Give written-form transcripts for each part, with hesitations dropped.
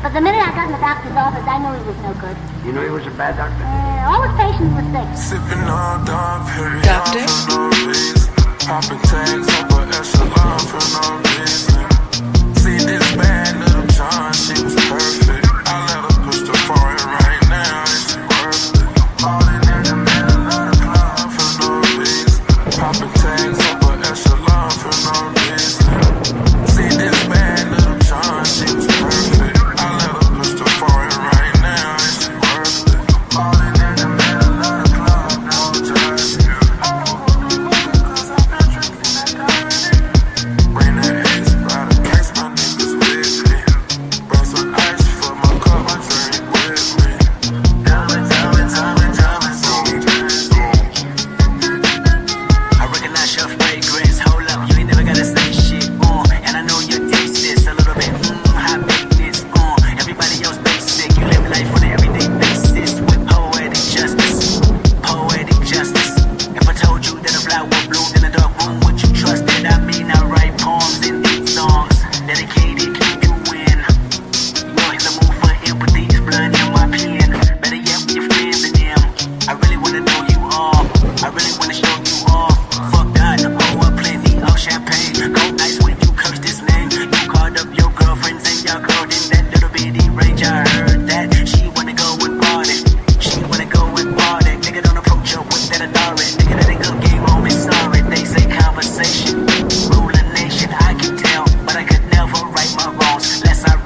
But the minute I got in the doctor's office, I knew he was no good. You knew he was a bad doctor? All his patients were sick. Sipping all down, doctor? For no reason. Popping tags up an echelon for no reason. See this bad little John, she was perfect. I let her push the forehead right now, and she worth it. Falling in the middle of the club for no reason. Popping tags up an echelon for no reason. See this bad little John, she was perfect. I let her push the forehead right now, and she worth it. Falling in the middle of the club, no jersey. I don't wanna look cause I've been drinking that dark.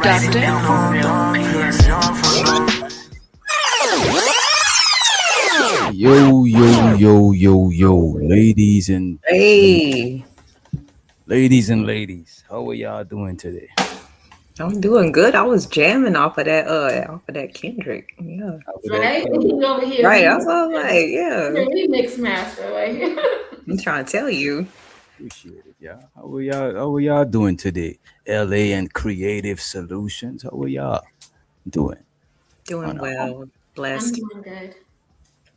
You know I'm done, piss young for no. Yo, Hey, ladies, how are y'all doing today? I'm doing good. I was jamming off of that Kendrick. Yeah. After that, Right? He's over here. Right. I He's was all like, a yeah. remix master. Like, I'm trying to tell you. appreciate it, y'all. How are y'all doing today? LA and Creative Solutions. How are y'all doing? Doing On a well. I'm Blessed. doing good.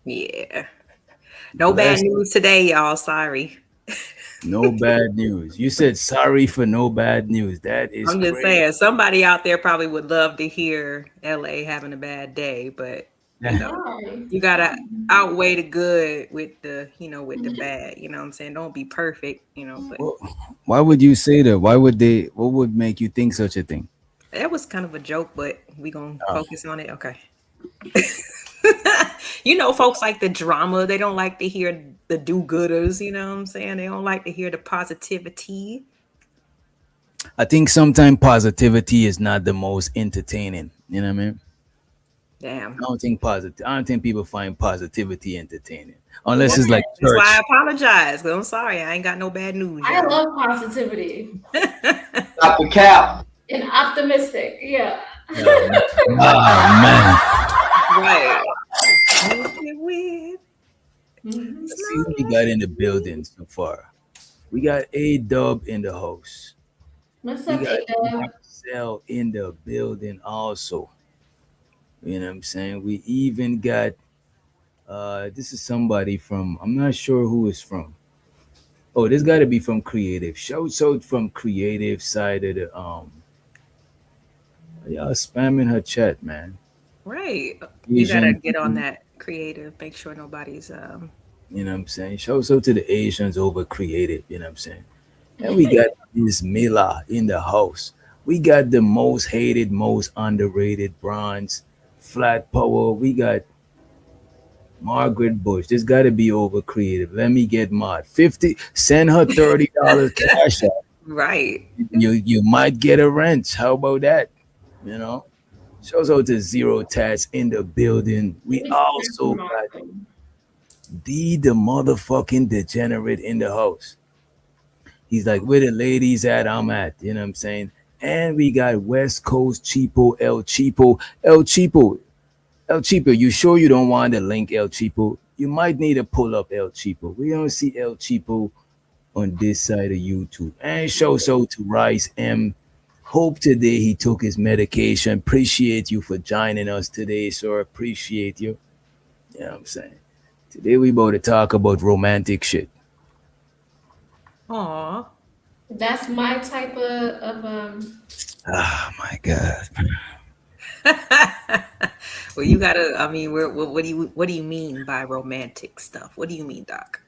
Yeah. No bad blessed, news today, y'all. Sorry. no bad news. You said sorry for no bad news. That is I'm just crazy. saying, somebody out there probably would love to hear LA having a bad day, but Why? you gotta outweigh the good with with the bad. You know what I'm saying? Don't be perfect, but Well, why would you say that? Why would they? What would make you think such a thing? that was kind of a joke, but we gonna Oh, focus on it. Okay. Folks like the drama. They don't like to hear the do-gooders, you know what I'm saying? They don't like to hear the positivity. I think sometimes positivity is not the most entertaining. You know what I mean? Damn. I don't think people find positivity entertaining unless Well, it's like that's why I church. apologize. 'Cause I'm sorry. I ain't got no bad news, I y'all. love positivity Dr. Cap. and optimistic. Yeah. Oh man. Oh man. Right. Make it weird. Mhm. Let's It's see who we not got in the like building so far. We got A Dub in the house. What's We up, got Ada? Marcel in the building also. You know what I'm saying? We even got this is somebody from I'm not sure who is from. Oh, this gotta be from creative. Shouts out from creative side of the y'all spamming her chat, man. right. You gotta Asian, get on that creative. Make sure nobody's you know what I'm saying? Shouts out to the Asians over creative, you know what I'm saying? And we got Miss Mila in the house. We got the most hated, most underrated bronze, flat power. We got Margaret Bush. This got to be over creative. Let me get mod. 50, send her $30 cash out. right. You might get a wrench. How about that? You know? Shows out to Zero Tats in the building. Let We me start also got tomorrow. the motherfucking degenerate in the house. He's like, where the ladies at, I'm at. You know what I'm saying? And we got West Coast Cheapo, El Cheapo. El Cheapo, you sure you don't want to link El Cheapo? You might need to pull up El Cheapo. We don't see El Cheapo on this side of YouTube. And show so to Rice M. Hope today he took his medication. Appreciate you for joining us today, sir. Appreciate you. You know what I'm saying? Today we about to talk about romantic shit. Aw. That's my type Oh my God. Well, you gotta. I mean, what do you mean by romantic stuff? What do you mean, Doc?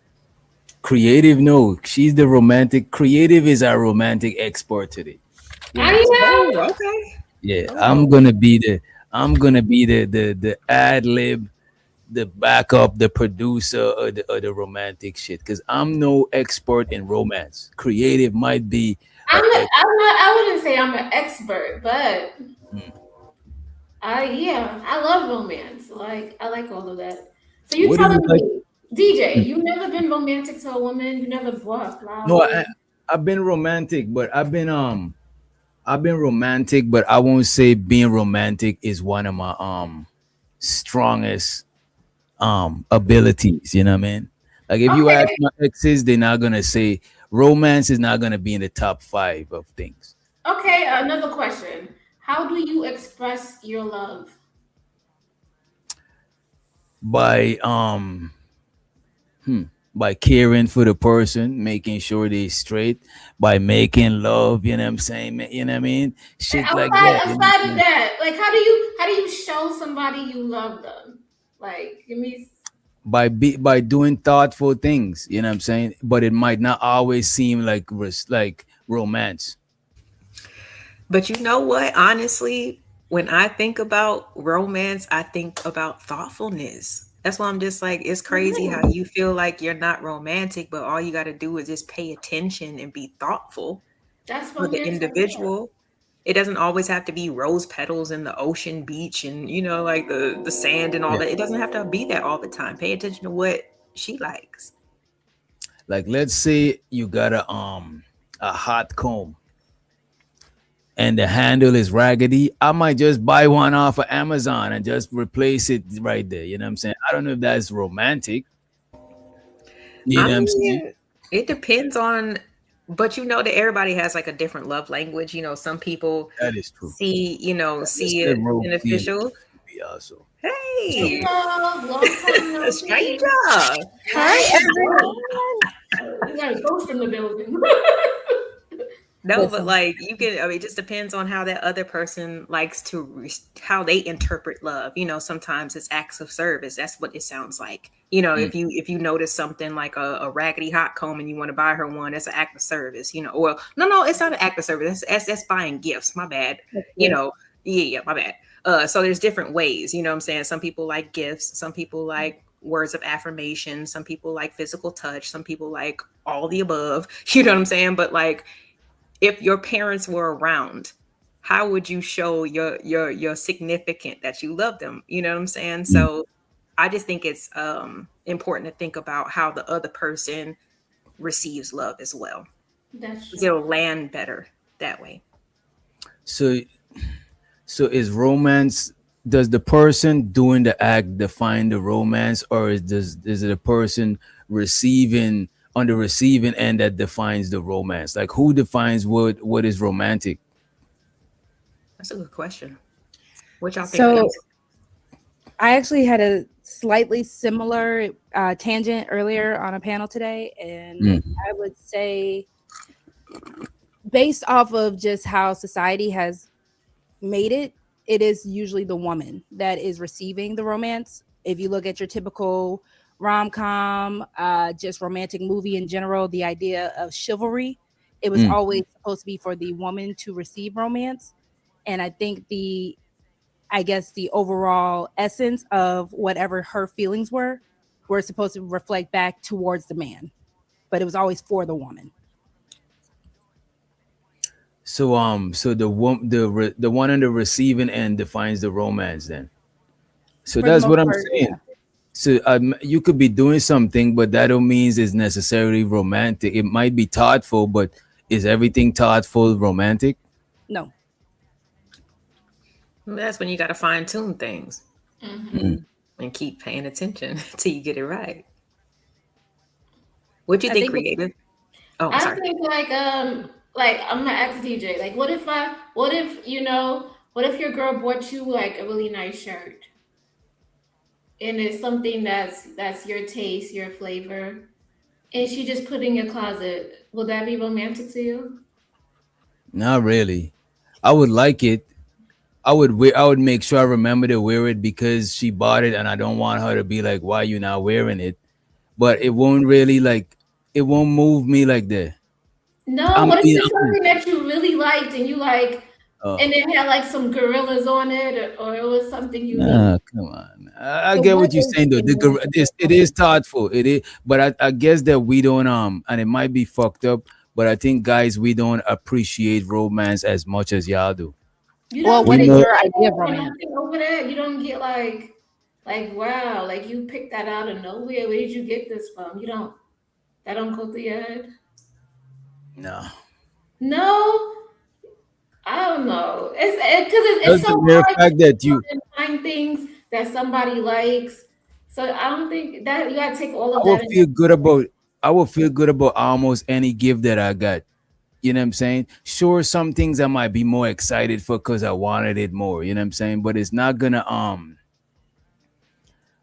Creative, no. She's the romantic. Creative is our romantic expert today. You know what I'm saying? I Oh, okay. Yeah, I'm Oh, gonna be the I'm gonna be the ad lib, the backup, the producer of the romantic shit. Cause I'm no expert in romance. Creative might be a I'm not. I wouldn't say I'm an expert, but yeah, I love romance. Like I like all of that. So you what do you telling like? me, DJ, you never been romantic to a woman? You never bought her No, flowers? I've been romantic, but I've been romantic, but I won't say being romantic is one of my strongest abilities. You know what I mean? Like if you ask Okay, my exes, they're not gonna say romance is not gonna be in the top five of things. okay. Another question: how do you express your love? By by caring for the person, making sure they straight, by making love, you know what I'm saying? You know what I mean? Shit like that. You know what Outside I'm of saying? that, like how do you show somebody you love them? Like give me. By doing thoughtful things, you know what I'm saying? But it might not always seem like like romance. but you know what? Honestly, when I think about romance, I think about thoughtfulness. That's why I'm just like, it's crazy how Mhm. you feel like you're not romantic, but all you got to do is just pay attention and be thoughtful That's for the romantic. Yeah. individual. It doesn't always have to be rose petals and the ocean beach and like the sand and all Yeah. that. It doesn't have to be that all the time. Pay attention to what she likes. Like let's say you got a hot comb and the handle is raggedy. I might just buy one off of Amazon and just replace it right there. You know what I'm saying? I don't know if that's romantic. You know I what I'm saying? mean, it depends on, but that everybody has like a different love language. Some people That is true. see Let's it let Rose be beneficial. also. Hey, Hello, long time no a see. stranger. Hi, everyone. We got a ghost in the building. No, but Listen. like it just depends on how that other person likes to, how they interpret love. Sometimes it's acts of service. That's what it sounds like. If you notice something like a raggedy hot comb and you want to buy her one, that's an act of service. Well, no, it's not an act of service. That's buying gifts. My bad. Yeah, my bad. So there's different ways. You know what I'm saying? Some people like gifts. Some people like words of affirmation. Some people like physical touch. Some people like all the above. You know what I'm saying? But like, if your parents were around, how would you show your significant that you love them? You know what I'm saying? So I just think it's important to think about how the other person receives love as well. That's true. It'll land better that way. So is romance, does the person doing the act define the romance, or is it a person receiving on the receiving end that defines the romance? Like who defines what is romantic? That's a good question. What y'all think? So I actually had a slightly similar tangent earlier on a panel today, and I would say, based off of just how society has made it, it is usually the woman that is receiving the romance. If you look at your typical rom-com, just romantic movie in general, the idea of chivalry, it was always supposed to be for the woman to receive romance. And I think the overall essence of whatever her feelings were supposed to reflect back towards the man, but it was always for the woman. So the one on the receiving end defines the romance then. So For the that's most what I'm part, saying. yeah. So you could be doing something, but that don't mean it's necessarily romantic. It might be thoughtful, but is everything thoughtful romantic? No. That's when you got to fine tune things and keep paying attention till you get it right. What do you think, creative? Oh, I sorry. think like I'm gonna ask DJ, like what if your girl bought you like a really nice shirt and it's something that's your taste, your flavor, and she just put it in your closet, will that be romantic to you? Not really. I would like it. I would make sure I remember to wear it because she bought it, and I don't want her to be like, "Why you not wearing it?" But it won't really it won't move me like that. No, what if it's something that you really liked and you like, and it had like some gorillas on it, or it was something you really. Come on. I get what you're saying though. It is thoughtful. It is, but I guess that we don't and it might be fucked up, but I think guys, we don't appreciate romance as much as y'all do. Well, what is your idea of romance? Over that, you don't get like wow, like you picked that out of nowhere. Where did you get this from? That don't go through your head. No, I don't know. It's so the hard fact that you find things that somebody likes. So I don't think that you gotta take all of I will that. feel good about almost any gift that I got. You know what I'm saying? Sure, some things I might be more excited for because I wanted it more. You know what I'm saying? But it's not gonna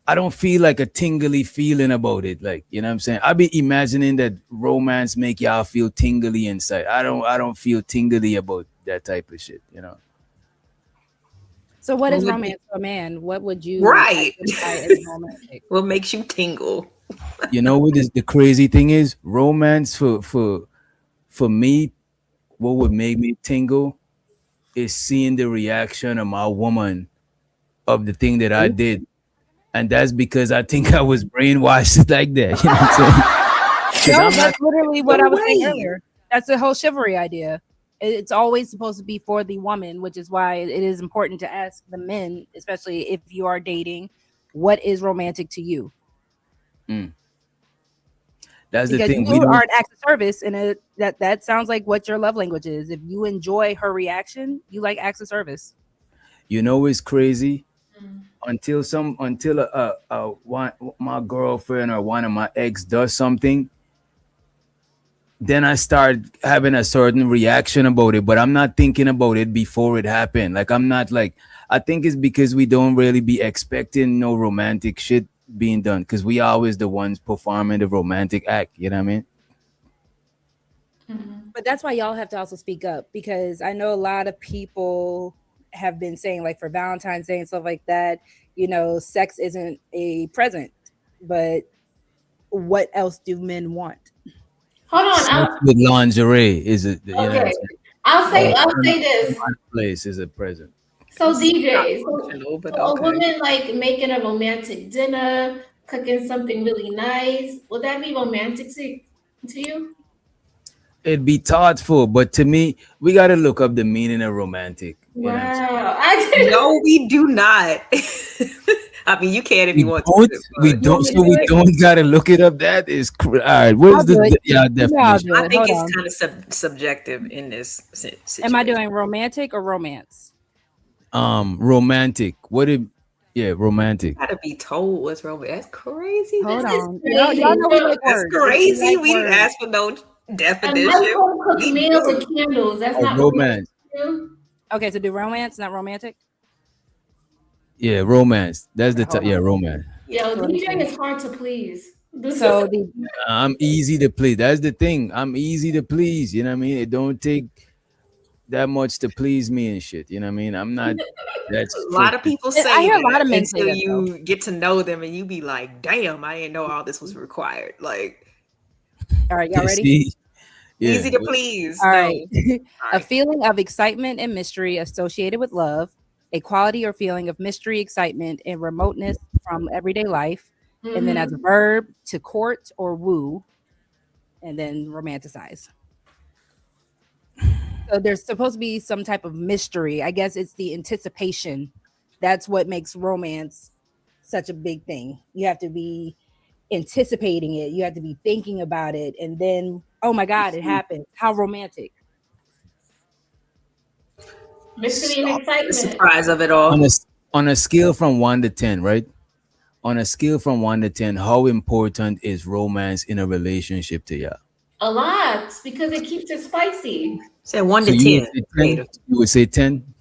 I don't feel like a tingly feeling about it. Like, you know what I'm saying? I be imagining that romance make y'all feel tingly inside. I don't feel tingly about that type of shit, you know. So what is romance to a man? What would you identify as romantic? What makes you tingle? You know what is the crazy thing is? Romance for me, what would make me tingle is seeing the reaction of my woman of the thing that I did. And that's because I think I was brainwashed like that. You know what I'm saying? No, that's literally what I was saying earlier. That's the whole chivalry idea. It's always supposed to be for the woman, which is why it is important to ask the men, especially if you are dating, what is romantic to you? That's the Because thing. you We are don't. an acts of service, and that sounds like what your love language is. If you enjoy her reaction, you like acts of service. You know, it's crazy. Mm. Until my girlfriend or one of my ex does something, then I start having a certain reaction about it, but I'm not thinking about it before it happened. Like I'm not like I think it's because we don't really be expecting no romantic shit being done because we always the ones performing the romantic act. You know what I mean? Mhm. But that's why y'all have to also speak up, because I know a lot of people have been saying, like, for Valentine's Day and stuff like that, sex isn't a present. But what else do men want? Hold on. Sex with lingerie is a you know what I'm Okay. saying? I'll Or say this. place is a present. So It's not DJ, functional, but so a okay. woman like making a romantic dinner, cooking something really nice, would that be romantic to you? It'd be thoughtful, but to me, we gotta look up the meaning of romantic. You know what I'm saying? Wow. I didn't No, we do not. I mean, you can if you We want don't. to, We but You want don't. me to So do we it? don't gotta look it up. That is all right. What I'll is do it. yeah I'll definition? do I it. think Hold it's on. kind of subjective in this Am I situation. doing romantic or romance? Romantic. What it? Yeah, romantic. Gotta be told what's wrong with that's crazy. Hold This is on. Y'all crazy. know we So, like That's words. We crazy. like We didn't words. ask for no and my definition. phone cook We meals do. and candles. That's Oh, not romantic romance. to you? Okay, so do romance, not romantic? Yeah, romance. That's Okay, the hold yeah on. romance. Yo, So let me DJ see. is hard to please. This is So the I'm easy to please. That's the thing. I'm easy to please. You know what I mean? It don't take that much to please me and shit. You know what I mean? I'm not that A lot of strict. people I say hear a lot that of men say until that though. you get to know them and you be like, damn, I didn't know all this was required. Like, All right, y'all You ready? see? Yeah. easy to please. All No. right. All A right. feeling of excitement and mystery associated with love, a quality or feeling of mystery, excitement, and remoteness from everyday life. And then as a Mhm. verb, to court or woo, and then romanticize. So there's supposed to be some type of mystery. I guess it's the anticipation. That's what makes romance such a big thing. You have to be anticipating it. You have to be thinking about it. And then, oh my God, it happened. How romantic. Mystery and The excitement. surprise of it On all. a scale from 1 to 10, right? On a scale from 1 to 10, how important is romance in a relationship to you? A lot because it keeps it spicy. Said 1 So to you would 10. say 10? Native. You would say 10?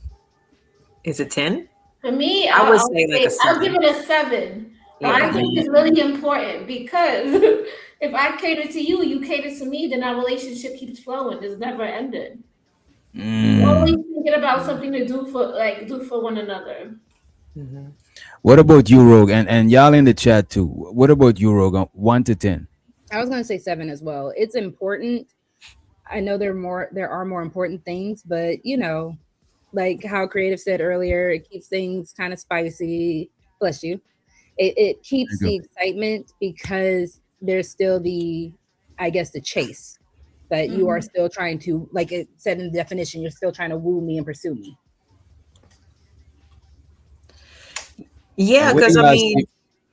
Is it 10? For me, I would I'll say like say a I'll give 7. it a 7. Oh, Yeah. I think man. it's really important because if I cater to you, you cater to me, then our relationship keeps flowing. It's never ended. We're always Mm. thinking about something to do for one another. Mhm. What about you, Rogue? And y'all in the chat too. What about you, Rogue? 1 to 10. I was gonna say 7 as well. It's important. I know there are more important things, but like how Creative said earlier, it keeps things kind of spicy. Bless you. It keeps Thank you. the excitement because there's still I guess, the chase. But you are Mhm. still trying to, like it said in the definition, you're still trying to woo me and pursue me. And Yeah, what do because I y'all say? mean, And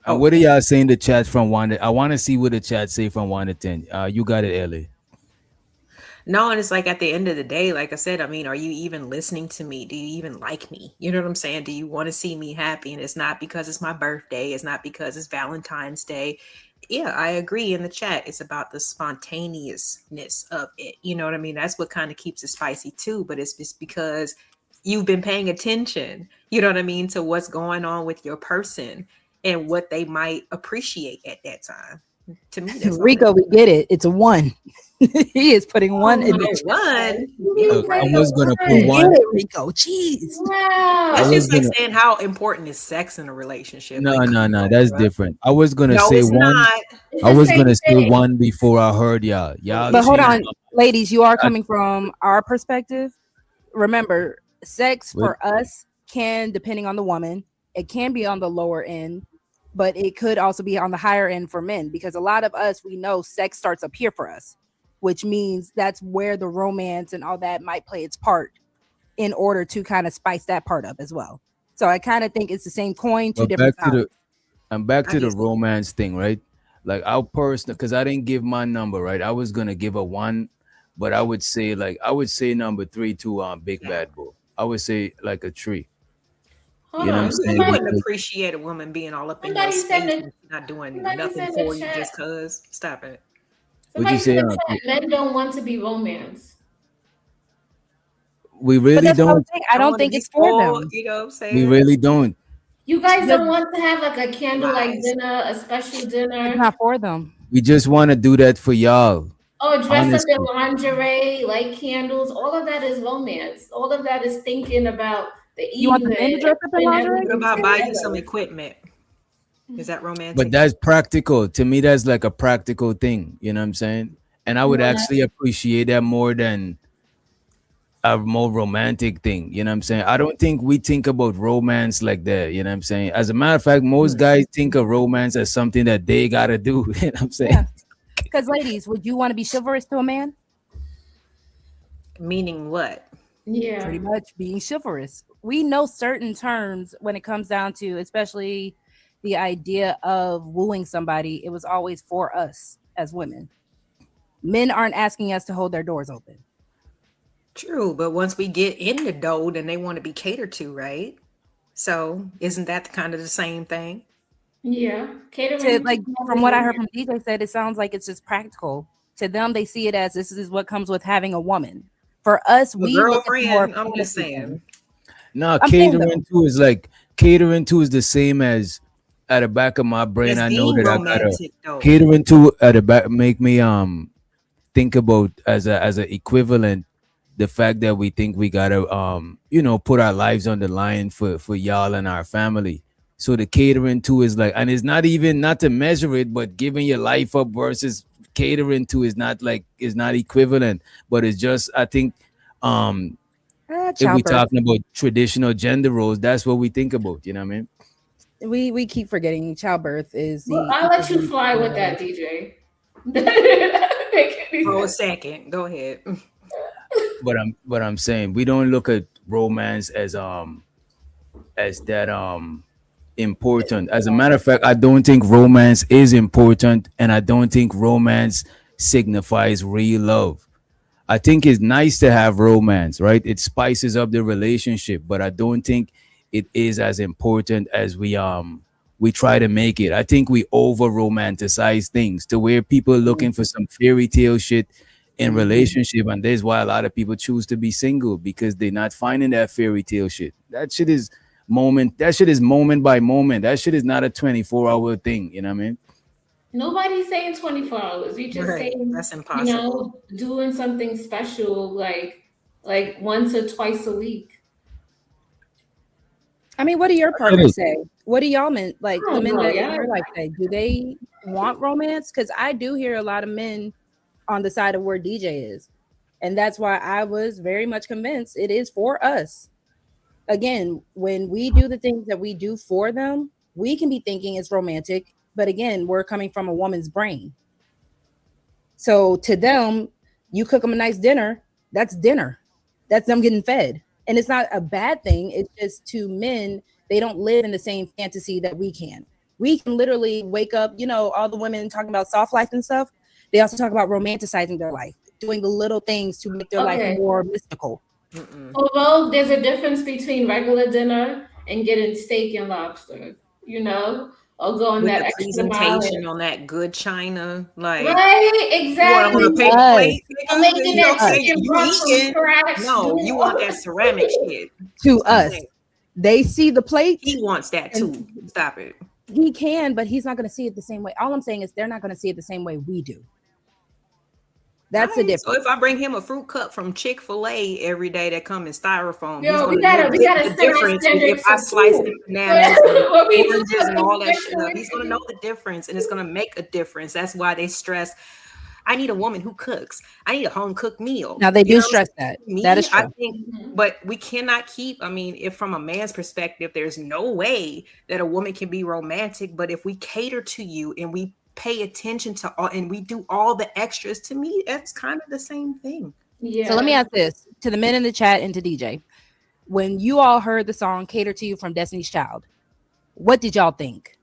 oh, what do y'all say in the chat from I want to see what the chat say from 1 to 10. You got it, Ellie. no, and it's like at the end of the day, like I said, I mean, are you even listening to me? Do you even like me? You know what I'm saying? Do you want to see me happy? And it's not because it's my birthday, it's not because it's Valentine's Day. Yeah, I agree in the chat. It's about the spontaneousness of it. You know what I mean? That's what kind of keeps it spicy too. But it's just because you've been paying attention, you know what I mean, to what's going on with your person and what they might appreciate at that time. To me, that's all it Rico, we get it. It's a 1. He is putting 1 Oh in my the Oh, chat. one. You I press was the gonna put We one. get one. it, Rico. Jeez. I That's Wow. was just like gonna saying how important is sex in a relationship. no Like, come no no. on, That's bro. different. I was gonna No, say it's one. not. It's I the was same gonna say thing. one before I heard y'all. Oh, Y'all But hold changed on, my ladies, you are mind. coming from our perspective. Remember, sex What? for us can, depending on the woman, it can be on the lower end, but it could also be on the higher end for men, because a lot of us, we know sex starts up here for us. which means that's where the romance and all that might play its part in order to kind of spice that part up as well. So I kind of think it's the same coin, two But different back to sides. the I'm back I to the guess romance thing, right? Like our personal, because I didn't give my number, right? I was gonna give a one, but I would say number three to Big yeah. Bad Bull. I would say like a tree. Hold You know what I'm on. You saying? wouldn't Because appreciate a woman being all up in your Somebody said space that. and she's not doing Somebody nothing said the for you chat. just cause. Stop it. would you Somebody said say the chat. Men don't want to be romanced. we But really that's what I'm don't? saying. I I don't want to think be it's for spoiled, them. you know what I'm We saying? really don't. You guys Because don't want to have like a candlelight Lies. dinner, a special it's dinner, not for them. We just want to do that for y'all. or dress up in Honestly. lingerie, light candles. All of that is romance. All of that is thinking about the You want the men to evening dress up in and lingerie? What everything about buy you some together. equipment? Is that But romantic? that's practical. To me, that's like a practical thing. You know what I'm saying? And I would No, actually appreciate that more than a more romantic thing. You know what I'm saying? I don't think we think about romance like that. You know what I'm saying? As a matter of fact, most guys think of romance as something that they gotta do. You know what I'm saying? Yeah. Because ladies, would you want to be chivalrous to a man? Meaning what? yeah. Pretty much being chivalrous. We know certain terms when it comes down to, especially the idea of wooing somebody. It was always for us as women. Men aren't asking us to hold their doors open. True, but once we get in the dough, then they want to be catered to, right? So isn't that kind of the same thing? Yeah. To Catering like, to from is what I heard romance. from DJ said, it sounds like it's just practical. To them, they see it as this is what comes with having a woman. For us, A we look at the more girlfriend, I'm just fantasy thing. saying. Nah, I'm saying though, catering to is the same as at the back of my brain. That's I know being that I gotta romantic though. catering to at the back make me think about as a equivalent the fact that we think we gotta put our lives on the line for y'all and our family. So the catering to is like, and it's not even not to measure it, but giving your life up versus catering to is not equivalent, but it's just I think um if we childbirth. talking about traditional gender roles, that's what we think about. You know what I mean? We keep forgetting childbirth is Well, the I'll let you equivalent fly of with a that, DJ. That make any Oh, a sense. second. Go ahead. But I'm saying we don't look at romance as that important. As a matter of fact, I don't think romance is important, and I don't think romance signifies real love. I think it's nice to have romance, right? It spices up the relationship, but I don't think it is as important as we try to make it. I think we over romanticize things to where people are looking for some fairy tale shit in relationship, and there's why a lot of people choose to be single because they're not finding that fairy tale shit. That shit is moment. That shit is moment by moment. That shit is not a 24-hour thing. You know what I mean? Nobody's saying 24 hours. We just Right. saying, That's impossible. doing something special like once or twice a week. I mean, what do your Get partners it. say? What do y'all men like I the don't men know, that in yeah. your life say? Do they want romance? Because I do hear a lot of men on the side of where DJ is. And that's why I was very much convinced it is for us. Again, when we do the things that we do for them, we can be thinking it's romantic, but again, we're coming from a woman's brain. So to them, you cook them a nice dinner, that's dinner. That's them getting fed. And it's not a bad thing. It's just to men, they don't live in the same fantasy that we can. We can literally wake up, all the women talking about soft life and stuff. They also talk about romanticizing their life, doing the little things to make their life Okay. more mystical. Although there's a difference between regular dinner and getting steak and lobster, or going With that the extra mile. presentation on that good china, like Right, you want them on exactly. a paper Us. plate, I'm nigga. making You know what that I'm saying? chicken You broth from eating. scratch. No, doing you all want that ceramic shit. To Stop us, it. they see the plate He wants that and too. Stop it. he can, but he's not going to see it the same way. All I'm saying is they're not going to see it the same way we do. All That's the right. So difference. if I bring him a fruit cup from Chick-fil-A every day that come in styrofoam, he's Yo, gonna we know gotta the set our difference standards if I for slice food. the bananas and When we do oranges and something all that shit special, up. He's gonna know the difference and it's gonna make a difference. That's why they stress. I need a woman who cooks. I need a home cooked meal. Now they You do know what I'm stress saying? that. Me, That is I true. think, but we cannot keep. I mean, if from a man's perspective, there's no way that a woman can be romantic. But if we cater to you and we pay attention to all and we do all the extras, to me, that's kind of the same thing. Yeah. So let me ask this to the men in the chat and to DJ. When you all heard the song Cater to You from Destiny's Child, what did y'all think?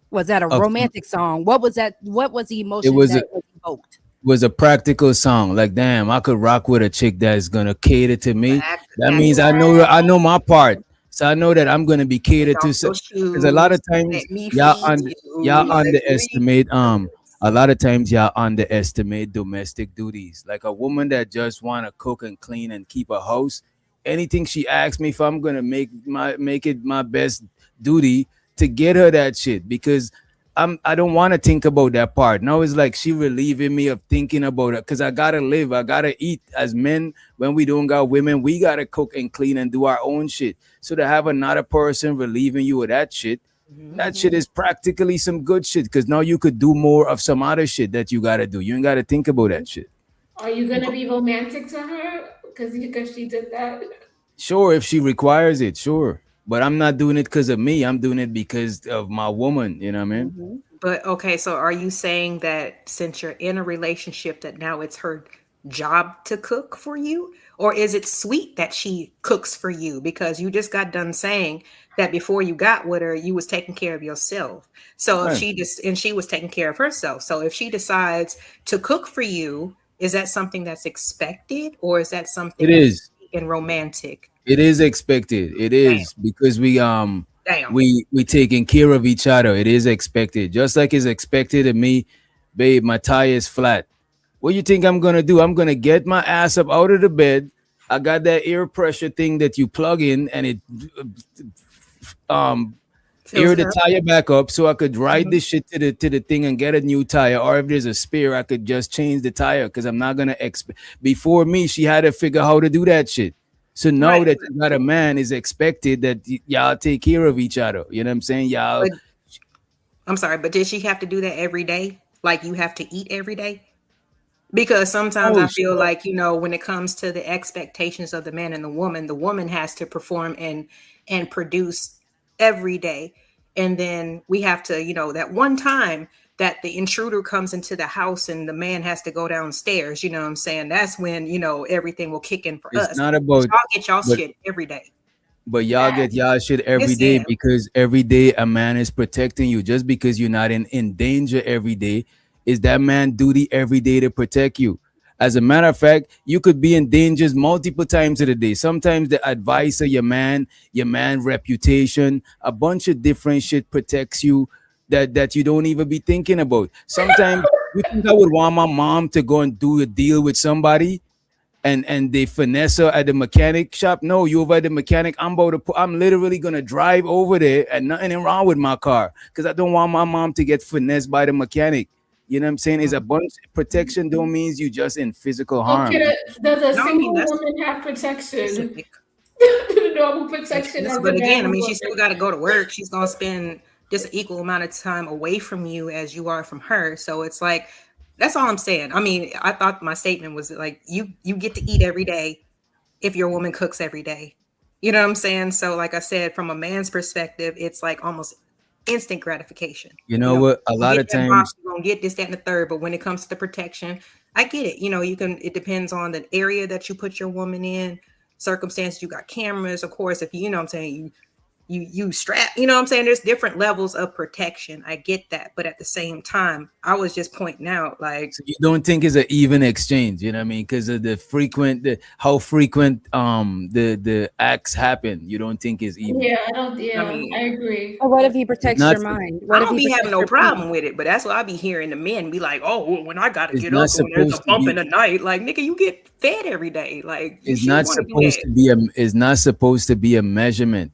Was that a romantic song? What was that? What was the emotion that was evoked? Was a practical song. Like, damn, I could rock with a chick that's gonna cater to me. That means I know my part. So I know that I'm gonna be catered to. Because a lot of times y'all underestimate a lot of times y'all underestimate domestic duties. Like a woman that just wanna cook and clean and keep a house. Anything she asks me for, I'm gonna make it my best duty to get her that shit, because I don't want to think about that part. Now it's like she relieving me of thinking about it, because I gotta live, I gotta eat. As men, when we don't got women, we gotta cook and clean and do our own shit. So to have another person relieving you of that shit, that shit is practically some good shit, because now you could do more of some other shit that you gotta do. You ain't gotta think about that shit. Are you gonna be romantic to her because she did that? Sure, if she requires it, sure. But I'm not doing it because of me. I'm doing it because of my woman. You know what I mean? But okay, so are you saying that since you're in a relationship that now it's her job to cook for you? Or is it sweet that she cooks for you? Because you just got done saying that before you got with her, you was taking care of yourself. So if she was taking care of herself. So if she decides to cook for you, is that something that's expected, or is that something that's and romantic? It is expected. It is. Damn. Because we taking care of each other. It is expected. Just like it's expected of me, babe, my tire is flat. What you think I'm gonna do? I'm gonna get my ass up out of the bed. I got that air pressure thing that you plug in, and it air the tire back up, so I could ride this shit to the thing and get a new tire. Or if there's a spare, I could just change the tire, because I'm not gonna before me, she had to figure how to do that shit. So now that you got a man, is expected that y'all take care of each other. You know what I'm saying? I'm sorry, but did she have to do that every day? Like you have to eat every day? Because sometimes I feel like, when it comes to the expectations of the man and the woman has to perform and produce every day. And then we have to, that one time that the intruder comes into the house and the man has to go downstairs, you know what I'm saying? That's when, everything will kick in for us. It's not about y'all get y'all shit every day. But y'all get y'all shit every day, because every day a man is protecting you. Just because you're not in danger every day, is that man duty every day to protect you. As a matter of fact, you could be in dangers multiple times of the day. Sometimes the advice of your man reputation, a bunch of different shit protects you that you don't even be thinking about. Sometimes you think I would want my mom to go and do a deal with somebody and they finesse her at the mechanic shop? No, you over at the mechanic. I'm literally gonna drive over there, and nothing wrong with my car, because I don't want my mom to get finessed by the mechanic. You know what I'm saying? It's a bunch of protection. Don't means you just in physical harm. Does a single woman have protection? Normal protection. But again, she still got to go to work. She's gonna spend just an equal amount of time away from you as you are from her. So it's like, that's all I'm saying. I thought my statement was like, you get to eat every day if your woman cooks every day. You know what I'm saying? So like I said, from a man's perspective, it's like almost instant gratification. You know what? A lot of times you're gonna get this, that, and the third. But when it comes to the protection, I get it. It depends on the area that you put your woman in, circumstances. You got cameras, of course. If you know what I'm saying, you strap, you know what I'm saying? There's different levels of protection. I get that. But at the same time, I was just pointing out, like, so you don't think it's an even exchange, you know what I mean? Because of how frequent the acts happen, you don't think it's even. Yeah, I agree. Or what if he protects your mind? I don't be having no problem with it, but that's what I be hearing the men be like, oh, when I gotta get up when there's a bump in the night, like, nigga, you get fed every day. Like, it's not supposed to be a measurement.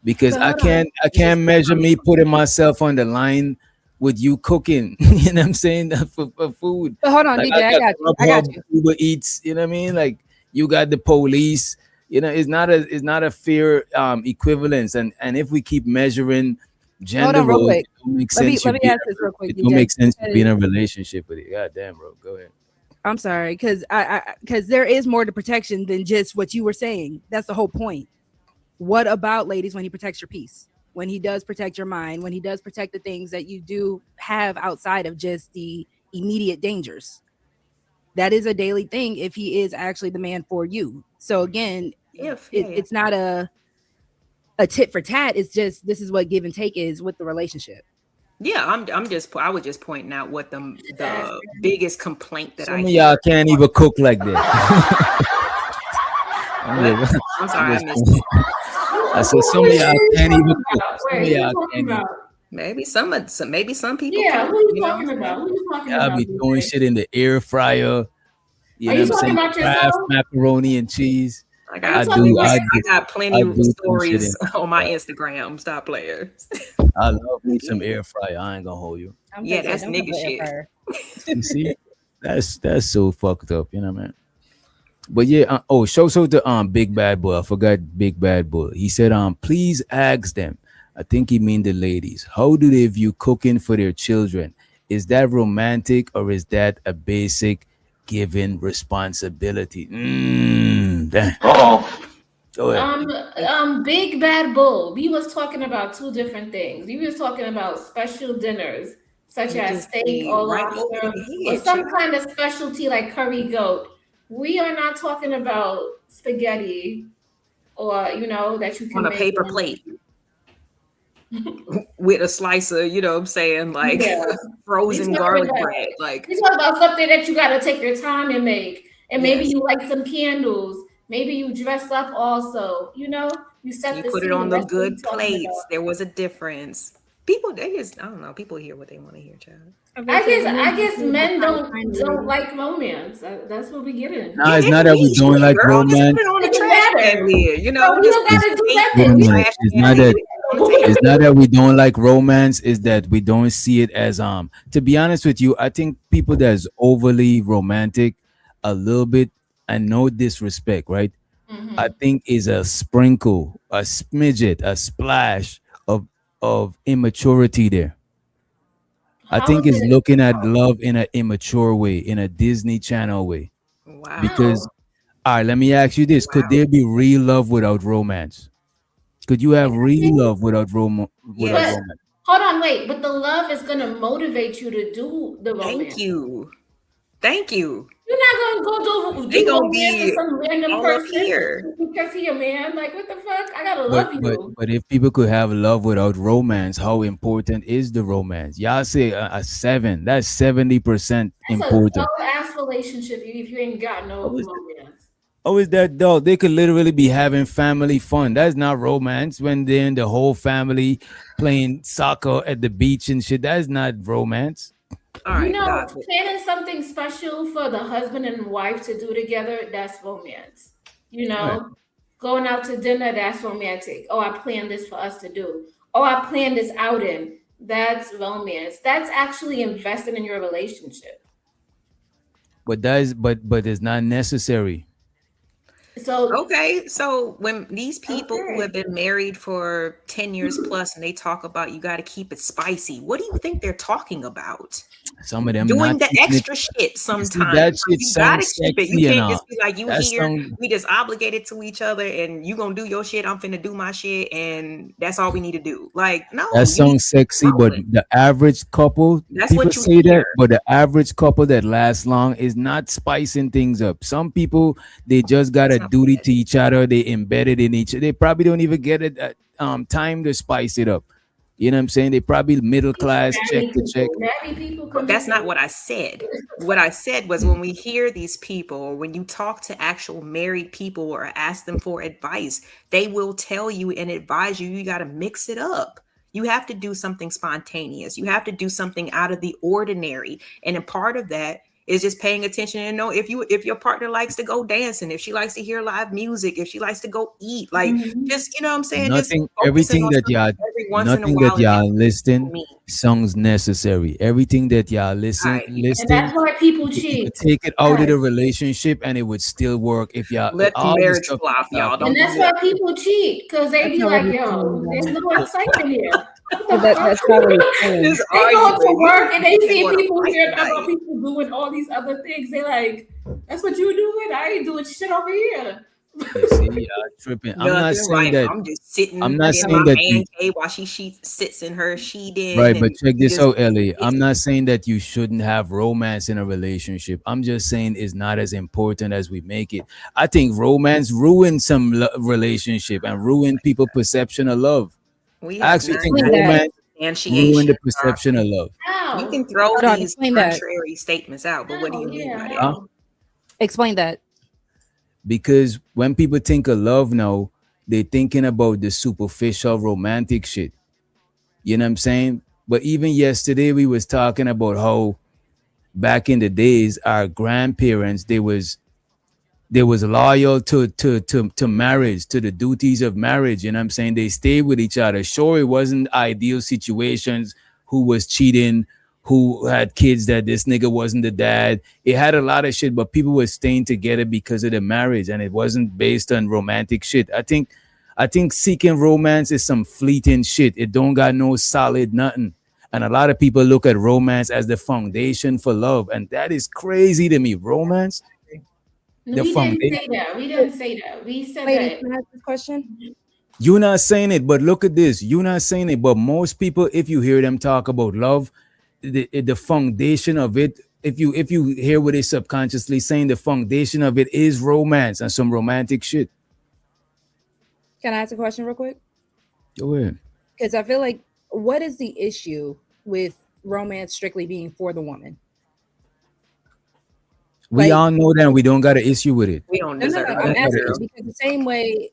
Because I can't measure me putting myself on the line with you cooking. You know what I'm saying? For food. But hold on, like, DJ, I got you. Uber Eats, you know what I mean? Like, you got the police. It's not a fair equivalence. And if we keep measuring gender roles, it don't make sense. Let me ask this real quick. It don't make sense to be in a relationship with it. God damn, bro. Go ahead. I'm sorry, because there is more to protection than just what you were saying. That's the whole point. What about, ladies, when he protects your peace? when he does protect your mind, when he does protect the things that you do have outside of just the immediate dangers. That is a daily thing if he is actually the man for you. So again, it's not a tit for tat. It's just, this is what give and take is with the relationship. Yeah, I was just pointing out what the biggest complaint that some of y'all can't even cook like that. I'm sorry, I missed it. I said some of y'all can't even cook. Some of y'all can't even. Maybe some people. Yeah, who are you talking about? Who you talking about? I'll be throwing shit in the air fryer. You Are know you what I'm talking saying? about Kraft yourself? macaroni and cheese. I got plenty of stories on my Instagram. Stop playing. I love me some air fryer. I ain't gonna hold you. Yeah, that's nigga shit. You see, that's so fucked up, you know, man. But yeah, show to Big Bad Boy. I forgot Big Bad Boy. He said, please ask them. I think he mean the ladies. How do they view cooking for their children? Is that romantic or is that a basic given responsibility? Go ahead. Big Bad Bull. We was talking about two different things. We was talking about special dinners, such as steak or lobster, or some kind of specialty like curry goat. We are not talking about spaghetti, or that you can on a make paper plate with a slice of, you know what I'm saying, like frozen garlic bread. Like, we talk about something that you got to take your time and make, and maybe you like some candles. Maybe you dress up also. You set the put scene. it on the good plates. There was a difference. People, I don't know. People hear what they want to hear, child. I guess men don't like romance. That's what we get in. No, it's not that we don't like romance. Just put it on the trash can lid, we don't gotta do that. It's not that we don't like romance. Is that we don't see it as To be honest with you, I think people that's overly romantic, a little bit, and no disrespect, right? Mm-hmm. I think is a sprinkle, a smidget, a splash of immaturity there. I think it's looking at love in an immature way, in a Disney Channel way. Wow. Because, all right, let me ask you this. Could there be real love without romance? Could you have real love without romance? Hold on, wait. But the love is going to motivate you to do the romance. Thank you. You're not going to do romance be with some random all person up here. because he a man. Like, what the fuck? I got to love you. But if people could have love without romance, how important is the romance? Y'all say a 7. That's 70% important. That's a ass relationship if you ain't got no romance. Oh, is that dog? They could literally be having family fun. That's not romance. When they're in the whole family playing soccer at the beach and shit, that's not romance. All right, planning something special for the husband and wife to do together, that's romance. Going out to dinner, that's romantic. Oh, I planned this for us to do. Oh, I planned this outing. That's romance. That's actually invested in your relationship. But it's not necessary. So when these people who have been married for 10 years plus and they talk about you got to keep it spicy, what do you think they're talking about? Some of them doing the extra shit sometimes. That shit you gotta keep it. You can't just be like, we just obligated to each other and you gonna do your shit, I'm finna do my shit, and that's all we need to do. Like, no. That sounds sexy, but the average couple, that's people what you say hear. that, but the average couple that lasts long is not spicing things up. Some people, they just got a duty to each other. They embedded in each other. They probably don't even get it time to spice it up. You know what I'm saying? They probably middle class, check to check. But that's not what I said. What I said was when we hear these people, or when you talk to actual married people or ask them for advice, they will tell you and advise you got to mix it up. You have to do something spontaneous. You have to do something out of the ordinary. And a part of that is just paying attention and know if your partner likes to go dancing, if she likes to hear live music, if she likes to go eat, like just, you know what I'm saying? Everything that y'all listing sounds necessary. Everything that y'all listing. And that's why people cheat. Take it out of the relationship and it would still work if y'all let the marriage flop, y'all. And that's why people cheat, because they be like, yo, there's no excitement here. That's probably they go to work and they see people here about people doing all these other things. They like, that's what you doing? I ain't doing shit over here. You see, y'all tripping. I'm not Nothing. saying Like that. I'm just I'm sitting not in saying my that man you cave while she sits in her sheet in, right, but and check we this just out, Ellie. it's I'm not saying that you shouldn't have romance in a relationship. I'm just saying it's not as important as we make it. I think romance ruins some relationship and ruin people' perception of love. we I have actually not think Explain had that. that romance ruined substantiation. the perception of love. You How? can throw Dog, these explain that. contrary statements out, but what do How? you mean Yeah, by that? Huh? how? Explain that. Because when people think of love now, they're thinking about the superficial romantic shit. You know what I'm saying? But even yesterday we was talking about how back in the days our grandparents they was loyal to marriage, to the duties of marriage. You know what I'm saying? They stayed with each other. Sure, it wasn't ideal situations, who was cheating, who had kids that this nigga wasn't the dad. It had a lot of shit, but people were staying together because of the marriage, and it wasn't based on romantic shit. I think seeking romance is some fleeting shit. It don't got no solid nothing. And a lot of people look at romance as the foundation for love, and that is crazy to me. Romance, No, the we didn't foundation. say that. We didn't say that. We said Ladies, that. can I ask this question? You're not saying it, but look at this. You're not saying it, but most people, if you hear them talk about love, the foundation of it, if you hear what they subconsciously saying, the foundation of it is romance and some romantic shit. Can I ask a question real quick? Go ahead. Because I feel like, what is the issue with romance strictly being for the woman? We Like, all know that we don't got an issue with it. We don't no, deserve I I'm don't that, got an asking girl. issue. because the same way,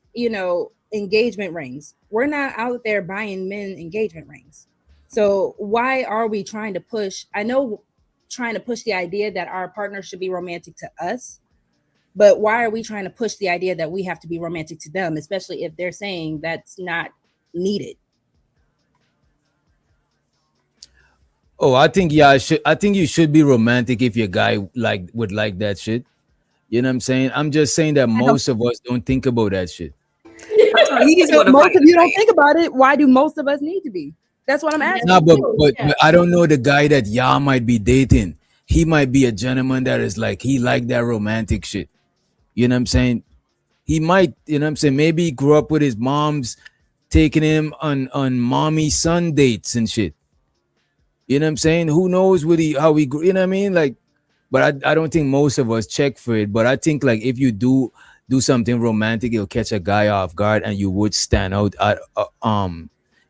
engagement rings. We're not out there buying men engagement rings. So why are we trying to push? I know, trying to push the idea that our partner should be romantic to us, but why are we trying to push the idea that we have to be romantic to them, especially if they're saying that's not needed? Oh, I think yeah, I think you should be romantic if your guy would like that shit. You know what I'm saying? I'm just saying that I don't. most of us don't think about that shit. I'm sorry, he just So want to most fight of the you don't fight. think about it. Why do most of us need to be? That's what I'm Yes, No, asking. we but do. but, Yes. but I don't know the guy that y'all might be dating. He might be a gentleman that is like he like that romantic shit. You know what I'm saying? He might, you know what I'm saying? Maybe he grew up with his mom's taking him on mommy son dates and shit. You know what I'm saying? Who knows what he how he grew, you know what I mean? Like, but I don't think most of us check for it. But I think like if you do something romantic, it'll catch a guy off guard, and you would stand out.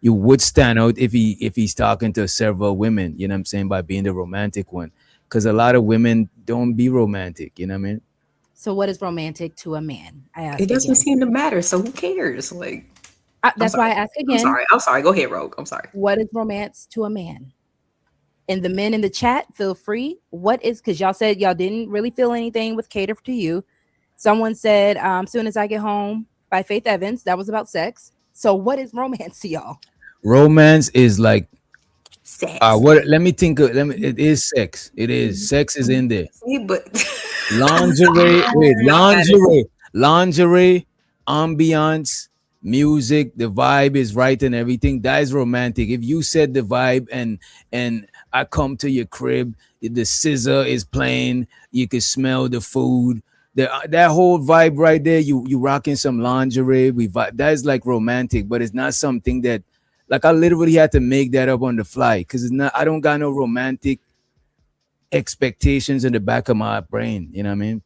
You would stand out if he's talking to several women. You know what I'm saying, by being the romantic one, because a lot of women don't be romantic. You know what I mean? So what is romantic to a man? I It ask doesn't again. seem to matter, so who cares? Like, I'm That's why sorry. I ask I'm again. sorry. I'm sorry. Go ahead, Rogue. I'm sorry. What is romance to a man? And the men in the chat, feel free. What is, because y'all said y'all didn't really feel anything with Cater to You. Someone said, Soon as I Get Home by Faith Evans. That was about sex. So what is romance to y'all? Romance is like Sex. what? Let me think. Let me. It is sex. It is sex is in there. See, but Lingerie, wait, y'all got it. lingerie, ambiance, music, the vibe is right and everything. That is romantic. If you set the vibe and I come to your crib, the scissor is playing, you can smell the food. That whole vibe right there, you rocking some lingerie, we vibe. That is like romantic, but it's not something that like I literally had to make that up on the fly because it's not. I don't got no romantic expectations in the back of my brain. You know what I mean?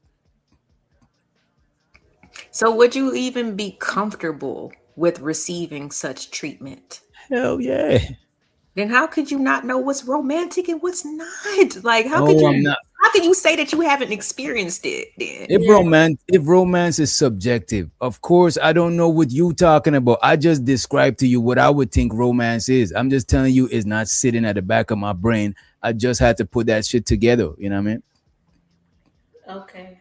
So, would you even be comfortable with receiving such treatment? Hell yeah. Then how could you not know what's romantic and what's not? Like, how could Oh, you? I'm not. How can you say that you haven't experienced it? Then Yeah. If romance is subjective, of course, I don't know what you talking about. I just described to you what I would think romance is. I'm just telling you, it's not sitting at the back of my brain. I just had to put that shit together. You know what I mean? Okay.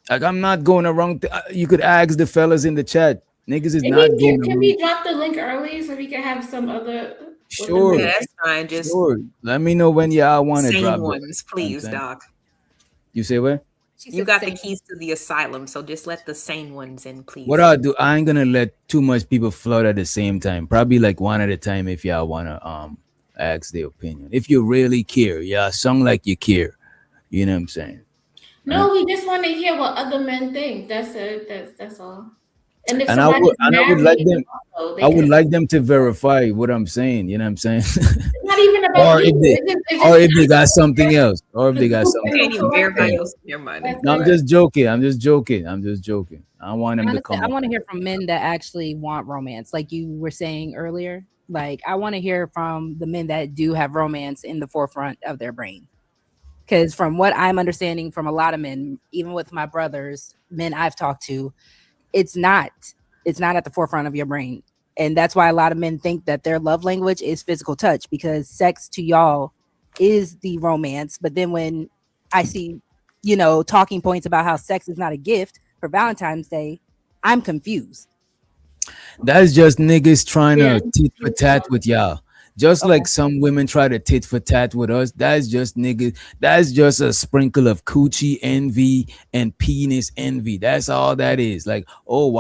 Like I'm not going around. You could ask the fellas in the chat. Niggas is not Maybe going can around. we drop the link early so we can have some other with the Sure, yeah, link? that's fine. Just sure. Let me know when y'all want to sane drop the. ones, You know what I'm please, saying? Doc. You say what? She You said got the same. keys to the asylum, so just let the sane ones in, What please. I'll do, I ain't gonna let too much people flood at the same time. Probably like one at a time if y'all wanna ask their opinion. If you really care, yeah, song like you care. You know what I'm saying? No, we just want to hear what other men think. That's it. That's all. And if And somebody's I would like married, them. also, I they would can. like them to verify what I'm saying. You know what I'm saying? It's not even about or you. if they, It's or just if they got something else, or if they got group something. You as can't a even verify collective. your money. That's No, I'm it. just joking. I'm just joking. I want them to Honestly, come I up. want to hear from men that actually want romance, like you were saying earlier. Like, I want to hear from the men that do have romance in the forefront of their brain. Because from what I'm understanding from a lot of men, even with my brothers, men I've talked to, it's not. It's not at the forefront of your brain. And that's why a lot of men think that their love language is physical touch, because sex to y'all is the romance. But then when I see, talking points about how sex is not a gift for Valentine's Day, I'm confused. That's just niggas trying Yeah. to tit for tat with y'all. Just Okay. like some women try to tit for tat with us. That's just niggas. That's just a sprinkle of coochie envy and penis envy. That's all that is. Like, oh,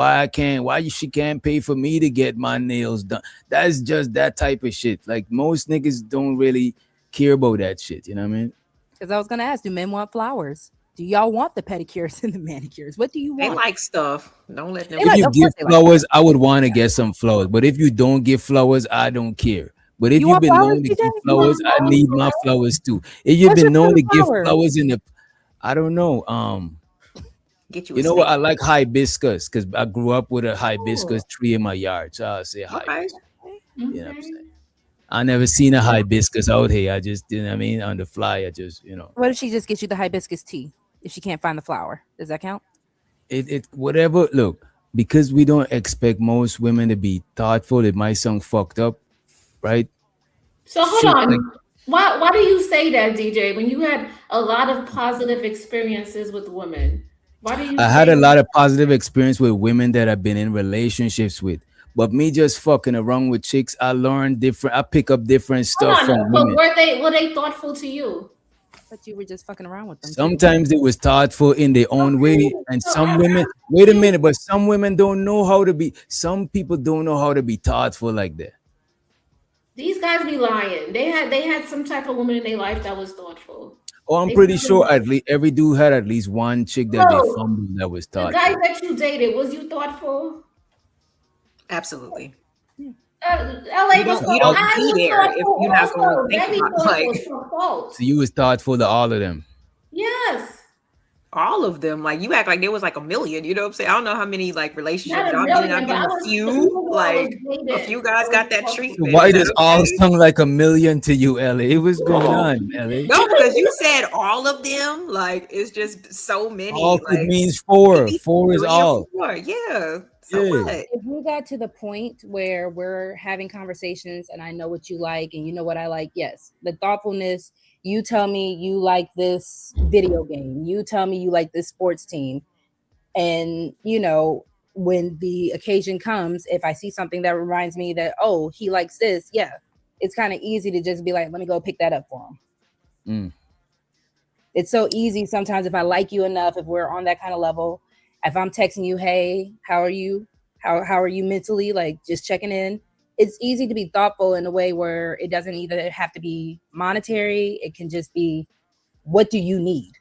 she can't pay for me to get my nails done. That's just that type of shit. Like most niggas don't really care about that shit. You know what I mean? Because I was going to ask, do men want flowers? Do y'all want the pedicures and the manicures? What do you They want? like stuff. Don't let them. They If like- you of give course they like flowers, I would want to get some flowers. But if you don't give flowers, I don't care. But if You you've want been flowers, known to DJ? give You want flowers, I flowers need for my real? flowers too. If you've What's your been known to favorite give flower? flowers I don't know. Get you a You know what? snake. I like hibiscus because I grew up with a Oh, hibiscus tree in my yard. So I'll say Okay. hibiscus. You know what I'm okay. saying? I never seen a hibiscus out here. I just, you know what I mean? On the fly, I just, What if she just gets you the hibiscus tea if she can't find the flower? Does that count? whatever. Look, because we don't expect most women to be thoughtful, it might sound fucked up, right? So hold Shit like on. Why do you say that, DJ? When you had a lot of positive experiences with women, why do you I had say a that? lot of positive experience with women that I've been in relationships with. But me just fucking around with chicks, I pick up different Hold stuff on, from but women. were they thoughtful to you? But you were just fucking around with them too. Sometimes it was thoughtful in their own way, Okay, and so some I'm women, asking wait a you. minute, but some women don't know how to be, some people don't know how to be thoughtful like that. These guys be lying. They had some type of woman in their life that was thoughtful. Oh, I'm They pretty probably sure at least every dude had at least one chick that they no. fumbled that was The guys thoughtful. that you dated, was you thoughtful? Absolutely. LA You was don't thought you All, don't I be was there if thoughtful you're not going to also. think Very about thoughtful. like It's your fault. so you was thoughtful to all of them. Yes. all of them. Like you act like there was like a million. You know what I'm saying? I don't know how many like relationships Not a y'all been in. million, I've but been I in a was the few. people who I was Like a few dating. I guys was got that thoughtful. treatment. Why Is that does all okay? sound like a million to you, Ellie? What's going No. on, Ellie? No, because you said all of them. Like it's just so All many. could Like means four. maybe Four is 3 or all. 4. Yeah. So Yeah. what? If we got to the point where we're having conversations and I know what you like and you know what I like, yes, the thoughtfulness. You tell me you like this video game. You tell me you like this sports team. And, when the occasion comes, if I see something that reminds me that, oh, he likes this, yeah, it's kind of easy to just be like, let me go pick that up for him. Mm. It's so easy sometimes if I like you enough, if we're on that kind of level, if I'm texting you, hey, how are you? How are you mentally? Like just checking in. It's easy to be thoughtful in a way where it doesn't either have to be monetary. It can just be, what do you need?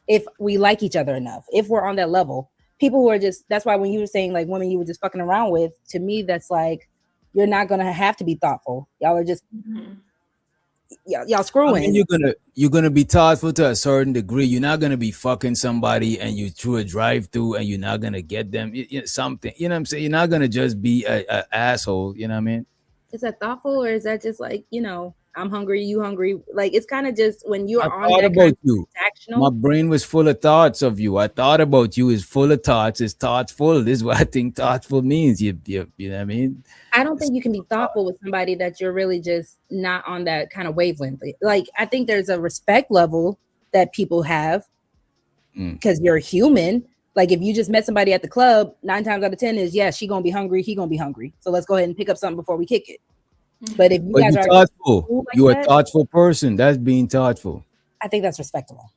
If we like each other enough, if we're on that level, people who are just, that's why when you were saying like women you were just fucking around with, to me, that's like, you're not going to have to be thoughtful. Y'all are just, Mhm. y'all I screwing. mean, you're gonna be thoughtful to a certain degree. You're not gonna be fucking somebody and you through a drive-through and you're not gonna get them something. You know what I'm saying? You're not gonna just be a asshole. You know what I mean? Is that thoughtful or is that just like, I'm hungry, you hungry? Like it's kind of just when you're I on thought that about kind of you. My transactional. brain was full of thoughts of you. I thought about you. It's full of thoughts. It's thoughtful. This is what I think thoughtful means. You know what I mean? I don't think you can be thoughtful with somebody that you're really just not on that kind of wavelength. Like I think there's a respect level that people have because you're human. Like if you just met somebody at the club, 9 times out of 10 is, yeah, she gonna be hungry, he gonna be hungry. So let's go ahead and pick up something before we kick it. But if you But guys you're are thoughtful. cool like You're a that, thoughtful person. That's being thoughtful. I think that's respectable.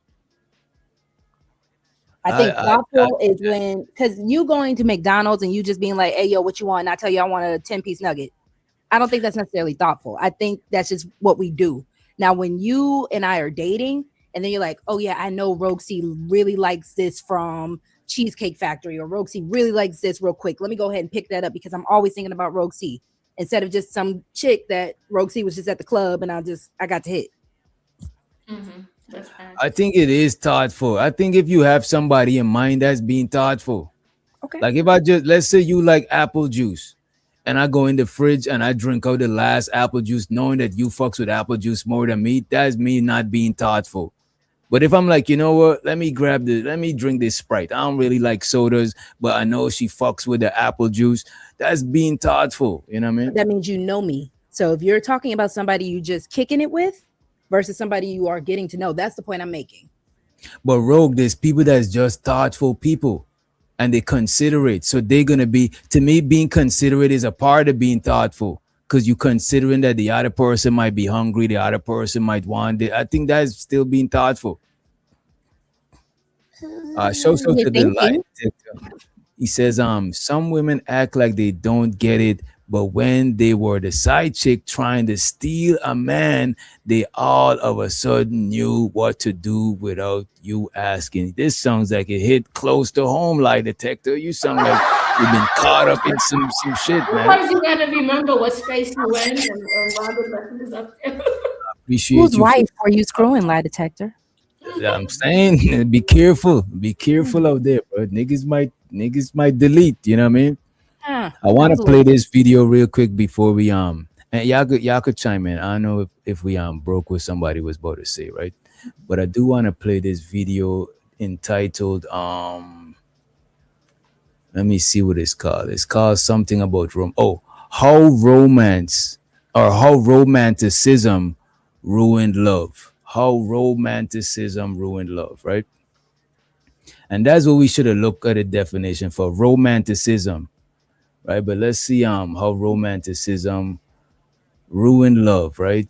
I think I thoughtful is when, because you going to McDonald's and you just being like, hey, yo, what you want? And I tell you I want a 10-piece nugget. I don't think that's necessarily thoughtful. I think that's just what we do. Now, when you and I are dating and then you're like, oh yeah, I know Roxy really likes this from Cheesecake Factory, or Roxy really likes this real quick. Let me go ahead and pick that up because I'm always thinking about Roxy instead of just some chick that Roxy was just at the club and I got to hit. That's fine. I think it is thoughtful. I think if you have somebody in mind, that's being thoughtful. Okay. Like if I just, let's say you like apple juice and I go in the fridge and I drink out the last apple juice knowing that you fucks with apple juice more than me, that's me not being thoughtful. But if I'm like, you know what, let me drink this Sprite. I don't really like sodas, but I know she fucks with the apple juice. That's being thoughtful. You know what I mean? That means you know me. So if you're talking about somebody you just kicking it with versus somebody you are getting to know, that's the point I'm making. But Rogue, there's people that's just thoughtful people and they considerate. So they're going to be, to me, being considerate is a part of being thoughtful. Because you're considering that the other person might be hungry, the other person might want it. I think that's still being thoughtful. Show to the light. He says, some women act like they don't get it, but when they were the side chick trying to steal a man, they all of a sudden knew what to do without you asking. This sounds like it hit close to home, lie detector. You sound like you've been caught up in some shit, man. Sometimes you gotta remember what space you in and why the person is up there. Appreciate Whose you. wife are you screwing, lie detector? I'm saying, be careful out there, bro. Niggas might delete. You know what I mean? I want to play this video real quick before we and y'all could chime in. I don't know if we broke what somebody was about to say, right? But I do want to play this video entitled let me see what it's called. It's called something about how romanticism ruined love. How romanticism ruined love, right? And that's what we should have looked at a definition for romanticism, right? But let's see how romanticism ruined love, right?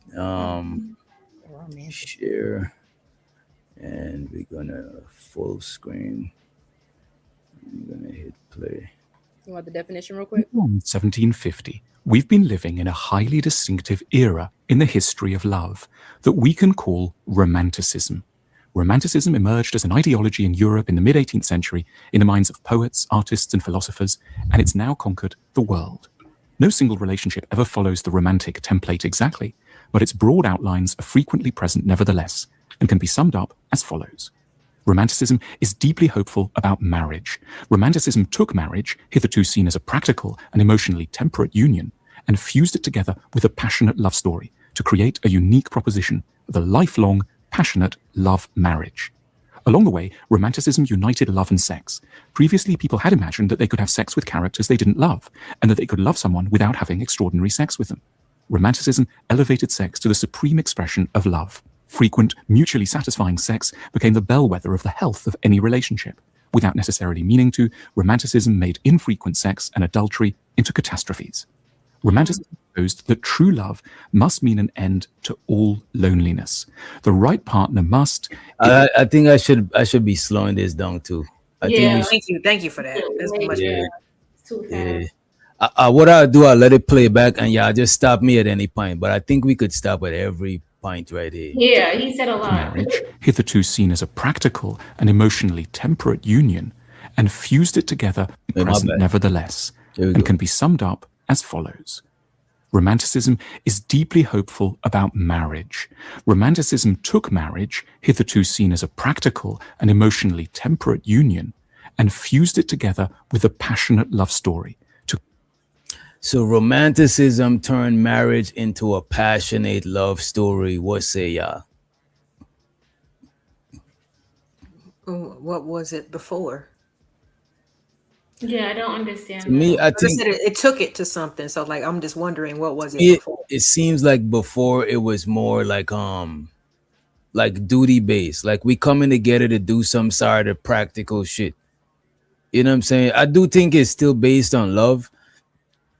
Share, and we're gonna full screen. I'm gonna hit play. You want the definition real quick? 1750. We've been living in a highly distinctive era in the history of love that we can call Romanticism. Romanticism emerged as an ideology in Europe in the mid-18th century in the minds of poets, artists, and philosophers, and it's now conquered the world. No single relationship ever follows the romantic template exactly, but its broad outlines are frequently present nevertheless, and can be summed up as follows. Romanticism is deeply hopeful about marriage. Romanticism took marriage, hitherto seen as a practical and emotionally temperate union, and fused it together with a passionate love story to create a unique proposition of the lifelong, passionate love marriage. Along the way, Romanticism united love and sex. Previously, people had imagined that they could have sex with characters they didn't love, and that they could love someone without having extraordinary sex with them. Romanticism elevated sex to the supreme expression of love. Frequent, mutually satisfying sex became the bellwether of the health of any relationship. Without necessarily meaning to, Romanticism made infrequent sex and adultery into catastrophes. Romanticism proposed that true love must mean an end to all loneliness. The right partner must. I think I should be slowing this down too. Thank you for that. That's much better. Too fast. What I'll do, I'll let it play back, and y'all just stop me at any point. But I think we could stop at every point right here. Yeah, he said a lot. Marriage, hitherto seen as a practical and emotionally temperate union, and fused it together present nevertheless, and can be summed up as follows. Romanticism is deeply hopeful about marriage. Romanticism took marriage, hitherto seen as a practical and emotionally temperate union, and fused it together with a passionate love story. So Romanticism turned marriage into a passionate love story. What say y'all? What was it before? Yeah, I don't understand. To me, I think it took it to something. So like, I'm just wondering, what was it before? It seems like before it was more like duty based. Like we coming together to do some sort of practical shit. You know what I'm saying? I do think it's still based on love.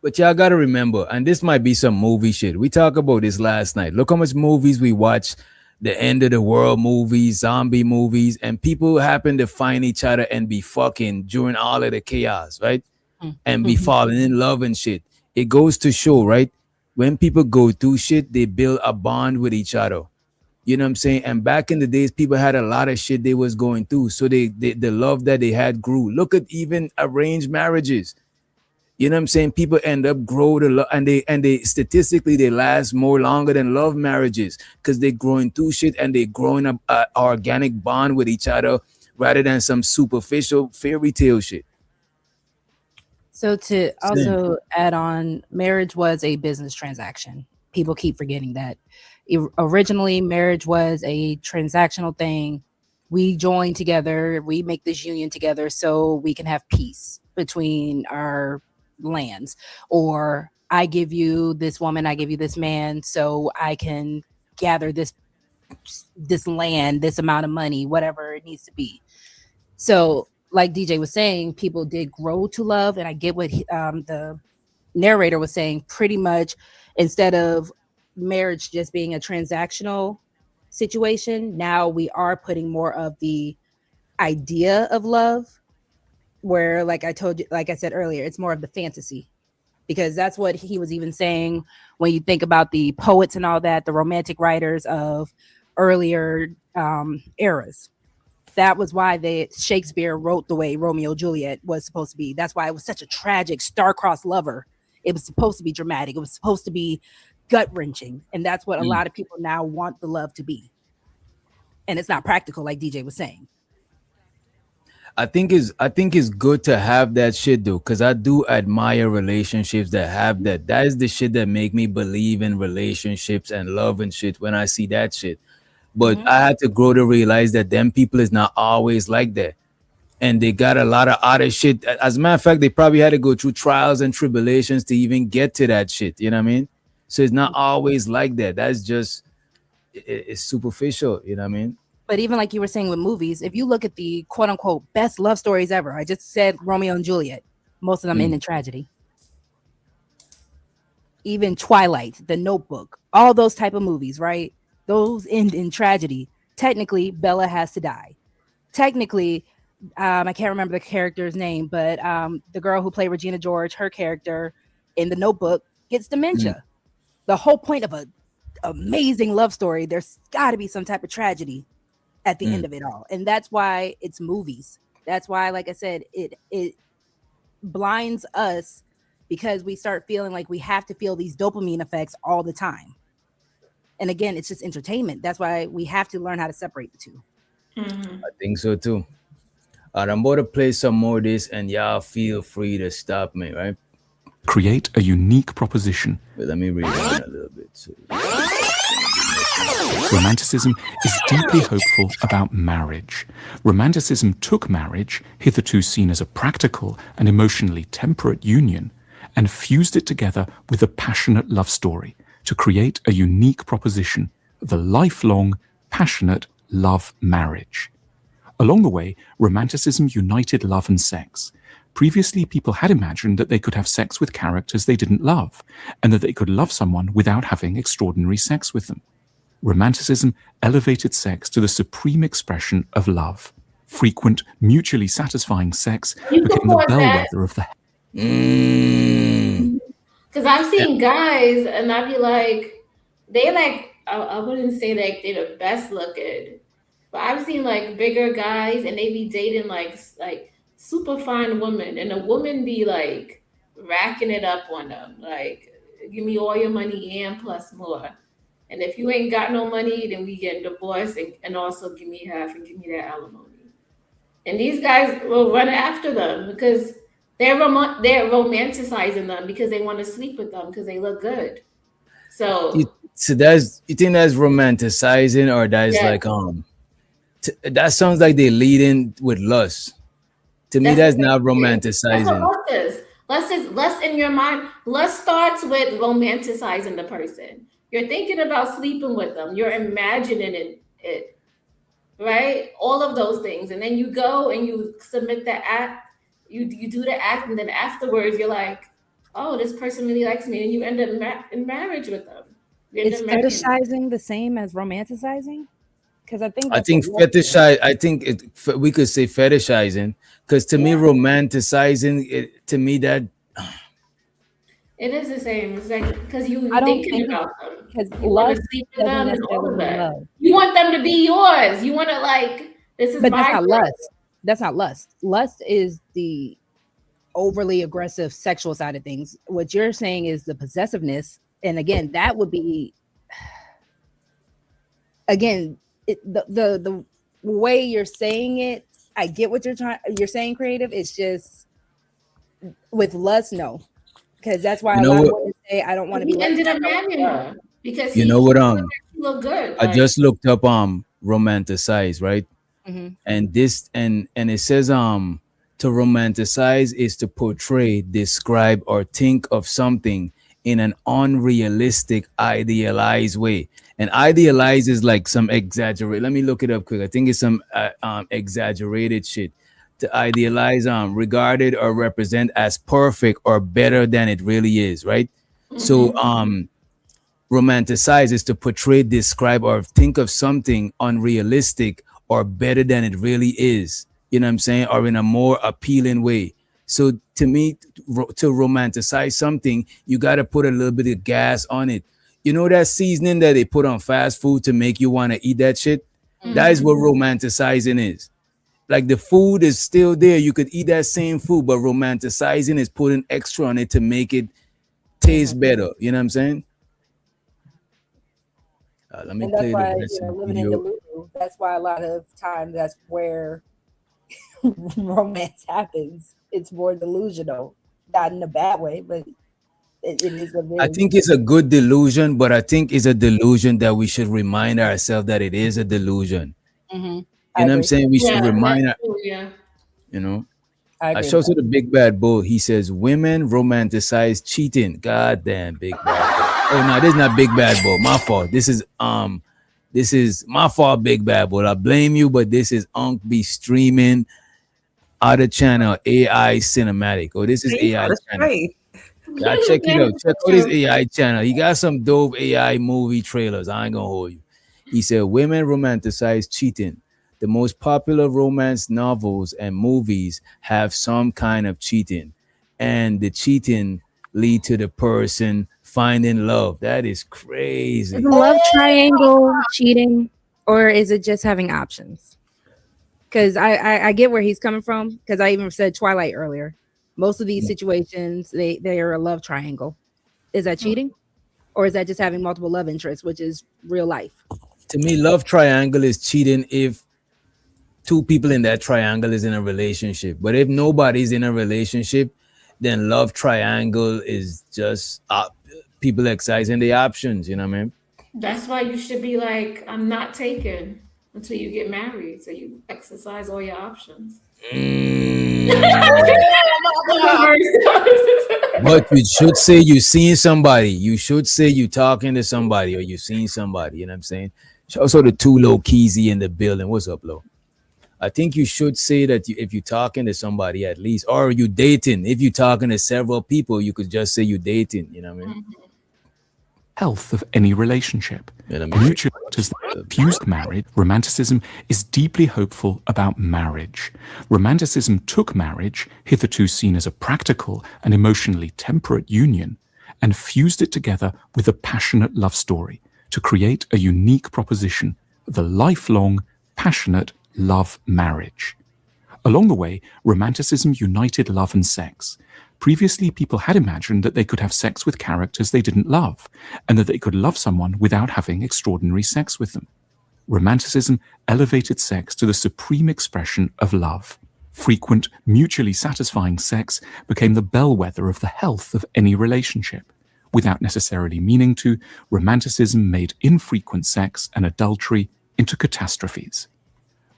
But y'all gotta remember, and this might be some movie shit. We talked about this last night. Look how much movies we watch, the end of the world movies, zombie movies, and people happen to find each other and be fucking during all of the chaos, right? And be falling in love and shit. It goes to show, right? When people go through shit, they build a bond with each other. You know what I'm saying? And back in the days, people had a lot of shit they was going through. So the love that they had grew. Look at even arranged marriages. You know what I'm saying? People end up grow to love, and they statistically they last more longer than love marriages because they're growing through shit and they're growing up an organic bond with each other rather than some superficial fairy tale shit. So to also add on, marriage was a business transaction. People keep forgetting that. Originally, marriage was a transactional thing. We join together, we make this union together so we can have peace between our lands. Or I give you this woman, I give you this man, so I can gather this land, this amount of money, whatever it needs to be. So like DJ was saying, people did grow to love, and I get what the narrator was saying. Pretty much, instead of marriage just being a transactional situation, now we are putting more of the idea of love, where, like I told you, like I said earlier, it's more of the fantasy, because that's what he was even saying when you think about the poets and all that, the romantic writers of earlier eras. That was why Shakespeare wrote the way Romeo and Juliet was supposed to be. That's why it was such a tragic, star-crossed lover. It was supposed to be dramatic. It was supposed to be gut-wrenching. And that's what a lot of people now want the love to be. And it's not practical, like DJ was saying. I think it's good to have that shit though, because I do admire relationships that have that. That is the shit that make me believe in relationships and love and shit when I see that shit. But I had to grow to realize that them people is not always like that. And they got a lot of other shit. As a matter of fact, they probably had to go through trials and tribulations to even get to that shit. You know what I mean? So it's not always like that. That's just, it's superficial. You know what I mean? But even like you were saying with movies, if you look at the quote unquote best love stories ever, I just said Romeo and Juliet, most of them end in tragedy. Even Twilight, The Notebook, all those type of movies, right? Those end in tragedy. Technically, Bella has to die. Technically, I can't remember the character's name, but the girl who played Regina George, her character in The Notebook gets dementia. The whole point of a amazing love story, there's got to be some type of tragedy at the end of it all. And that's why it's movies. That's why, like I said, it blinds us, because we start feeling like we have to feel these dopamine effects all the time. And again, it's just entertainment. That's why we have to learn how to separate the two. I think so too. I'm about to play some more of this, and y'all feel free to stop me, right? Create a unique proposition. But let me read on a little bit too. Romanticism is deeply hopeful about marriage. Romanticism took marriage, hitherto seen as a practical and emotionally temperate union, and fused it together with a passionate love story to create a unique proposition, the lifelong, passionate love marriage. Along the way, Romanticism united love and sex. Previously, people had imagined that they could have sex with characters they didn't love, and that they could love someone without having extraordinary sex with them. Romanticism elevated sex to the supreme expression of love. Frequent, mutually satisfying sex became the bellwether of the... Because I've seen guys, and I'd be like, they like, I wouldn't say like they're the best looking, but I've seen like bigger guys, and they be dating like super fine women, and the woman be like racking it up on them, like, give me all your money and plus more. And if you ain't got no money, then we get divorced, and also give me half and give me that alimony. And these guys will run after them because they're romanticizing them because they want to sleep with them because they look good. So you think that's romanticizing, or that's like that sounds like they lead in with lust. To me, that's not romanticizing. That's what lust is. Lust in your mind. Lust starts with romanticizing the person. You're thinking about sleeping with them. You're imagining it, right? All of those things. And then you go and you submit the act. You do the act, and then afterwards you're like, oh, this person really likes me. And you end up in marriage with them. Is fetishizing the same as romanticizing? Because I think fetishize. I think we could say fetishizing, because to me, romanticizing it, to me, that It is the same. It's like because you I don't thinking think about them. because You want to lust sleep with doesn't them and all necessarily of mean that. love. You want them to be yours. You want to like this is But that's my not girl. lust. That's not lust. Lust is the overly aggressive sexual side of things. What you're saying is the possessiveness, and again, that would be the way you're saying it. I get what you're saying, creative. It's just with lust, no, because that's why You a know lot of what? women say I don't want to be He left ended up alone. marrying her because You he know what? thought that she looked good. I Like just looked up romanticize, right? Mhm. And this and it says to romanticize is to portray, describe, or think of something in an unrealistic, idealized way. And idealize is like some exaggerate. Let me look it up quick. I think it's some exaggerated shit. To idealize, regarded or represent as perfect or better than it really is, right? So romanticize is to portray, describe, or think of something unrealistic or better than it really is. You know what I'm saying? Or in a more appealing way. So to me, to romanticize something, you got to put a little bit of gas on it. You know that seasoning that they put on fast food to make you want to eat that shit? That is what romanticizing is. Like the food is still there. You could eat that same food, but romanticizing is putting extra on it to make it taste better. You know what I'm saying? Let me And that's play the why rest of the living in video. delusion. That's why a lot of times that's where romance happens. It's more delusional, not in a bad way, but it is a I very think it's a good delusion, but I think it's a delusion that we should remind ourselves that it is a delusion. I You know what I'm agree. saying? We should yeah, that's remind, true. Yeah. you know. I I agree show with to that. the big bad bull. He says women romanticize cheating. God damn, big bad bull. Oh no, this is not big bad bull. My fault. This is my fault, big bad bull. I blame you, but this is Unc be streaming other channel AI cinematic. Oh, this is You AI got it channel. straight. Yeah, check it out. That's Check out his true. AI channel. He got some dope AI movie trailers. I ain't gonna hold you. He said women romanticize cheating. The most popular romance novels and movies have some kind of cheating, and the cheating lead to the person finding love. That is Is crazy. a love triangle cheating, or is it just having options? Because I get where he's coming from. Because I even said Twilight earlier. Most of these situations they are a love triangle. Is that cheating, or is that just having multiple love interests, which is real life? To me, love triangle is cheating if two people in that triangle is in a relationship. But if nobody's in a relationship, then love triangle is just people exercising the options. You know what I mean? That's why you should be like, I'm not taken until you get married, so you exercise all your options. Mm. But you should say you seen somebody. You should say you talking to somebody or you seen somebody. You know what I'm saying? Also, the two low keysy in the building. What's up, low? I think you should say that if you're talking to somebody at least, or you dating. If you're talking to several people, you could just say you dating. You know what I mean? Health of any relationship. Yeah, let me Mutual as fused marriage, romanticism is deeply hopeful about marriage. Romanticism took marriage, hitherto seen as a practical and emotionally temperate union, and fused it together with a passionate love story to create a unique proposition, the lifelong, passionate love marriage. Along the way, romanticism united love and sex. Previously, people had imagined that they could have sex with characters they didn't love, and that they could love someone without having extraordinary sex with them. Romanticism elevated sex to the supreme expression of love. Frequent, mutually satisfying sex became the bellwether of the health of any relationship. Without necessarily meaning to, romanticism made infrequent sex and adultery into catastrophes.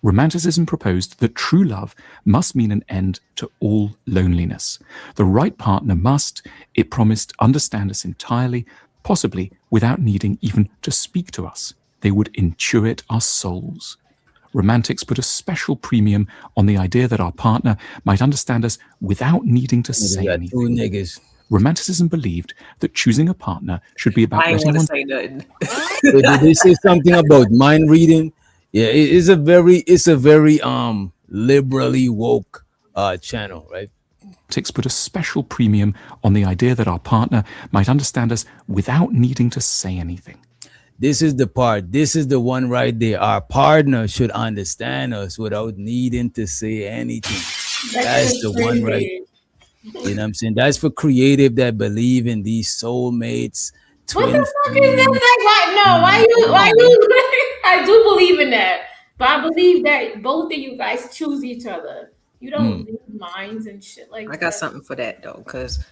Romanticism proposed that true love must mean an end to all loneliness. The right partner must, it promised, understand us entirely, possibly without needing even to speak to us. They would intuit our souls. Romantics put a special premium on the idea that our partner might understand us without needing to say got anything. two niggas. Romanticism believed that choosing a partner should be about I ain't letting want to one say nothing. Did they say something about mind reading? Yeah, it's a very liberally woke channel, right? put a special premium on the idea that our partner might understand us without needing to say anything. This is the part. This is the one right there. Our partner should understand us without needing to say anything. That's the one right. You know what I'm saying? That's for creative that believe in these soulmates. What Twin the fuck is that? Like, why? No, why you? I do believe in that, but I believe that both of you guys choose each other. You don't read minds and shit like that. I got something for that though, because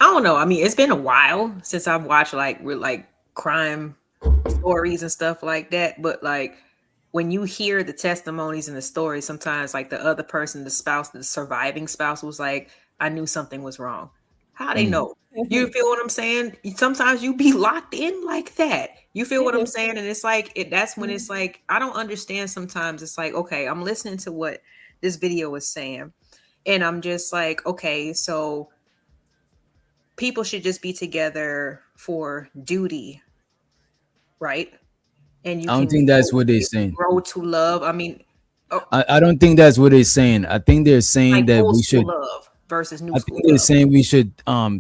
I don't know. I mean, it's been a while since I've watched like crime stories and stuff like that. But like when you hear the testimonies and the stories, sometimes like the other person, the spouse, the surviving spouse was like, I knew something was wrong. How they know? You feel what I'm saying? Sometimes you be locked in like that. You feel what I'm saying? And it's like, that's when it's like, I don't understand sometimes. It's like, okay, I'm listening to what this video is saying. And I'm just like, okay, so people should just be together for duty, right? And you I don't think that's what they're saying. Grow to love. I mean, I don't think that's what they're saying. I think they're saying like that old we school should love versus new I school think they're love. saying we should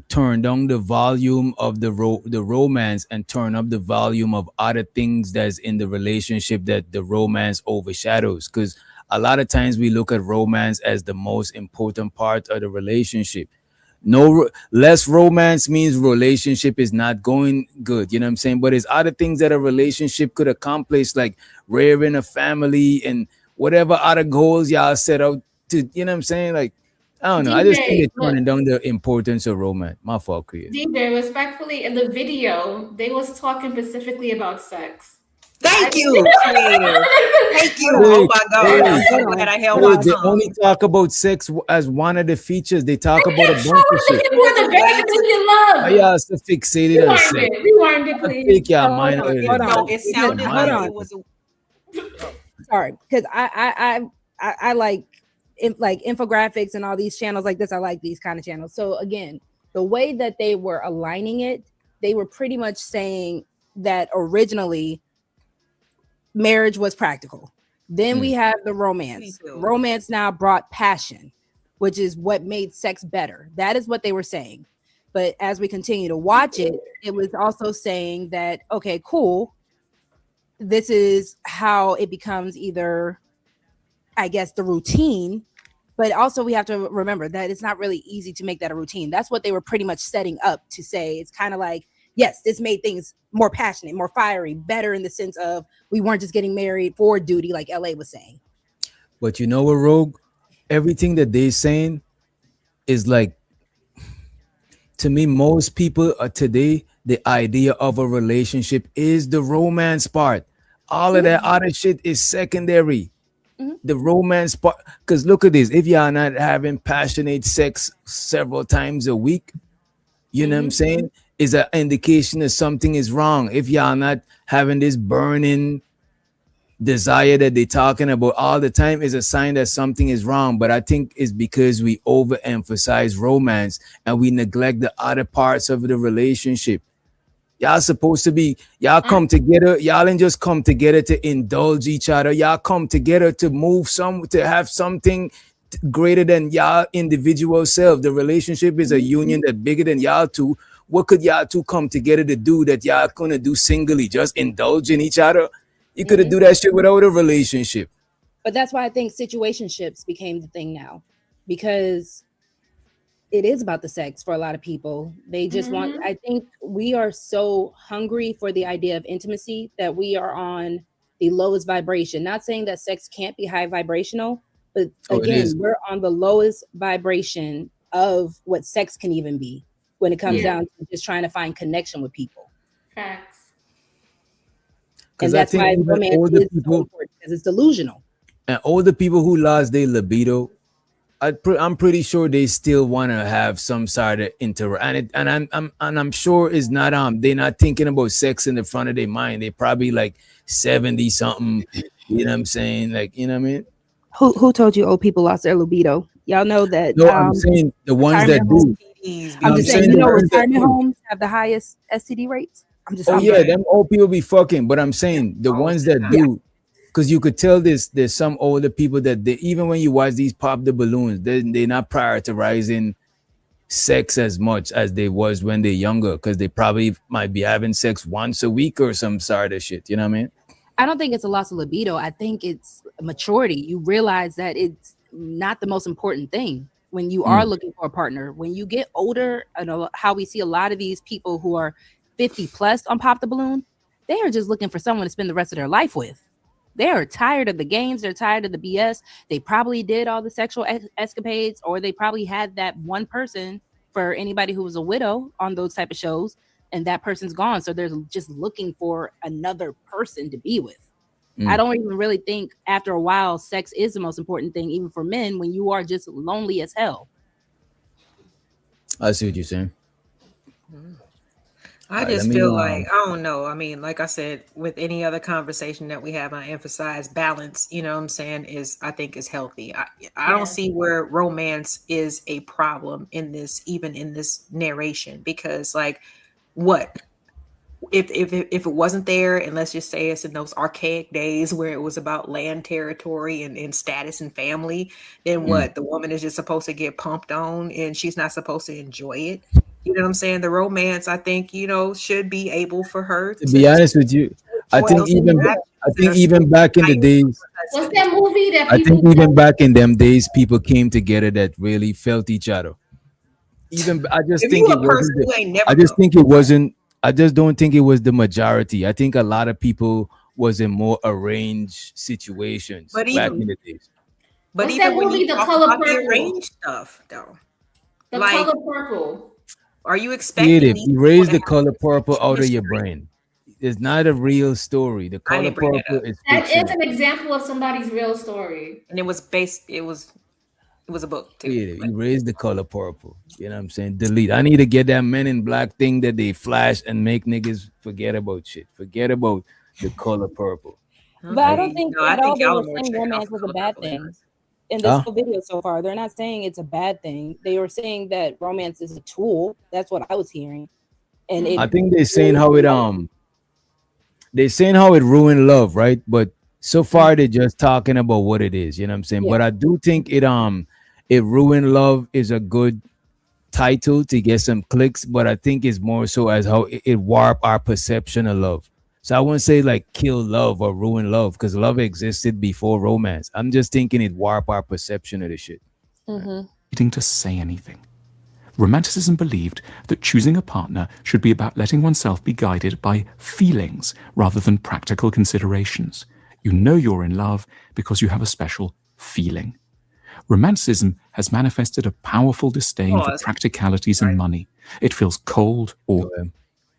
turn down the volume of the romance and turn up the volume of other things that's in the relationship that the romance overshadows. Because a lot of times we look at romance as the most important part of the relationship. Less romance means relationship is not going good. You know what I'm saying? But there's other things that a relationship could accomplish, like rearing a family and whatever other goals y'all set out to. You know what I'm saying? Like, I don't know. I just think they're turning down the importance of romance. My fault, Chris. DJ, respectfully, in the video, they was talking specifically about sex. Thank you. Thank you. Oh my God. I'm so glad I held my They tongue. only talk about sex as one of the features. They talk about a bunch of shit. Y'all so fixated on sex. Rewind it, please. Take your mind out of Hold it. on. It sounded Hold like on. it was Sorry, because I like infographics and all these channels like this. I like these kind of channels. So again, the way that they were aligning it, they were pretty much saying that originally marriage was practical. Then we have the romance. Romance now brought passion, which is what made sex better. That is what they were saying. But as we continue to watch it, it was also saying that, okay, cool. This is how it becomes either, I guess, the routine, but also we have to remember that it's not really easy to make that a routine. That's what they were pretty much setting up to say. It's kind of like, yes, this made things more passionate, more fiery, better in the sense of we weren't just getting married for duty, like LA was saying. But you know what, Rogue? Everything that they're saying is like, to me, most people today, the idea of a relationship is the romance part. All of that other shit is secondary. The romance part, because look at this. If y'all not having passionate sex several times a week, you know what I'm saying, is an indication that something is wrong. If y'all not having this burning desire that they're talking about all the time, is a sign that something is wrong. But I think it's because we overemphasize romance and we neglect the other parts of the relationship. Y'all supposed to be, y'all come together, y'all ain't just come together to indulge each other. Y'all come together to move to have something greater than y'all individual self. The relationship is a union that's bigger than y'all two. What could y'all two come together to do that y'all gonna do singly? Just indulge in each other? You could have do that shit without a relationship. But that's why I think situationships became the thing now, because it is about the sex for a lot of people. They just want, I think we are so hungry for the idea of intimacy that we are on the lowest vibration. Not saying that sex can't be high vibrational, but again, we're on the lowest vibration of what sex can even be when it comes down to just trying to find connection with people. Facts. And that's why romance is so important, because it's delusional. And all the people who lost their libido, I'm pretty sure they still want to have some sort of interaction, and I'm sure it's not they're not thinking about sex in the front of their mind. They probably like 70 something. You know what I'm saying? Like, you know what I mean? Who told you old people lost their libido? Y'all know that. No, I'm saying the ones that do. I'm just saying, you know, retirement homes have the highest STD rates. Them old people be fucking, but I'm saying the ones that do. Because you could tell there's some older people that they, even when you watch these pop the balloons, they're not prioritizing sex as much as they was when they're younger, because they probably might be having sex once a week or some sort of shit. You know what I mean? I don't think it's a loss of libido. I think it's maturity. You realize that it's not the most important thing when you are looking for a partner. When you get older, and how we see a lot of these people who are 50 plus on Pop the Balloon, they are just looking for someone to spend the rest of their life with. They are tired of the games. They're tired of the BS. They probably did all the sexual escapades, or they probably had that one person for anybody who was a widow on those type of shows, and that person's gone. So they're just looking for another person to be with. I don't even really think after a while sex is the most important thing, even for men, when you are just lonely as hell. I see what you're saying. I just feel like, I don't know. I mean, like I said, with any other conversation that we have, I emphasize balance, you know what I'm saying, I think is healthy. I don't see where romance is a problem in this, even in this narration, because like what? If it wasn't there, and let's just say it's in those archaic days where it was about land territory and status and family, then what? The woman is just supposed to get pumped on and she's not supposed to enjoy it. You know what I'm saying? The romance, I think, should be able for her To be honest with you, I think even back in the days, What's that movie that I people think even back in them days, people came together that really felt each other. Even I just If think you it a person wasn't. who ain't never I just think it wasn't. I just don't think it was the majority. I think a lot of people was in more arranged situations But back even- in the days. But What's even that when movie, you The talk Color about the Purple? arranged stuff, though, The like, Color Purple. are you expecting Creative. these Erase people the to color have purple out of your chemistry? brain. It's not a real story. The I color didn't bring that purple up. is That is fiction. an example of somebody's real story. And it was based. It was a book too. Creative. Erase the color purple. You know what I'm saying? Delete. I need to get that Men in Black thing that they flash and make niggas forget about shit. Forget about the color purple. But I don't Okay. think No, I at all think they y'all were are more saying triggered off romance of was a Color bad Purple thing than us. in this whole video so far. They're not saying it's a bad thing. They were saying that romance is a tool. That's what I was hearing. And I think they're saying how it ruined love, right? But so far they're just talking about what it is, you know what I'm saying? Yeah. But I do think it ruined love is a good title to get some clicks, but I think it's more so as how it warp our perception of love. So I wouldn't say like kill love or ruin love, because love existed before romance. I'm just thinking it warp our perception of the shit. Needing to say anything. Romanticism believed that choosing a partner should be about letting oneself be guided by feelings rather than practical considerations. You know you're in love because you have a special feeling. Romanticism has manifested a powerful disdain for practicalities and money. It feels cold or...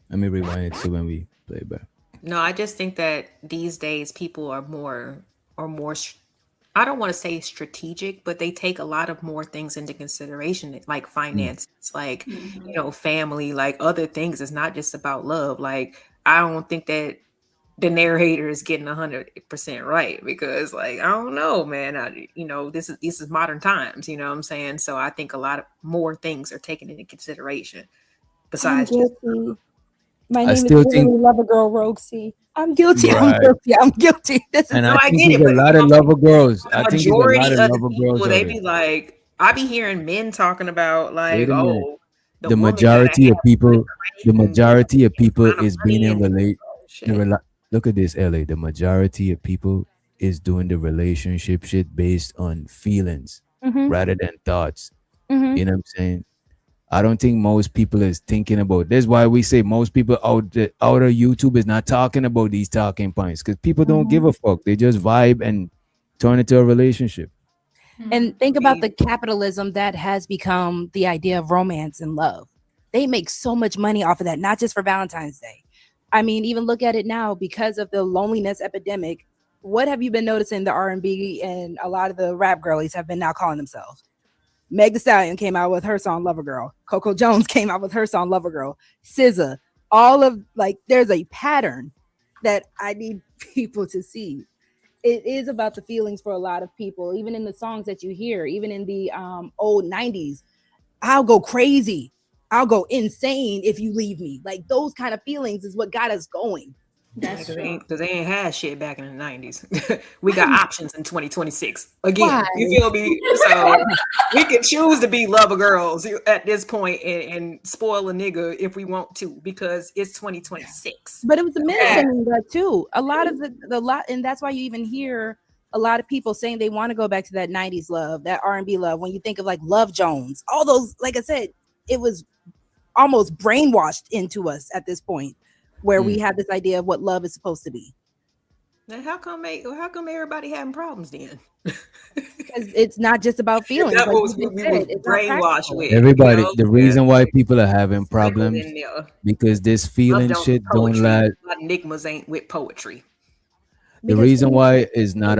Let me rewind it so when we play back. No, I just think that these days people are more I don't want to say strategic, but they take a lot of more things into consideration, like finances, like, family, like other things. It's not just about love. Like, I don't think that the narrator is getting 100% right, because like, I don't know, man, this is modern times, you know what I'm saying? So I think a lot of more things are taken into consideration besides I'm just guilty. My I name is still think- literally Lover Girl Roxy. I'm guilty. Right. I'm guilty. I'm guilty. This is And No, I I think get it, there's a but lot of lover girls. I think there's a lot majority of of the lover people, girls. they out be there. like, I be hearing men talking about like, Wait a minute. oh, The woman majority gotta of people, have is being in money and look at this, LA. The majority of people is doing the relationship shit based on feelings rather than thoughts. You know what I'm saying? I don't think most people is thinking about. That's why we say most people out of YouTube is not talking about these talking points, because people don't give a fuck. They just vibe and turn it to a relationship. And think about the capitalism that has become the idea of romance and love. They make so much money off of that, not just for Valentine's Day. I mean, even look at it now because of the loneliness epidemic. What have you been noticing the R&B and a lot of the rap girlies have been now calling themselves? Meg Thee Stallion came out with her song Lover Girl. Coco Jones came out with her song Lover Girl. SZA. All of there's a pattern that I need people to see. It is about the feelings for a lot of people, even in the songs that you hear, even in the old 90s. I'll go crazy. I'll go insane if you leave me. Like those kind of feelings is what got us going. That's true. Because they ain't had shit back in the 90s. We got options in 2026. Why? Again, you feel me? So we can choose to be lover girls at this point and spoil a nigga if we want to because it's 2026. But it was the men Okay. saying that too. A lot of the lot, and that's why you even hear a lot of people saying they want to go back to that 90s love, that R&B love. When you think of like Love Jones, all those, like I said, it was almost brainwashed into us at this point where we have this idea of what love is supposed to be. Now, how come everybody having problems then? Because it's not just about feelings. That's Like what you we just said, was it's not brainwashed practical. with. Everybody, you know? the reason why people are having Sprinkled problems in there. because this Love feeling Jones shit is don't poetry. last. A lot of enigmas ain't with poetry. The Because reason feelings why is not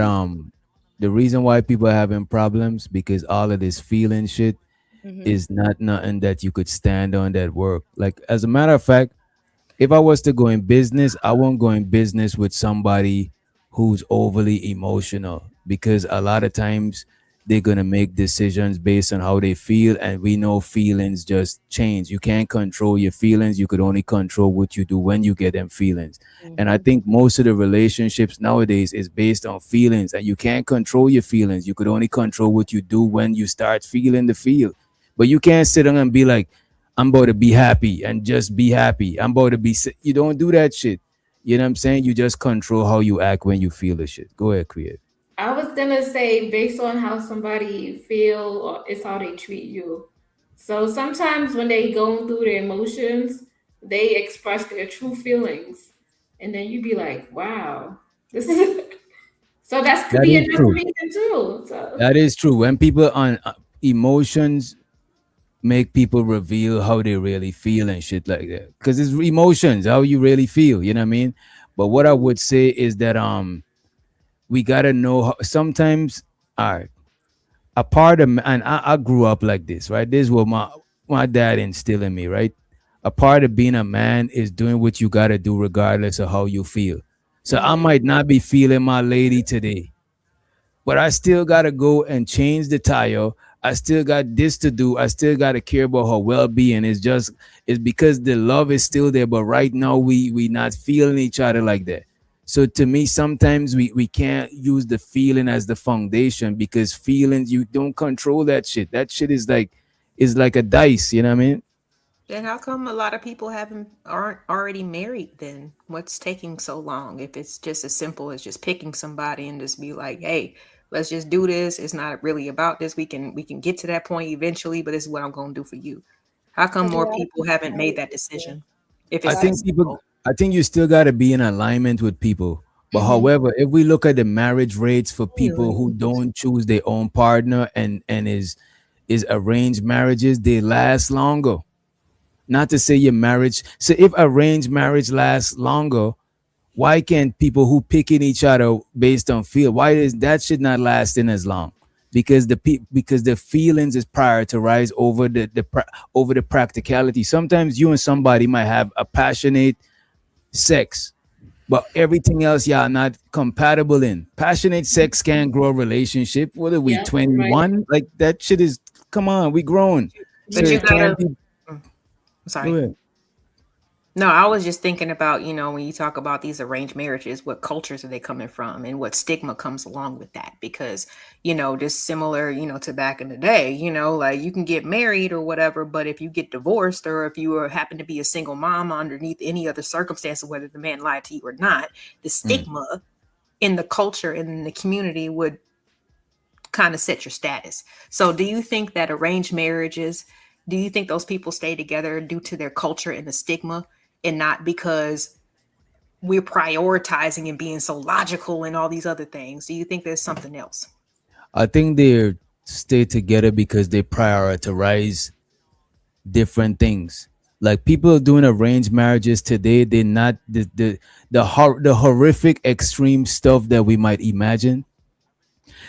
the reason why people are having problems because all of this feeling shit is not nothing that you could stand on that work. Like as a matter of fact, if I was to go in business, I won't go in business with somebody who's overly emotional because a lot of times they're gonna make decisions based on how they feel, and we know feelings just change. You can't control your feelings. You could only control what you do when you get them feelings. And I think most of the relationships nowadays is based on feelings, and you can't control your feelings. You could only control what you do when you start feeling the feel. But you can't sit down and be like, I'm about to be happy and just be happy. I'm about to be sick. You don't do that shit. You know what I'm saying? You just control how you act when you feel the shit. Go ahead, create. I was gonna say based on how somebody feel or it's how they treat you. So sometimes when they go through their emotions, they express their true feelings, and then you be like, "Wow, this is." So that could That be is another true. reason too. So That is true. When people on emotions make people reveal how they really feel and shit like that, because it's emotions, how you really feel. You know what I mean? But what I would say is that we gotta know how, sometimes. All right, a part of and I grew up like this, right? This is what my dad instilled in me, right? A part of being a man is doing what you gotta do regardless of how you feel. So I might not be feeling my lady today, but I still gotta go and change the tire. I still got this to do. I still gotta care about her well-being. It's because the love is still there, but right now we not feeling each other like that. So to me, sometimes we can't use the feeling as the foundation because feelings you don't control that shit. That shit is like a dice. You know what I mean? Then how come a lot of people aren't already married then? What's taking so long? If it's just as simple as just picking somebody and just be like, hey, let's just do this. It's not really about this. We can get to that point eventually, but this is what I'm gonna do for you. How come because a more lot of people people haven't made married that before. decision? If A I it's lot that of think people. simple. I think you still got to be in alignment with people. But however, if we look at the marriage rates for people who don't choose their own partner and is arranged marriages, they last longer. Not to say your marriage. So if arranged marriage lasts longer, why can't people who picking each other based on feel? Why is that shit not lasting as long? Because because the feelings is prioritized over over the practicality. Sometimes you and somebody might have a passionate sex, but everything else y'all not compatible in. Passionate sex can't grow a relationship. What are we, yeah, right. 21? Like that shit is, come on, we grown. So But you it can't gotta be. Go sorry. ahead. No, I was just thinking about, when you talk about these arranged marriages, what cultures are they coming from and what stigma comes along with that? Because, just similar, to back in the day, like you can get married or whatever, but if you get divorced or if happen to be a single mom underneath any other circumstances, whether the man lied to you or not, the Mm. stigma in the culture and in the community would kind of set your status. So do you think that arranged marriages, do you think those people stay together due to their culture and the stigma and not because we're prioritizing and being so logical and all these other things? Do you think there's something else? I think they stay together because they prioritize different things. Like people doing arranged marriages today, they're not the horrific extreme stuff that we might imagine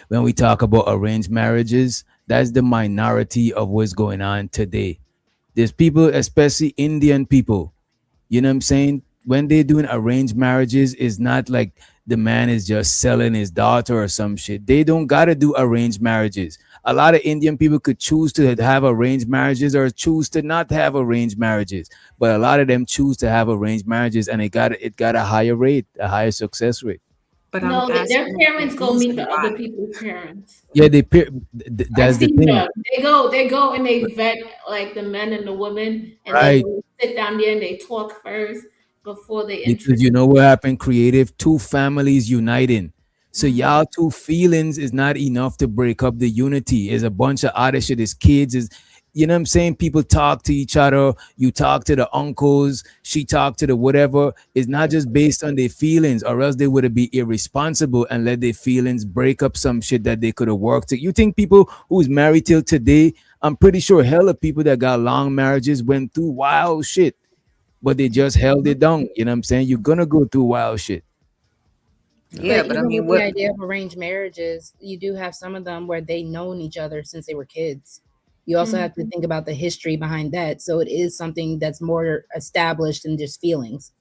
when we talk about arranged marriages. That's the minority of what's going on today. There's people, especially Indian people, you know what I'm saying? When they're doing arranged marriages, is not like the man is just selling his daughter or some shit. They don't gotta do arranged marriages. A lot of Indian people could choose to have arranged marriages or choose to not have arranged marriages, but a lot of them choose to have arranged marriages, and it got a higher rate, a higher success rate. But I'm No, their asking the parents go meet reason the why. other people's parents. Yeah, I've that's the seen thing, them. They go and they vet like the men and the women, and they right? go sit down there and they talk first before they Because introduce. you know what happened? Creative, two families uniting. So Mhm. y'all two feelings is not enough to break up the unity. Is a bunch of other shit. Is kids. Is you know what I'm saying? People talk to each other. You talk to the uncles. She talk to the whatever. It's not just based on their feelings, or else they would be irresponsible and let their feelings break up some shit that they could have worked. You think people who's married till today? I'm pretty sure hella people that got long marriages went through wild shit, but they just held it down. You know what I'm saying? You're gonna go through wild shit. Yeah, But but I even mean, with the what? idea of arranged marriages, you do have some of them where they known each other since they were kids. You also have to Mhm. think about the history behind that. So it is something that's more established than just feelings.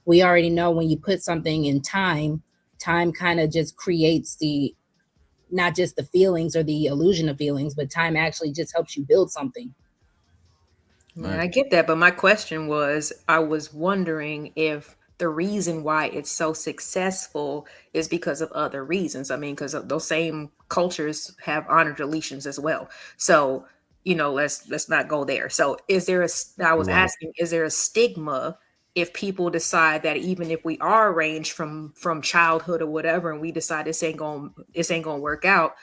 We already know when you put something in time, time kind of just creates the not just the feelings or the illusion of feelings, but time actually just helps you build something. Yeah, Right. I get that, but my question was, I was wondering if the reason why it's so successful is because of other reasons. I mean, because those same cultures have honored deletions as well. So, let's not go there. So, I was Right. asking, is there a stigma if people decide that even if we are arranged from childhood or whatever, and we decide this ain't gonna work out,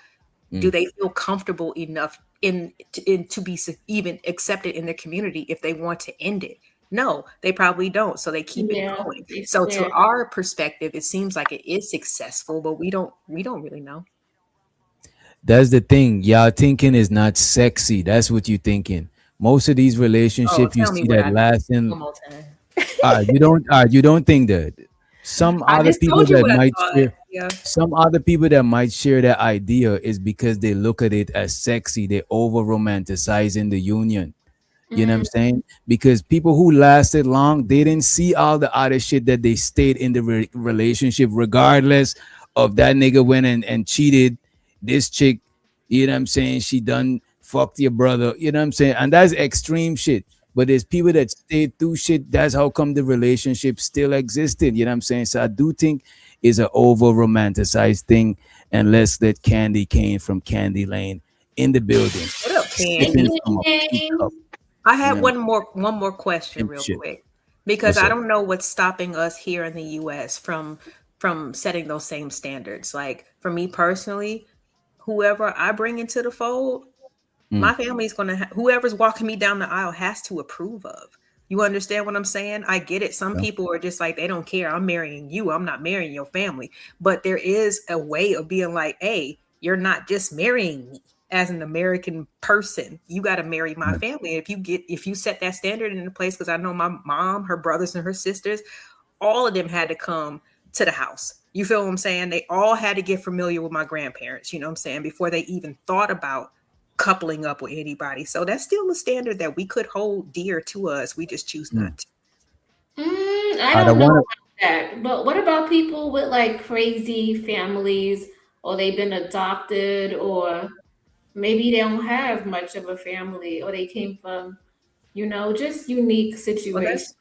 do Mm. they feel comfortable enough in to be even accepted in the community if they want to end it? No, they probably don't, so they keep it Yeah, going. they So to swear. our perspective, it seems like it is successful, but we don't really know. That's the thing. Y'all thinking is not sexy. That's what you thinking. Most of these Oh, relationships you tell me see what that I think lasting. one more time. You don't think that. Some I other just people told you that what I might thought. share Yeah. some other people that might share that idea is because they look at it as sexy. They over romanticizing the union. You know what I'm Mm. saying? Because people who lasted long, they didn't see all the other shit that they stayed in the relationship, regardless of that nigga went and cheated. This chick, you know what I'm saying? She done fucked your brother. You know what I'm saying? And that's extreme shit. But there's people that stayed through shit. That's how come the relationship still existed. You know what I'm saying? So I do think it's an over romanticized thing. And let's let Candy Cane from Candy Lane in the building, What up, sipping Candy? from a pink cup. I You had know, one more question pimp real shit. quick, because What's I up? don't know what's stopping us here in the US from setting those same standards. Like for me personally, whoever I bring into the fold, Mm, my family's going to whoever's walking me down the aisle has to approve of. You understand what I'm saying? I get it. Some yeah. people are just like, they don't care. I'm marrying you. I'm not marrying your family. But there is a way of being like, hey, you're not just marrying me as an American person. You got to marry my Right. family. If you set that standard in place, because I know my mom, her brothers and her sisters, all of them had to come to the house. You feel what I'm saying? They all had to get familiar with my grandparents, you know what I'm saying, before they even thought about coupling up with anybody. So that's still a standard that we could hold dear to us. We just choose Mm. not to. I I don't don't know want about that. But what about people with like crazy families, or they've been adopted, or maybe they don't have much of a family, or they came from, just unique Well, situations.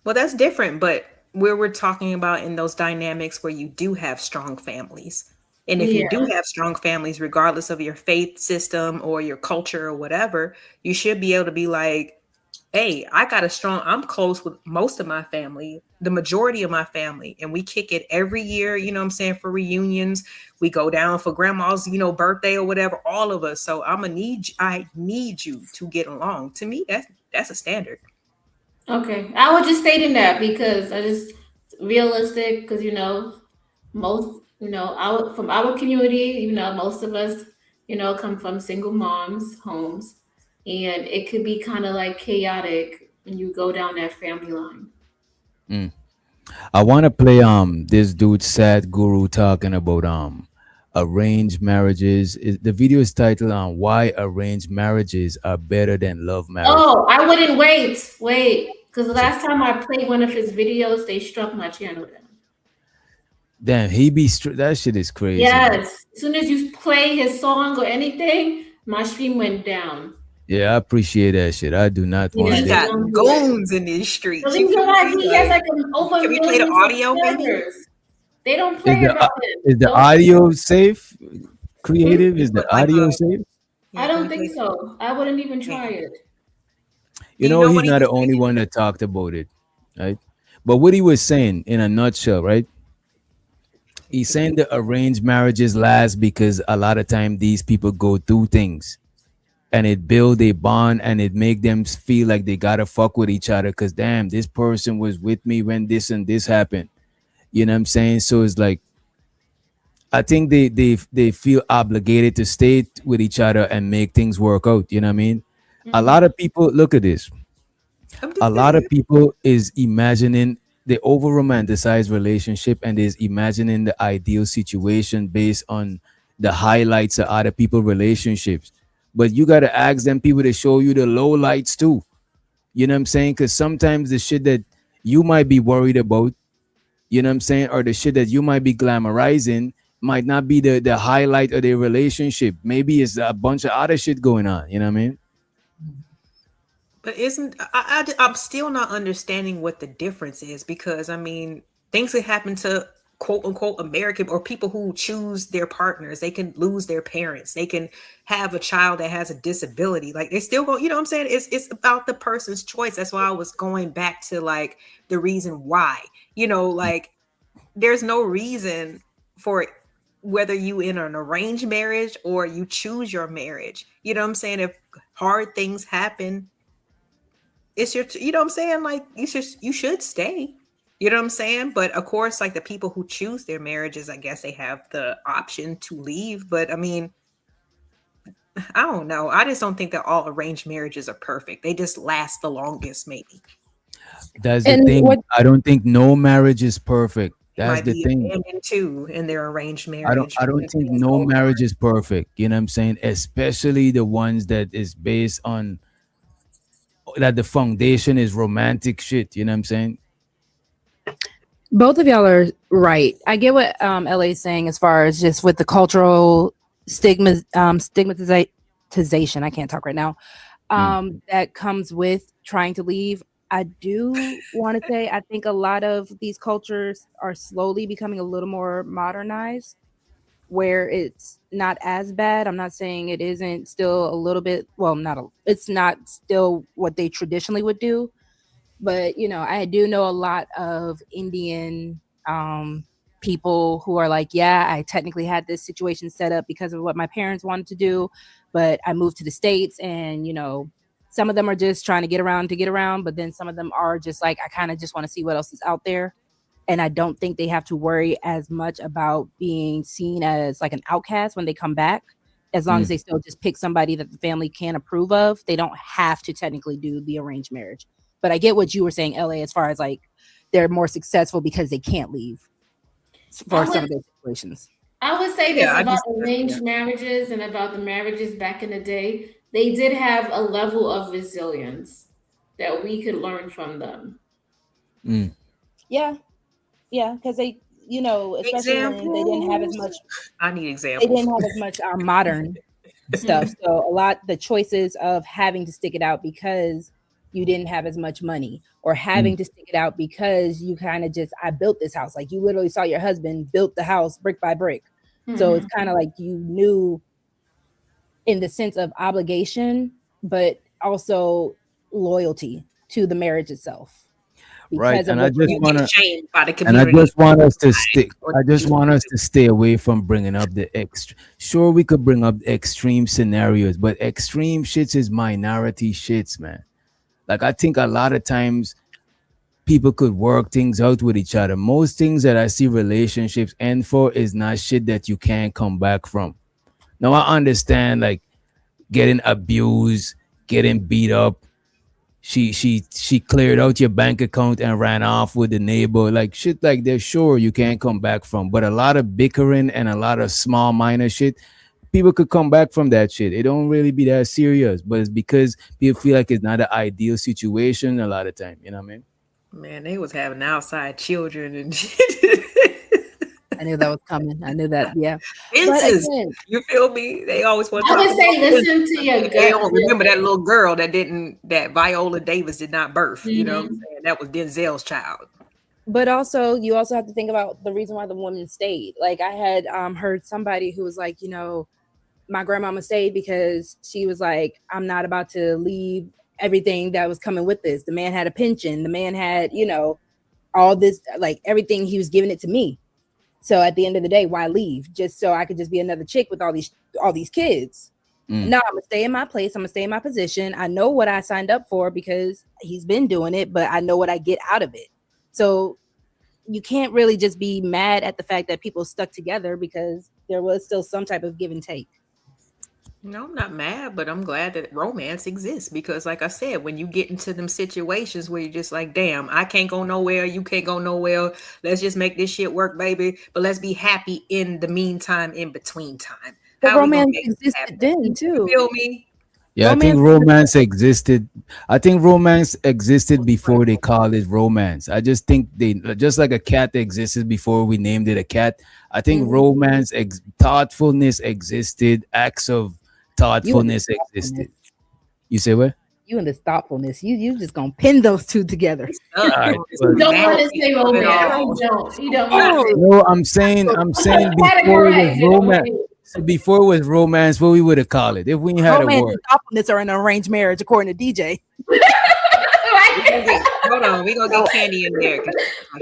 that's different, but where we're talking about in those dynamics where you do have strong families. And if you Yeah. do have strong families, regardless of your faith system or your culture or whatever, you should be able to be like, hey, I'm close with most of my family, the majority of my family, and we kick it every year, you know what I'm saying, for reunions. We go down for grandma's, birthday or whatever, all of us. So I need you to get along. To me, that's a standard. Okay. I was just stating that because I just realistic because most our from our community, most of us, come from single moms homes, and it could be kind of like chaotic when you go down that family line. mm. I want to play this dude Sad Guru talking about arranged marriages. The video is titled Why Arranged Marriages Are Better Than Love Marriages. Oh, I wouldn't wait because the What's up? last time I played one of his videos, they struck my channel down. Damn, that shit is crazy, man. Yes. As soon as you play his song or anything, my stream went down. Yeah, I appreciate that shit. I do not want Yeah, He to. they got don't do it. goons in these The streets. You reason feel why me? he has Like, like over can we play the millions of audio, maybe? subscribers. They don't Is play the about him. is the Don't audio safe? hmm? Creative? Is the But like, audio safe? I yeah, can don't we think play? so. I wouldn't even Yeah. try it. You You know, know he's what he not was the only saying? one that talked about it, right? But what he was saying in a nutshell, right? He's saying the arranged marriages last because a lot of time these people go through things and it build a bond and it make them feel like they gotta fuck with each other because damn, this person was with me when this and this happened. You know what I'm saying? So it's like I think they feel obligated to stay with each other and make things work out. You know what I mean? A lot Hmm. of people look at this. I'm A just lot of saying. people is imagining the over romanticized relationship and is imagining the ideal situation based on the highlights of other people relationships. But you gotta ask them people to show you the low lights too. You know what I'm saying? Because sometimes the shit that you might be worried about, you know what I'm saying, or the shit that you might be glamorizing might not be the highlight of their relationship. Maybe it's a bunch of other shit going on. You know what I mean? But isn't I'm still not understanding what the difference is because I mean things that happen to quote unquote American or people who choose their partners. They can lose their parents. They can have a child that has a disability. Like they still go. You know what I'm saying? It's about the person's choice. That's why I was going back to like the reason why. You know, like there's no reason for whether you in an arranged marriage or you choose your marriage. You know what I'm saying? If hard things happen, it's your you know what I'm saying, like you should stay, you know what I'm saying, but of course like the people who choose their marriages, I guess they have the option to leave, but I mean I don't know, I just don't think that all arranged marriages are perfect, they just last the longest maybe. That's the And thing. what I don't think no marriage is perfect. They That's might the be thing. abandoned too in their arranged I don't marriage I don't when think things no go marriage is perfect. You know what I'm saying? Especially the ones that is based on that the foundation is romantic shit. You know what I'm saying? both of y'all are right. I get what LA is saying as far as just with the cultural stigmatization. I can't talk right now. Mm. That comes with trying to leave. I do want to say I think a lot of these cultures are slowly becoming a little more modernized where it's not as bad. I'm not saying it isn't still a little bit, well, it's not still what they traditionally would do, but I do know a lot of Indian people who are like, yeah, I technically had this situation set up because of what my parents wanted to do, but I moved to the States, and some of them are just trying to get around, but then some of them are just like, I kind of just want to see what else is out there. And I don't think they have to worry as much about being seen as like an outcast when they come back, as long as Mm. they still just pick somebody that the family can approve of. They don't have to technically do the arranged marriage. But I get what you were saying, LA, as far as like they're more successful because they can't leave for I some would of those situations. I would say yeah this I about just yeah. arranged marriages and about the marriages back in the day. They did have a level of resilience that we could learn from them. Mm. Yeah, yeah, because especially when they didn't have as Examples, much, I need they examples. didn't have as much modern stuff. Mhm. So a lot the choices of having to stick it out because you didn't have as much money, or Mm. having to stick it out because you kind of just, I built this house. Like you literally saw your husband built the house brick by brick. So it's Mhm. kind of like you knew in the sense of obligation, but also loyalty to the marriage itself Right. because of what you You had get done. shamed by the And I community just want us to stick. or I the just people. want us to stay away from bringing up the extra. Sure, we could bring up extreme scenarios, but extreme shits is minority shits, man. Like I think a lot of times people could work things out with each other. Most things that I see relationships end for is not shit that you can't come back from. Now I understand like getting abused, getting beat up. She cleared out your bank account and ran off with the neighbor. Like shit like that, sure you can't come back from. But a lot of bickering and a lot of small minor shit, people could come back from that shit. It don't really be that serious. But it's because people feel like it's not an ideal situation a lot of time. You know what I mean? Man, they was having outside children and shit. I knew that was coming. I knew that. Yeah. But Fences. again, You feel me? They always want to I talk would say about fences. listen to your They gut. don't remember that little girl that Viola Davis did not birth. You know what I'm Mhm. saying? That was Denzel's child. but also you also have to think about the reason why the woman stayed. Like I had heard somebody who was like, my grandmama stayed because she was like, I'm not about to leave everything that was coming with this. The man had a pension. The man had, all this, like everything. He was giving it to me. So at the end of the day, why leave? Just so I could just be another chick with all these kids. No, I'm gonna stay in my place. I'm gonna stay in my position. I know what I signed up for because he's been doing it, but I know what I get out of it. So you can't really just be mad at the fact that people stuck together because there was still some type of give and take. No, I'm not mad, but I'm glad that romance exists because, like I said, when you get into them situations where you're just like, damn, I can't go nowhere, you can't go nowhere, let's just make this shit work, baby. But let's be happy in the meantime, in between time. But How we gonna romance make this existed happen? then You too. feel me? Yeah, I think romance existed. I think romance existed before they called it romance. I just think they just like a cat existed before we named it a cat. I think romance, thoughtfulness existed. Acts of thoughtfulness existed. You say what? You and this thoughtfulness, you just gonna pin those two together. All right, Don't want to say romance. He don't want to. no, I'm saying before it was romance. So before it was romance, what we would have called it if we had Romance a word. and thoughtfulness are an arranged marriage, according to DJ. Hold on, we gonna get Candy in there.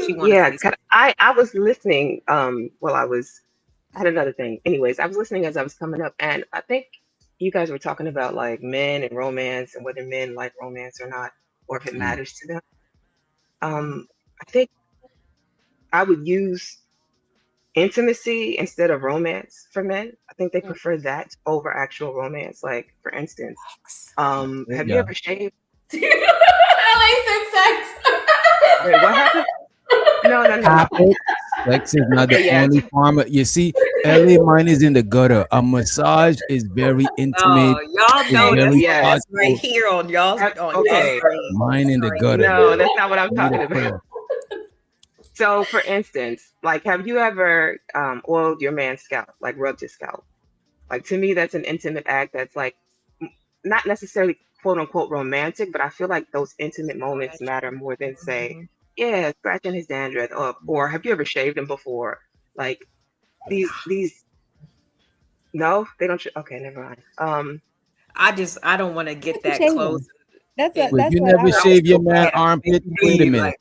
She Yeah, I was listening. Well, I had another thing. Anyways, I was listening as I was coming up, and I think you guys were talking about like men and romance and whether men like romance or not, or if it matters to them. I think I would use intimacy instead of romance for men. I think they prefer that over actual romance. Like, for instance, have you ever shaved? LA said sex. Wait, what happened? No. Sex is not the only form. You see, LA mine is in the gutter. A massage is very intimate. Y'all know that's right here on y'all's. Okay. Mine in the gutter. No, that's not what I'm talking about. So, for instance, like, have you ever oiled your man's scalp, like rubbed his scalp? Like, to me, that's an intimate act that's like not necessarily quote unquote romantic, but I feel like those intimate moments matter more than say, yeah, scratching his dandruff, or have you ever shaved him before? Like these. No, they don't. Okay, never mind. I don't want to get that close. That's you never shave your man armpit. Wait a minute.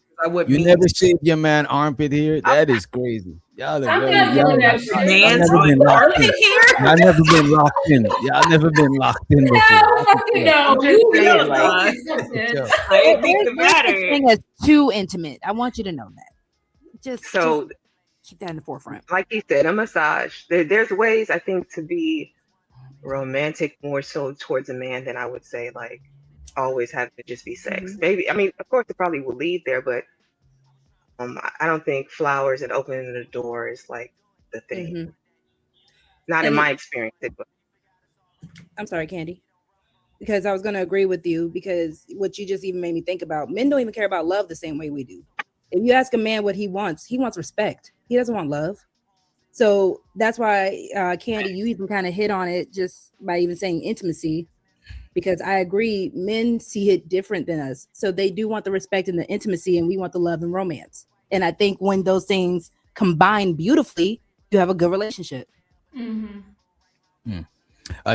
You never shaved your man armpit here? That is crazy. Y'all are very young. Y'all never been locked in. Y'all never been locked in. Y'all never been locked in before. I didn't think the matter. Thing is too intimate. I want you to know that. Just keep that in the forefront. Like he said, a massage. There's ways I think to be romantic more so towards a man than I would say like always have to just be sex. Maybe, I mean, of course it probably will lead there, but I don't think flowers and opening the door is like the thing. Not in my experience. I'm sorry, Candy, because I was going to agree with you because what you just even made me think about, men don't even care about love the same way we do. If you ask a man what he wants respect. He doesn't want love. So that's why, Candy, you even kind of hit on it just by even saying intimacy, because I agree, men see it different than us. So they do want the respect and the intimacy, and we want the love and romance. And I think when those things combine beautifully, you have a good relationship.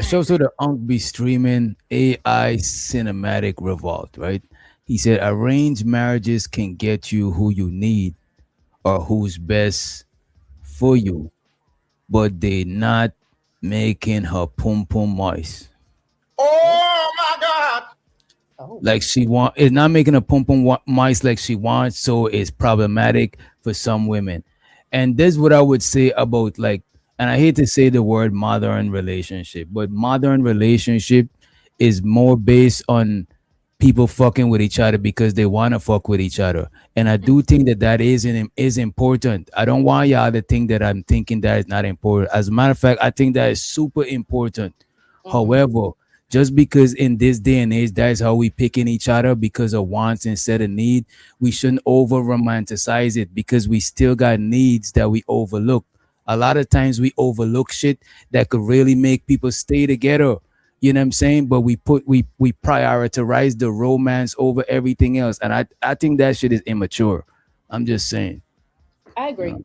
Shows to the Unk be streaming AI cinematic revolt, right? He said arranged marriages can get you who you need or who's best for you, but they not making her pum pum moist. Oh my God! Like she want, it's not making a pum pum moist like she wants, so it's problematic for some women. And that's what I would say about like, and I hate to say the word modern relationship, but modern relationship is more based on people fucking with each other because they want to fuck with each other. And I do think that is important. I don't want y'all to think that I'm thinking that is not important. As a matter of fact, I think that is super important. However, just because in this day and age, that is how we picking each other because of wants instead of need, we shouldn't over romanticize it because we still got needs that we overlook. A lot of times we overlook shit that could really make people stay together. You know what I'm saying? But we prioritize the romance over everything else. And I think that shit is immature. I'm just saying. I You agree. know?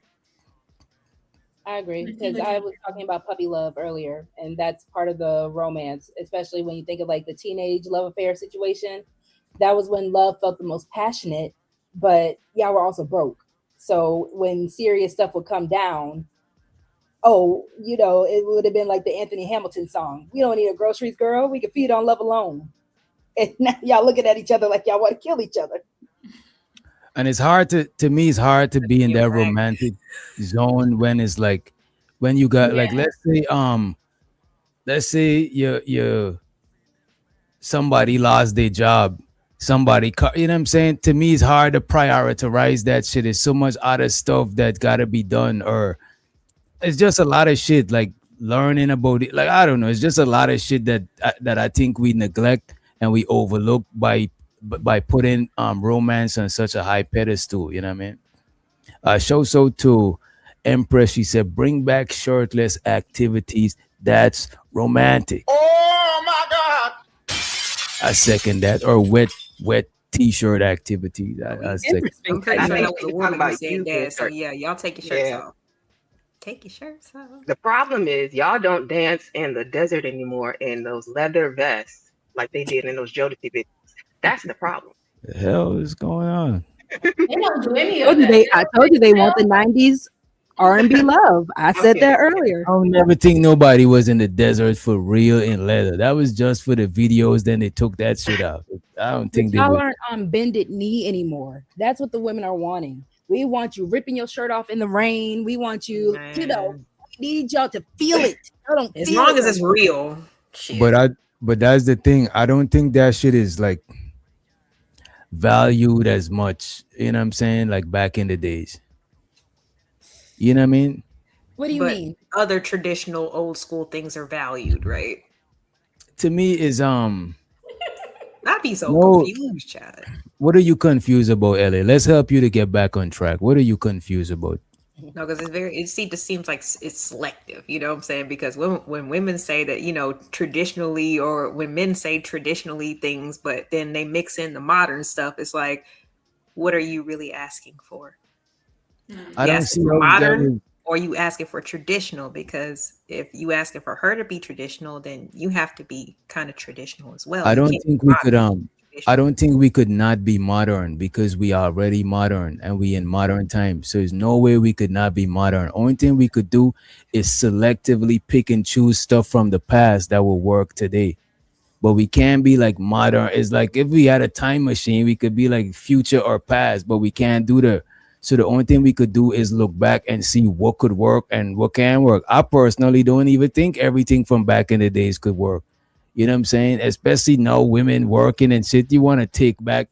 I agree because I was talking about puppy love earlier, and that's part of the romance, especially when you think of like the teenage love affair situation. That was when love felt the most passionate, but y'all were also broke. So when serious stuff would come down, oh, it would have been like the Anthony Hamilton song. We don't need a groceries, girl. We can feed on love alone. And now y'all looking at each other like y'all want to kill each other. And it's hard to me, it's hard to be in You're that right. romantic zone when it's like when you got like Yeah. let's say you somebody lost their job, you know what I'm saying? To me, it's hard to prioritize that shit. There's so much other stuff that gotta be done, or it's just a lot of shit like learning about it. Like I don't know, it's just a lot of shit that I think we neglect and we overlook by putting romance on such a high pedestal. You know what I mean? Show so to Empress, she said, bring back shirtless activities. That's romantic. Oh my God. I second that. Or wet t-shirt activities. I second. I'm pretty I sure think that was a she's woman talking who about said you being that. So hurt. yeah, y'all take your shirts Yeah. off. Take your shirts off. The problem is y'all don't dance in the desert anymore in those leather vests like they did in those Jodeci videos. That's the problem. The hell is going on? They don't do any Told of you that. I told you they want the '90s R&B love. I said Okay. that earlier. I don't never think nobody was in the desert for real in leather. That was just for the videos. Then they took that shit out. I don't But think they y'all would. aren't on bended knee anymore. That's what the women are wanting. We want you ripping your shirt off in the rain. We want you, Man. we need y'all to feel it. Y'all don't As feel long it as no it's more. real. But Shit. but that's the thing. I don't think that shit is like valued as much. You know what I'm saying? Like back in the days. You know what I mean? What do you But mean? other traditional old school things are valued, right? To me is Not be so no. confused, child. What are you confused about, Ellie? Let's help you to get back on track. What are you confused about? No, because just seems like it's selective. You know what I'm saying? Because when women say that, traditionally, or when men say traditionally things, but then they mix in the modern stuff, it's like, what are you really asking for? I You don't asking see for how that modern, is. or you asking for traditional? Because if you asking for her to be traditional, then you have to be kind of traditional as well. I You don't can't be think we could modern. I Traditional. don't think we could not be modern because we are already modern and we in modern times. So there's no way we could not be modern. Only thing we could do is selectively pick and choose stuff from the past that will work today. But we can't be like modern. It's like if we had a time machine, we could be like future or past, but we can't do the. So the only thing we could do is look back and see what could work and what can work. I personally don't even think everything from back in the days could work. You know what I'm saying? Especially now women working and shit. You want to take back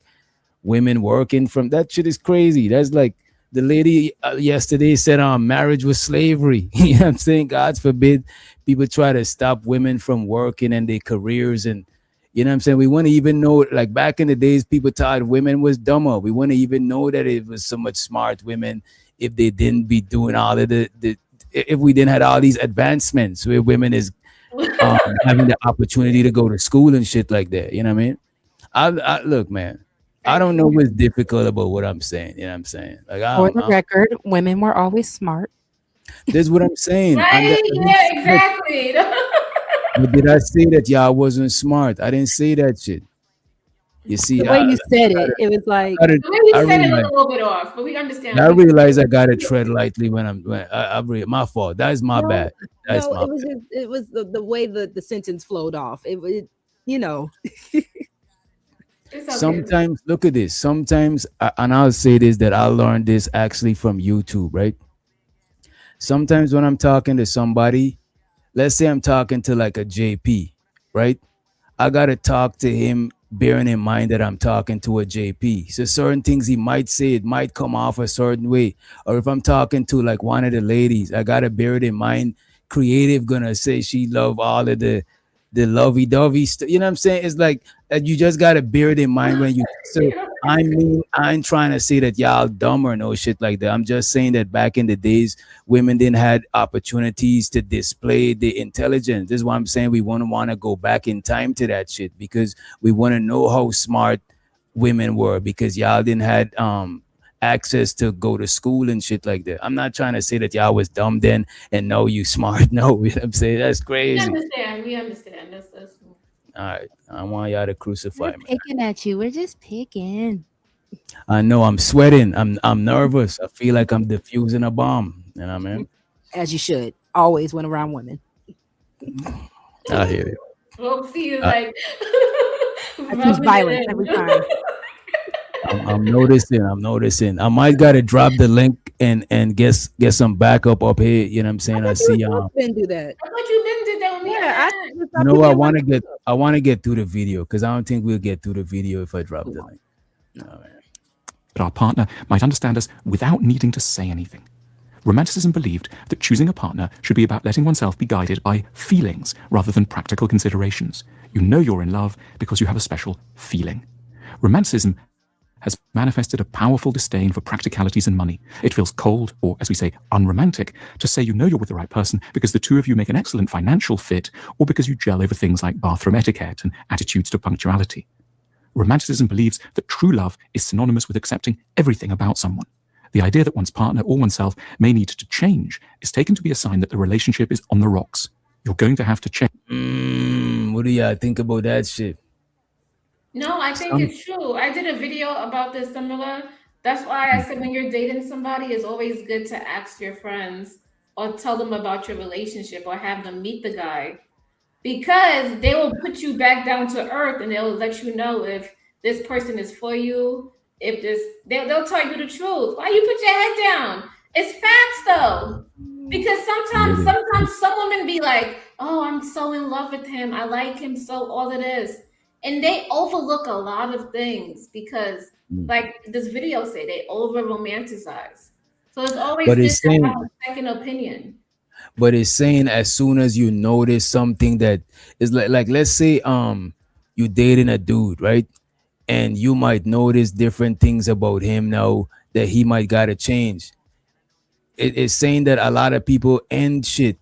women working from that shit is crazy. That's like the lady yesterday said marriage was slavery. You know what I'm saying? God forbid people try to stop women from working and their careers. And you know what I'm saying? We want to even know, like back in the days, people thought women was dumber. We want to even know that it was so much smart women if they didn't be doing all of the if we didn't had all these advancements where women is having the opportunity to go to school and shit like that. You know what I mean? I look, man. I don't know what's difficult about what I'm saying. You know what I'm saying? Like For the record, women were always smart. that's what I'm saying. Right? Yeah, exactly. But did I say that y'all wasn't smart? I didn't say that shit. You see, The way you said it, it was like The way you I said it was realize, a little bit off, but we understand. I realize I gotta tread lightly when my fault. That is my no, bad. That's no. my It was bad. it was the way the sentence flowed off. You know. It's okay. Sometimes look at this. Sometimes, and I'll say this that I learned this actually from YouTube, right? Sometimes when I'm talking to somebody, let's say I'm talking to like a JP, right? I gotta talk to him bearing in mind that I'm talking to a JP. So certain things he might say, it might come off a certain way. Or if I'm talking to like one of the ladies, I gotta bear it in mind. Creative gonna say she love all of the lovey-dovey stuff. You know what I'm saying? It's like you just gotta bear it in mind when you. So I mean, I ain't trying to say that y'all dumb or no shit like that. I'm just saying that back in the days, women didn't had opportunities to display the intelligence. This is why I'm saying we want to go back in time to that shit because we want to know how smart women were because y'all didn't had access to go to school and shit like that. I'm not trying to say that y'all was dumb then and now you smart. No, you know what I'm saying that's We crazy. understand. We understand. That's All right, I want y'all to crucify We're me. picking at you. We're just picking. I know I'm sweating. I'm nervous. I feel like I'm defusing a bomb. You know what I mean? As you should. Always when around women. I hear you. Roxy is I, like I choose rubbing violence it every in. time. I'm noticing. I'm noticing. I might gotta drop the link and get some backup up here. You know what I'm I saying? I thought you see. were supposed to do that. I thought you didn't do that with me. Yeah, I just You thought know people what? didn't want I want to get through the video because I don't think we'll get through the video if I drop the link. All right. That our partner might understand us without needing to say anything. Romanticism believed that choosing a partner should be about letting oneself be guided by feelings rather than practical considerations. You know you're in love because you have a special feeling. Romanticism has manifested a powerful disdain for practicalities and money. It feels cold, or as we say, unromantic, to say you know you're with the right person because the two of you make an excellent financial fit, or because you gel over things like bathroom etiquette and attitudes to punctuality. Romanticism believes that true love is synonymous with accepting everything about someone. The idea that one's partner or oneself may need to change is taken to be a sign that the relationship is on the rocks. You're going to have to change. What do y'all think about that shit? No, I think Some it's true. I did a video about this similar. That's why I said when you're dating somebody, it's always good to ask your friends or tell them about your relationship or have them meet the guy because they will put you back down to earth and they'll let you know if this person is for you. If this, they'll tell you the truth. Why you put your head down? It's facts though. Because sometimes, really. sometimes some women be like, "Oh, I'm so in love with him. I like him so all it is," and they overlook a lot of things because, like this video say, they over romanticize. So it's always But good it's to have saying a second opinion. but it's saying as soon as you notice something that is like let's say you dating a dude, right? And you might notice different things about him now that he might gotta change. It's saying that a lot of people end shit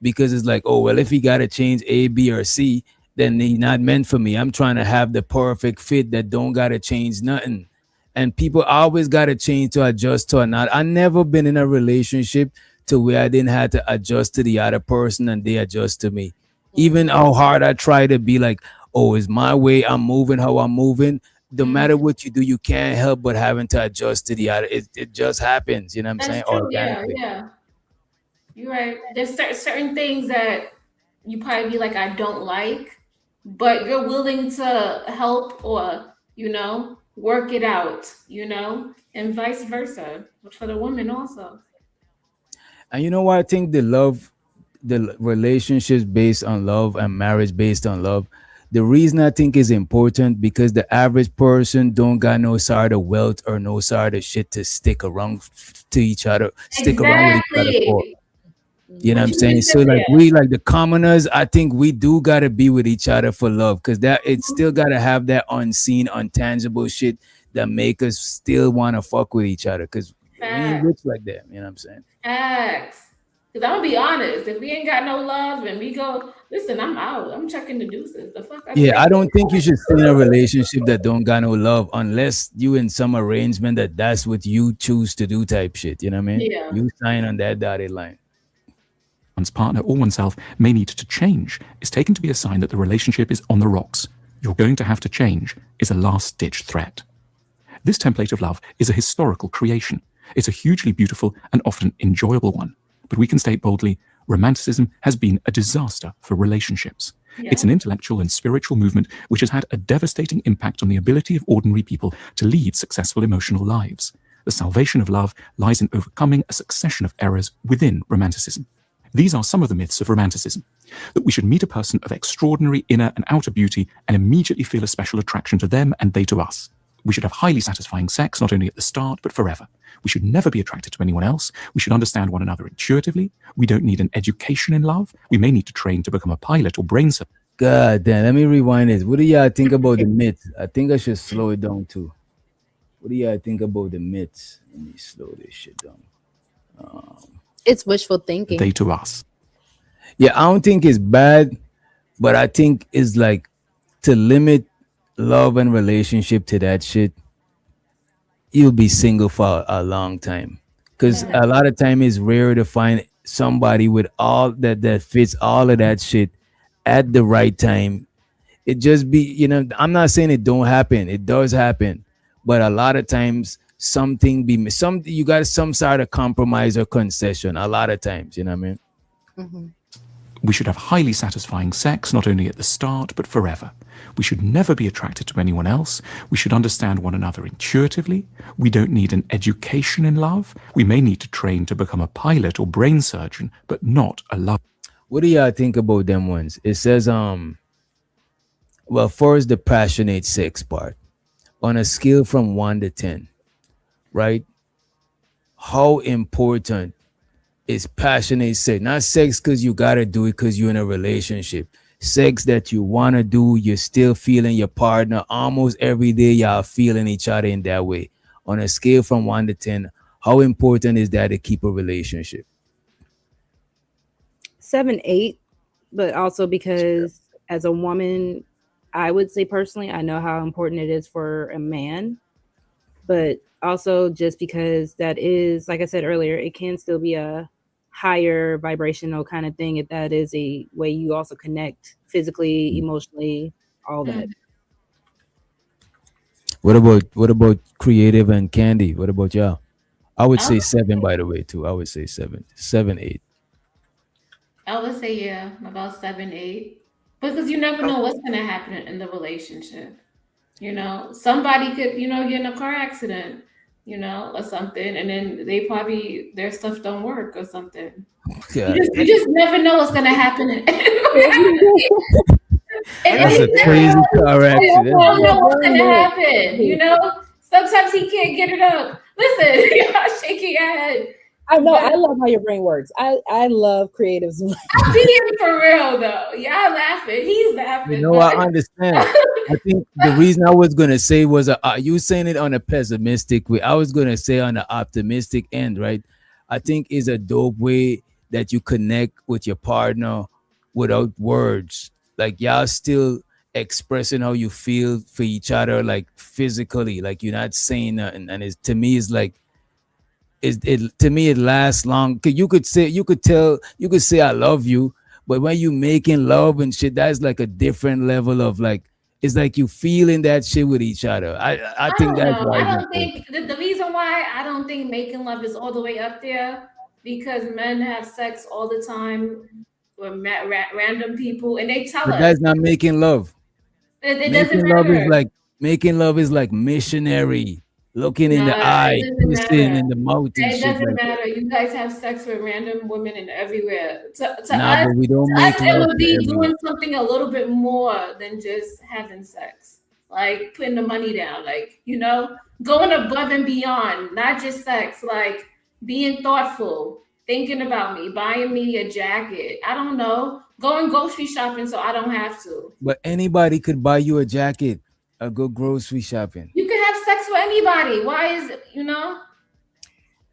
because it's like, oh well, if he gotta change A, B, or C, then he not meant for me. I'm trying to have the perfect fit that don't gotta change nothing. And people always gotta change to adjust to or not. I never been in a relationship to where I didn't have to adjust to the other person and they adjust to me. Even how hard I try to be like, oh, it's my way, I'm moving how I'm moving. No matter what you do, you can't help but having to adjust to the other. It just happens, you know what I'm That's saying? true. Yeah, Organically. yeah. You're right. There's certain things that you probably be like, I don't like, but you're willing to help or, work it out, and vice versa for the woman also. And you know what? I think the relationships based on love and marriage based on love, the reason I think is important because the average person don't got no sort of wealth or no sort of shit to stick around to each other, stick around with each other for. Exactly. You know what What I'm you saying? just So said like there. we like the commoners, I think we do gotta be with each other for love because that it's still gotta have that unseen, untangible shit that make us still want to fuck with each other because we ain't Facts. rich like that. You know what I'm saying? Facts. Because I'm gonna be honest, if we ain't got no love and we go, listen, I'm out. I'm checking the deuces. The fuck I Yeah, say. I don't think you should stay in a relationship that don't got no love unless you in some arrangement that's what you choose to do type shit. You know what I mean? Yeah. You sign on that dotted line. One's partner or oneself may need to change is taken to be a sign that the relationship is on the rocks. You're going to have to change is a last-ditch threat. This template of love is a historical creation. It's a hugely beautiful and often enjoyable one. But we can state boldly, romanticism has been a disaster for relationships. It's an intellectual and spiritual movement which has had a devastating impact on the ability of ordinary people to lead successful emotional lives. The salvation of love lies in overcoming a succession of errors within romanticism. These are some of the myths of romanticism. That we should meet a person of extraordinary inner and outer beauty and immediately feel a special attraction to them and they to us. We should have highly satisfying sex, not only at the start, but forever. We should never be attracted to anyone else. We should understand one another intuitively. We don't need an education in love. We may need to train to become a pilot or brain surgeon. God damn, let me rewind this. What do y'all think about the myths? I think I should slow it down too. What do y'all think about the myths? Let me slow this shit down. It's wishful thinking. They to us. Yeah, I don't think it's bad, but I think it's like to limit love and relationship to that shit. You'll be single for a long time because Yeah. a lot of time it's rare to find somebody with all that fits all of that shit at the right time. It just be, I'm not saying it don't happen, it does happen, but a lot of times something be some you got some sort of compromise or concession a lot of times, you know what I mean? Mhm. We should have highly satisfying sex, not only at the start, but forever. We should never be attracted to anyone else. We should understand one another intuitively. We don't need an education in love. We may need to train to become a pilot or brain surgeon, but not a lover. What do y'all think about them ones? It says well, first the passionate sex part on a scale from 1 to 10, right? How important is passionate sex? Not sex because you gotta do it because you're in a relationship. Sex that you wanna do, you're still feeling your partner almost every day. Y'all feeling each other in that way. On a scale from 1 to 10, how important is that to keep a relationship? 7, 8, but also because as a woman, I would say personally, I know how important it is for a man, but also just because that is, like I said earlier, it can still be a higher vibrational kind of thing if that is a way you also connect physically, emotionally, all that. What about creative and candy? What about y'all? I would I say would, 7, by the way, too. I would say 7. 7, 8. I would say yeah, about 7, 8. Because you never know what's gonna happen in the relationship. Somebody could, get in a car accident, or something, and then they probably their stuff don't work or something. You God, just you just never know what's gonna happen. And that's a you never crazy know, car you accident. don't know what's gonna happen. Sometimes he can't get it up. Listen, y'all shaking your head. I know. But I love how your brain works. I love creatives. I'm being for real though. Y'all laughing. He's laughing, I but understand. I think the reason I was gonna say was you saying it on a pessimistic way. I was gonna say on the optimistic end, right? I think is a dope way that you connect with your partner without words. Like y'all still expressing how you feel for each other, like physically. Like you're not saying nothing, and it's to me it's like it to me it lasts long. 'Cause you could say I love you, but when you making love and shit, that's like a different level of like it's like you feeling that shit with each other. I I think don't that's know. why I it's don't important. think the reason why I don't think making love is all the way up there because men have sex all the time with random people and they tell But us that's not making love. it doesn't Making love is matter. like making love is like missionary, looking in the Nah, it eye, doesn't kissing matter. in the mouth and It shit doesn't like that. matter. You guys have sex with random women and everywhere. Nah, but we don't make It love would to be everyone. doing something a little bit more than just having sex. Like putting the money down, like, going above and beyond, not just sex, like being thoughtful, thinking about me, buying me a jacket. I don't know, going grocery shopping so I don't have to. But anybody could buy you a jacket or go grocery shopping. You can have sex with anybody. Why is it?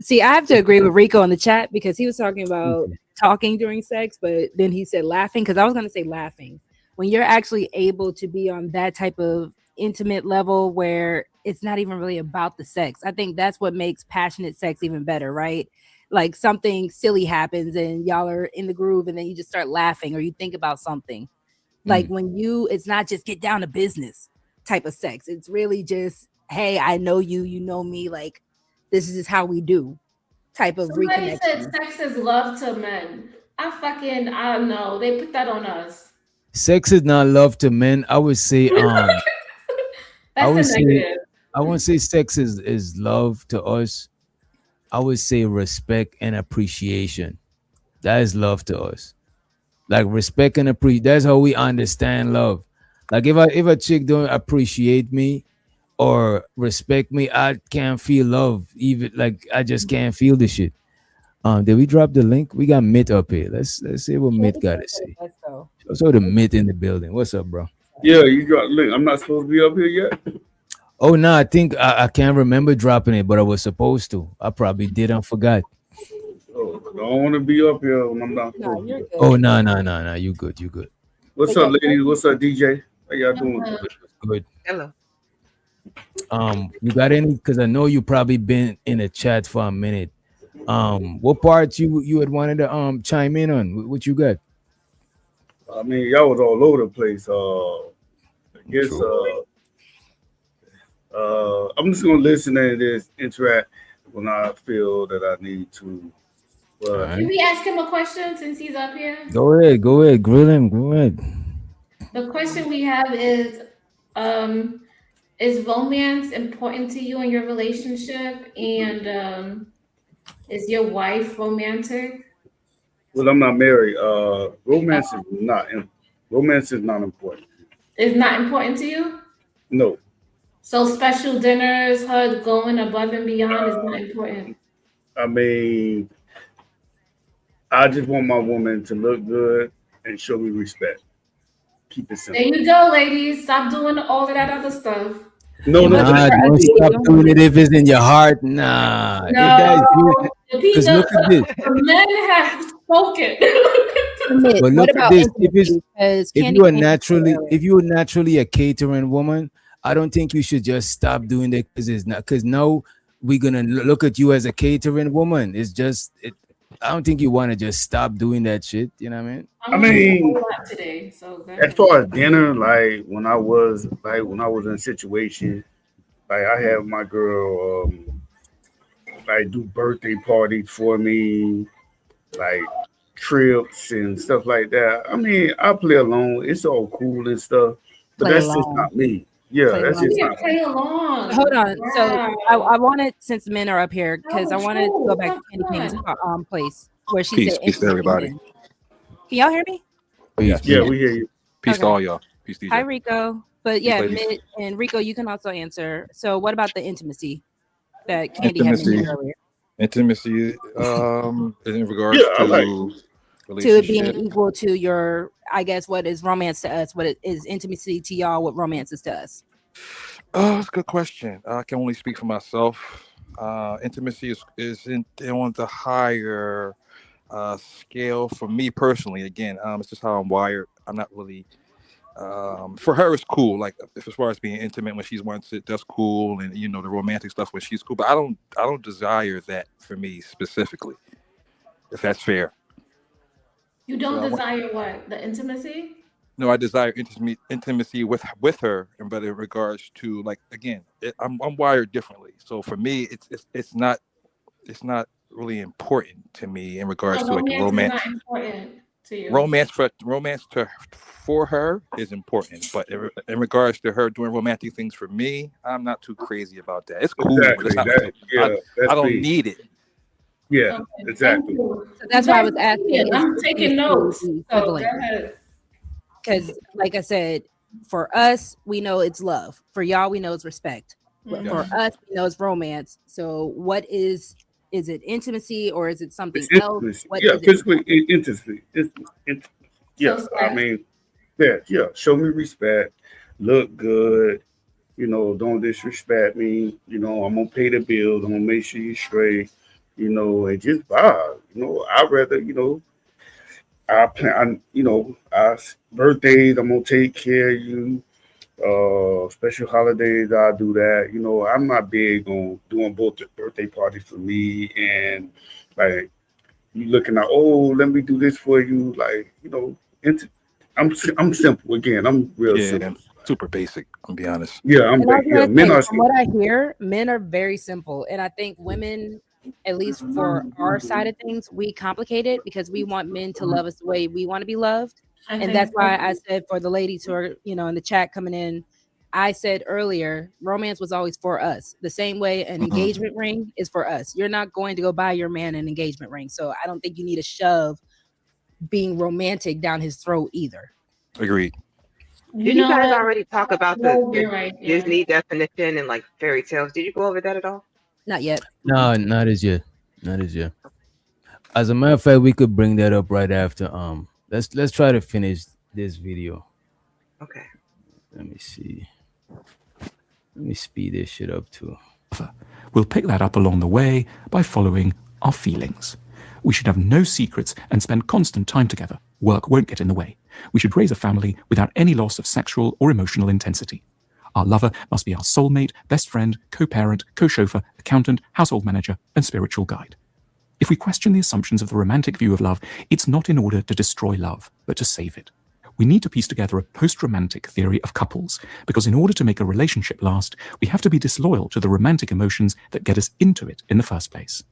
See, I have to agree with Rico in the chat because he was talking about talking during sex, but then he said laughing because I was going to say laughing. When you're actually able to be on that type of intimate level where it's not even really about the sex, I think that's what makes passionate sex even better, right? Like something silly happens and y'all are in the groove and then you just start laughing or you think about something. Like when it's not just get down to business type of sex. It's really just, hey, I know you, you know me, like this is just how we do type of Somebody said reconnection. sex is love to men. I don't know. They put that on us. Sex is not love to men. I That's would a say negative. I wouldn't say sex is love to us. I would say respect and appreciation. That is love to us. Like respect and appreciate. That's how we understand love. Like if a chick don't appreciate me or respect me, I can't feel love. Even like I just can't feel the shit. Did we drop the link? We got Myth up here. Let's see what Myth got to say. Let's go. So the Myth in the building. What's up, bro? Yeah, you dropped the link. I'm not supposed to be up here yet. Oh no, I think I can't remember dropping it, but I was supposed to. I probably did and forgot. Oh, I don't want to be up here when I'm not No, supposed to you're be. good. Oh no. You good, you good. What's But up, yeah, ladies? What's up, DJ? How y'all doing? Uh, Good. Hello. You got any? Because I know you probably been in a chat for a minute. What parts you had wanted to chime in on? What you got? I mean, y'all was all over the place. I guess True. I'm just gonna listen and just interact when I feel that I need to. All But can right. we ask him a question since he's up here? Go ahead, grill him. Go ahead. The question we have um, is romance important to you in your relationship? And is your wife romantic? well, I'm not married. Romance is not important. Is not important to you? No. So special dinners, her going above and beyond is not important. I mean, I just want my woman to look good and show me respect. Keep it There simple. you go, ladies. Stop doing all of that other stuff. No, and no, but that's Nah, for don't Auntie, stop doing it if it's in your heart. Nah, if No, that's you, because the, look at this. the men have spoken. Submit. But What look at about this. intimacy? Because If Candy you are came into it naturally earlier. if you are naturally a catering woman, I don't think you should just stop doing that because it's not because now we're gonna look at you as a catering woman. It's just it. I don't think you want to just stop doing that shit. You know what I mean? I'm I learning a whole mean, lot today, so go as ahead. far as dinner, when I was in a situation, like I have my girl like do birthday parties for me, like trips and stuff like that. I mean, I play along. It's all cool and stuff, but Play that's just along. not me. Yeah, Play that's along. just Yeah, not me. play along. Hold on. So Wow. I wanted, since men are up here, because I No, wanted to go true. back to Have Candy King's fun. place where she said Peace to intimacy everybody. men. Can y'all hear me? Peace, Yes. Yeah, peace. we hear you. Peace to Okay. all y'all. Peace, Hi, DJ. Rico. But Peace, yeah, ladies. Mid and Rico, you can also answer. So what about the intimacy that Candy had mentioned Intimacy. earlier? Intimacy. In Yeah, regards I like. to To it being relationship. equal to your, I guess, what is romance to us? What is intimacy to y'all? What romance is to us? Oh, that's a good question. I can only speak for myself. Intimacy is on the higher scale for me personally. Again, it's just how I'm wired. I'm not really. For her, it's cool. Like if as far as being intimate when she's wants it, that's cool, and the romantic stuff when she's cool. But I don't desire that for me specifically. If that's fair. You So don't I want. desire what? The intimacy? No, I desire intimacy with her, and but in regards to like again, I'm wired differently. So for me, it's not really important to me in regards So to like romance is not romance. important to you. Romance for her is important, but in regards to her doing romantic things for me, I'm not too crazy about that. It's cool, but it's Exactly. not like That. Yeah, I that's don't me. need it. Yeah, Okay, thank exactly. you. So You that's why I guys was are asking, brilliant. is I'm taking intimacy notes. the So go equivalent? ahead. Because, like I said, for us, we know it's love. For y'all, we know it's respect. But for Yes. Mhm. us, we know it's romance. So, what is it intimacy or is it something It's else? intimacy. What Yeah, is it? physically intimacy. Yeah, So I sex. mean, yeah, yeah. Show me respect. Look good. Don't disrespect me. I'm gonna pay the bills. I'm gonna make sure you straight. And just vibe. I'd rather. I plan. Birthdays. I'm gonna take care of you. Special holidays. I do that. I'm not big on doing both the birthday parties for me and like you looking at. Oh, let me do this for you. Like int- I'm simple again. I'm real Yeah, simple. super basic. I'll be honest. Yeah, And I was yeah. gonna Men say, are from what simple. I hear, men are very simple, and I think women, at least for our side of things, we complicate it because we want men to love us the way we want to be loved, I and think that's why so. I said for the ladies who are in the chat coming in, I said earlier, romance was always for us, the same way an Mhm. engagement ring is for us. You're not going to go buy your man an engagement ring, so I don't think you need to shove being romantic down his throat either. Agreed. You Did you guys know, already talk about no, the you're right. Yeah. Disney definition and like fairy tales? Did you go over that at all? Not yet. No, not as yet. Not as yet. As a matter of fact, we could bring that up right after. Let's try to finish this video. Okay. Let me see. Let me speed this shit up too. We'll pick that up along the way by following our feelings. We should have no secrets and spend constant time together. Work won't get in the way. We should raise a family without any loss of sexual or emotional intensity. Our lover must be our soulmate, best friend, co-parent, co-chauffeur, accountant, household manager, and spiritual guide. If we question the assumptions of the romantic view of love, it's not in order to destroy love, but to save it. We need to piece together a post-romantic theory of couples, because in order to make a relationship last, we have to be disloyal to the romantic emotions that get us into it in the first place.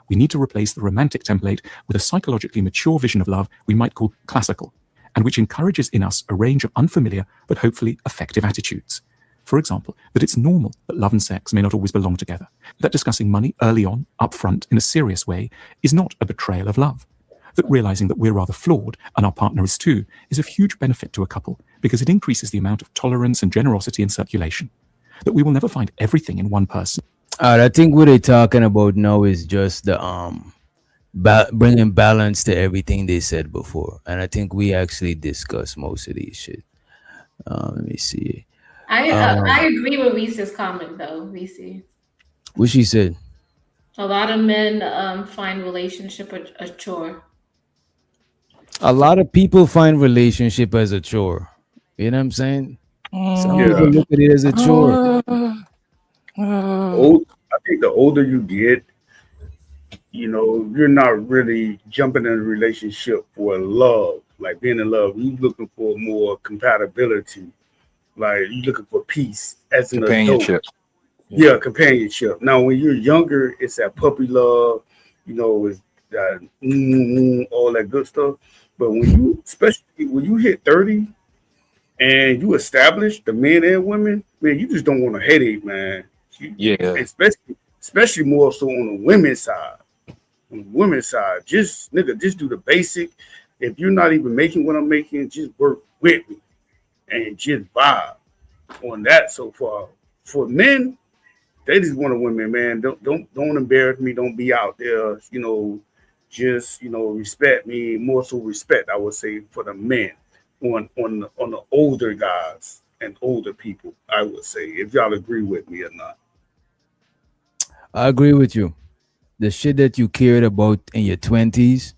We need to replace the romantic template with a psychologically mature vision of love we might call classical, and which encourages in us a range of unfamiliar but hopefully effective attitudes. For example, that it's normal that love and sex may not always belong together, that discussing money early on, up front, in a serious way, is not a betrayal of love, that realizing that we're rather flawed, and our partner is too, is of huge benefit to a couple because it increases the amount of tolerance and generosity in circulation, that we will never find everything in one person. I think what they're talking about now is just the bringing balance to everything they said before, and I think we actually discussed most of these shit. Let me see. I agree with Reese's comment though. Reese, What she said. a lot of men find relationship a chore. A lot of people find relationship as a chore. You know what I'm saying? Some Yeah. people look at it as a chore. I think the older you get, you're not really jumping in a relationship for love, like being in love. You're looking for more compatibility, like you're looking for peace as an adult. Companionship. Yeah, companionship. Now, when you're younger, it's that puppy love, it's that all that good stuff. But especially when you hit 30 and you establish the men and women, man, you just don't want a headache, man. Yeah. Especially more so on the women's side. On the women's side, just do the basic. If you're not even making what I'm making, just work with me and just vibe on that so far. For men, they just want a woman, man. Don't embarrass me. Don't be out there, just respect me. More so respect, I would say, for the men on the older guys and older people, I would say, if y'all agree with me or not. I agree with you. The shit that you cared about in your 20s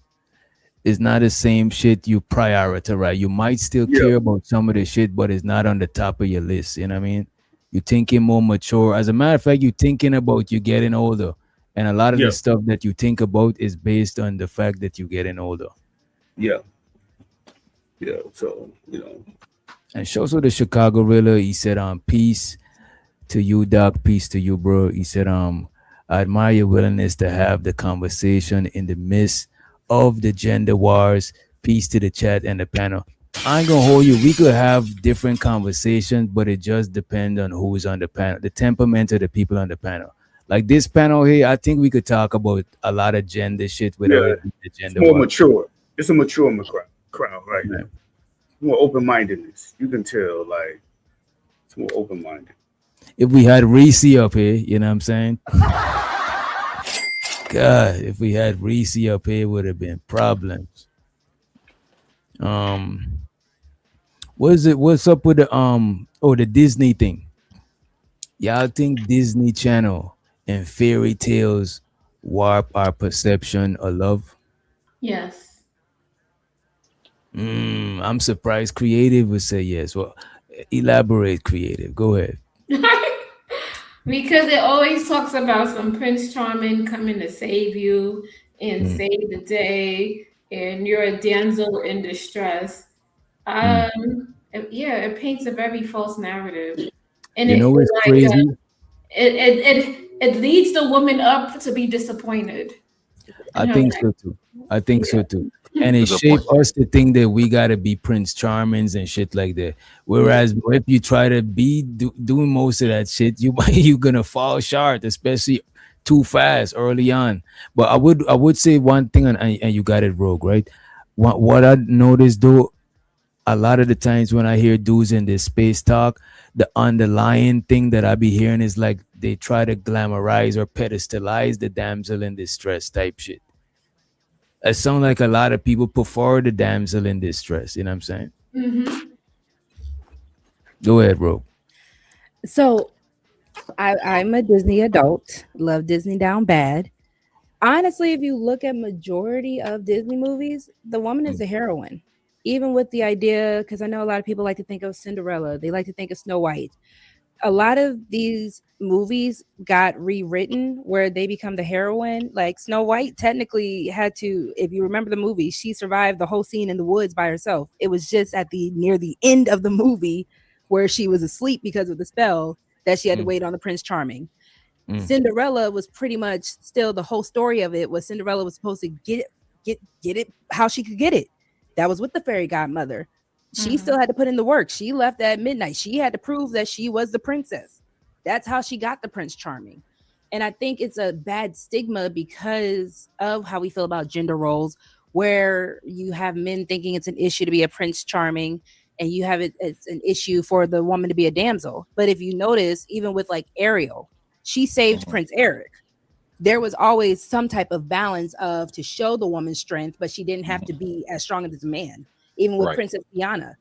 is not the same shit you prioritize, right? You might still care about some of the shit, but it's not on the top of your list. You know what I mean? You're thinking more mature. As a matter of fact, you're thinking about you getting older. And a lot of the stuff that you think about is based on the fact that you're getting older. Yeah. So, And shows with the Chicago Rilla, he said, peace to you, Doc. Peace to you, bro. He said, I admire your willingness to have the conversation in the midst of the gender wars. Peace to the chat and the panel. I ain't gonna hold you. We could have different conversations, but it just depends on who's on the panel, the temperament of the people on the panel. Like this panel here, I think we could talk about a lot of gender shit without it being the gender it's more war. mature. It's a mature crowd right now. More open-mindedness. You can tell, like, it's more open-minded. If we had Reese up here, you know what I'm saying? God, if we had Reese up here, would have been problems. What's up with the Disney thing? Y'all think Disney Channel and fairy tales warp our perception of love? Yes. I'm surprised Creative would say yes. Well, elaborate, Creative. Go ahead. Because it always talks about some Prince Charming coming to save you and save the day, and you're a damsel in distress. It paints a very false narrative, and it's like, crazy. It leads the woman up to be disappointed. I think so too. And it shaped us to think that we gotta be Prince Charmings and shit like that. Whereas if you try to be doing most of that shit, you're gonna fall short, especially too fast early on. But I would say one thing, and you got it, Rogue, right? What I noticed though, a lot of the times when I hear dudes in this space talk, the underlying thing that I be hearing is like they try to glamorize or pedestalize the damsel in distress type shit. It sounds like a lot of people prefer the damsel in distress. You know what I'm saying? Mm-hmm. Go ahead, bro. So I'm a Disney adult. Love Disney down bad. Honestly, if you look at majority of Disney movies, the woman is the heroine. Even with the idea, because I know a lot of people like to think of Cinderella, they like to think of Snow White. A lot of these movies got rewritten where they become the heroine. Like Snow White technically had to, if you remember the movie, she survived the whole scene in the woods by herself. It was just at the near the end of the movie where she was asleep because of the spell that she had to wait on the Prince Charming. Cinderella was pretty much still the whole story of it was Cinderella was supposed to get it how she could get it. That was with the fairy godmother. She still had to put in the work. She left at midnight. She had to prove that she was the princess. That's how she got the Prince Charming. And I think it's a bad stigma because of how we feel about gender roles, where you have men thinking it's an issue to be a Prince Charming and you have it's an issue for the woman to be a damsel. But if you notice, even with like Ariel, she saved Prince Eric. There was always some type of balance of to show the woman's strength, but she didn't have to be as strong as a man. Even with Princess Diana,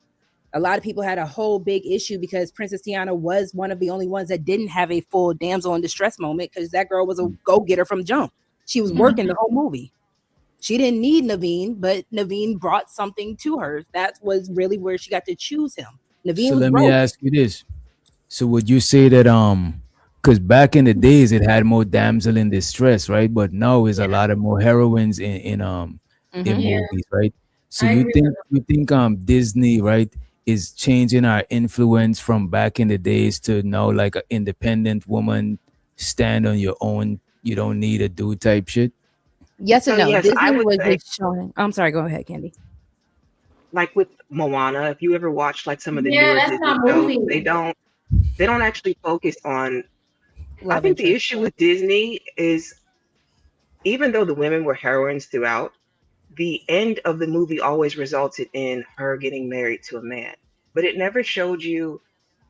a lot of people had a whole big issue because Princess Diana was one of the only ones that didn't have a full damsel in distress moment because that girl was a go-getter from jump. She was working the whole movie. She didn't need Naveen, but Naveen brought something to her. That was really where she got to choose him. Naveen So was let broke. me ask you this. So would you say that because back in the days it had more damsel in distress, right? But now is a lot of more heroines in movies, right? So you think Disney, right, is changing our influence from back in the days to now like an independent woman, stand on your own, you don't need a dude type shit? Yes and So no. yes, I Disney would was say, just showing. I'm sorry. Go ahead, Candy. like with Moana, if you ever watch like some of the Yeah, newer that's Disney not shows, movie. they don't actually focus on. I Love think the interest. issue with Disney is even though the women were heroines throughout, the end of the movie always resulted in her getting married to a man. But it never showed you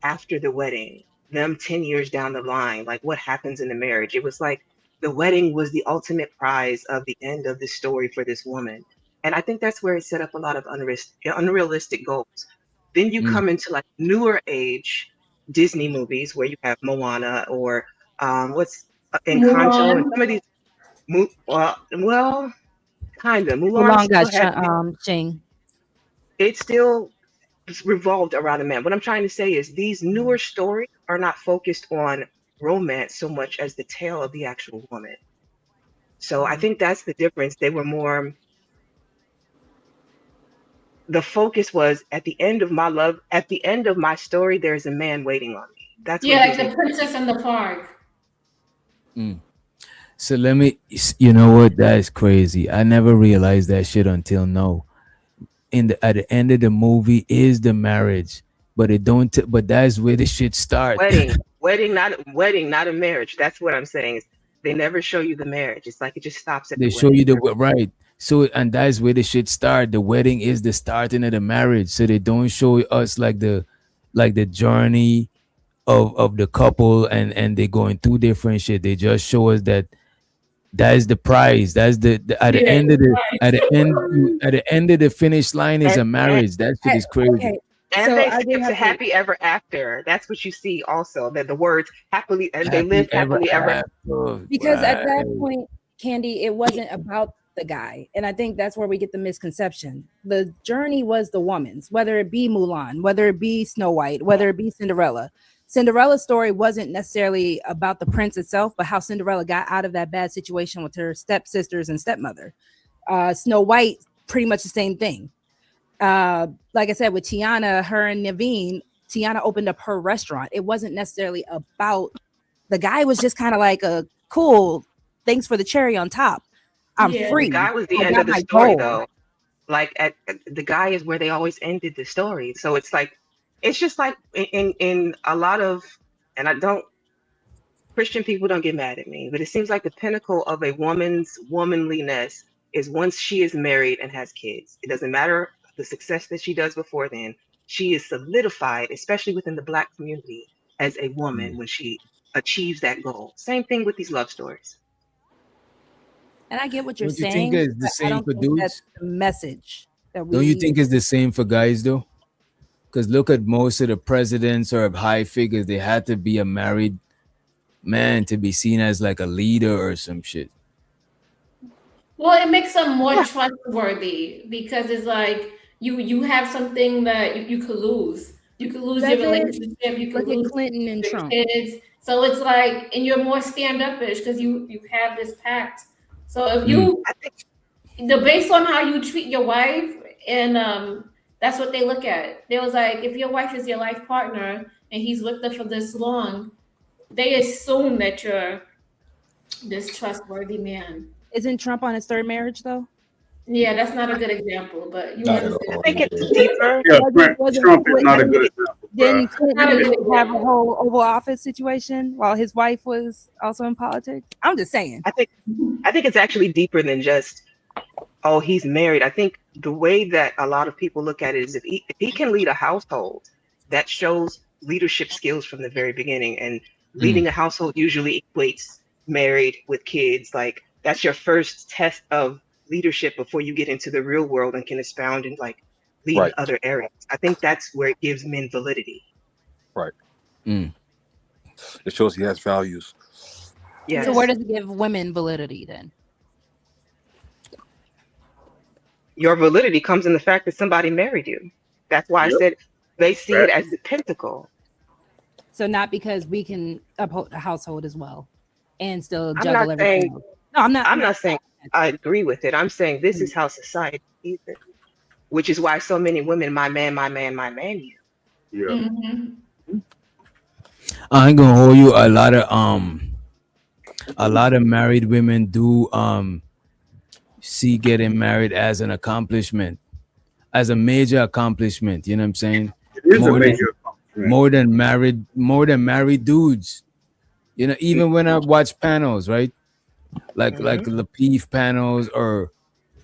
after the wedding, them 10 years down the line, like what happens in the marriage. It was like the wedding was the ultimate prize of the end of the story for this woman. And I think that's where it set up a lot of unrealistic goals. Then you come into like newer age Disney movies where you have Moana or what's Encanto and Mulan. some of these. Well, kind of. Mulan Mulan still got had Shing. it still revolved around a man. What I'm trying to say is these newer stories are not focused on romance so much as the tale of the actual woman. So I think that's the difference. They were more the focus was at the end of my story, there's a man waiting on me. That's what Yeah, like Disney. the Princess and the Frog. So let me, you know what? That is crazy. I never realized that shit until now. At the end of the movie is the marriage, but it don't. But that's where the shit start. Wedding, not a marriage. That's what I'm saying. Is they never show you the marriage. It's like it just stops at They the show you wedding. the right. So and that's where the shit start. The wedding is the starting of the marriage. So they don't show us like the journey of the couple and they going through different shit. They just show us that that is the prize. That's the at the Yeah, end of the at the end of the finish line is And, a and marriage. That shit is crazy. Okay, And so they I say do it's a have to. happy ever after. That's what you see also, that the words happily and they Happy lived ever happily ever. after. Because at Right. that point, Candy, it wasn't about the guy. And I think that's where we get the misconception. The journey was the woman's, whether it be Mulan, whether it be Snow White, whether it be Cinderella. Cinderella's story wasn't necessarily about the prince itself, but how Cinderella got out of that bad situation with her stepsisters and stepmother. Snow White, pretty much the same thing. Like I said, with Tiana, her and Naveen, Tiana opened up her restaurant. It wasn't necessarily about the guy, was just kind of like a cool, thanks for the cherry on top. I'm yeah. The free. guy was the I end got of the my story goal. though. Like the guy is where they always ended the story. So it's like it's just like in a lot of and I don't Christian people don't get mad at me, but it seems like the pinnacle of a woman's womanliness is once she is married and has kids. It doesn't matter the success that she does before then. She is solidified, especially within the Black community, as a woman when she achieves that goal. Same thing with these love stories. And I get what you're Don't you think saying, it's the but I same don't for think that's dudes? the message that we Don't you need. think it's the same for guys though? Because look at most of the presidents or high figures, they had to be a married man to be seen as like a leader or some shit. Well, it makes them more trustworthy because it's like you have something that you could lose. You could lose your Does it? relationship. You could Look at lose Clinton and your Trump. kids. So it's like, and you're more stand upish because you have this pact. So if Mm. you, based on how you treat your wife, and that's what they look at. They was like, if your wife is your life partner and he's with her for this long, they assume that you're this trustworthy man. Isn't Trump on his third marriage though? Yeah, that's not a good example, but you Not at understand. all. I think it's deeper. Yeah, Was it- Trump is not a was- good example. Didn't bruh. Clinton have a whole Oval Office situation while his wife was also in politics? I'm just saying. I think it's actually deeper than just, oh, he's married. I think the way that a lot of people look at it is if he can lead a household, that shows leadership skills from the very beginning. And leading a household usually equates married with kids. Like that's your first test of leadership before you get into the real world and can expound and like lead in Right. other areas. I think that's where it gives men validity. Right. Mm. It shows he has values. Yes. So where does it give women validity then? Your validity comes in the fact that somebody married you. That's why I said they see it as the pinnacle. So not because we can uphold a household as well and still I'm juggle not everything saying else. No, I'm not saying I agree with it. I'm saying this is how society sees it, which is why so many women, my man, my man, my man, you. Yeah. Mm-hmm. I ain't gonna hold you. A lot of married women do see getting married as an accomplishment, as a major accomplishment. You know what I'm saying? It is a major accomplishment. More than married dudes. You know, even when I watch panels, right? Like the Peef panels, or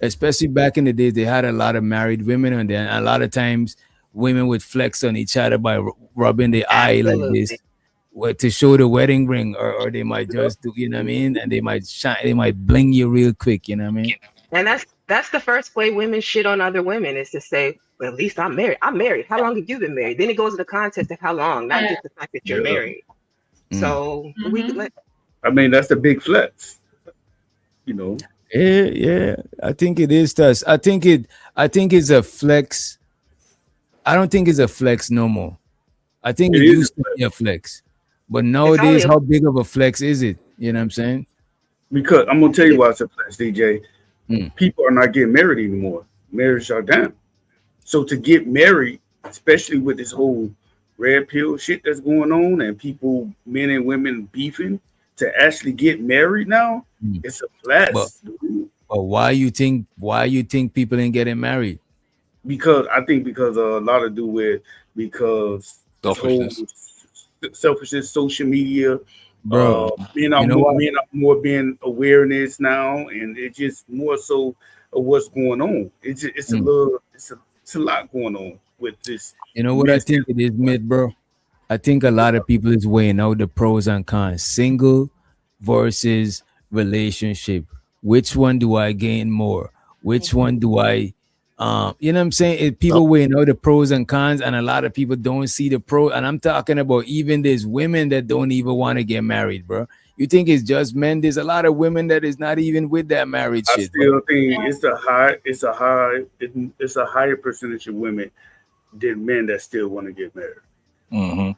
especially back in the days, they had a lot of married women on there. And a lot of times women would flex on each other by rubbing the eye like this to show the wedding ring, or they might just do, you know what I mean? And they might bling you real quick, you know what I mean? And that's the first way women shit on other women, is to say, well, at least I'm married. I'm married. How long have you been married? Then it goes in the context of how long, not just the fact that you're married. So we could let. I mean, that's the big flex. You know. Yeah. I think it is to us. I think it's a flex. I don't think it's a flex no more. I think it used to be a flex. But nowadays, how big of a flex is it? You know what I'm saying? Because I'm gonna tell you why it's a flex, DJ. People are not getting married anymore. Marriages are down. So to get married, especially with this whole red pill shit that's going on, and people, men and women beefing, to actually get married now, it's a flex. But why you think people ain't getting married? Because I think because a lot to do with selfishness, social media. Bro, men are more being awareness now, and it's just more so of what's going on. It's a lot going on with this. You know what I think it is, mid, bro? I think a lot of people is weighing out the pros and cons. Single versus relationship. Which one do I gain more? Which one do I you know what I'm saying? People weighing out the pros and cons, and a lot of people don't see the pro. And I'm talking about even there's women that don't even want to get married, bro. You think it's just men? There's a lot of women that is not even with that married shit. I still think it's a higher percentage of women than men that still want to get married. I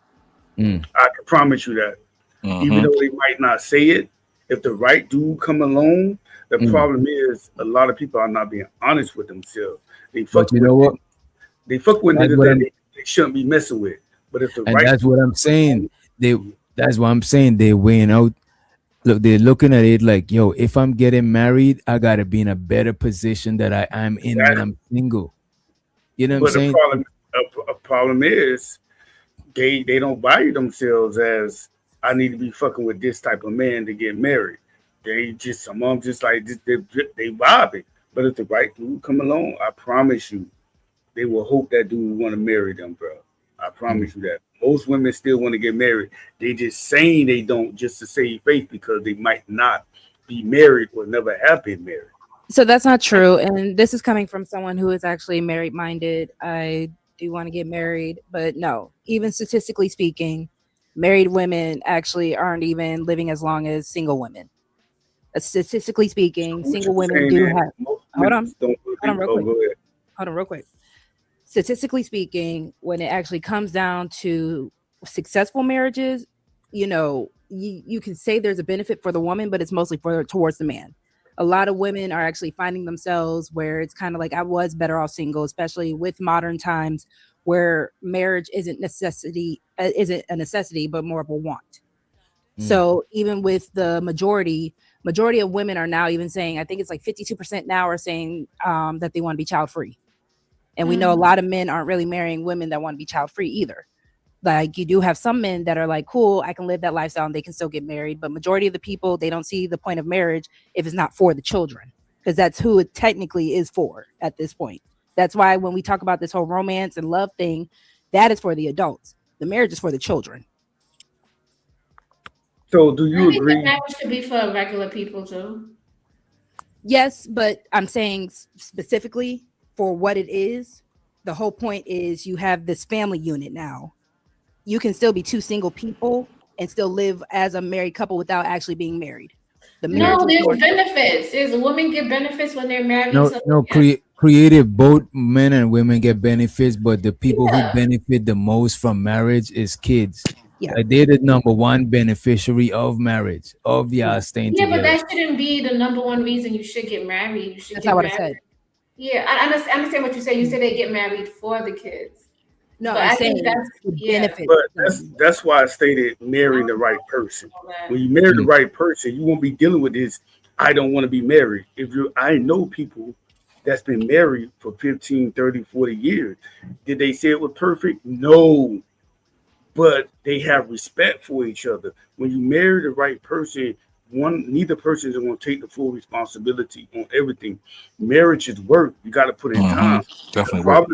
can promise you that. Even though they might not say it, if the right dude come along, the problem is a lot of people are not being honest with themselves. They fuck with niggas that they shouldn't be messing with. But if the right, that's what I'm saying. That's what I'm saying. They're weighing out. Look, they're looking at it like, yo, if I'm getting married, I gotta be in a better position that I am in when I'm single. You know what I'm saying? The problem is they don't value themselves as, I need to be fucking with this type of man to get married. They just, some of them just like they vibing. But if the right dude come along, I promise you, they will hope that dude want to marry them, bro. I promise you that. Most women still want to get married. They just saying they don't just to save face because they might not be married or never have been married. So that's not true. And this is coming from someone who is actually married minded. I do want to get married, but no, even statistically speaking, married women actually aren't even living as long as single women. Statistically speaking, What single you women saying do is have. most Hold women on, don't hold on, real oh, quick. go ahead. Hold on, real quick. Statistically speaking, when it actually comes down to successful marriages, you can say there's a benefit for the woman, but it's mostly towards the man. A lot of women are actually finding themselves where it's kind of like I was better off single, especially with modern times where marriage isn't a necessity, but more of a want. So even with the majority of women are now even saying, I think it's like 52% now are saying that they want to be child free. And we know a lot of men aren't really marrying women that want to be child free either. Like you do have some men that are like, cool, I can live that lifestyle and they can still get married. But majority of the people, they don't see the point of marriage if it's not for the children, because that's who it technically is for at this point. That's why when we talk about this whole romance and love thing, that is for the adults. The marriage is for the children. So do I you think that agree? marriage should be for regular people too. Yes, but I'm saying specifically for what it is, the whole point is you have this family unit now. You can still be two single people and still live as a married couple without actually being married. The marriage No, is more. there's benefits. There's women get benefits when they're married No, to. no, creative. Both men and women get benefits, but the people who Yeah. benefit the most from marriage is kids. Yeah. Like they're the number one beneficiary of marriage, of y'all staying Yeah, but together. that shouldn't be the number one reason you should get married. You should That's get not what I married. said. Yeah, I understand what you say. You said they get married for the kids. No, But I'm I think saying that's the yeah. benefits. But that's why I stated marrying the right person. When you marry the right person, you won't be dealing with this. I don't want to be married. I know people that's been married for 15, 30, 40 years. Did they say it was perfect? No. But they have respect for each other. When you marry the right person, neither person is going to take the full responsibility on everything. Marriage is work. You got to put in time. Definitely work.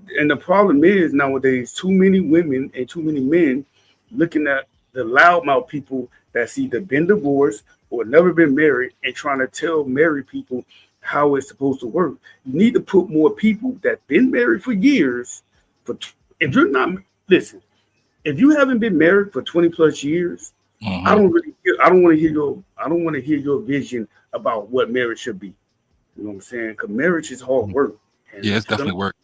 The problem is nowadays too many women and too many men looking at the loudmouth people that's either been divorced or never been married and trying to tell married people how it's supposed to work. You need to put more people that been married for years. If you're not listen, if you haven't been married for 20 plus years, I don't want to hear your vision about what marriage should be. You know what I'm saying? Because marriage is hard work. And Yeah, it's definitely work.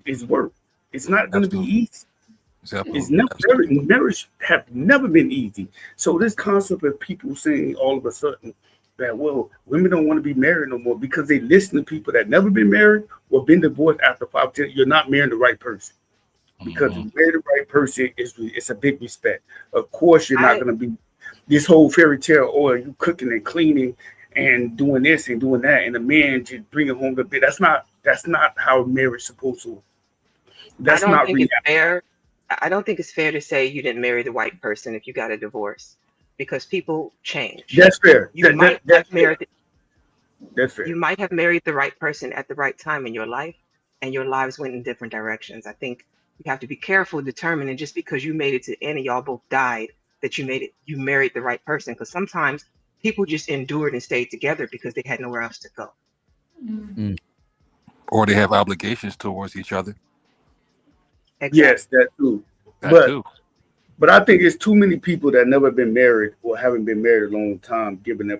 It's work. It's not going to be easy. It's Absolutely. marriage have never been easy. So this concept of people saying all of a sudden that women don't want to be married no more because they listen to people that never been married or been divorced after 5, 10. You're not marrying the right person. Because if you marry the right person, it's a big respect. Of course, you're not going to be this whole fairy tale, or you cooking and cleaning and doing this and doing that, and the man just bringing home the bed. That's not how marriage is supposed to. I don't think it's fair. I don't think it's fair to say you didn't marry the right person if you got a divorce, because people change. That's fair. That's fair. That's fair. You might have married the right person at the right time in your life, and your lives went in different directions. I think you have to be careful determining just because you made it to the end and y'all both died that you married the right person, because sometimes people just endured and stayed together because they had nowhere else to go. Or they have obligations towards each other. Exactly. Yes, that too. But I think it's too many people that never been married or haven't been married a long time giving their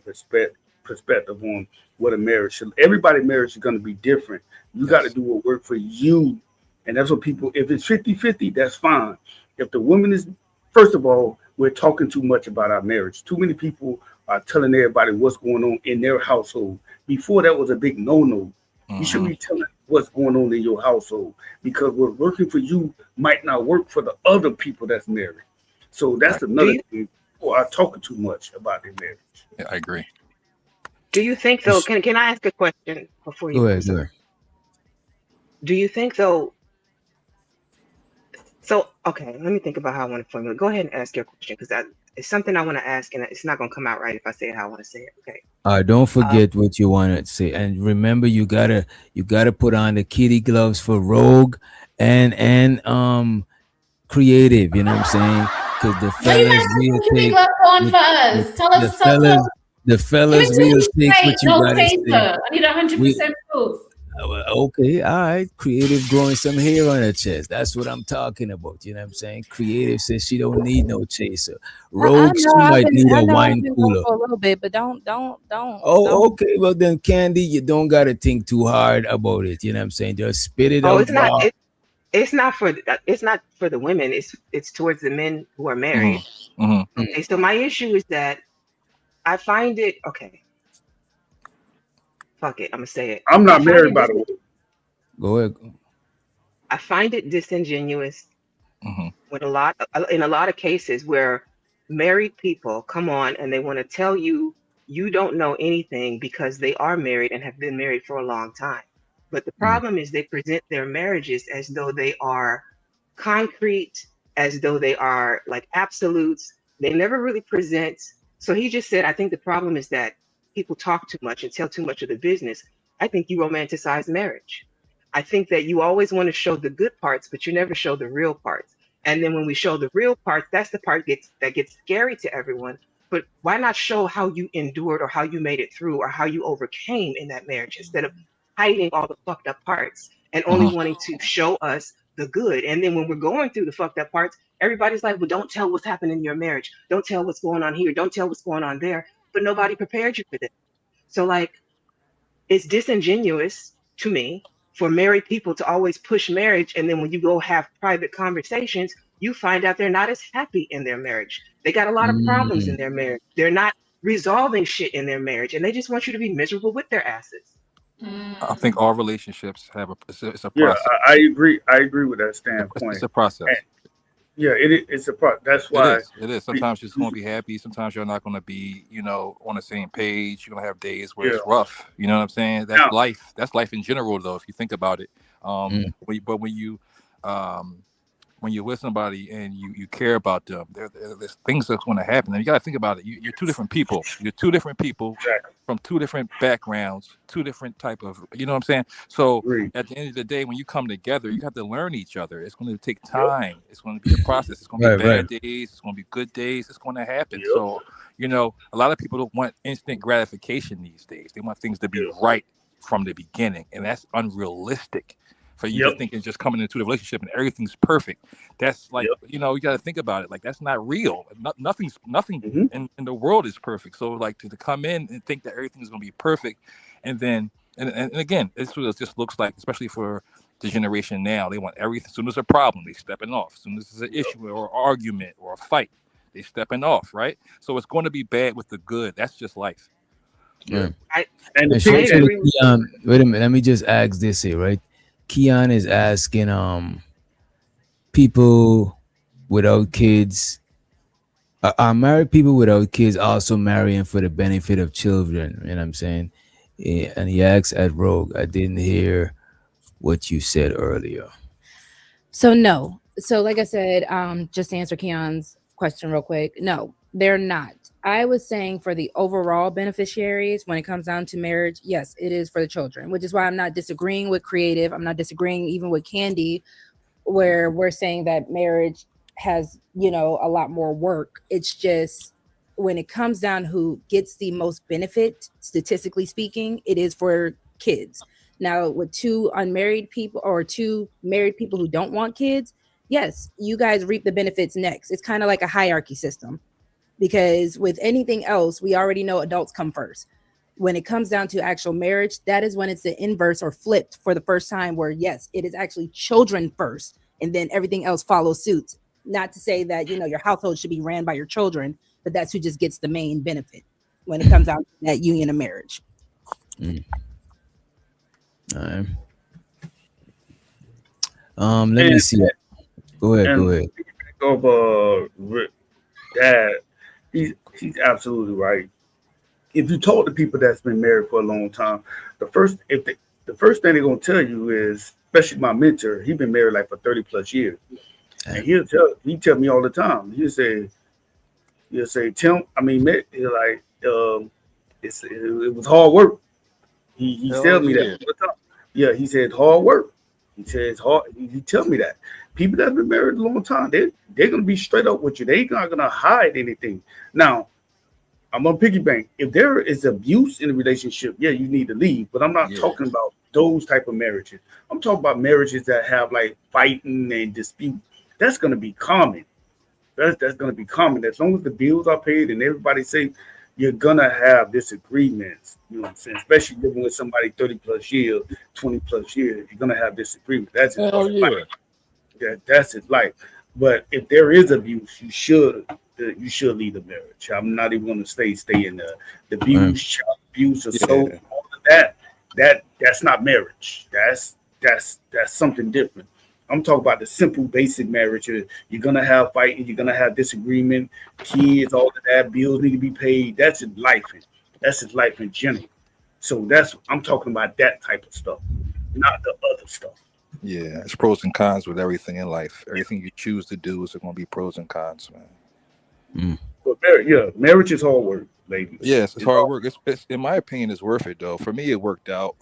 perspective on what a marriage should. Everybody's marriage is going to be different. You got to do what work for you. And that's what people, if it's 50-50, that's fine. If the woman is, first of all, we're talking too much about our marriage. Too many people are telling everybody what's going on in their household. Before that was a big no-no. You should be telling what's going on in your household, because what's working for you might not work for the other people that's married. So that's another thing. People are talking too much about their marriage. Yeah, I agree. Do you think though? Can I ask a question before you? Go ahead. Do you think though? So okay, let me think about how I want to formulate. Go ahead and ask your question, because it's something I want to ask, and it's not going to come out right if I say it how I want to say it. Okay. Don't forget what you want to say, and remember you gotta put on the kitty gloves for Rogue and creative. You know what I'm saying? Because the fellas will take the fellas will take what you gotta say. I need 100% proof. Okay, all right. Creative growing some hair on her chest. That's what I'm talking about. You know what I'm saying? Creative says she don't need no chaser. I Rogue, know she I've might been need I a know I've wine been going cooler. for a little bit, but don't. Oh, okay. Well then, Candy, you don't gotta think too hard about it. You know what I'm saying? Just spit it Oh, out raw. it's not for the women. It's towards the men who are married. Mm-hmm. Mm-hmm. Okay, so my issue is that I find it okay. Fuck it, I'm gonna say it. I'm I not find married, it by the way. Go ahead. I find it disingenuous Mm-hmm. with in a lot of cases where married people come on and they want to tell you you don't know anything because they are married and have been married for a long time. But the problem is they present their marriages as though they are concrete, as though they are like absolutes. They never really present. So he just said, I think the problem is that people talk too much and tell too much of the business. I think you romanticize marriage. I think that you always want to show the good parts, but you never show the real parts. And then when we show the real parts, that's the part that gets scary to everyone. But why not show how you endured or how you made it through or how you overcame in that marriage instead of hiding all the fucked up parts and only Mm-hmm. wanting to show us the good. And then when we're going through the fucked up parts, everybody's like, well, don't tell what's happening in your marriage. Don't tell what's going on here. Don't tell what's going on there. But nobody prepared you for this. So, like, it's disingenuous to me for married people to always push marriage. And then when you go have private conversations, you find out they're not as happy in their marriage. They got a lot of problems in Mm. their marriage. They're not resolving shit in their marriage. And they just want you to be miserable with their asses. I think all relationships have it's a Yeah, process. I agree. I agree with that It's standpoint. a process. And yeah, it's a part. That's It why. is. It is. Sometimes you're just going to be happy. Sometimes you're not going to be, on the same page. You're going to have days where Yeah. it's rough. You know what I'm saying? That's Now, life. That's life in general, though, if you think about it. Mm. But when you're with somebody and you care about them, there's things that's going to happen. And you got to think about it. You're two different people. You're two different people exactly. from two different backgrounds, two different type of, you know what I'm saying? So Agree. at the end of the day, when you come together, you have to learn each other. It's going to take Yep. time. It's going to be a process. It's going to be Right. bad days. It's going to be good days. It's going to happen. Yep. So, a lot of people don't want instant gratification these days. They want things to be Yep. right from the beginning. And that's unrealistic for you to Yep. think and just coming into the relationship and everything's perfect. That's like, Yep. you got to think about it. Like, that's not real. Nothing Mhm. in the world is perfect. So like to come in and think that everything is going to be perfect. And then, and again, it's what it just looks like, especially for the generation now. They want everything. As soon as a problem, they stepping off. As soon as there's an Yep. issue or argument or a fight, they stepping off, right? So it's going to be bad with the good. That's just life. Yeah. Right. And the And thing I is, agree with Keon, wait a minute. Let me just ask this here, right? Keon is asking people without kids are married people without kids also marrying for the benefit of children? You know what I'm saying? And he asks at Rogue, I didn't hear what you said earlier. So no. So like I said, just to answer Keon's question real quick, no, they're not. I was saying for the overall beneficiaries, when it comes down to marriage, yes, it is for the children, which is why I'm not disagreeing with Creative. I'm not disagreeing even with Candy, where we're saying that marriage has, a lot more work. It's just when it comes down who gets the most benefit, statistically speaking, it is for kids. Now, with two unmarried people or two married people who don't want kids, yes, you guys reap the benefits next. It's kind of like a hierarchy system, because with anything else, we already know adults come first. When it comes down to actual marriage, that is when it's the inverse or flipped for the first time, where yes, it is actually children first and then everything else follows suit. Not to say that, your household should be ran by your children, but that's who just gets the main benefit when it comes down to that union of marriage. All right. Let me see. Go ahead. Of Dad, he's absolutely right. If you talk to people that's been married for a long time, the first thing they're gonna tell you is, especially my mentor, he's been married like for 30 plus years, and he tell me all the time. He'll say, Tim, it was hard work. He tells me that all the time. Yeah, he said hard work. He says hard. He tell me that people that's been married a long time, they're gonna be straight up with you. They're not gonna hide anything. Now, I'm on piggy bank. If there is abuse in the relationship, yeah, you need to leave. But I'm not Yeah. talking about those type of marriages. I'm talking about marriages that have like fighting and dispute. That's going to be common. That's going to be common. As long as the bills are paid and everybody say you're gonna have disagreements. You know what I'm saying? Especially living with somebody 30 plus years, 20 plus years, you're gonna have disagreements. That's just Hell part of yeah. life. That's his life. But if there is abuse, you should leave the marriage. I'm not even gonna stay in the abuse, child abuse, assault, Yeah. all of that. That's not marriage. That's something different. I'm talking about the simple, basic marriage. You're gonna have fighting, you're gonna have disagreement, kids, all of that. Bills need to be paid. That's his life. That's his life in general. So I'm talking about that type of stuff, not the other stuff. Yeah. It's pros and cons with everything in life. Everything you choose to do is going to be pros and cons, man. But marriage is hard work, ladies. Yes, it's It's hard hard. work. It's in my opinion, it's worth it though. For me, it worked out.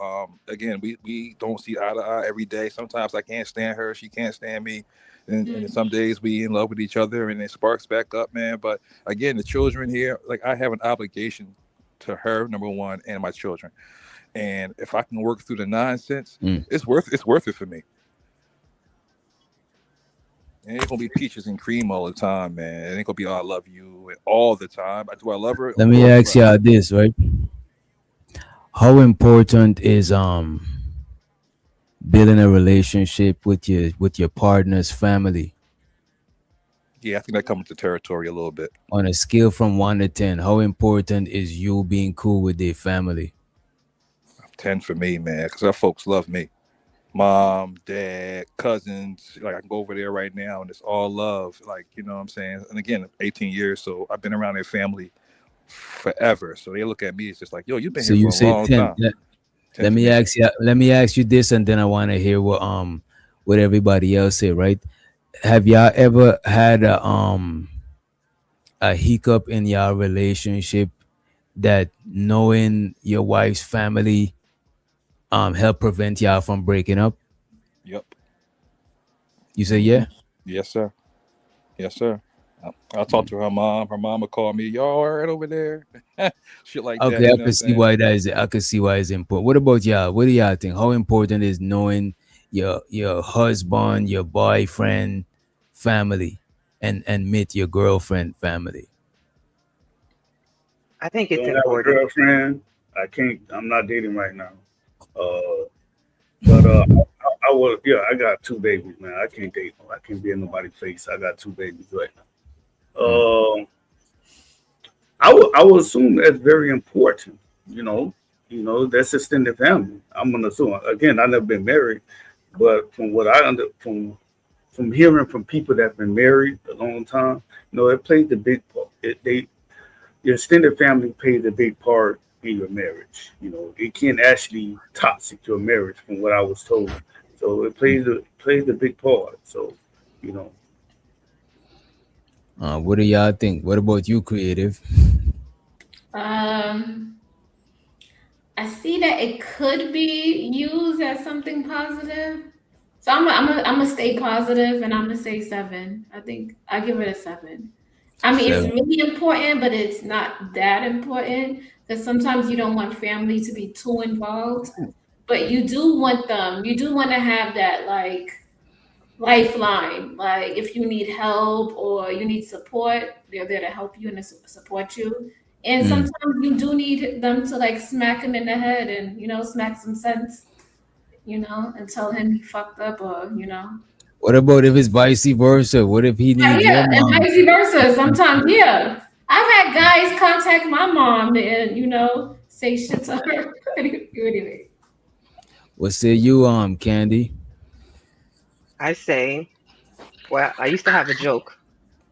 Again, we don't see eye to eye every day. Sometimes I can't stand her, she can't stand me, and some days we in love with each other, and it sparks back up, man. But again, the children here, like I have an obligation to her, number one, and my children. And if I can work through the nonsense, it's worth it for me. It ain't gonna be peaches and cream all the time, man. It ain't gonna be I love you all the time. Do I love her? Of Let me course, ask you this, right? How important is building a relationship with your partner's family? yeah, I think that comes with the territory a little bit. On a scale from 1 to 10, how important is you being cool with their family? 10 for me, man, because our folks love me. Mom, dad, cousins. Like I can go over there right now and it's all love. Like, you know what I'm saying? And again, 18 years. So I've been around their family forever. So they look at me, it's just like, yo, you've been So here you for a say long 10. time. 10 Let for me me. ask you. Let me ask you this, and then I want to hear what everybody else say. Right? Have y'all ever had a hiccup in your relationship that knowing your wife's family help prevent y'all from breaking up? Yep. You say yeah. Yes, sir. Yes, sir. I'll talk to her mom. Her mom will call me, y'all all right over there? Shit like that. Okay, You I know what can I'm see saying? why that is. I can see why it's important. What about y'all? What do y'all think? How important is knowing your husband, your boyfriend, family, and meet your girlfriend family? I think it's Don't have a important. girlfriend. I can't. I'm not dating right now. Uh, but I was. Yeah, I got two babies, man. I can't date. I can't be in nobody's face. I got two babies right now. I would assume that's very important. You know, that's extended family. I'm gonna assume. Again, I never been married, but from what I under from hearing from people that've been married a long time, it plays the big part. Your extended family plays a big part in your marriage. It can actually toxic your marriage, from what I was told. So it plays a big part. So, you know, What do y'all think? What about you, creative? Um, I see that it could be used as something positive. So I'm gonna stay positive and I'm gonna say 7. I think I give it a 7. I mean, it's Seven. really important, but it's not that important because sometimes you don't want family to be too involved, but you do want them. You do want to have that like lifeline. Like if you need help or you need support, they're there to help you and to support you. And Mm. sometimes you do need them to like smack him in the head and smack some sense, and tell him he fucked up or. What about if it's vice versa? What if he Yeah, need your yeah, and mom vice versa. Sometimes, yeah. I've had guys contact my mom and say shit to her. Anyway. What say you, Candy? I say, well, I used to have a joke,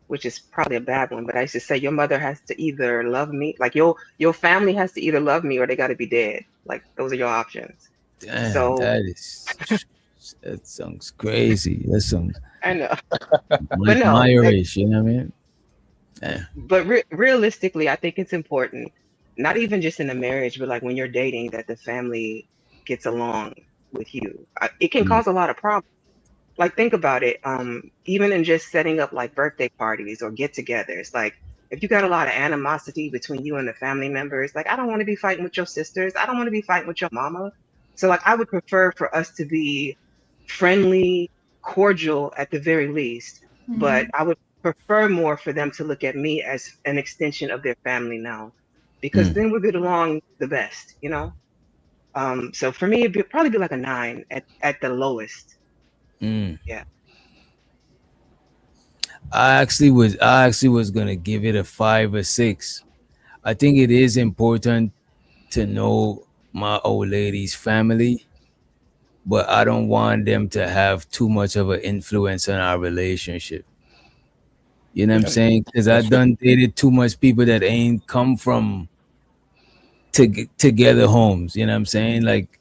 which is probably a bad one, but I used to say your mother has to either love me, like your family has to either love me or they got to be dead. Like those are your options. Damn, So that sounds crazy. That sounds I know, but Mike no, Myers, you know what I mean? Yeah. but realistically, I think it's important, not even just in a marriage, but like when you're dating, that the family gets along with you. It can Mm. cause a lot of problems. Like think about it. Even in just setting up like birthday parties or get-togethers, like if you got a lot of animosity between you and the family members, like I don't want to be fighting with your sisters. I don't want to be fighting with your mama. So like I would prefer for us to be friendly, cordial at the very least. But I would prefer more for them to look at me as an extension of their family now, because then we get along the best, you know? So for me, it'd probably be like a 9 at the lowest. Yeah. I actually was gonna give it a 5 or 6. I think it is important to know my old lady's family, but I don't want them to have too much of an influence on our relationship. You know what I'm saying? Because I done dated too much people that ain't come from together homes. You know what I'm saying? Like,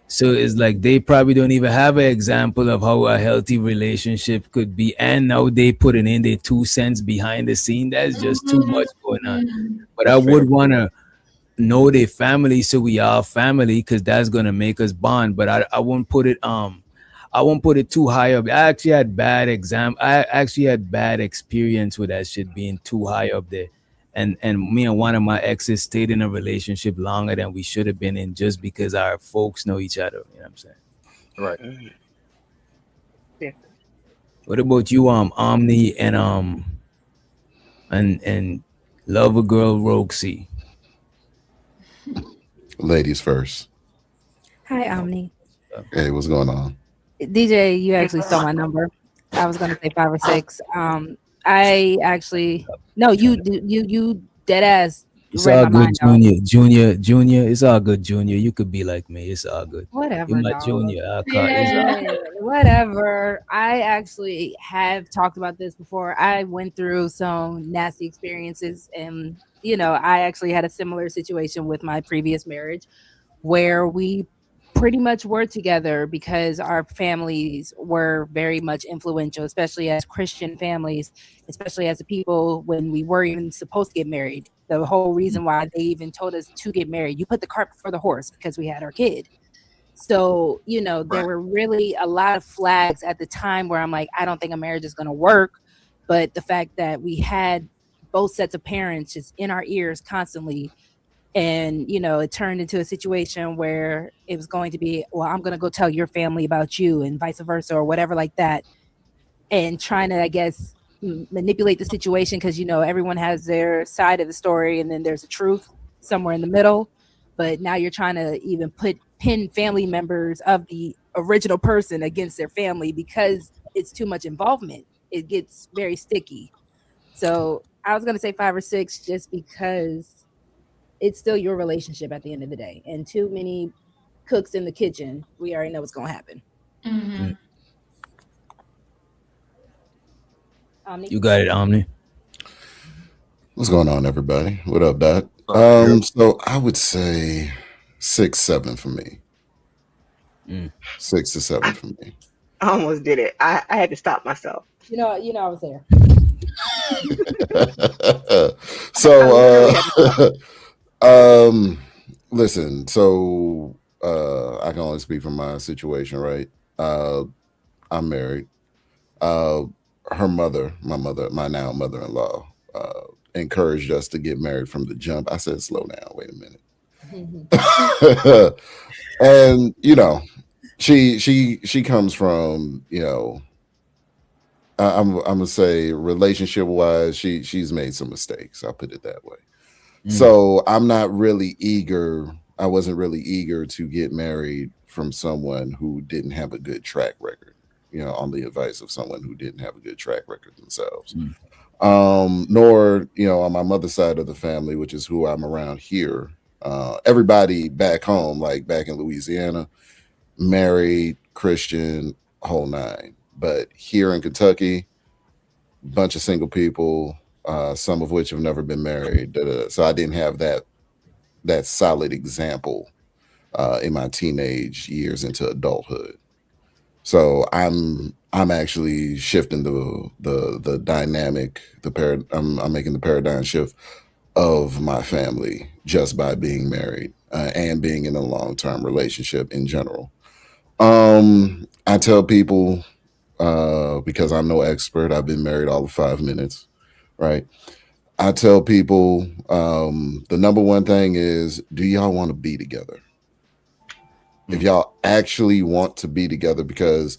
so it's like they probably don't even have an example of how a healthy relationship could be, and now they putting in their 2 cents behind the scene. That's just too much going on. But I would want to know their family, so we are family, because that's gonna make us bond. But I won't put it too high up. I actually had bad experience with that shit being too high up there. And me and one of my exes stayed in a relationship longer than we should have been in, just because our folks know each other. You know what I'm saying? Right. Yeah. What about you, Omni and Lover Girl Roxy? Ladies first. Hi, Omni. Hey, what's going on? DJ, you actually stole my number. I was gonna say 5 or 6. I actually no, you dead ass It's read all my good, mind out. Junior. It's all good, Junior. You could be like me. It's all good. Whatever, You're my dog. junior. It's all Yeah, whatever. I actually have talked about this before. I went through some nasty experiences, and I actually had a similar situation with my previous marriage, where we pretty much were together because our families were very much influential, especially as Christian families, especially as the people when we were even supposed to get married. The whole reason why they even told us to get married, you put the cart before the horse, because we had our kid. So, there were really a lot of flags at the time where I'm like, I don't think a marriage is going to work. But the fact that we had both sets of parents just in our ears constantly, and it turned into a situation where it was going to be, well, I'm going to go tell your family about you and vice versa or whatever like that, and trying to, I guess, manipulate the situation, because everyone has their side of the story, and then there's a truth somewhere in the middle. But now you're trying to even pin family members of the original person against their family, because it's too much involvement. It gets very sticky. So I was going to say 5 or 6, just because it's still your relationship at the end of the day, and too many cooks in the kitchen, we already know what's going to happen. Omni? You got it, Omni. What's going on, everybody? What up, Doc? So I would say 6, 7 for me. 6 to 7 for me. I almost did it. I had to stop myself. I was there. So listen, so I can only speak from my situation, right? I'm married. Her mother, my now mother-in-law, encouraged us to get married from the jump. I said, slow down, wait a minute. And she comes from, I'm gonna say relationship wise, she's made some mistakes. I'll put it that way. So I'm not really eager. I wasn't really eager to get married from someone who didn't have a good track record, on the advice of someone who didn't have a good track record themselves. Nor, on my mother's side of the family, which is who I'm around here, everybody back home, like back in Louisiana, married, Christian, whole nine. But here in Kentucky, bunch of single people, some of which have never been married. So I didn't have that solid example in my teenage years into adulthood. So I'm actually shifting the dynamic, I'm making the paradigm shift of my family just by being married and being in a long-term relationship in general. I tell people, because I'm no expert, I've been married all of 5 minutes, right? I tell people the number one thing is, do y'all want to be together? If y'all actually want to be together, because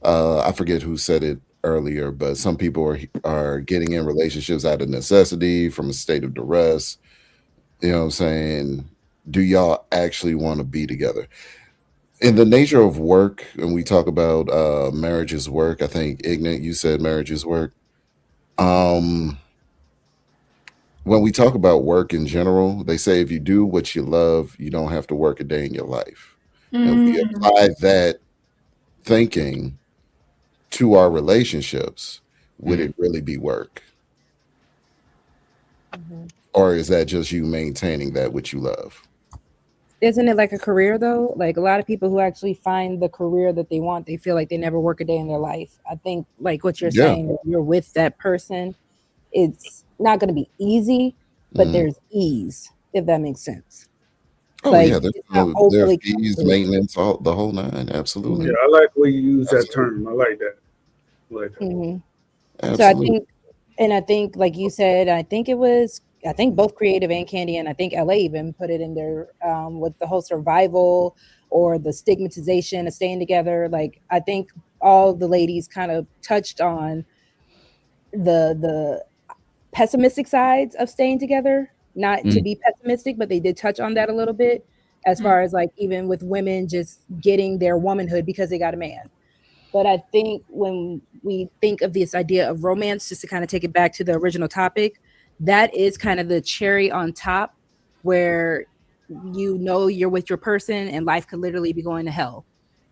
I forget who said it earlier, but some people are getting in relationships out of necessity, from a state of duress. You know what I'm saying? Do y'all actually want to be together? In the nature of work, and we talk about marriage is work. I think Ignat, you said marriage is work. Um, when we talk about work in general, they say if you do what you love, you don't have to work a day in your life. And we apply that thinking to our relationships, would it really be work? Or is that just you maintaining that which you love? Isn't it like a career though? Like a lot of people who actually find the career that they want, they feel like they never work a day in their life. I think like what you're Yeah. saying, if you're with that person, it's not going to be easy, but there's ease, if that makes sense. Oh Like yeah, it's not there's overly fees, complicated. maintenance, all the whole nine. Absolutely. Yeah, I like the way you use that Absolutely. term. I like that. I like that. So I Absolutely. think, like you said, I think both Creative and Candy, and I think LA even put it in there with the whole survival or the stigmatization of staying together. Like I think all the ladies kind of touched on the pessimistic sides of staying together. Not to be pessimistic, but they did touch on that a little bit, as far as like even with women just getting their womanhood because they got a man. But I think when we think of this idea of romance, just to kind of take it back to the original topic, that is kind of the cherry on top, where you know you're with your person and life could literally be going to hell.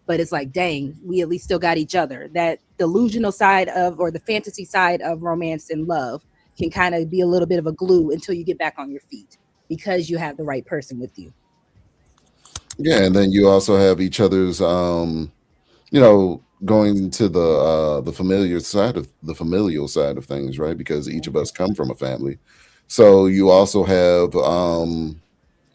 But it's like, dang, we at least still got each other. That delusional side of, or the fantasy side of romance and love can kind of be a little bit of a glue until you get back on your feet because you have the right person with you. Yeah, and then you also have each other's going to the familial side of things, right? Because each of us come from a family. So you also have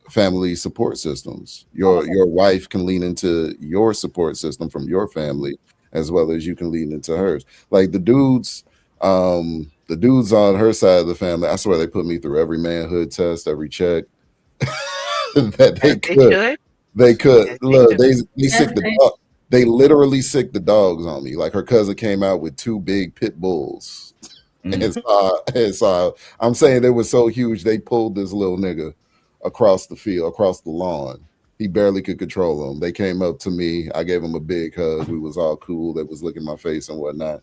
family support systems. Your wife can lean into your support system from your family as well as you can lean into hers. Like the dudes on her side of the family, I swear they put me through every manhood test, every check that they As they could. should. They could As they look. should. They sick the dog. They literally sick the dogs on me. Like her cousin came out with two big pit bulls, and so I'm saying they were so huge they pulled this little nigga across the field, across the lawn. He barely could control them. They came up to me. I gave him a big hug. We was all cool. They was licking my face and whatnot.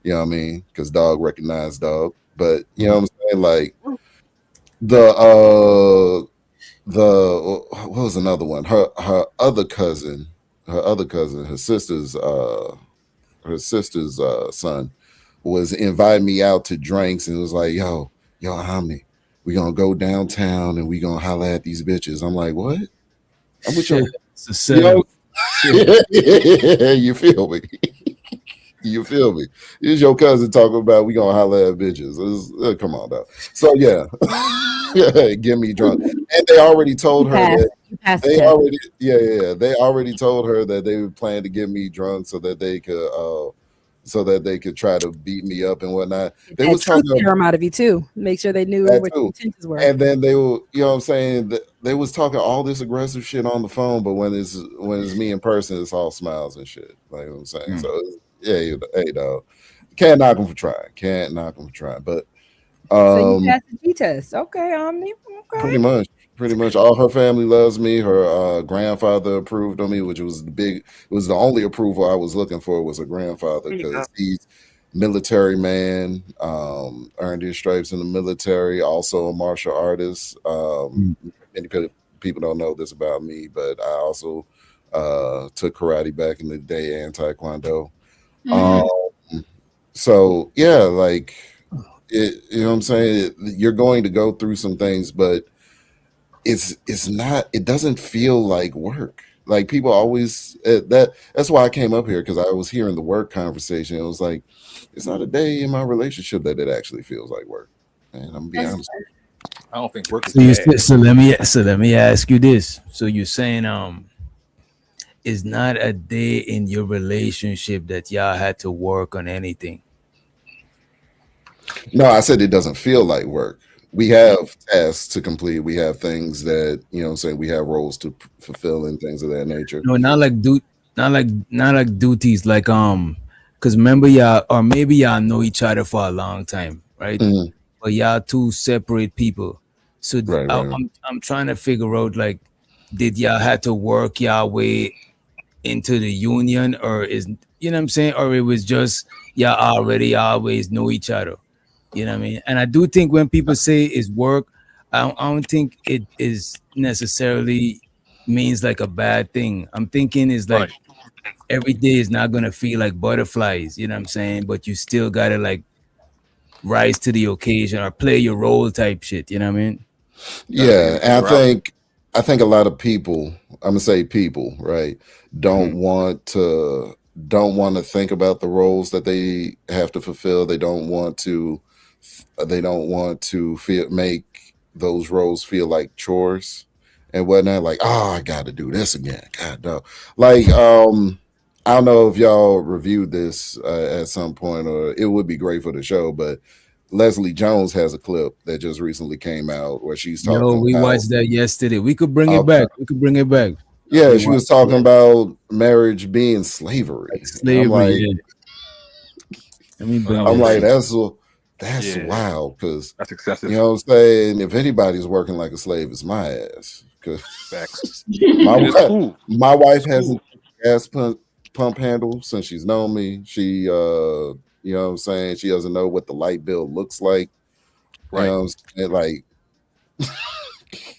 You know what I mean? Because dog recognized dog. But you know what I'm saying? Like the what was another one? Her other cousin, her sister's son was inviting me out to drinks and was like, yo, Omni, we gonna go downtown and we gonna holler at these bitches. I'm like, what? I'm with your, It's a setup. you feel me? You feel me? Here's your cousin talking about we gonna holler at bitches. Come on, dog. So yeah, get me drunk. And they already told her that they already, they already told her that they would plan to get me drunk so that they could try to beat me up and whatnot. They That was truth talking serum out of you too. Make sure they knew that what your too. intentions were. And then they were, you know what I'm saying? They was talking all this aggressive shit on the phone, but when it's me in person, it's all smiles and shit. Like what I'm saying. So yeah, hey dog. Can't knock them for trying. Can't knock them for trying. But So you passed the G test. Okay, Omni. Okay. pretty much all her family loves me. Her grandfather approved of me, which was the only approval I was looking for was a grandfather, because he's military man, earned his stripes in the military, also a martial artist. Many people don't know this about me, but I also took karate back in the day and taekwondo. So yeah, like you know what I'm saying? You're going to go through some things, but it doesn't feel like work. Like people always that's why I came up here, because I was hearing the work conversation. It was like, it's not a day in my relationship that it actually feels like work. And I'm gonna be honest. I don't think work is bad. So let me ask you this. So you're saying it's not a day in your relationship that y'all had to work on anything. No, I said it doesn't feel like work. we have tasks to complete. We have things that, you know what I'm saying, we have roles to fulfill and things of that nature. No, not like duties, like because remember y'all, or maybe y'all know each other for a long time, right? Mhm. But y'all two separate people. So Right, right. I'm trying to figure out, like, did y'all have to work y'all way into the union, or is, you know what I'm saying, or it was just y'all already always know each other, you know what I mean? And I do think when people say it's work, I don't think it is necessarily means like a bad thing. I'm thinking is like Right. every day is not gonna feel like butterflies, you know what I'm saying? But you still gotta like rise to the occasion or play your role type shit, you know what I mean? Gotta figure Yeah, each and other out. I think a lot of people, I'm gonna say people, right, don't Mhm. want to don't want to think about the roles that they have to fulfill. They don't want to feel make those roles feel like chores and whatnot. Like, oh, I got to do this again. God no. Like, I don't know if y'all reviewed this at some point, or it would be great for the show, but Leslie Jones has a clip that just recently came out where she's Yo, talking we about, watched that yesterday. We could bring it okay, back. We could bring it back. yeah, We she was watched talking it. about marriage being Like slavery. And slavery, yeah. Let me Oh, that bring was I'm that like, shit. crazy. that's Yeah, wild, because that's you excessive. know what I'm saying. If anybody's working like a slave, it's my ass. Because Facts. my And it's wife, cool. my wife It's hasn't cool. gas pump handle since she's known me. She, you know what I'm saying. She doesn't know what the light bill looks like. You Right. know what I'm saying? Like,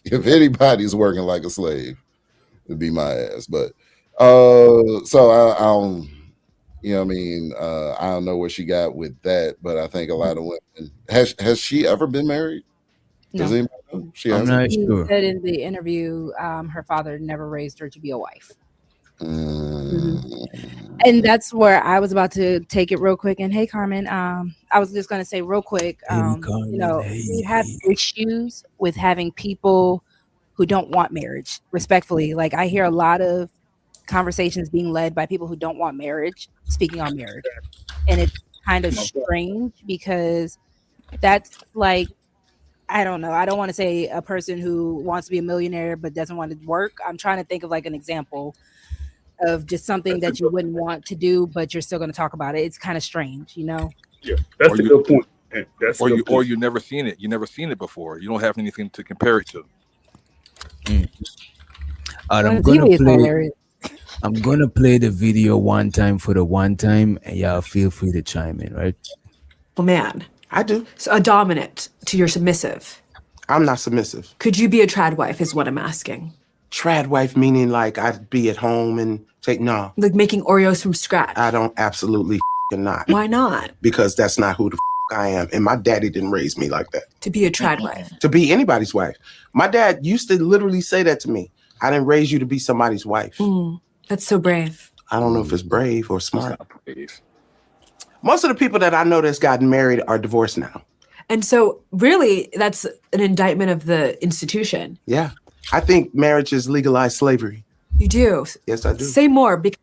if anybody's working like a slave, it'd be my ass. But so I don't, you know what I mean, I don't know what she got with that, but I think a lot of women, has she ever been married? Does No. anybody know? She I'm hasn't. not She sure. said in the interview, her father never raised her to be a wife. And Mm. that's where I was about to take it real quick. And hey, Carmen, I was just going to say real quick, Hey, you Carmen. know, Hey, we have hey. issues with having people who don't want marriage. Respectfully, like I hear a lot of conversations being led by people who don't want marriage, speaking on marriage, and it's kind of strange because that's like, I don't know. I don't want to say a person who wants to be a millionaire but doesn't want to work. I'm trying to think of like an example of just something That's a that you good. wouldn't want to do, but you're still going to talk about it. It's kind of strange, you know? Yeah, that's Or a you, good point. And that's a good or point. you never seen it. You never seen it before. You don't have anything to compare it to. Mm. All right, Well, Z-Way is hilarious. I'm gonna play the video one time for the one time, and y'all feel free to chime in, right? Man. I do. So a dominant to your submissive. I'm not submissive. Could you be a trad wife is what I'm asking. Trad wife meaning like I'd be at home and say, no, Like making Oreos from scratch. I don't absolutely not. Why not? Because that's not who the I am. And my daddy didn't raise me like that. To be a trad wife. To be anybody's wife. My dad used to literally say that to me. I didn't raise you to be somebody's wife. That's so brave. I don't know if it's brave or It's smart. not brave. Most of the people that I know that's gotten married are divorced now. And so really that's an indictment of the institution. Yeah. I think marriage is legalized slavery. You do. Yes, I do. Say more because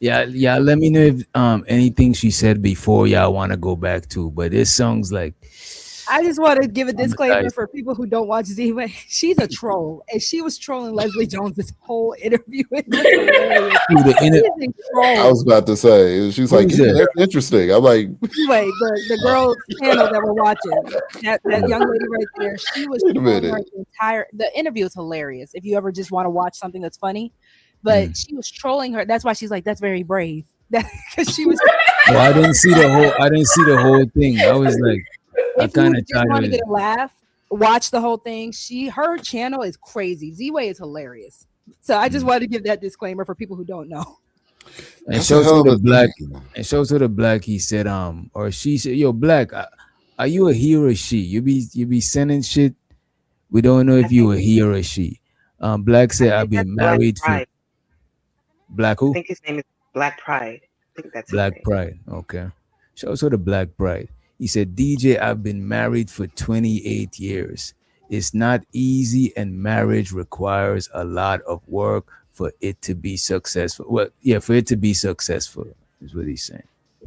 Yeah. Let me know if anything she said before y'all want to go back to. But this song's like I just want to give a disclaimer traumatized. for people who don't watch Z-Way. She's a troll, and she was trolling Leslie Jones this whole interview. It was hilarious. Dude, the inter- She's a I troll. was about to say, she's like, Who's yeah, that? that's interesting. I'm like, Z-Way, the girl channel that we're watching, that young lady right there, she was wait a trolling her minute. the interview is hilarious. If you ever just want to watch something that's funny, but she was trolling her. That's why she's like, that's very brave. Because she was. Well, I didn't see the whole thing. I was like, I If you kind of just want to tried get a laugh, watch the whole thing. Her channel is crazy. Z-Way is hilarious. So I just wanted to give that disclaimer for people who don't know. And That's a shows hell to of the a black, thing. and shows to the black. He said, or she said, "Yo, black, are you a he or a she? You be sending shit. We don't know if you a he or a she." Black said, I "I've think that's been Black married for Pride. black I who? think his name is Black Pride. I think that's his Black name. Pride. Okay." Shows to the Black Pride. He said, "DJ, I've been married for 28 years. It's not easy, and marriage requires a lot of work for it to be successful. Well, yeah, for it to be successful is what he's saying."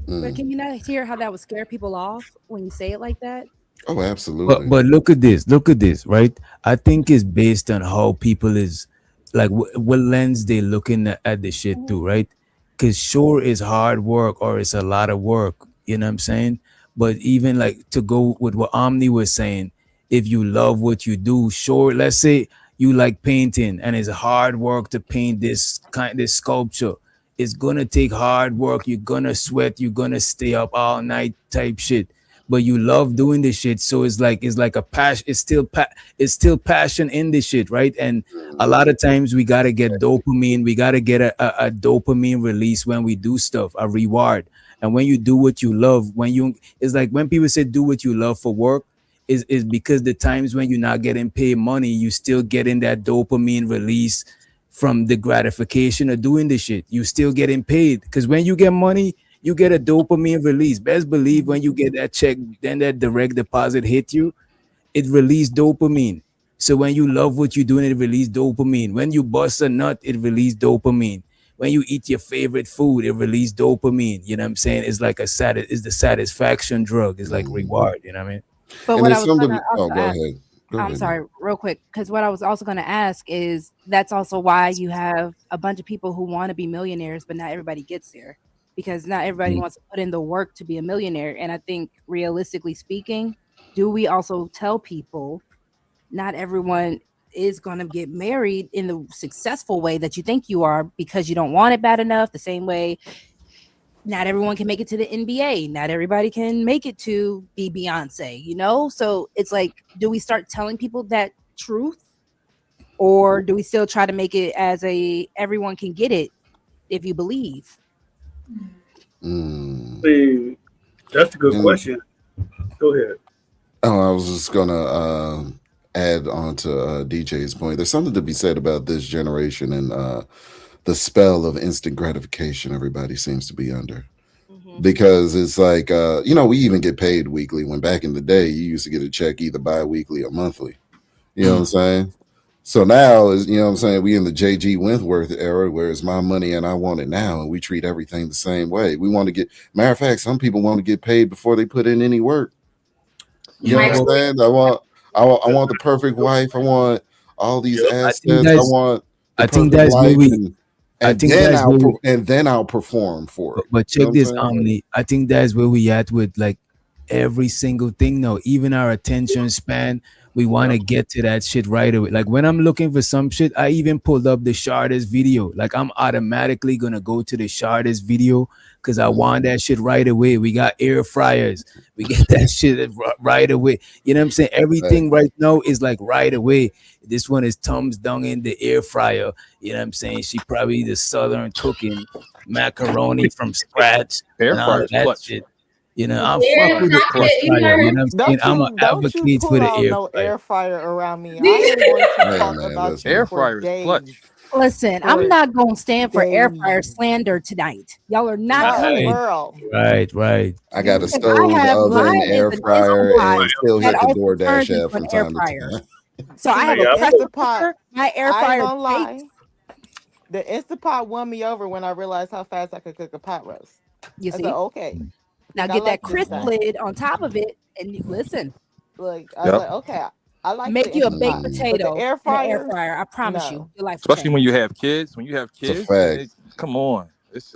But can you not hear how that would scare people off when you say it like that? Oh, But absolutely. look at this, right? I think it's based on how people is like what lens they looking at the shit through, right? Because sure is hard work or it's a lot of work, you know what I'm saying? But even like to go with what Omni was saying, if you love what you do, sure, let's say you like painting and it's hard work to paint this sculpture. It's gonna take hard work, you're gonna sweat, you're gonna stay up all night type shit, but you love doing this shit, so it's like a passion, it's still passion in this shit, right? And a lot of times we got to get dopamine, we got to get a dopamine release when we do stuff, a reward. And when you do what you love, when you it's like when people say do what you love for work, is because the times when you're not getting paid money, you still getting that dopamine release from the gratification of doing the shit. You still getting paid because when you get money, you get a dopamine release. Best believe when you get that check, then that direct deposit hit you, it release dopamine. So when you love what you're doing, it release dopamine. When you bust a nut, it release dopamine. When you eat your favorite food, it release dopamine. You know what I'm saying? It's like it's the satisfaction drug. It's like reward. You know what I mean? But And what I it's was something. gonna Oh, also go ask, ahead. Go I'm ahead. sorry, real quick, because what I was also gonna ask is that's also why you have a bunch of people who want to be millionaires, but not everybody gets there because not everybody wants to put in the work to be a millionaire. And I think realistically speaking, do we also tell people not everyone is going to get married in the successful way that you think you are because you don't want it bad enough? The same way not everyone can make it to the NBA. Not everybody can make it to be Beyonce, you know? So it's like, do we start telling people that truth? Or do we still try to make it as a everyone can get it if you believe? Mm. I mean, that's a good And question. Go ahead. oh, I was just gonna add on to DJ's point. There's something to be said about this generation and the spell of instant gratification everybody seems to be under. Because it's like we even get paid weekly when back in the day you used to get a check either bi-weekly or monthly. You know what I'm saying? So now is what I'm saying, we in the JG Wentworth era where it's my money and I want it now, and we treat everything the same way. We want to get, matter of fact, some people want to get paid before they put in any work. You Yeah, well, understand? I want the perfect wife. I want all these Yep. I think assets. I that's want the I think perfect that's where life, we and I and think then that's I'll where we perform for it. but You know check what I'm this, saying? Omni. I think that's where we at with like every single thing now. Even our attention span, we want to get to that shit right away. Like when I'm looking for some shit, I even pulled up the shardest video. Like I'm automatically gonna go to the shardest video because I want that shit right away. We got air fryers. We get that shit right away. You know what I'm saying? Everything right now is like right away. This one is thumbs down in the air fryer. You know what I'm saying? She probably the southern cooking macaroni from scratch Air and all fryer of is that clutch. shit. You know, I'm fuck Yeah, with the air chocolate in fryer. You there. know what I'm saying? I'm an Don't you advocate for pull the out air no fryer. air fryer around me. I am going to Hey talk man, about listen. you Air for fryer is clutch. days. Listen, I'm For not going to stand for air fryer days. slander tonight. Y'all are not going to. Right, Girl, right. I got a Because I stove, have oven, mine is air an instant fryer, pot and still that hit the also turns DoorDash app into an from air time to fryer. time. So I have Hey, a the I pressure put, Instant Pot, cooker. My air I ain't fryer gonna bakes. lie. The Instant Pot won me over when I realized how fast I could cook a pot roast. You I said, see? okay, I Now think I get that like this crisp thing. lid on top of it and listen, Like I was Yep. like, okay, I like the make you a Instant baked Pot, Mm, but the potato air in an air fryer, fryer. I promise you, no. your life will Especially when change. you have kids. When you have it's a kids, fact. come on.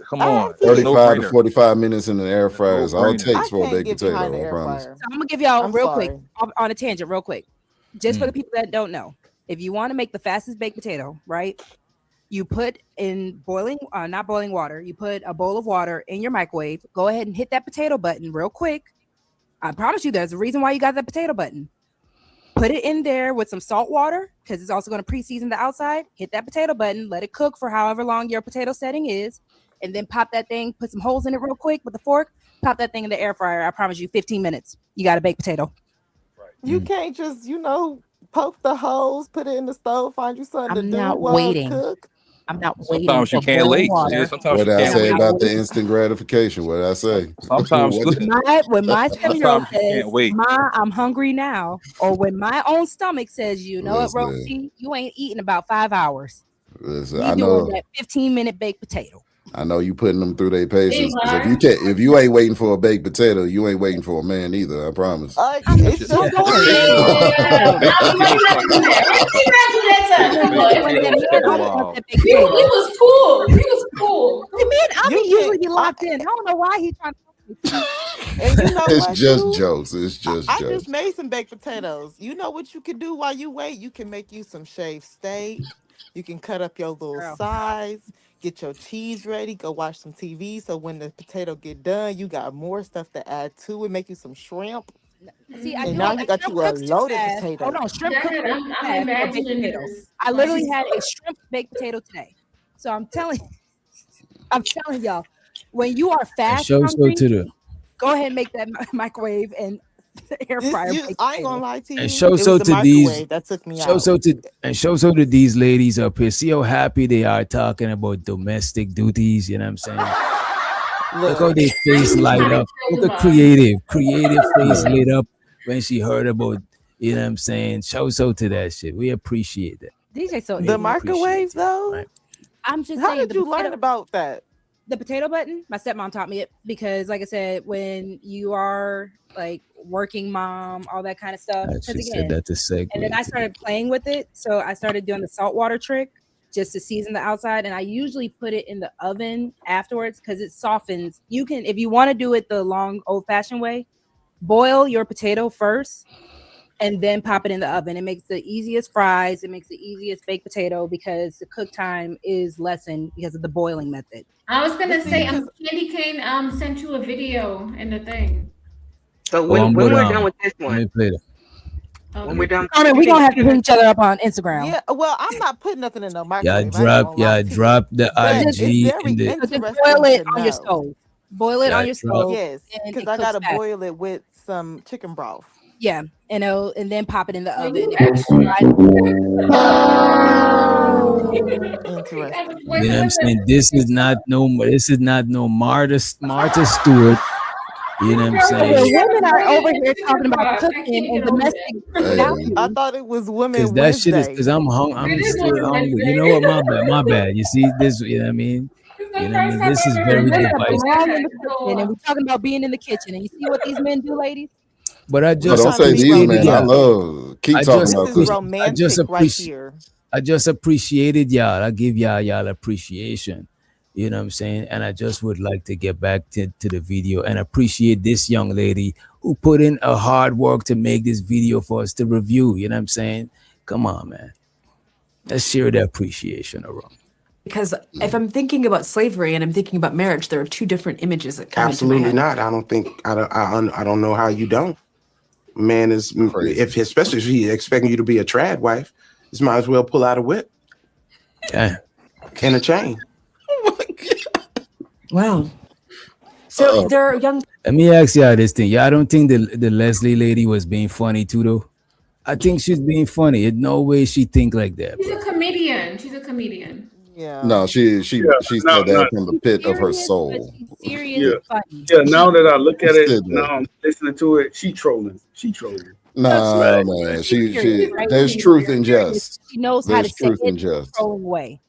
Come I on. have It's a no kids. 35 to brainer. 45 minutes in the air It's a fryer no is all it brainer. takes I for a can't baked get behind the potato, I air promise. fryer. So I'm gonna give y'all I'm real quick sorry. on a tangent, real quick, just for the Mm. people that don't know. If you want to make the fastest baked potato, right? You put in boiling, not boiling water. You put a bowl of water in your microwave. Go ahead and hit that potato button real quick. I promise you, there's a reason why you got that potato button. Put it in there with some salt water because it's also going to pre-season the outside. Hit that potato button, let it cook for however long your potato setting is, and then pop that thing, put some holes in it real quick with a fork, pop that thing in the air fryer. I promise you, 15 minutes. You got a baked potato. You can't just, poke the holes, put it in the stove, find you something to I'm do not while waiting. cook. I'm not waiting Sometimes you for can't boiling wait. Yeah, water. sometimes What you did I can't I'm say wait. not about the waiting. instant gratification? What did I say? Sometimes What did- When my 7-year-old sometimes you says, can't wait. "Ma, I'm hungry now," or when my own stomach says, "You know what, listen, Rosie, you ain't eating about 5 hours." listen, We I doing know that 15-minute baked potato. I know you putting them through their paces. 'Cause Eli. if you ain't waiting for a baked potato, you ain't waiting for a man either. I promise. It's just Don't go weird. He was cool. He was cool. I You mean, usually can't- be locked in. I don't know why he's trying to. And you know It's what, just too? jokes. It's just I jokes. just made some baked potatoes. You know what you can do while you wait? You can make you some shaved steak. You can cut up your little Girl. sides, get your cheese ready, go watch some TV. So when the potato get done, you got more stuff to add to it. Make you some shrimp. See, I And do now it. you got Shrimp you a cooks too loaded fast. potato. Hold on, shrimp cooks too I'm fast for a baked imagining potato. this. I literally had a shrimp baked potato today. So I'm telling y'all, when you are And fast show hungry, to the go ahead and make that microwave and air fryer baked I ain't potato. gonna lie to you. and show It so was the to these microwave that took me show out. so to and show so to these ladies up here. See how happy they are talking about domestic duties. You know what I'm saying? Look how Look, their face light up. Look at creative face lit up when she heard about. You know what I'm saying? Show so to that shit. We appreciate that. DJ, so the We microwave appreciate it, though. right? I'm just How saying did the you potato, learn about that? the potato button. My stepmom taught me it because, like I said, when you are like working mom, all that kind of stuff. I Because should said again, that to segue. and then I started playing with it. So I started doing the saltwater trick just to season the outside. And I usually put it in the oven afterwards because it softens. You can, if you want to do it the long old fashioned way, boil your potato first and then pop it in the oven. It makes the easiest fries. It makes the easiest baked potato because the cook time is lessened because of the boiling method. I was gonna But see, say, 'cause Candy Cane sent you a video in the thing. So Oh, when I'm we're gonna done with this let one, me play that. when we're done, Carmen, we're gonna have to hit each other up on Instagram. yeah, well, I'm not putting nothing in the Y'all microwave. I ain't drop gonna lie to you. drop the But it's IG very in the So just interesting boil it to on your know. stove. Boil it Yeah, on your drop. stove. Yes, And because it I cooks gotta fast. boil it with some chicken broth. Yeah, and then pop it in the Well, oven. you It makes the Interesting. You know what I'm saying? This is not no Martha Stewart. You know what I'm The saying? women are over here talking about cooking and domestic values. I thought it was Cause Women that shit is Wednesday. cause I'm still hungry. You know what? My bad. You see this, you know what I mean? You know what I mean? This is very Women divisive. belong in the kitchen, and we're talking about being in the kitchen. And you see what these men do, ladies? But I No, just don't say these appreciated men. I y'all. love. Keep I talking just about This is cooking. I just romantic right appreciate here. I just appreciated y'all. I give y'all appreciation. You know what I'm saying? And I just would like to get back to the video and appreciate this young lady who put in a hard work to make this video for us to review. You know what I'm saying? Come on, man. Let's share the appreciation around. Because if I'm thinking about slavery and I'm thinking about marriage, there are two different images that come into my Absolutely head. not. I don't think I don't know how you don't. Man is Crazy. especially if he's expecting you to be a trad wife, just might as well pull out a whip Yeah. and a chain. Wow. So there are young. Let me ask y'all this thing. Y'all don't think the Leslie lady was being funny too, though? I think she's being funny. In no way she think like that, She's bro. a comedian. She's a comedian. Yeah. No, she Yeah, said no, that from the pit of her Serious, but soul. she's serious yeah, and funny. yeah. Now that I look at She it, said now that. I'm listening to it. She trolling. She trolling. Nah, Right. man. She's serious, right? There's She's truth in serious. jest. She knows how to There's say truth it in in a jest. trolling way.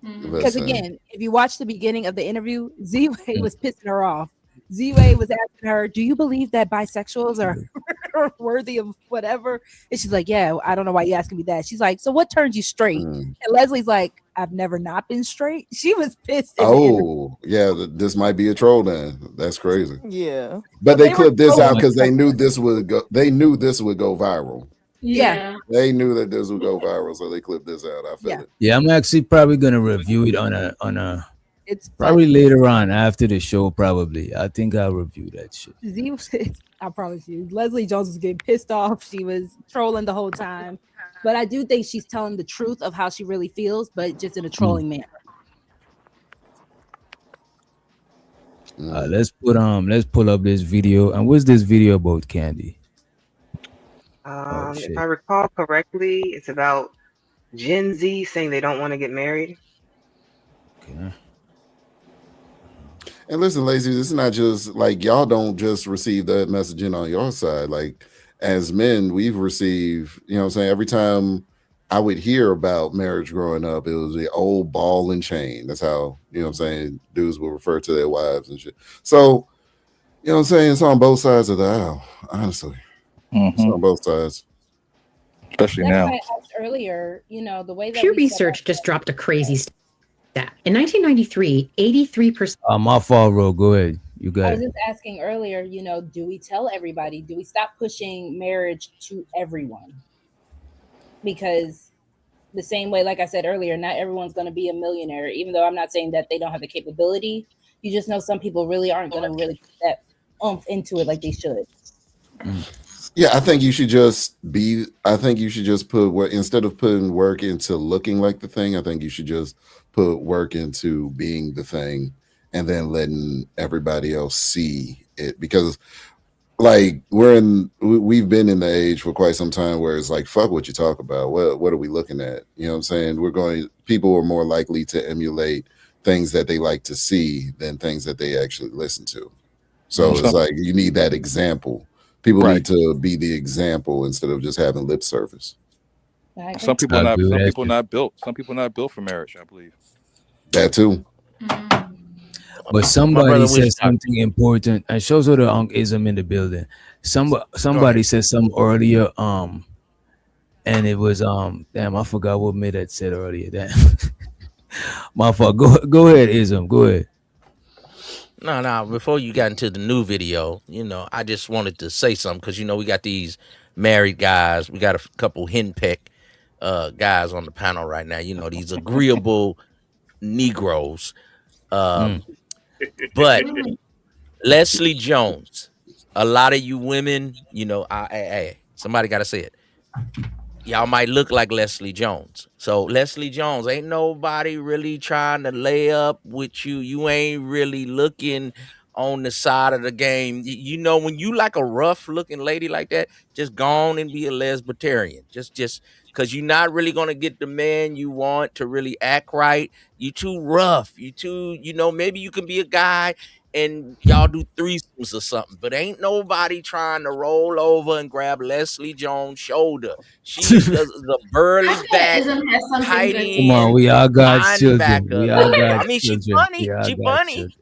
Mhm. Because Listen. again, if you watch the beginning of the interview, Z-Way was pissing her off. Z-Way was asking her, "Do you believe that bisexuals are worthy of whatever?" And she's like, "Yeah, I don't know why you asking me that." She's like, "So what turns you straight?" Mm. And Leslie's like, "I've never not been straight." She was pissed. In the interview. Oh, yeah, this might be a troll then. That's crazy. Yeah. But So they they were clipped this out trolling because each they other. knew this would go. They knew this would go viral. Yeah, They knew that this would go viral, so they clipped this out. I feel yeah. it. Yeah, I'm actually probably gonna review it on a It's probably funny. later on after the show. Probably, I think I'll review that shit. I promise you, Leslie Jones was getting pissed off. She was trolling the whole time. But I do think she's telling the truth of how she really feels, but just in a trolling manner. Let's pull up this video. And what's this video about, Candy? Oh if shit. I recall correctly, it's about Gen Z saying they don't want to get married. Okay. And listen, ladies, it's not just like y'all don't just receive that messaging on your side. Like as men, we've received, you know what I'm saying, every time I would hear about marriage growing up. It was the old ball and chain. That's how, you know what I'm saying, dudes will refer to their wives and shit. So, you know what I'm saying, it's on both sides of the aisle, honestly. It's on both sides. Especially That's now. why I asked earlier, the way that Pew we set Research just dropped a crazy stat. In 1993, 83%. My fault, bro. Go ahead. You I got was it. just asking earlier, do we tell everybody? Do we stop pushing marriage to everyone? Because the same way, like I said earlier, not everyone's going to be a millionaire, even though I'm not saying that they don't have the capability. You just know some people really aren't going to really put that oomph into it like they should. Yeah, I think you should just put work instead of putting work into looking like the thing. I think you should just put work into being the thing and then letting everybody else see it, because like we've been in the age for quite some time where it's like, fuck what you talk about. What are we looking at? You know what I'm saying? People are more likely to emulate things that they like to see than things that they actually listen to. So it's like you need that example. People need to be the example instead of just having lip service. Some people not built for marriage, I believe. That too. But somebody said something important, and shows her the unclism in the building. Somebody said something earlier, and it was damn, I forgot what Mid had said earlier. Damn. My fault. Go ahead, Ism. Go ahead. No, before you got into the new video, I just wanted to say something, because we got these married guys. We got a couple henpeck guys on the panel right now, these agreeable Negroes. But Leslie Jones, a lot of you women, somebody got to say it. Y'all might look like Leslie Jones. So Leslie Jones, ain't nobody really trying to lay up with you. You ain't really looking on the side of the game. When you like a rough looking lady like that, just go on and be a lesbitarian. Just because you're not really going to get the man you want to really act right. You too rough. You too, maybe you can be a guy and y'all do threesomes or something, but ain't nobody trying to roll over and grab Leslie Jones' shoulder. She does the burly back, tight end. Come on, we all God's children. linebacker. We all God's I mean, she's children. funny. We all She God's funny. children.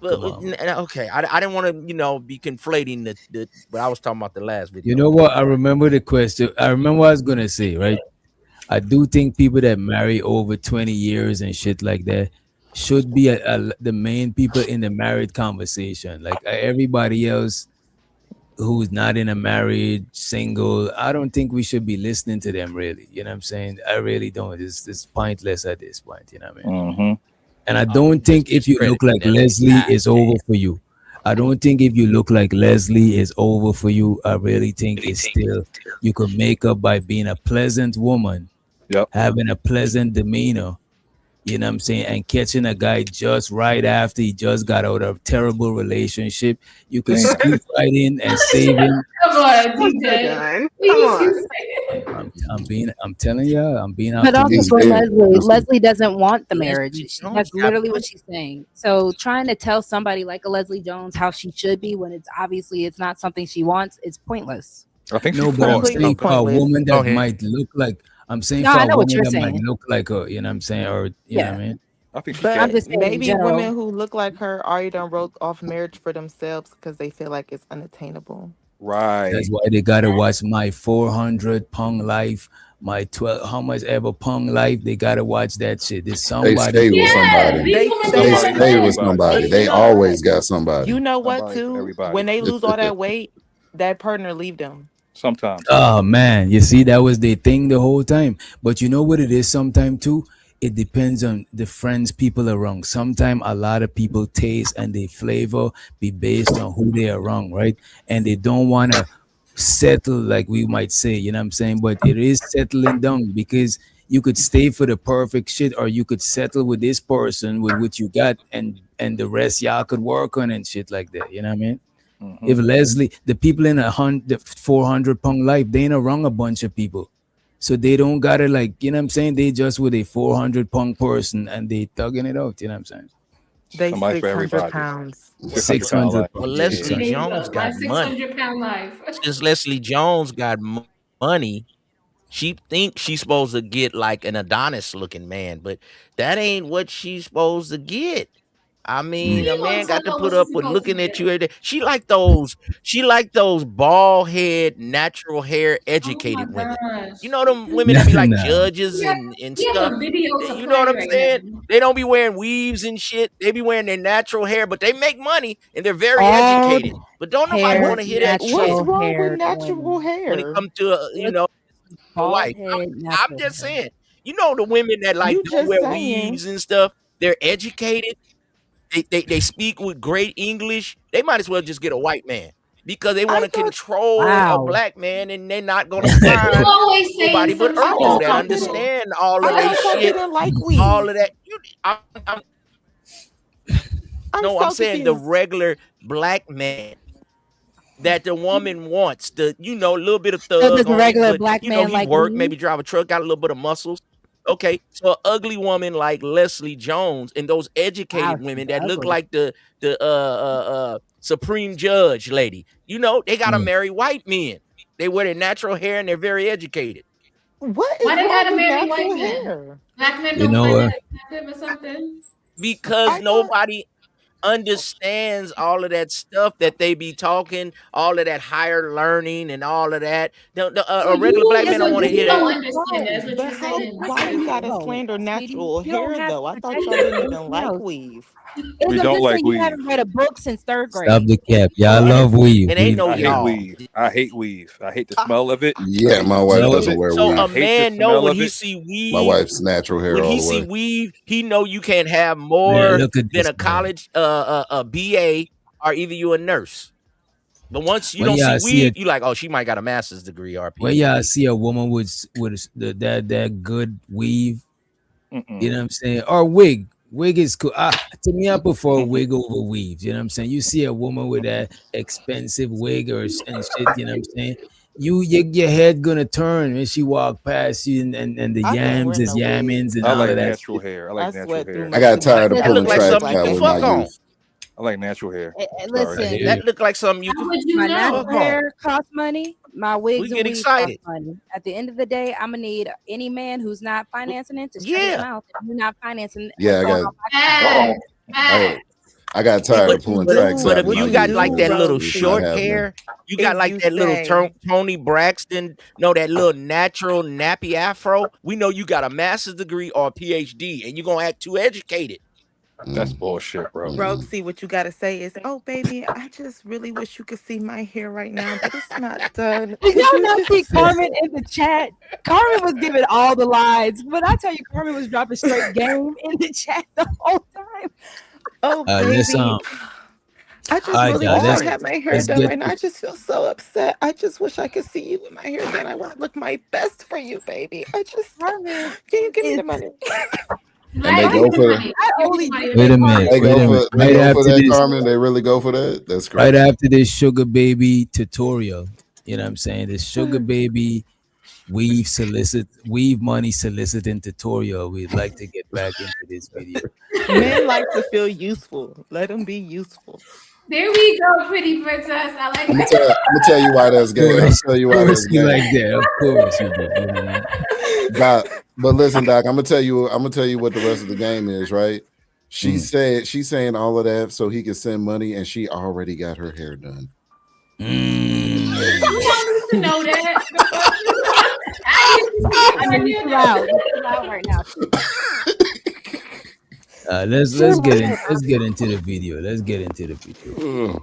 But Come on. okay, I didn't want to, be conflating the. But I was talking about the last video. You know what? I remember the question. I remember what I was gonna say, right? I do think people that marry over 20 years and shit like that should be the main people in the married conversation. Like everybody else who's not in a married, single, I don't think we should be listening to them, really. You know what I'm saying? I really don't. It's pointless at this point. You know what I mean? And I don't think if you look like Leslie, it's over for you. I don't think if you look like Leslie is over for you. I really think it's still, you can make up by being a pleasant woman, having a pleasant demeanor, you know what I'm saying, and catching a guy just right after he just got out of a terrible relationship. You can scoop right in and save him. Come on, DJ. I'm telling y'all, I'm being But also optimistic. for Leslie doesn't want the marriage. That's literally what she's saying. So trying to tell somebody like a Leslie Jones how she should be when it's not something she wants, it's pointless. I think No, but I'm saying for a woman that might look like, I'm saying No, for I a know what woman you're that might saying. look like her, you know what I'm saying, or you know what I mean. I think But I'm just saying in maybe general. women who look like her already done wrote off marriage for themselves because they feel like it's unattainable. Right. That's why they gotta watch my 400 Pong Life, my 12 how much ever Pong Life. They gotta watch that shit. There's They somebody. stay with somebody. They stay with somebody. They always got somebody. You know what, Somebody for too? everybody. When they lose all that weight, that partner leave them. Sometimes. Oh man, you see, that was the thing the whole time. But you know what it is sometimes too? It depends on the friends people around. Sometimes a lot of people taste and they flavor be based on who they are around, right? And they don't want to settle, like we might say, you know what I'm saying? But it is settling down, because you could stay for the perfect shit, or you could settle with this person with what you got, and the rest y'all could work on and shit like that. You know what I mean? If Leslie, the people in the 400 Pong Life, they ain't around a bunch of people. So they don't gotta, like, you know what I'm saying? They just with a 400 Pong person and they thugging it out, you know what I'm saying? They Somebody for 600 everybody. pounds. 600. Well, Leslie Jones My got money. 600-pound life. Since Leslie Jones got money, She thinks she's supposed to get like an Adonis looking man, but that ain't what she's supposed to get. I mean, You a gonna man got to tell her put what up she's with supposed to looking at get? you every day. She like those bald head, natural hair, Oh my educated women. gosh. You know them women that be like No. judges and He has stuff. a video to You know what play I'm right saying? now. They don't be wearing weaves and shit. They be wearing their natural hair, but they make money and they're very Bald educated. But don't nobody hair, want to What's hear that What's shit natural wrong with haired natural women. when it hair? comes to your Bald wife. head, I'm natural just hair. saying. You know the women that like You don't just wear saying. weaves and stuff. They're educated. They speak with great English. They might as well just get a white man because they want I to thought control a Wow. black man, and they're not gonna You find always nobody saying but some I Urkel thought that y'all stuff. didn't. understand all of I they thought y'all shit, didn't like all weave. of that. I'm No, I'm so saying the confused. regular black man that the woman wants, the a little bit of So does thug a on him, regular but black man he like work, weave? maybe drive a truck, got a little bit of muscles. Okay, so an ugly woman like Leslie Jones and those Wow, educated she's women that look ugly. like the Supreme Judge lady, they gotta Mm. marry white men. They wear their natural hair and they're very educated What Why is they wrong gotta with marry natural white men? hair? Black men You don't know find what? that attractive or something? because I thought nobody understands all of that stuff that they be talking, all of that higher learning and all of that. So A regular black you man So don't want to you hear don't that. whoa, understand. That's what but you're how saying. why you gotta whoa, slander sweetie. natural You don't hair have though? I to thought protect y'all it didn't from even anything like else. weave. We I'm don't just like saying you weave. haven't read a book since third Stop grade. the cap. Y'all What? love weave. It ain't Weave. no I hate y'all. weave. I hate weave. I hate the I, smell of it. I Yeah, hate my the wife feel So of doesn't it. wear so I a weave. hate the man know smell when of he it. see My weave, wife's natural hair all the way. he know you can't have Man, more look at than this a man. college a BA or either you a nurse. But once you When don't see y'all see weave, it, you like, oh, she might got a master's degree or a when y'all PhD. see a woman with that good weave, you Mm-mm. know what I'm saying, or wig. Wig is cool. To me, I prefer wig over weave. You know what I'm saying? You see a woman with that expensive wig and shit. You know what I'm saying? Your head gonna turn when she walk past you, and the I can't wear yams is no yammings wigs. and I all like of that natural shit. hair. I like I natural sweat through hair. I most got of my tired of That stuff look pulling and like I look tracks something you like back can a with my fuck on. youth. mess. I like natural hair. Sorry. I Listen, hear you. That look like something you How can would you my know? fuck natural on. hair costs money. My wigs We and get weaves cost excited. money. At the end of the day, I'm gonna need any man who's not financing it to shut his Yeah. mouth. If you're not financing Yeah, what's going on my side. Facts. I Facts. I got See tired But of what you pulling but tracks do, but out if of what my you you got youth like do, that because little it's not short Roxy, happening. hair, you got is like you that little say, Tony Braxton, no, that little natural nappy afro. We know you got a master's degree or a PhD, and you're gonna act too educated. That's bullshit, bro. Roxy, what you gotta say is, oh baby, I just really wish you could see my hair right now, but it's not done. Did Could y'all you not see just Carmen in the chat? Carmen was giving all the lines. When I tell you Carmen was dropping straight game in the chat the whole time. oh Let's baby, I all just right, really y'all. wish I Let's had my hair let's done get right now. I just feel so upset. I just wish I could see you with my hair done. I want to look my best for you, baby. Carmen Can you give me is the money? And Right? they Give me go the for money. I Give me only the money did to Wait make a it minute. right. Wait a minute. they Right go for after that, this, Carmen. They really go for that. That's right crazy. after this sugar baby tutorial, you know what I'm saying? This sugar baby weave money soliciting tutorial. We'd like to get back into this video. Men like to feel useful. Let them be useful. There we go, pretty princess. I like I'm that. gonna tell you why that's Of gay. I'm gonna course, tell you of why course that's you gay. like that. Of course you do. You know? Doc, but listen, Doc, I'm gonna tell you what the rest of the game is, right? She's saying all of that so he can send money, and she already got her hair done. You don't need to know that. The fuck? I need to see I mean, your you're too hair loud. done. You're too loud right now. Let's get into the video. Let's get into the video.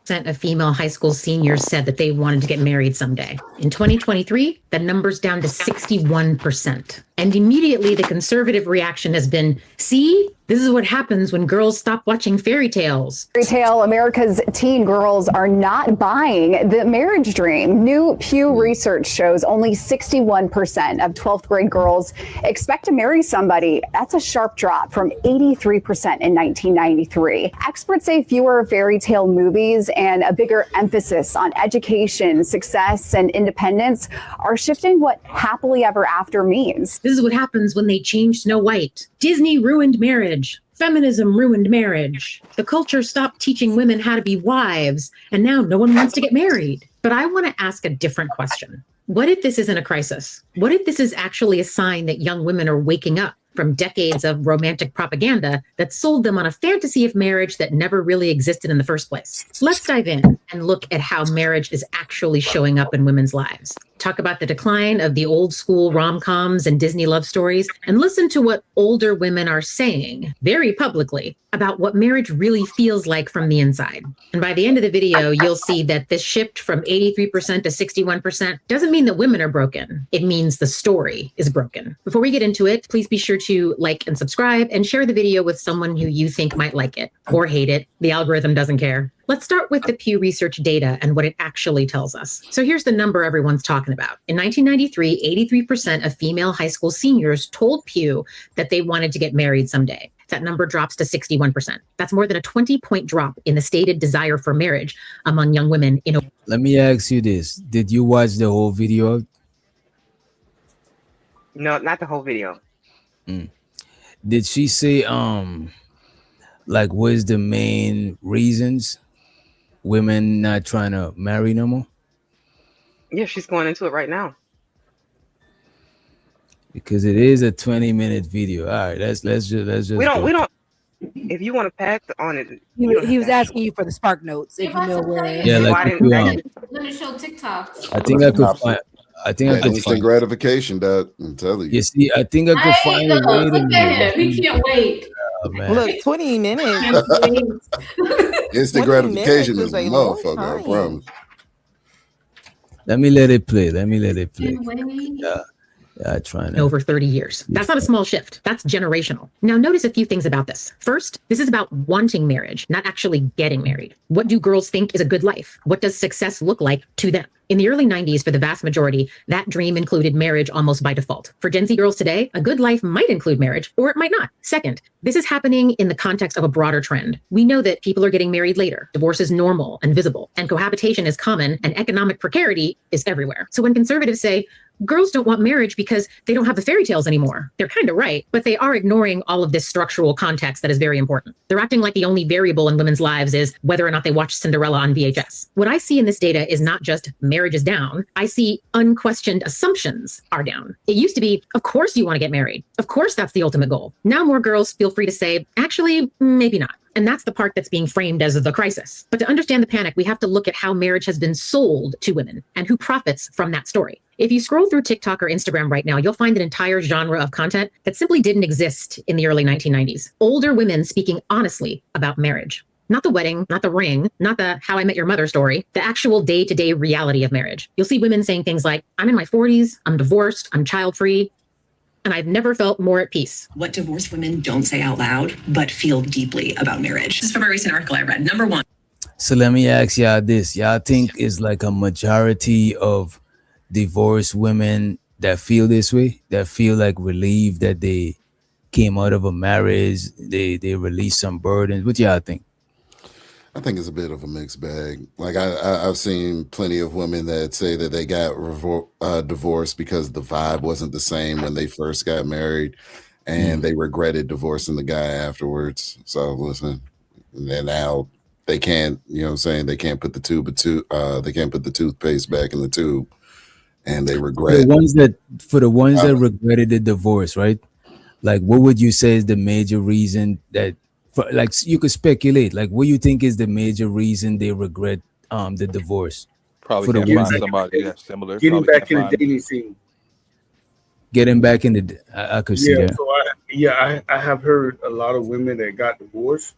Of female high school seniors said that they wanted to get married someday. In 2023, that number's down to 61%. And immediately the conservative reaction has been, see, this is what happens when girls stop watching fairy tales. Fairy tale, America's teen girls are not buying the marriage dream. New Pew research shows only 61% of 12th grade girls expect to marry somebody. That's a sharp drop from 83% in 1993. Experts say fewer fairy tale movies and a bigger emphasis on education, success, and independence are shifting what happily ever after means. This is what happens when they change Snow White. Disney ruined marriage. Feminism ruined marriage. The culture stopped teaching women how to be wives, and now no one wants to get married. But I want to ask a different question. What if this isn't a crisis? What if this is actually a sign that young women are waking up from decades of romantic propaganda that sold them on a fantasy of marriage that never really existed in the first place? Let's dive in and look at how marriage is actually showing up in women's lives. Talk about the decline of the old school rom-coms and Disney love stories, and listen to what older women are saying very publicly about what marriage really feels like from the inside. And by the end of the video, you'll see that this shift from 83% to 61% doesn't mean that women are broken. It means the story is broken. Before we get into it, please be sure to like and subscribe and share the video with someone who you think might like it or hate it. The algorithm doesn't care. Let's start with the Pew Research data and what it actually tells us. So here's the number everyone's talking about. In 1993, 83% of female high school seniors told Pew that they wanted to get married someday. That number drops to 61%. That's more than a 20-point drop in the stated desire for marriage among young women in a— Let me ask you this. Did you watch the whole video? No, not the whole video. Did she say like what is the main reasons women not trying to marry no more? Yeah, she's going into it right now. Because it is a 20-minute video. All right, let's just We go. don't. If you want to pass on it, He was asking you for the spark notes if you know where. Yeah, like if you, Let me show TikToks. I think I could find. I think I could Instant find. gratification, that I'm telling you. You see, I think I could find a way to Look do at him. He it. can't wait. Oh, man. Look, 20 minutes. Instant 20 gratification minutes is a is a long motherfucker, I time. promise. Let me let it play. Let me let it play. Can't wait. Yeah, trying over 30 years. That's not a small shift. That's generational. Now, notice a few things about this. First, this is about wanting marriage, not actually getting married. What do girls think is a good life? What does success look like to them? In the early 90s, for the vast majority, that dream included marriage almost by default. For Gen Z girls today, a good life might include marriage, or it might not. Second, this is happening in the context of a broader trend. We know that people are getting married later. Divorce is normal and visible, and cohabitation is common, and economic precarity is everywhere. So when conservatives say, girls don't want marriage because they don't have the fairy tales anymore, they're kind of right, but they are ignoring all of this structural context that is very important. They're acting like the only variable in women's lives is whether or not they watch Cinderella on VHS. What I see in this data is not just marriage is down. I see unquestioned assumptions are down. It used to be, of course you want to get married. Of course that's the ultimate goal. Now more girls feel free to say, actually, maybe not. And that's the part that's being framed as the crisis. But to understand the panic, we have to look at how marriage has been sold to women and who profits from that story. If you scroll through TikTok or Instagram right now, you'll find an entire genre of content that simply didn't exist in the early 1990s. Older women speaking honestly about marriage. Not the wedding, not the ring, not the how I met your mother story, the actual day-to-day reality of marriage. You'll see women saying things like, I'm in my 40s, I'm divorced, I'm child-free, and I've never felt more at peace. What divorced women don't say out loud, but feel deeply about marriage. This is from a recent article I read. Number one. So let me ask y'all this. Y'all think it's like a majority of divorced women that feel this way, that feel like relieved that they came out of a marriage, they released some burdens? What y'all think? I think it's a bit of a mixed bag. Like I've seen plenty of women that say that they got divorced because the vibe wasn't the same when they first got married, and they regretted divorcing the guy afterwards. So listen, and now they can't, you know what I'm saying, they can't put the they can't put the toothpaste back in the tube, and they regret. For the ones that regretted the divorce, right? Like, what would you say is the major reason that? Like, you could speculate, like, what do you think is the major reason they regret the divorce? Probably for can't the find ones somebody that's similar. Getting Probably back can't in the find- dating scene. Getting back in the, I could see Yeah, that. so I have heard a lot of women that got divorced,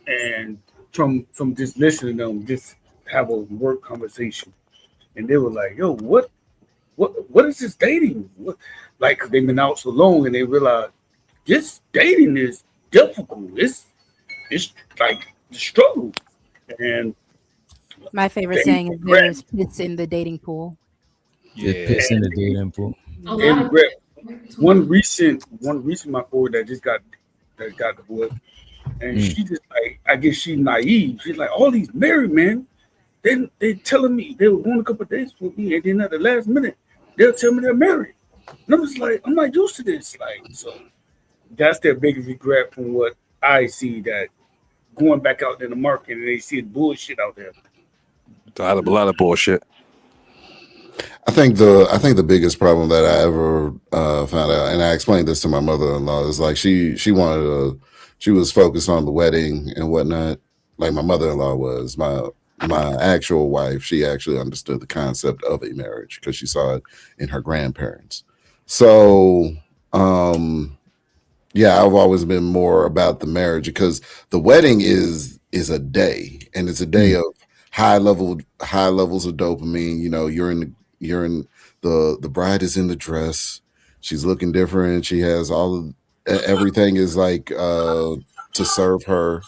and from just listening to them, just have a work conversation, and they were like, "Yo, what is this dating? What?" Like, they've been out so long, and they realize this dating is difficult. It's like the struggle, and My favorite they saying is regret- there's piss in the dating pool. It piss in the dating pool. they regret. One recent my board that got divorced, and she just like, I guess she's naive. She's like, all these married men, they telling me they were going a couple of days with me, and then at the last minute they'll tell me they're married. And I'm just like, I'm not used to this. Like, so that's their biggest regret from what I see, that going back out in the market and they see bullshit out there. A lot of bullshit. I think the biggest problem that I ever found out, and I explained this to my mother-in-law, is like she was focused on the wedding and whatnot. Like my mother-in-law was my actual wife. She actually understood the concept of a marriage because she saw it in her grandparents. So yeah, I've always been more about the marriage because the wedding is a day, and it's a day of high levels of dopamine. You know, you're in the bride is in the dress, she's looking different, she has all of everything is like to serve her.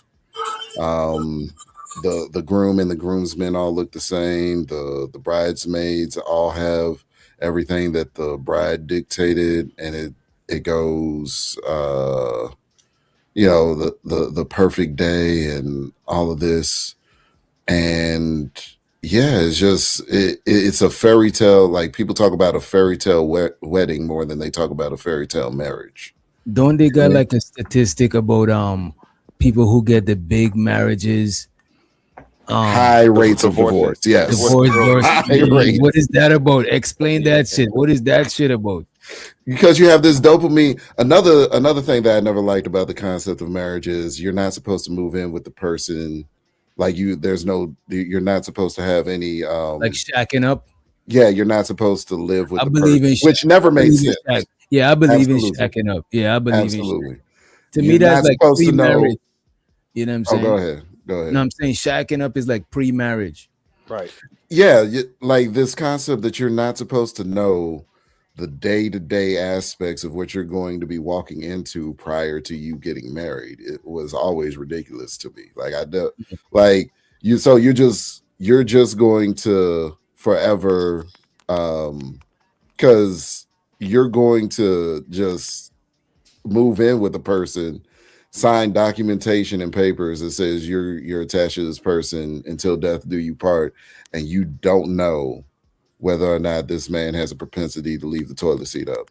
The groom and the groomsmen all look the same. The bridesmaids all have everything that the bride dictated, and it goes the perfect day and all of this. And yeah, it's just it's a fairy tale. Like people talk about a fairy tale wedding more than they talk about a fairy tale marriage. Don't they got like a statistic about people who get the big marriages, high rates of divorce? Yes, divorce versus high rates. what is that about? Explain that shit. What is that shit about? Because you have this dopamine. Another thing that I never liked about the concept of marriage is you're not supposed to move in with the person. Like you're not supposed to have any Like shacking up. Yeah, you're not supposed to live with I the believe person, in which never made sense. Yeah, I believe in Absolutely. shacking up. Yeah, I believe Absolutely. in. To me, You're that's not like supposed to know. pre-marriage. You know what I'm saying? Oh, go ahead. Go ahead. No, I'm saying shacking up is like pre-marriage. Right. Yeah, like this concept that you're not supposed to know the day-to-day aspects of what you're going to be walking into prior to you getting married. It was always ridiculous to me. Like like you, so you're just going to forever, because you're going to just move in with a person, sign documentation and papers that says you're attached to this person until death do you part, and you don't know whether or not this man has a propensity to leave the toilet seat up.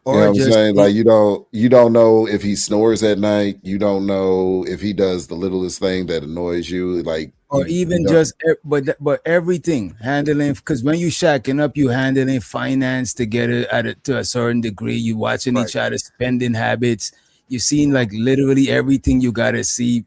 You know what I'm saying? Like you don't know if he snores at night. You don't know if he does the littlest thing that annoys you. Like or even just but everything handling, because when you shacking up, you handling finance together to a certain degree. You watching each other's spending habits. You seeing like literally everything you gotta see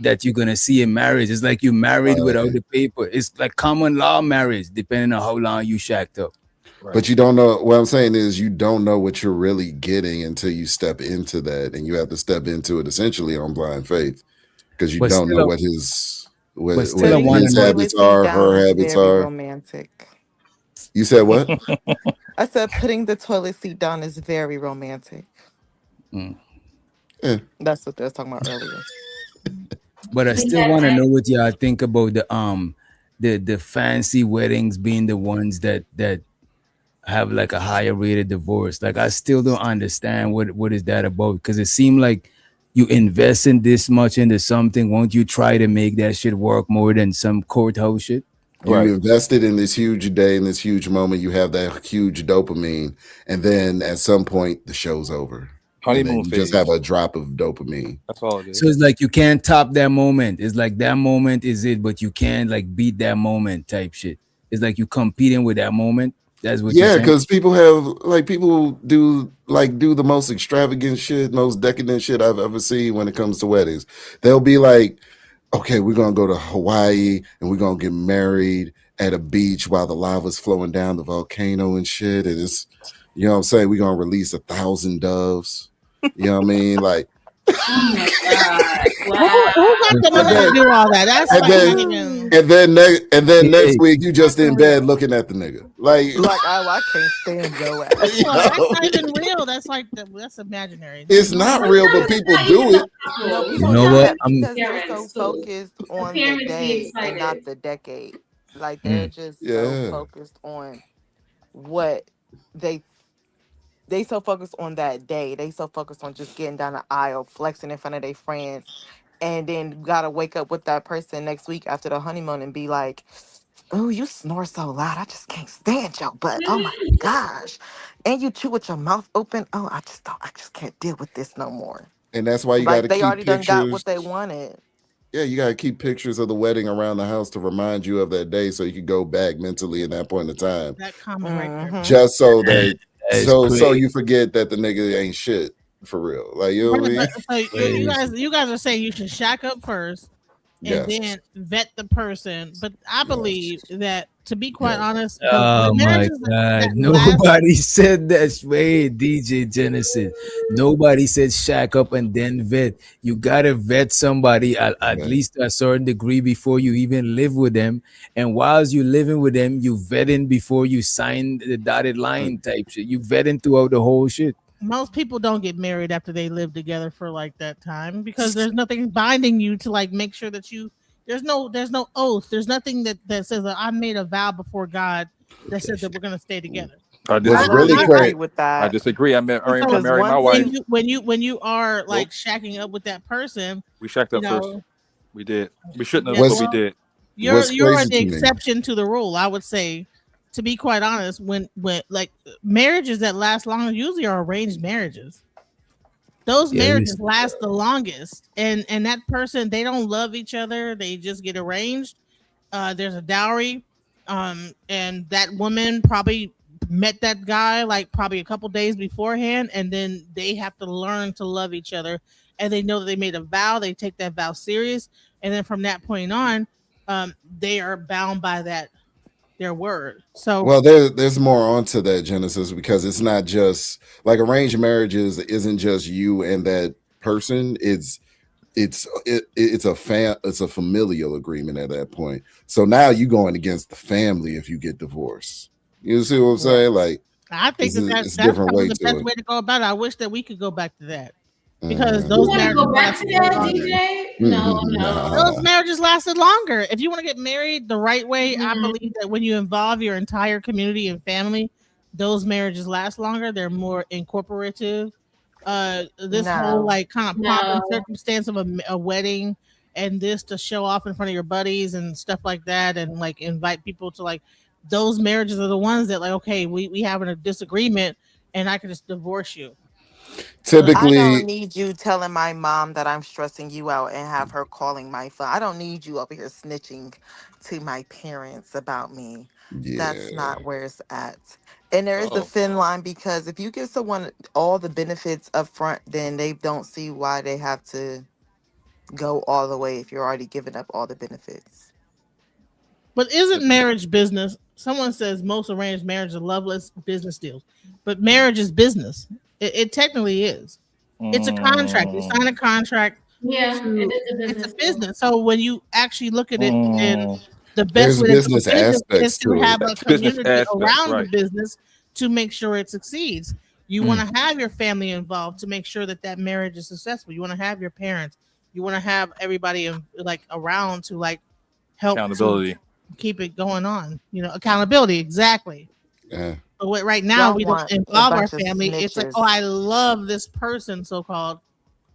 that you're gonna see in marriage. It's like you married without the paper. It's like common law marriage, depending on how long you shacked up. But you don't know. What I'm saying is you don't know what you're really getting until you step into that, and you have to step into it essentially on blind faith because you don't know what his habits are, her habits are. Romantic. You said what? I said putting the toilet seat down is very romantic. Yeah. That's what they was talking about earlier. But I still want to know what y'all think about the fancy weddings being the ones that have like a higher rate of divorce. Like I still don't understand what is that about, because it seemed like you invest in this much into something, won't you try to make that shit work more than some courthouse shit? You invested in this huge day, in this huge moment, you have that huge dopamine, and then at some point the show's over. Honeymoon you just have a drop of dopamine. That's all it is. So it's like you can't top that moment. It's like that moment is it, but you can't like beat that moment type shit. It's like you competing with that moment. That's what you're saying? Because people do the most extravagant shit, most decadent shit I've ever seen when it comes to weddings. They'll be like, okay, we're gonna go to Hawaii and we're gonna get married at a beach while the lava's flowing down the volcano and shit. And it's, you know what I'm saying, we're gonna release 1,000 doves. You know what I mean? Like, Oh my God. Wow. Who got the money to do all that? That's and then next week you just in bed looking at the nigga. Like I can't stand your ass. Well, that's not even real. That's like that's imaginary. It's not real, but people do it. No, You know what? because they're so focused on the day and not the decade. Like they're just so focused on what they so focused on that day. They so focused on just getting down the aisle, flexing in front of their friends, and then gotta wake up with that person next week after the honeymoon and be like, "Oh, you snore so loud. I just can't stand your butt. Oh my gosh, and you chew with your mouth open. Oh, I just can't deal with this no more." And that's why you Like got to they keep already done got pictures. what they wanted. Yeah, you gotta keep pictures of the wedding around the house to remind you of that day, so you can go back mentally in that point in time. That comment right there. Just so that That's so crazy. you forget that the nigga ain't shit for real. Like you know what I mean? But so you guys are saying you should shack up first and Yes. then vet the person. But I believe that, to be quite honest, Oh the my marriages God! that last, Nobody said that. Wait, DJ Genesis. Nobody said shack up and then vet. You gotta vet somebody at least to a certain degree before you even live with them. And whilst you living with them, you vetting before you sign the dotted line type shit. You vetting throughout the whole shit. most people don't get married after they live together for like that time, because there's nothing binding you to like make sure that you there's no oath. There's nothing that says that I made a vow before God that said that we're gonna stay together. I agree with that. I disagree. I married So my wife. when you are like shacking up with that person, We shacked up you first. know, We did. We shouldn't yeah, have, but we well, did. you're the exception to the rule, I would say. To be quite honest, when like marriages that last long usually are arranged marriages. Those Yeah, marriages last the longest, and that person, they don't love each other, they just get arranged. There's a dowry, and that woman probably met that guy like probably a couple days beforehand, and then they have to learn to love each other, and they know that they made a vow, they take that vow serious, and then from that point on, they are bound by their word. So Well, there's more onto that, Genesis, because it's not just like arranged marriages isn't just you and that person. It's a familial agreement at that point. So now you going against the family if you get divorced. You see what I'm saying? Like, I think it's that's a different probably way the to best it. way to go about it. I wish that we could go back to that, because Mhm. those You want to marriages go back to lasted that, longer. DJ? No, no. Those marriages lasted longer. If you want to get married the right way, I believe that when you involve your entire community and family, those marriages last longer. They're more incorporative. This whole No. like kind of pomp and No. circumstance of a wedding, and this to show off in front of your buddies and stuff like that, and like invite people to like those marriages are the ones that like, okay, we having a disagreement, and I can just divorce you. I don't Typically, need you telling my mom that I'm stressing you out and have her calling my phone. I don't need you over here snitching to my parents about me. That's yeah. not where it's at. And there is a Oh. thin line, because if you give someone all the benefits up front, then they don't see why they have to go all the way if you're already giving up all the benefits. But isn't marriage business? Someone says most arranged marriages are loveless business deals, but marriage is business. It technically is. It's a contract. You sign a contract. Yeah, it is a It's business a business. So when you actually look at it, then the best There's way to do business business is aspects to to have it. a Business community aspects, around the right. business to make sure it succeeds. You want to have your family involved to make sure that that marriage is successful. You want to have your parents. You want to have everybody like around to like help to Accountability. keep it going on. You know, accountability, exactly. Yeah. But right now Y'all we don't want a involve our bunch of family. It's like, snitches. oh, I love this person, so called.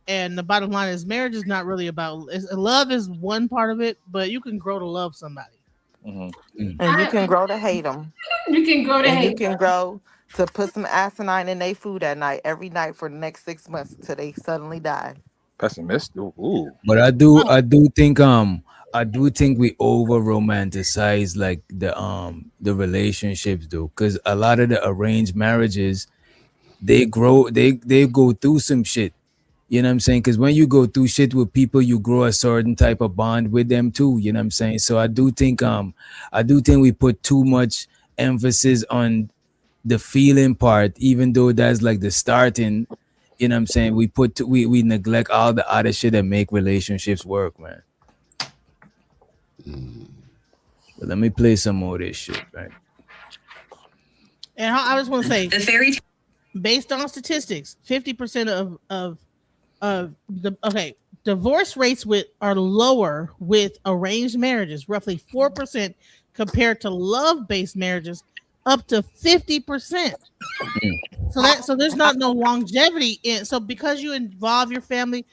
And the bottom line is, marriage is not really about love. Is one part of it, but you can grow to love somebody. And you can grow to hate them. You can grow to And you hate. can grow to put some asinine in their food at night, every night for the next 6 months till they suddenly die. Pessimist. Ooh. But I do think we over romanticize like the relationships though, because a lot of the arranged marriages, they go through some shit. You know what I'm saying? Because when you go through shit with people, you grow a certain type of bond with them too. You know what I'm saying? So I do think we put too much emphasis on the feeling part, even though that's like the starting. You know what I'm saying? We neglect all the other shit that make relationships work, man. But let me play some more of this shit, right? And I just want to say, based on statistics, 50% of the divorce rates are lower with arranged marriages, roughly 4% compared to love-based marriages, up to 50%. So there's not no longevity in. So because you involve your family,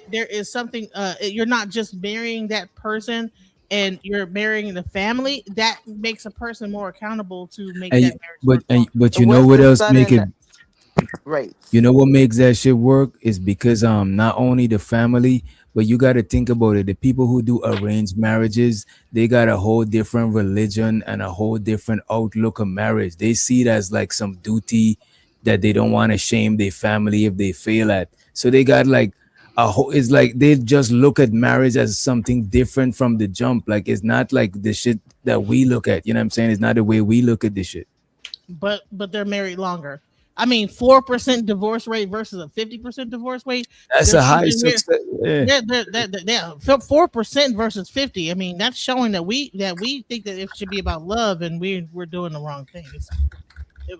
there is something. You're not just marrying that person, and you're marrying the family. That makes a person more accountable to make that marriage. But you know what else make it? Right. You know what makes that shit work is because not only the family, But you got to think about it. The people who do arranged marriages, they got a whole different religion and a whole different outlook of marriage. They see it as like some duty that they don't want to shame their family if they fail at. So they got like a whole, it's like they just look at marriage as something different from the jump. Like it's not like the shit that we look at. You know what I'm saying? It's not the way we look at this shit. But they're married longer. I mean, 4% divorce rate versus a 50% divorce rate. That's a high success. Yeah. 4% versus 50. I mean, that's showing that we think that it should be about love, and we're doing the wrong thing.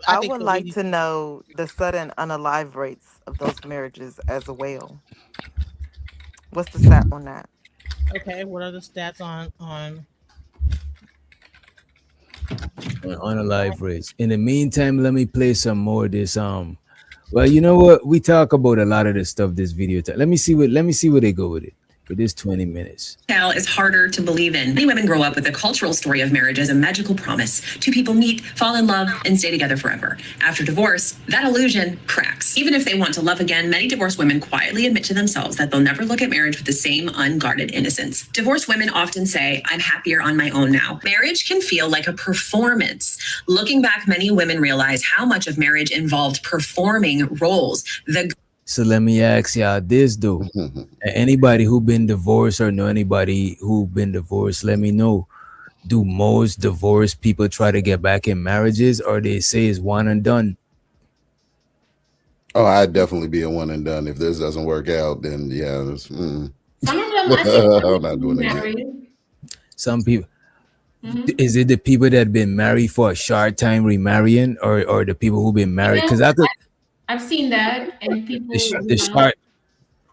I would like to know the sudden unalive rates of those marriages as well. What's the stat on that? Okay, what are the stats on a live race? In the meantime, let me play some more of this. Well, you know what? We talk about a lot of this stuff this video. Let me see where they go with it. For this 20 minutes. Is harder to believe in. Many women grow up with a cultural story of marriage as a magical promise. Two people meet, fall in love, and stay together forever. After divorce, that illusion cracks. Even if they want to love again, many divorced women quietly admit to themselves that they'll never look at marriage with the same unguarded innocence. Divorced women often say, I'm happier on my own now. Marriage can feel like a performance. Looking back, many women realize how much of marriage involved performing roles. So let me ask y'all this though. Anybody who been divorced or know anybody who been divorced, let me know. Do most divorced people try to get back in marriages, or they say it's one and done? Oh, I'd definitely be a one and done. If this doesn't work out, then yeah. Some of them I say I'm not doing it again. Some people. Is it the people that been married for a short time remarrying, or the people who been married? Because I've seen that, and people.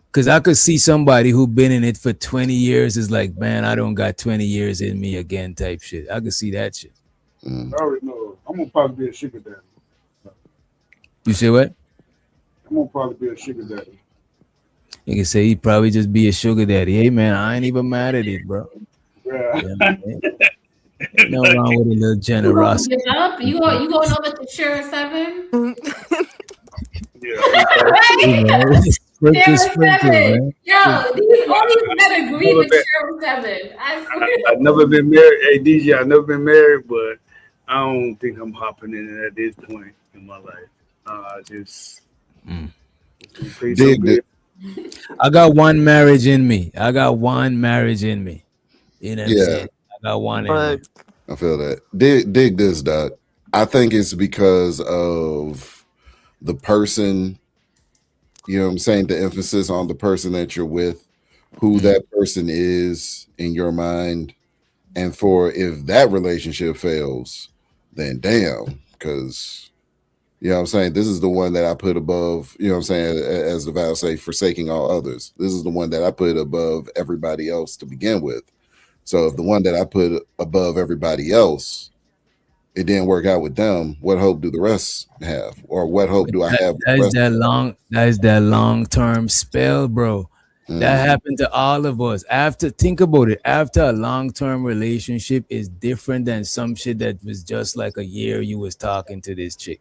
Because I could see somebody who been in it for 20 years is like, man, I don't got 20 years in me again type shit. I could see that shit. I already know. I'm gonna probably be a sugar daddy. You say what? I'm gonna probably be a sugar daddy. You can say he'd probably just be a sugar daddy. Hey man, I ain't even mad at it, bro. Yeah. Ain't no wrong with a little generosity. You going over to Share 7? Sprinkle, man. Yo, these only men agree with Share 7. I've never been married. Hey DJ, I've never been married, but I don't think I'm hopping in it at this point in my life. I just I got one marriage in me. You know what I'm saying? I got one in me. I feel that. Dig this, Doc. I think it's because of the person, you know what I'm saying, the emphasis on the person that you're with, who that person is in your mind. And for if that relationship fails, then damn, because, you know what I'm saying, this is the one that I put above, you know what I'm saying, as the vow say, forsaking all others. This is the one that I put above everybody else to begin with. So if the one that I put above everybody else, it didn't work out with them, what hope do the rest have? Or what hope do I have? That's that long-term spell, bro. That happened to all of us. Think about it. After a long-term relationship is different than some shit that was just like a year you was talking to this chick.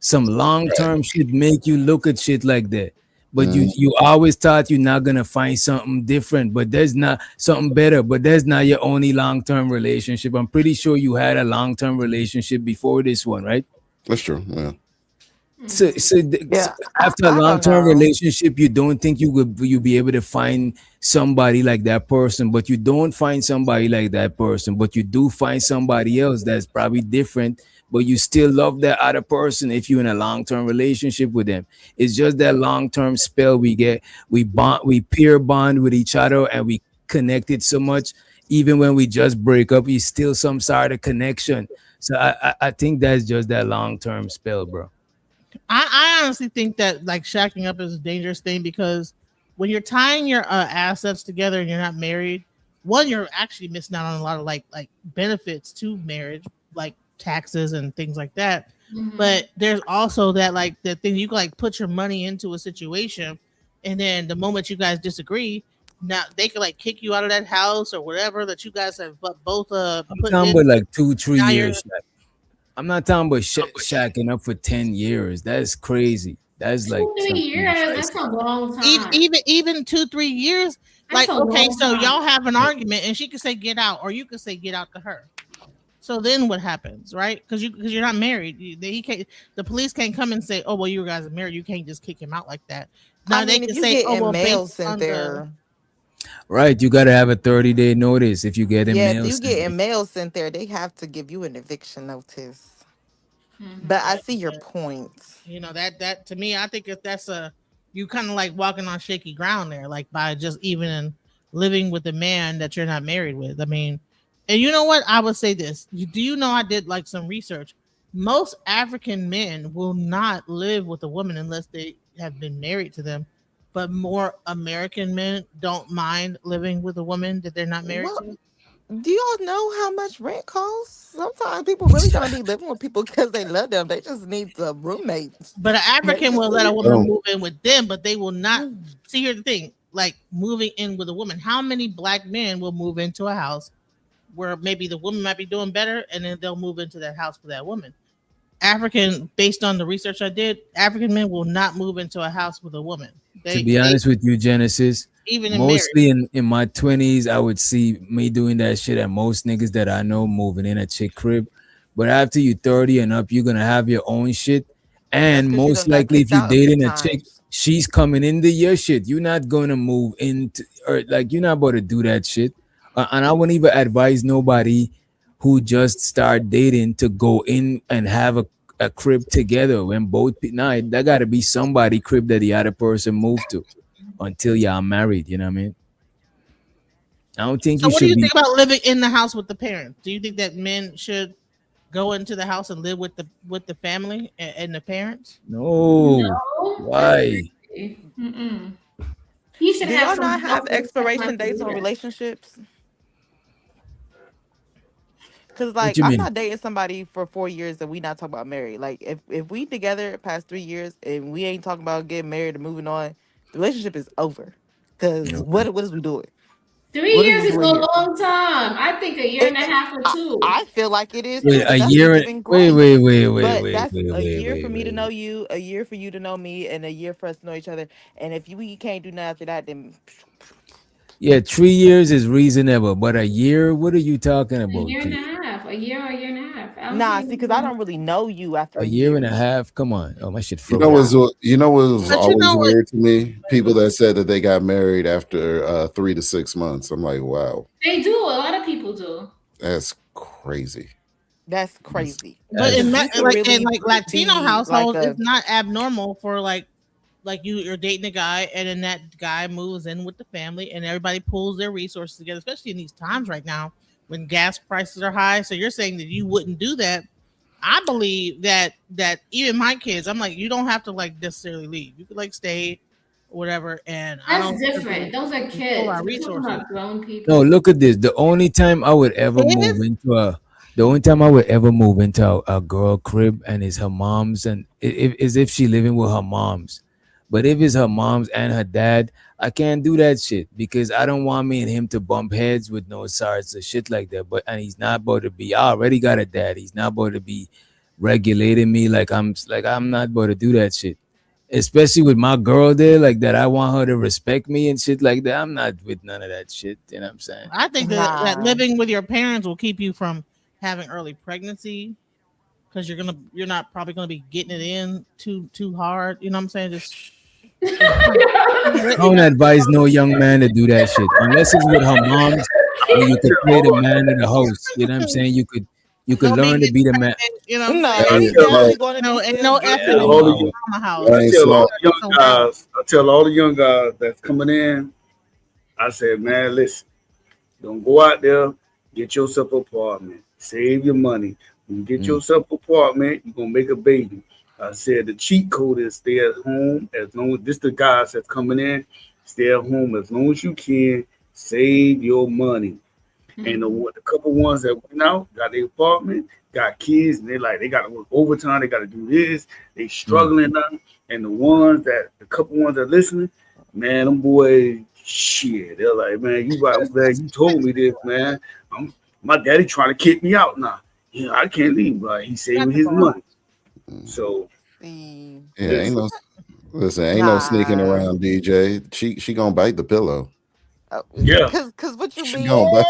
Some long-term shit make you look at shit like that. But you always thought you're not gonna find something different, but there's not something better, but there's not your only long-term relationship. I'm pretty sure you had a long-term relationship before this one, right? That's true. Yeah. So after a long-term relationship, you don't think you'll be able to find somebody like that person, but you don't find somebody like that person, but you do find somebody else that's probably different, but you still love that other person if you're in a long-term relationship with them. It's just that long-term spell we get. We peer bond with each other, and we connected so much. Even when we just break up, it's still some sort of connection. So I think that's just that long-term spell, bro. I honestly think that like shacking up is a dangerous thing, because when you're tying your assets together and you're not married, one, you're actually missing out on a lot of like benefits to marriage, like taxes and things like that. But there's also that like the thing you can like put your money into a situation, and then the moment you guys disagree, now they can like kick you out of that house or whatever that you guys have both I'm talking about like 2-3 years. I'm not talking about shacking up for 10 years. That's crazy. That's like 3 years. That's a long time. Even 2-3 years, Like, That's a okay, long so time. y'all have an argument, and she could say get out, or you could say get out to her. So then what happens, right? Because you're not married. He can't. The police can't come and say, oh well, you guys are married. You can't just kick him out like that. Now I they mean, can if you say, oh getting well, mail based sent on the there, Right, you got to have a 30-day notice if you get in yeah, if mail you sent. getting mail sent there, they have to give you an eviction notice. But I see your point. You know, that to me, I think if that's you kind of like walking on shaky ground there, like by just even living with a man that you're not married with. I mean, and you know what? I would say this. Do you know I did like some research? Most African men will not live with a woman unless they have been married to them. But more American men don't mind living with a woman that they're not married Well, to. do y'all know how much rent costs? Sometimes people really don't be living with people because they love them. They just need the roommates. But an African will let a woman Oh, move in with them, but they will not. See, here's the thing: like moving in with a woman. How many black men will move into a house where maybe the woman might be doing better, and then they'll move into that house with that woman? African, based on the research I did, African men will not move into a house with a woman. To be honest with you, Genesis, Even in mostly in my 20s, I would see me doing that shit, and most niggas that I know moving in a chick crib. But after you 30 and up, you're gonna have your own shit. That's And because you most done got likely, if kicked you're out a few dating a chick, times. she's coming into your shit. You're not gonna move into, or like you're not about to do that shit. And I wouldn't even advise nobody who just start dating to go in and have a crib together when nah, that gotta be somebody crib that the other person moved to until y'all married. You know what I mean? I don't think So, you what do should you be. think about living in the house with the parents? Do you think that men should go into the house and live with the family and the parents? No. No, that's Why? crazy. Mm-mm. He should Do have y'all some not have self-respect expiration enough to dates do on that. relationships? Cause What like you I'm mean? not dating somebody for 4 years and we not talking about married. Like if we together past 3 years and we ain't talking about getting married and moving on, the relationship is over. Cause Okay. what is we doing? Three What is we years is a doing here? long time. I think a year and a half or two. I feel like it is Wait, too, a but that's me year. giving Wait, grace. wait, wait, wait, But wait, that's wait, a wait, year wait, for me to wait. know you, a year for you to know me, and a year for us to know each other. And if we can't do nothing after that, then Yeah, 3 years is reasonable, but a year? What are you talking A about, year and a P? half. A year or a year and a half. I don't nah, see see, what's because I wrong. don't really know you after A a year and year. a half? Come on. Oh, my shit you know froze. what's what was But you always know what? weird to me? People that said that they got married after 3 to 6 months. I'm like, wow, They do. A lot of people do. that's crazy. That's crazy. But That's Because in you can in really like Latino be like households, it's a not abnormal for like you're dating a guy and then that guy moves in with the family and everybody pulls their resources together, especially in these times right now when gas prices are high. So you're saying that you wouldn't do that. I believe that even my kids, I'm like, you don't have to like necessarily leave. You could like stay, whatever. And I That's don't think different. Those are we pull kids. our We're talking resources. about grown no. people. Look at this. The only time I would ever move Kids, into the only time I would ever move into a girl crib and is her mom's, and is if she living with her mom's. But if it's her mom's and her dad, I can't do that shit because I don't want me and him to bump heads with no sorts of shit like that. But and he's not about to be. I already got a dad. He's not about to be regulating me like I'm not about to do that shit. Especially with my girl there, like that. I want her to respect me and shit like that. I'm not with none of that shit. You know what I'm saying? I think that nah. living with your parents will keep you from having early pregnancy because you're not probably gonna be getting it in too hard. You know what I'm saying? Just I don't advise no young man to do that shit unless it's with her moms and you could play the man of the house. You know what I'm saying? You could no be learn to getting be the man. pregnant, you know what I'm saying? No, he Hey, definitely gonna No, be and still no I effing tell in getting all the Wow. mama house. I hey, tell all Smoke. the young So now, guys, I tell all the young guys that's coming in, I said, man, listen, don't go out there, get yourself an apartment, save your money. When you get Mm. yourself an apartment, you're gonna make a baby. I said the cheat code is stay at home as long as this the guys that's coming in, stay at home as long as you can, save your money. And the couple ones that went out, got their apartment, got kids, and they got to work overtime, they got to do this, they Mm. struggling now. And the couple ones that listening, man, them boys, shit, they're like, man, I'm glad you told me this, man. My daddy trying to kick me out now. Yeah, I can't leave, but he's got saving to his go out. money. So see. Yeah, listen, listen, ain't no sneaking Nah. around, DJ. She gonna bite the pillow. Yeah. Cause what you She mean? going back.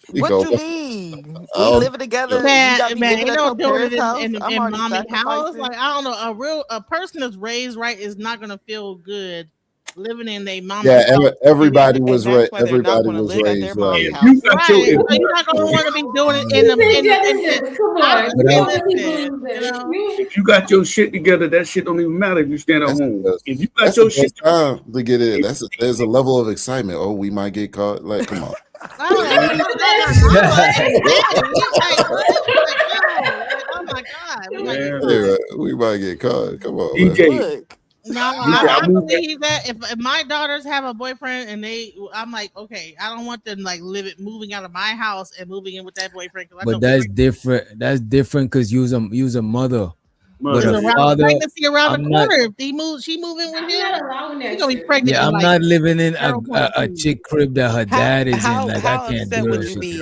She What going you back. mean? We living together. You got me Man, living ain't at no your doing it parents' house. I'm in already mommy house. sacrificing. Like I don't know, a person that's raised right is not gonna feel good living in their mama's Yeah, house. everybody And was that's why they're not Everybody going to was live at their raised mom's right. If you house. got your, Right. if So you you're got not gonna your, want to be doing it You say in the Genesis, come I on. would You say, know that he listen, believes you it. know, if you got your shit together, that shit don't even matter if you stand at home. If you got That's your the shit best time to get in. There's a level of excitement. Oh, we might get caught. Like, come on. oh my God, we might get Man, caught. listen, We might get caught. Come on, man. DJ, No, DJ, I I moved back. believe that if my daughters have a boyfriend and I'm like, okay, I don't want them like moving out of my house and moving in with that boyfriend. Cause I But know that's different. That's different because you's a mother. But there's a a father, pregnancy around the I'm not. corner. If she move in with I'm him, not allowing she's that gonna be shit. pregnant Yeah, in I'm like not living in a 0.2. chick crib that her dad is in. Like I How can't upset do would that you shit. be?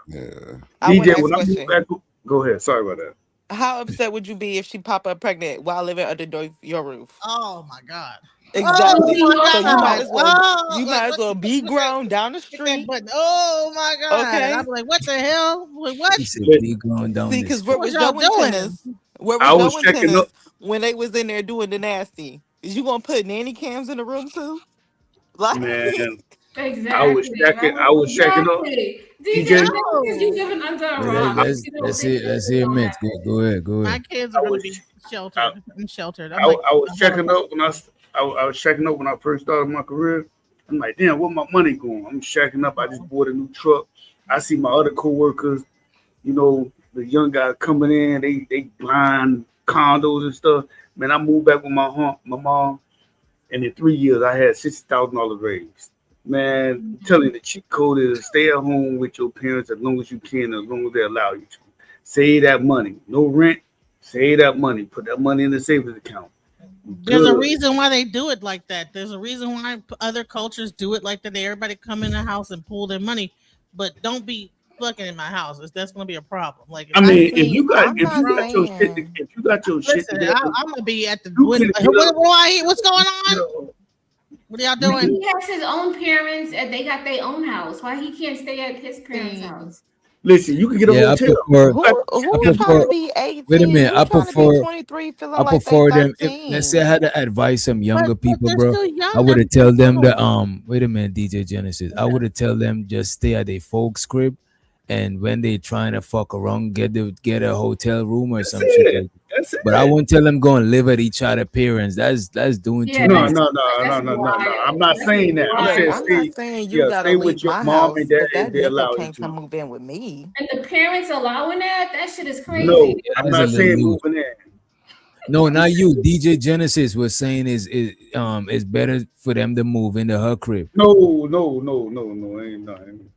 Yeah. I want DJ, to ask when a I moved question. back, go ahead. Sorry about that. How upset would you be if she pop up pregnant while living under your roof? Oh my God. Exactly. Oh my So you might God. as well be grown down the Hit that street. button. Oh my God. And Okay. I'm like, what the hell? Wait, what? He said, "Be going down See, the because where street." What was y'all Joe and doing? Tennis? Where was I was Joe and checking up. Tennis when they was in there doing the nasty? Is you gonna put nanny cams in the room too? Like, Man, Exactly, right? I was checking up. Exactly. DJ, DJ, how is you living under a rock? You know, Let's big hear. Let's hear Mitch. Go ahead. Go My ahead. kids I are gonna was, be I, sheltered. I'm sheltered. I'm like I was checking up when I was checking up when I first started my career. I'm like, damn, where my money going? I'm checking up. I just bought a new truck. I see my other coworkers, you know, the young guys coming in. They buying condos and stuff. Man, I moved back with my mom, and in 3 years I had $60,000 raised. Man, I'm telling you, the cheat code is stay at home with your parents as long as you can, as long as they allow you to. Save that money. No rent. Save that money. Put that money in the savings account. there's a Good. reason why they do it like that. There's a reason why other cultures do it like that. Everybody come in the house and pull their money, but don't be fucking in my house. That's gonna be a problem. Like I mean, if you got I'm not saying. shit listen, together, I'm gonna be at the you can get up. what's going on? What are y'all doing? He has his own parents and they got their own house. Why he can't stay at his parents' house? Listen, you can get a Yeah, hotel. Who's trying to be 18? Wait a minute. Who's trying to be 23 feeling I like they prefer them. If, 13? let's say I had to advise some younger people, they're bro. still young. I would have They're tell them that young. wait a minute, DJ Genesis. I would have tell them just stay at a folks crib, and when they trying to fuck around, get a hotel room or some shit like that. But I wouldn't tell them go and live at each other parents. That's doing too much. No. I'm not saying that. I'm Look, saying I'm stay. not saying you gotta Stay leave with your my mom house, and dad but if that they nigga allow you can't to. come move in with me. And the parents allowing that? That shit is crazy. No, I'm That's a not saying little moving in. No, not you. DJ Genesis was saying is it's better for them to move into her crib. No, ain't nothing.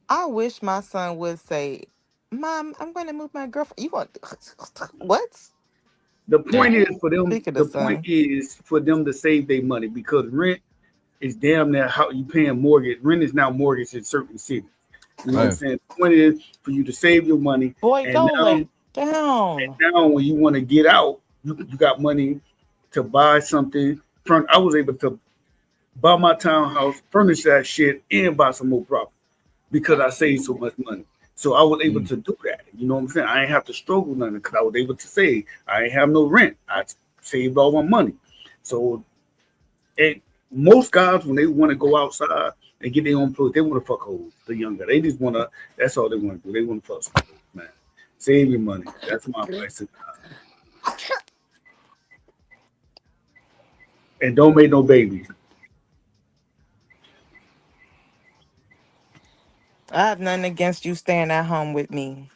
I wish my son would say, "Mom, I'm going to move my girlfriend." You want what? The point is for them. Speaking The of point son, is for them to save their money because rent is damn near how you paying mortgage. Rent is now mortgage in certain cities. You know what I'm Right. saying? The point is for you to save your money. boy, And don't now, lay down. now when you want to get out, you got money to buy something. I was able to buy my townhouse, furnish that shit, and buy some more property because I saved so much money. So I was able to do that. You know what I'm saying? I ain't have to struggle nothing because I was able to save. I ain't have no rent. I saved all my money. So most guys, when they want to go outside and get their own clothes, they want to fuck hoes. The younger, they just want to. That's all they want to do. They want to fuck some hoes, man. Save your money. That's my advice. And don't make no babies. I have nothing against you staying at home with me.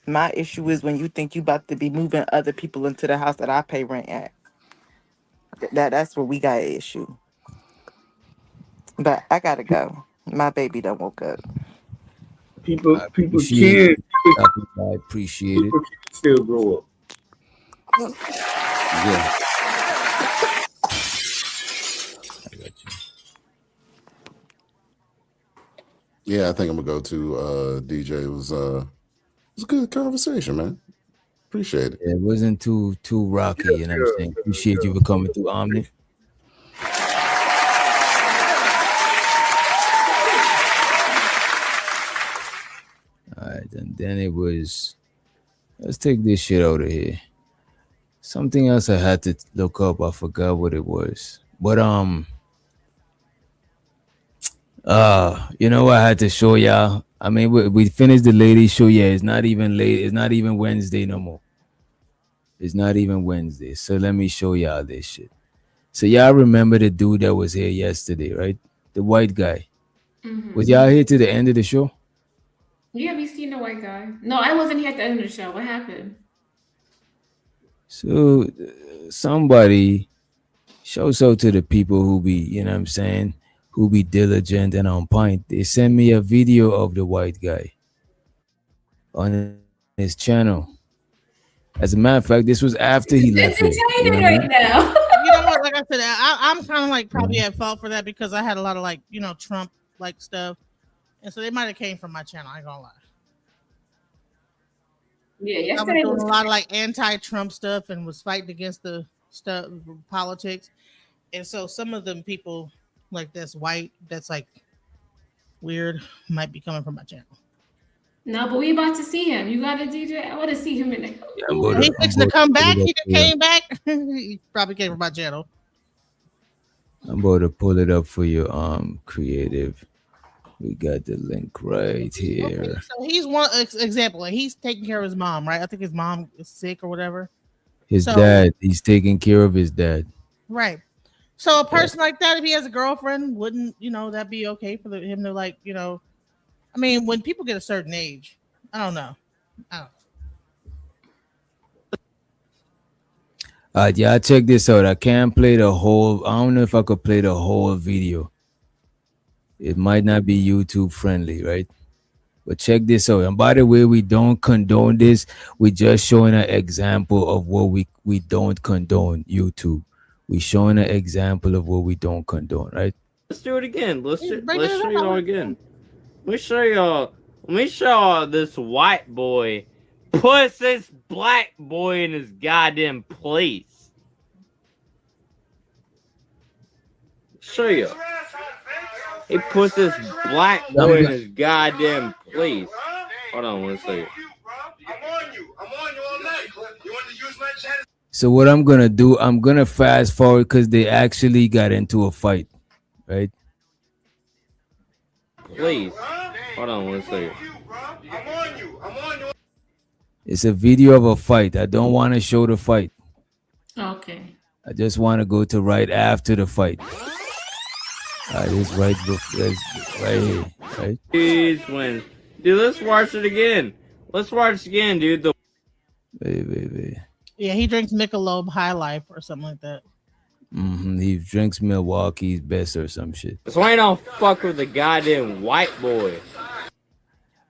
My issue is when you think you about to be moving other people into the house that I pay rent at. That's where we got an issue. But I gotta go. My baby done woke up. People Appreciate can I appreciate it. people can still grow up. Yeah. Yeah, I think I'm gonna go to DJ. It was a good conversation, man. Appreciate it. It wasn't too rocky, you know what I'm saying? Appreciate you for coming through, Omni. All right, and then it was. Let's take this shit out of here. Something else I had to look up. I forgot what it was. But you know what I had to show y'all. I mean, we finished the lady show. Yeah, it's not even late. It's not even Wednesday no more. It's not even Wednesday. So let me show y'all this shit. So y'all remember the dude that was here yesterday, right? The white guy. Was y'all here to the end of the show? Yeah, we seen the white guy. No, I wasn't here at the end of the show. What happened? So somebody shouts out to the people who be, you know what I'm saying, who be diligent and on point. They sent me a video of the white guy on his channel. As a matter of fact, this was after he left here. You know what I mean? now. You know what? Like I said, I'm kind of like probably at fault for that because I had a lot of like, you know, Trump like stuff. And so they might have came from my channel. I ain't gonna lie. Yeah, I was yesterday doing was a lot of like anti-Trump stuff and was fighting against the stuff politics. And so some of them people like that's white, that's like weird, might be coming from my channel. No, but we about to see him. You got a DJ? I want to see him in there. He's fixing to come back. He came back. He probably came from my channel. I'm about to pull it up for you, creative. We got the link right here. Okay, so he's one example. Like he's taking care of his mom, right? I think his mom is sick or whatever. His dad, he's taking care of his dad. Right. So a person like that, if he has a girlfriend, wouldn't, you know, that be okay for him to like, you know, I mean, when people get a certain age, I don't know. Yeah, check this out. I can't play the whole. I don't know if I could play the whole video. It might not be YouTube friendly, right? But check this out. And by the way, we don't condone this. We're just showing an example of what we don't condone. YouTube. We're showing an example of what we don't condone, right? Let's do it again. Let's show y'all again. Let me show y'all this white boy puts this black boy in his goddamn place. Show you. He puts this black boy in his goddamn place. Hold on one second. So what I'm gonna do, I'm gonna fast forward because they actually got into a fight, right? Please. Hold on one second. It's a video of a fight. I don't want to show the fight. Okay. I just want to go to right after the fight. It's right before, right here, right? Jeez, when, dude, let's watch it again. Let's watch it again, dude. Wait. Yeah, he drinks Michelob High Life or something like that. He drinks Milwaukee's Best or some shit. That's why I don't fuck with the goddamn white boy.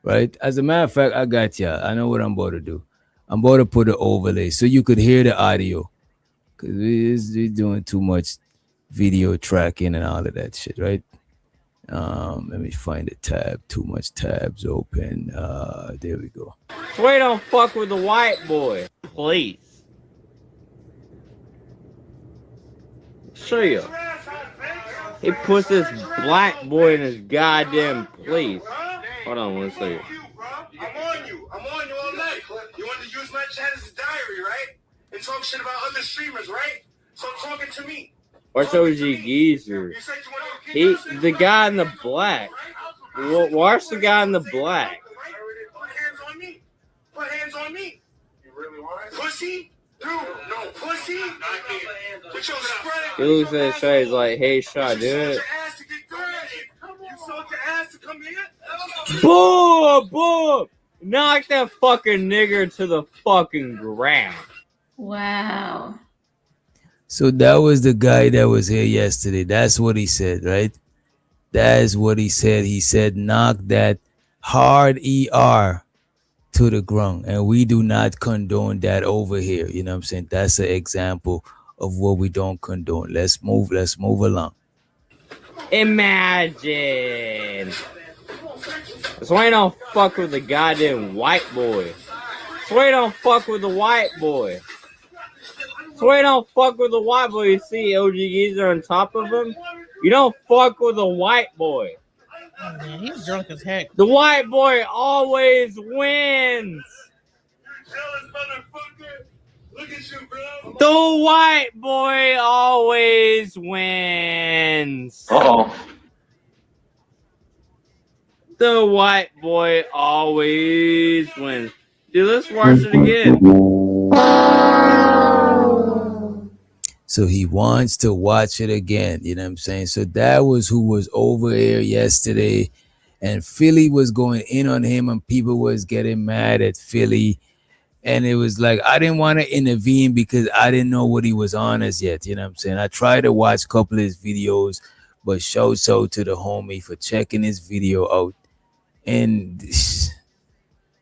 Right? As a matter of fact, I got ya. I know what I'm about to do. I'm about to put an overlay so you could hear the audio. Because we're doing too much video tracking and all of that shit, right? Let me find the tab. Too much tabs open. There we go. That's why I don't fuck with the white boy. Please. Show you. He puts this black boy in his goddamn place. Hold on one second. I'm on you all night. You want to use my chat as a diary, right? And talk shit about other streamers, right? So talking to me. Watch OG Geezer. The guy in the black. Watch the guy in the black. Put hands on me. Put hands on me. You really want it? Pussy? Dude, no pussy. With your spread. He looks at his shot. He's like, "Hey, shot, do it." You sold your ass to come here? Boom! Boom! Knock that fucking nigger to the fucking ground. Wow. So that was the guy that was here yesterday. That's what he said, right? That's what he said. He said, knock that hard ER to the ground. And we do not condone that over here. You know what I'm saying? That's an example of what we don't condone. Let's move along. Imagine. That's why I don't fuck with the goddamn white boy. That's why I don't fuck with the white boy. That's why I don't fuck with the white boy. You see OG Geezer on top of him? You don't fuck with the white boy. Yeah, he's drunk as heck. The white boy always wins. The white boy always wins. Uh-oh. The white boy always wins. Dude, let's watch it again. So he wants to watch it again. You know what I'm saying? So that was who was over here yesterday. And Philly was going in on him and people was getting mad at Philly. And it was like, I didn't want to intervene because I didn't know what he was on as yet. You know what I'm saying? I tried to watch a couple of his videos, but shout out to the homie for checking his video out. And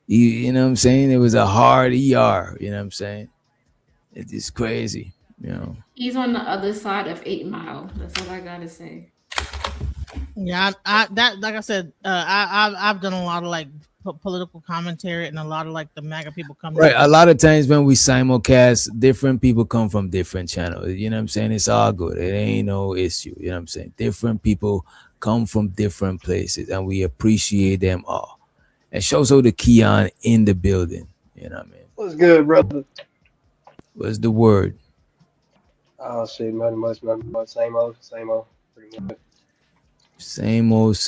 you know what I'm saying? It was a hard ER. You know what I'm saying? It's just crazy, you know. He's on the other side of 8 Mile. That's all I gotta say. Yeah, I that like I said, I've done a lot of like political commentary and a lot of like the MAGA people come. Right. A lot of times when we simulcast, different people come from different channels. You know what I'm saying? It's all good. It ain't no issue. You know what I'm saying? Different people come from different places and we appreciate them all. And shows out the Keon in the building. You know what I mean? What's good, brother? What's the word? Oh shit, nothing much. Same old, pretty much. Same old.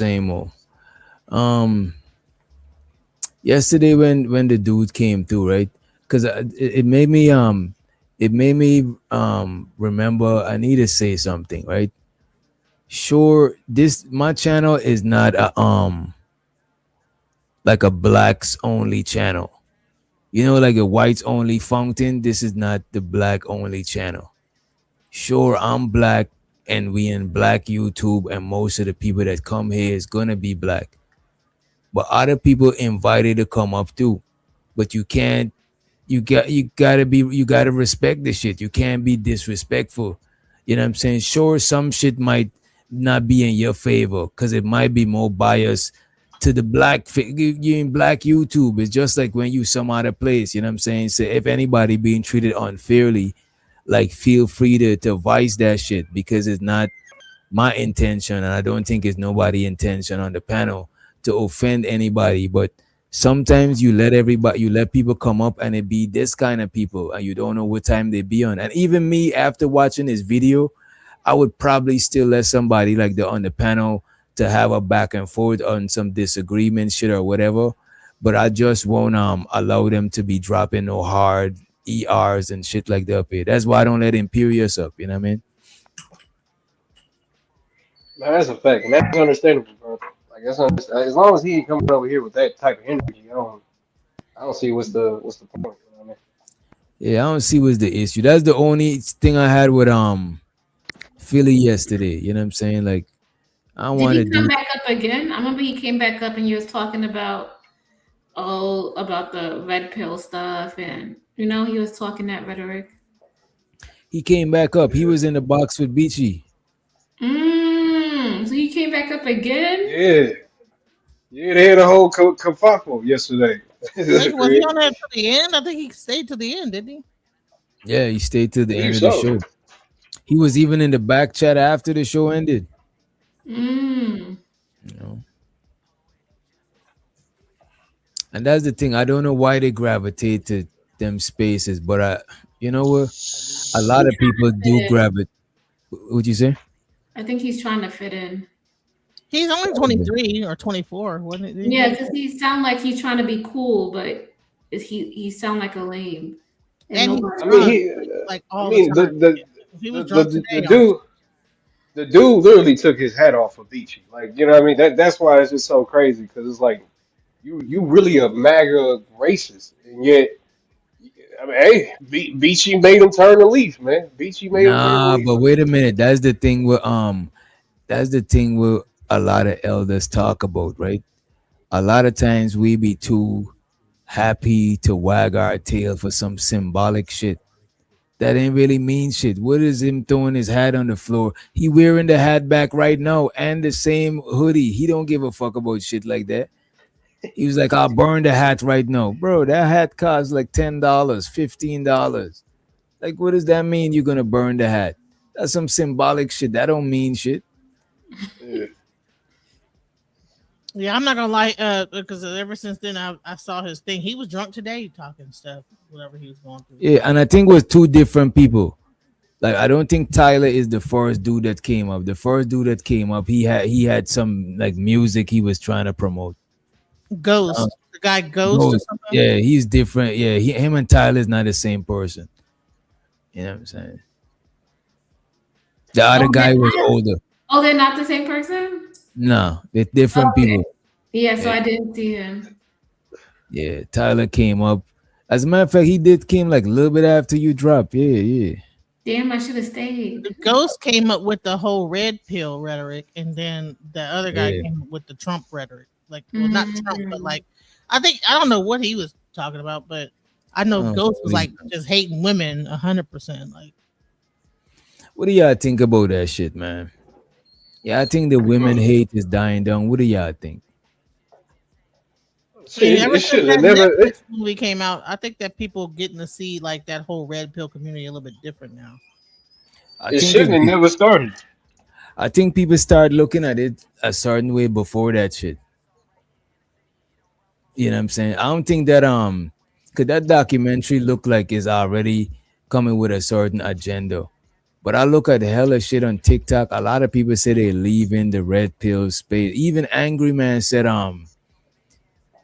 Yesterday when the dude came through, right? Because it made me remember I need to say something, right? Sure, my channel is not a like a blacks only channel. You know, like a whites only fountain. This is not the black only channel. Sure, I'm black and we in black YouTube and most of the people that come here is gonna be black. But other people invited to come up too. But you gotta respect the shit. You can't be disrespectful. You know what I'm saying? Sure, some shit might not be in your favor because it might be more biased to the you in black YouTube. It's just like when you some other place, you know what I'm saying? So if anybody being treated unfairly, like feel free to voice that shit because it's not my intention and I don't think it's nobody's intention on the panel to offend anybody. But sometimes you let people come up and it be this kind of people and you don't know what time they be on. And even me, after watching this video, I would probably still let somebody like on the panel to have a back and forth on some disagreement shit or whatever. But I just won't allow them to be dropping no hard ERs and shit like that up here. That's why I don't let Imperious up, you know what I mean? Man, that's a fact, and that's understandable, bro. Like as long as he ain't coming over here with that type of energy, I don't see what's the point. You know what I mean? Yeah, I don't see what's the issue. That's the only thing I had with Philly yesterday. You know what I'm saying? Like, I Did want to he come do. back up again? I remember he came back up and you was talking about about the red pill stuff and he was talking that rhetoric. He came back up. He was in the box with Beachy. So he came back up again? Yeah, they had a whole kerfuffle yesterday. Was he on that to the end? I think he stayed to the end, didn't he? Yeah, he stayed to the end of the show. He was even in the back chat after the show ended. You know. And that's the thing. I don't know why they gravitate to them spaces, but you know what? A lot of people do gravitate. What'd you say? I think he's trying to fit in. He's only 23 or 24, wasn't it? Yeah, because he sound like he's trying to be cool, but he sound like a lame. And the dude literally took his hat off of Beachy. Like, you know what I mean? That's why it's just so crazy because it's like you really a MAGA racist, and yet I mean, hey, Beachy made him turn the leaf, man. Beachy made him turn the leaf. But wait a minute. That's the thing with a lot of elders talk about, right? A lot of times we be too happy to wag our tail for some symbolic shit that ain't really mean shit. What is him throwing his hat on the floor? He wearing the hat back right now and the same hoodie. He don't give a fuck about shit like that. He was like, I'll burn the hat right now. Bro, that hat costs like $10, $15. Like, what does that mean you're gonna burn the hat? That's some symbolic shit. That don't mean shit. Yeah. Yeah, I'm not gonna lie, because ever since then I saw his thing. He was drunk today talking stuff, whatever he was going through. Yeah, and I think it was two different people. Like I don't think Tyler is the first dude that came up. The first dude that came up, he had some like music he was trying to promote. Ghost, the guy Ghost or Ghost. something. Yeah, he's different. Yeah, him and Tyler's not the same person. You know what I'm saying? The other Oh, guy was older. Oh, they're not the same person? No, they're different people. Yeah, so Yeah. I didn't see him. Yeah, Tyler came up. As a matter of fact, he did came like a little bit after you dropped. Yeah, yeah. Damn, I should have stayed. Ghost came up with the whole red pill rhetoric, and then the other guy Yeah. came up with the Trump rhetoric. Like, well, not Trump, but like, I don't know what he was talking about, but I know Oh, Ghost was really? like just hating women 100%. Like, What do y'all think about that shit, man? Yeah, I think the women hate is dying down. What do y'all think? See, ever it since should that have never. Netflix movie came out, I think that people getting to see like that whole red pill community a little bit different now. I It think shouldn't have never started. I think people start looking at it a certain way before that shit. You know what I'm saying? I don't think that cause that documentary look like it's already coming with a certain agenda. But I look at hella shit on TikTok. A lot of people say they leaving the red pill space. Even Angry Man said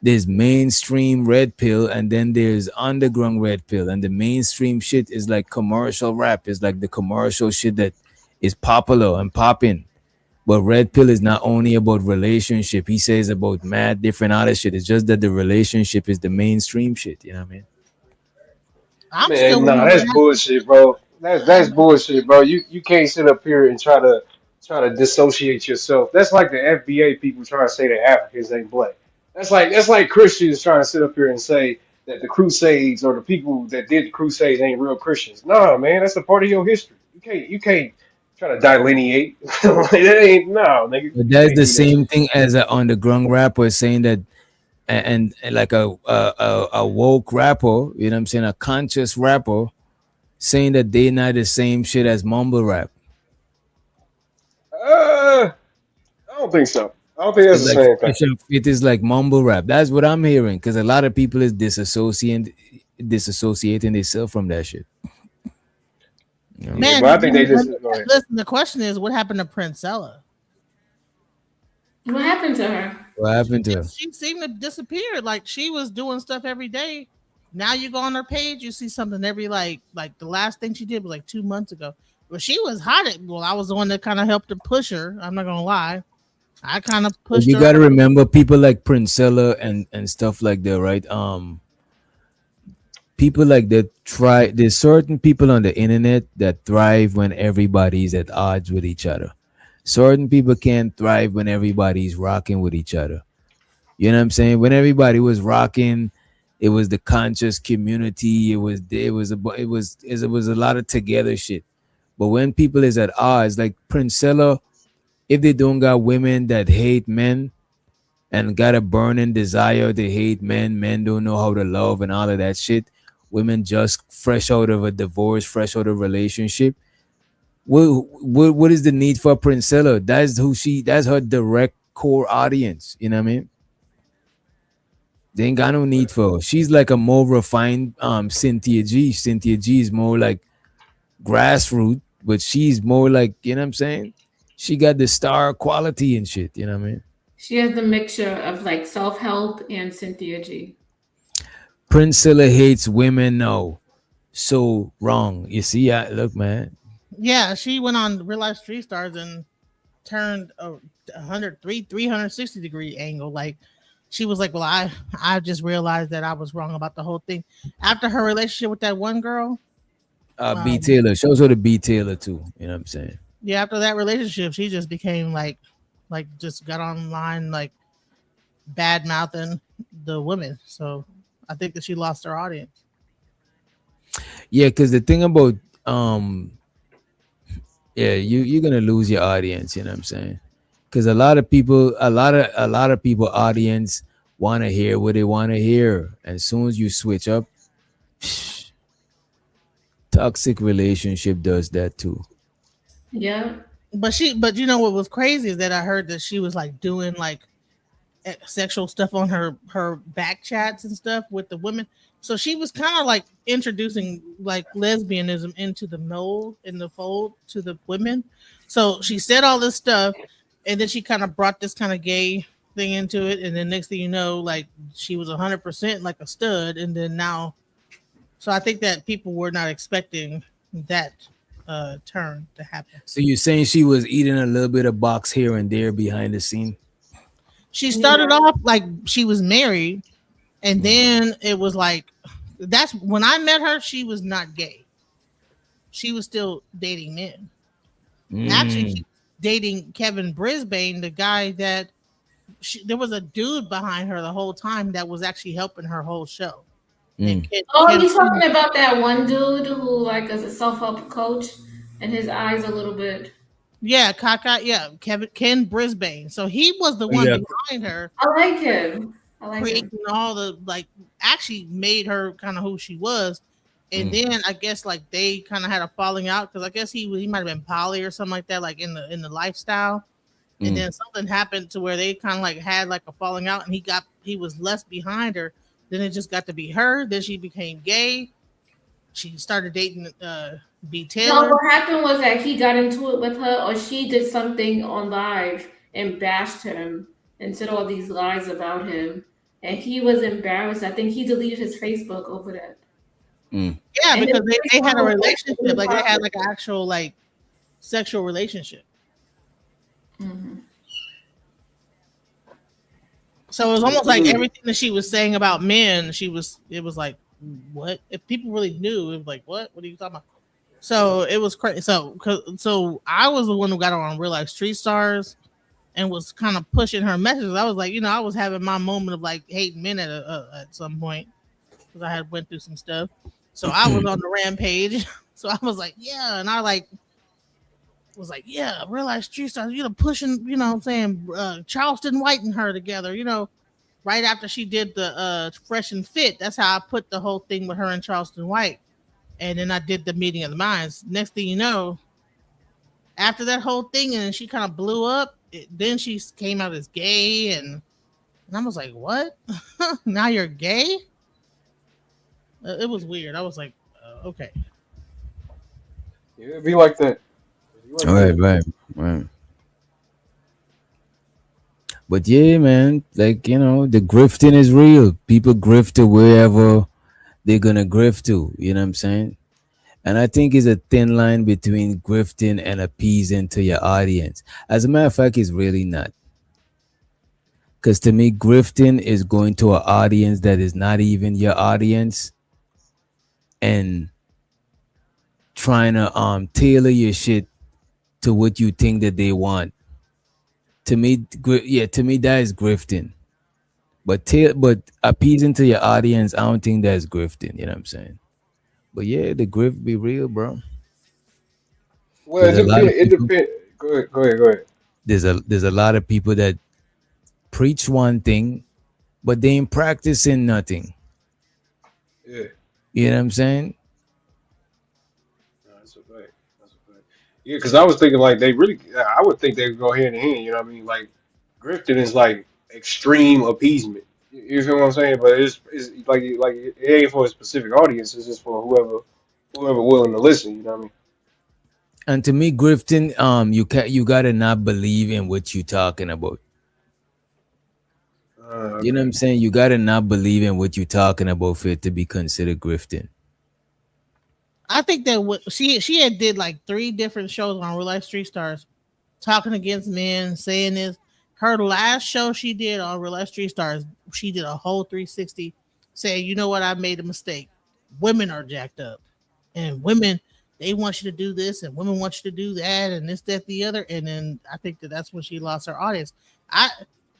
there's mainstream red pill and then there's underground red pill. And the mainstream shit is like commercial rap. It's like the commercial shit that is popular and popping. But red pill is not only about relationship. He says about mad different other shit. It's just that the relationship is the mainstream shit. You know what I mean? I'm still Man, waiting nah, on that's bullshit, bro. That's bullshit, bro. You can't sit up here and try to dissociate yourself. That's like the FBA people trying to say that Africans ain't black. That's like Christians trying to sit up here and say that the Crusades or the people that did the Crusades ain't real Christians. Nah, man, that's a part of your history. You can't try to delineate. Like, that ain't no, nigga. But You that's can't the do that same shit. thing as an underground rapper saying that, and like a woke rapper. You know what I'm saying? A conscious rapper saying that they not the same shit as mumble rap. I don't think so. I don't think that's It's the like same thing. it is like mumble rap. That's what I'm hearing. Because a lot of people is disassociating themselves from that shit. You know? Yeah, Man, but I think they just go ahead. listen. The question is, what happened to Princella? What happened to her? What happened to her? She seemed to disappear. Like she was doing stuff every day. Now you go on her page, you see something every like the last thing she did was like 2 months ago. But she was hot at. Well, I was the one that kind of helped her push her. I'm not gonna lie. I kind of But pushed you her. got to remember people like Princella and stuff like that, right? People like that try. There's certain people on the internet that thrive when everybody's at odds with each other. Certain people can't thrive when everybody's rocking with each other. You know what I'm saying? When everybody was rocking, it was the conscious community. It was a lot of together shit. But when people is at odds, like Princella, if they don't got women that hate men and got a burning desire to hate men, men don't know how to love and all of that shit. Women just fresh out of a divorce, fresh out of a relationship. What is the need for Princella? That's her direct core audience. You know what I mean? They ain't got no need for her. She's like a more refined Cynthia G. Cynthia G is more like grassroots, but she's more like, you know what I'm saying? She got the star quality and shit, you know what I mean? She has the mixture of like self help and Cynthia G. Princella hates women, no. So wrong. You see, look, man. Yeah, she went on Real Life Street Stars and turned a 360 degree angle. Like she was like, well, I just realized that I was wrong about the whole thing after her relationship with that one girl. B Taylor. She also the B Taylor too. You know what I'm saying? Yeah, after that relationship, she just became like just got online like bad mouthing the women. So I think that she lost her audience. Yeah, because the thing about you're gonna lose your audience, you know what I'm saying? Because a lot of people audience want to hear what they want to hear. And as soon as you switch up, toxic relationship does that too. Yeah. But you know what was crazy is that I heard that she was like doing like sexual stuff on her back chats and stuff with the women. So she was kind of like introducing like lesbianism into the fold to the women. So she said all this stuff, and then she kind of brought this kind of gay thing into it, and then next thing you know, like she was 100% like a stud, and then now, so I think that people were not expecting that turn to happen. So you're saying she was eating a little bit of box here and there behind the scene? She started off like she was married, and then it was like, that's when I met her, she was not gay. She was still dating men. Actually, she was dating Kevin Brisbane, the guy that there was a dude behind her the whole time that was actually helping her whole show. You talking about that one dude who like is a self-help coach and his eyes a little bit. Yeah, Ken Brisbane. So he was the one behind her. I like him. Creating all the like, actually made her kind of who she was. And then I guess like they kind of had a falling out because I guess he might have been poly or something like that, like in the lifestyle. And then something happened to where they kind of like had like a falling out, and he was less behind her. Then it just got to be her. Then she became gay. She started dating B. Taylor. No, what happened was that he got into it with her, or she did something on live and bashed him and said all these lies about him, and he was embarrassed. I think he deleted his Facebook over that. Yeah, because they had a relationship, like they had like an actual like sexual relationship. So it was almost like everything that she was saying about men, it was like, what? If people really knew, it was like, what are you talking about? So it was crazy. So I was the one who got on Real Life Street Stars and was kind of pushing her messages. I was like, I was having my moment of like hating men at some point because I had went through some stuff. So I was on the rampage. So I was like, yeah, and I was like, yeah, Real Life Street Stars, pushing, what I'm saying, Charleston White and her together, right after she did the Fresh and Fit. That's how I put the whole thing with her and Charleston White. And then I did the Meeting of the Minds. Next thing you know, after that whole thing, and she kind of blew up, then she came out as gay, and I was like, what? Now you're gay? It was weird. I was like, okay. Yeah, it'd be like that. Right. But yeah, man, like, the grifting is real. People grift to wherever they're gonna grift to, you know what I'm saying? And I think it's a thin line between grifting and appeasing to your audience. As a matter of fact, it's really not. Because to me, grifting is going to an audience that is not even your audience and trying to tailor your shit to what you think that they want. To me, that is grifting. But appeasing to your audience, I don't think that's grifting. You know what I'm saying? But yeah, the grift be real, bro. Well, it depends. Go ahead. There's a lot of people that preach one thing, but they ain't practicing nothing. Yeah. You know what I'm saying? That's a fact. Yeah, because I was thinking like I would think they would go hand in hand. You know what I mean? Like grifting is like extreme appeasement. You feel what I'm saying? But it's like it ain't for a specific audience. It's just for whoever willing to listen. You know what I mean? And to me, grifting, you gotta not believe in what you're talking about. You know what I'm saying? You gotta not believe in what you're talking about for it to be considered grifting. I think that what she had did like 3 different shows on Real Life Street Stars, talking against men, saying this. Her last show she did on Real Life Street Stars, she did a whole 360, saying, you know what, I made a mistake. Women are jacked up, and women, they want you to do this, and women want you to do that, and this, that, the other. And then I think that's when she lost her audience.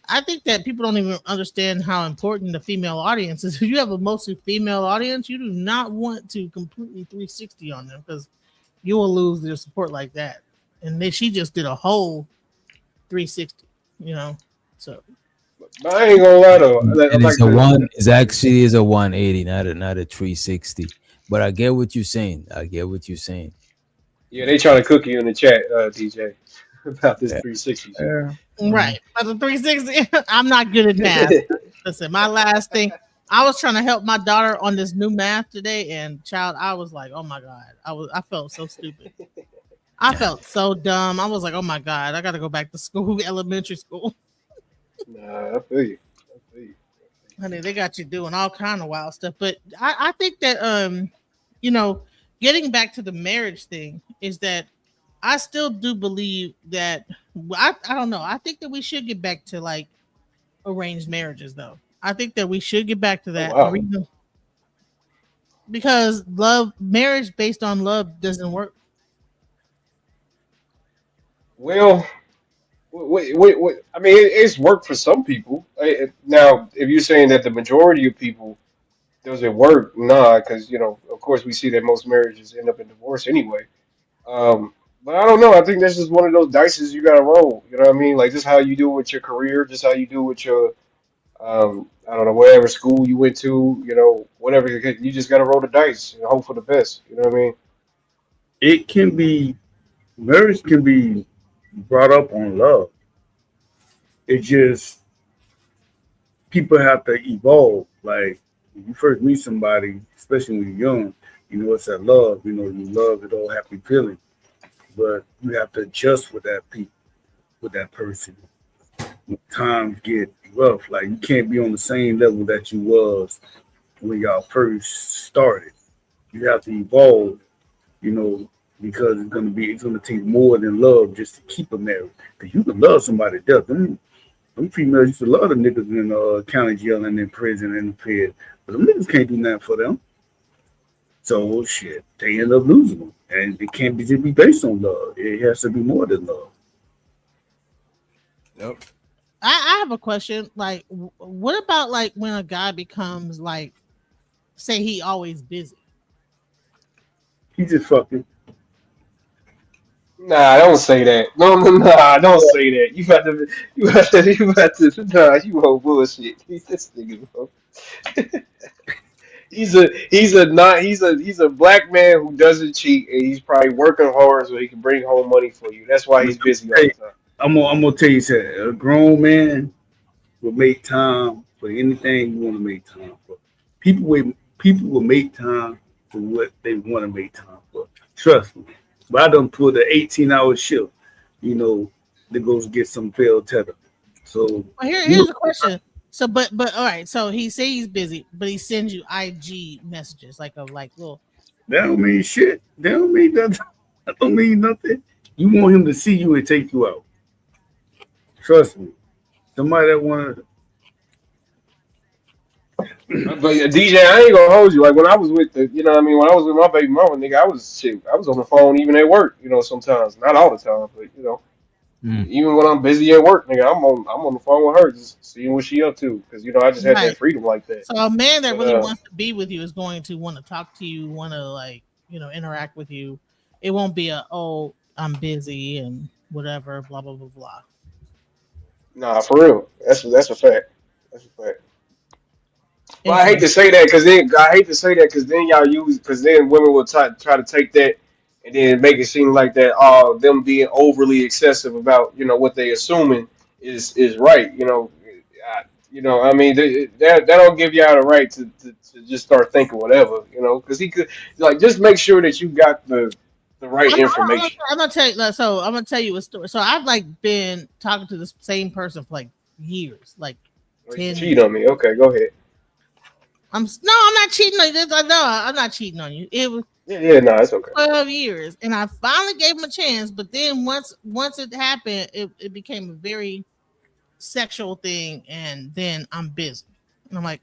I think that people don't even understand how important the female audience is. If you have a mostly female audience, you do not want to completely 360 on them because you will lose their support like that. And then she just did a whole 360, So but I ain't gonna lie though. It's actually a 180, not a 360. But I get what you're saying. Yeah, they trying to cook you in the chat, DJ. about this 360 shit. Right. But the 360, I'm not good at math. Listen, my last thing, I was trying to help my daughter on this new math today, and child, I was like, oh my God. I felt so stupid. I felt so dumb. I was like, oh my God, I gotta go back to school, elementary school. Nah, I feel you. Honey, they got you doing all kind of wild stuff. But I think that getting back to the marriage thing is that I still do believe that I don't know. I think that we should get back to like arranged marriages though. I think that we should get back to that. wow. Because marriage based on love doesn't work. Well, wait. I mean, it's worked for some people. Now, if you're saying that the majority of people doesn't work, nah, because of course, we see that most marriages end up in divorce anyway. But I don't know. I think that's just one of those dices you gotta roll. You know what I mean? Like just how you do with your career, just how you do with your I don't know, whatever school you went to, whatever you just gotta roll the dice and hope for the best. You know what I mean? It can be marriage can be brought up on love. It just people have to evolve. Like when you first meet somebody, especially when you're young, it's that love. You love it all happy feeling. But you have to adjust with that person. When times get rough, like you can't be on the same level that you was when y'all first started. You have to evolve, because it's gonna take more than love just to keep a marriage. Because you can love somebody to death. Them females used to love the niggas in county jail and in prison and in the fed. But them niggas can't do nothing for them. So shit, they end up losing them. And it can't just be based on love. It has to be more than love. Yep. I have a question. Like, what about like when a guy becomes like, say he always busy? He just fucking. Nah, don't say that. No, don't say that. You about to. Nah, you whole bullshit. He's this nigga, bro. He's a black man who doesn't cheat, and he's probably working hard so he can bring home money for you. That's why he's busy all the time. I'm gonna tell you something. A grown man will make time for anything you want to make time for. People will make time for what they want to make time for. Trust me. But I done pulled an 18-hour shift, to go get some failed tether. So well, here's the question. So, but all right. So he say he's busy, but he sends you IG messages like little. That don't mean shit. That don't mean nothing. That don't mean nothing. You want him to see you and take you out. Trust me. Somebody that want to. But DJ, I ain't gonna hold you. Like when I was with when I was with my baby mama, nigga, I was on the phone even at work. Sometimes, not all the time, but even when I'm busy at work, nigga, I'm on the phone with her, just seeing what she up to, because I just had that freedom like that. So a man that really wants to be with you is going to want to talk to you, want to interact with you. It won't be I'm busy and whatever, blah blah blah blah. Nah, for real, that's a fact. That's a fact. Well, I hate to say that because then y'all because then women will try to take that and then make it seem like that them being overly excessive about what they assuming is right. I mean that don't give y'all the right to just start thinking whatever, because he could just make sure that you got the right information. I'm gonna tell you. So I'm gonna tell you a story. So I've been talking to this same person for years, 10 cheat on me. Okay, go ahead. I'm not cheating on you. No, I'm not cheating on you. It was no, it's okay. 12 years, and I finally gave him a chance. But then once it happened, it became a very sexual thing, and then I'm busy, and I'm like,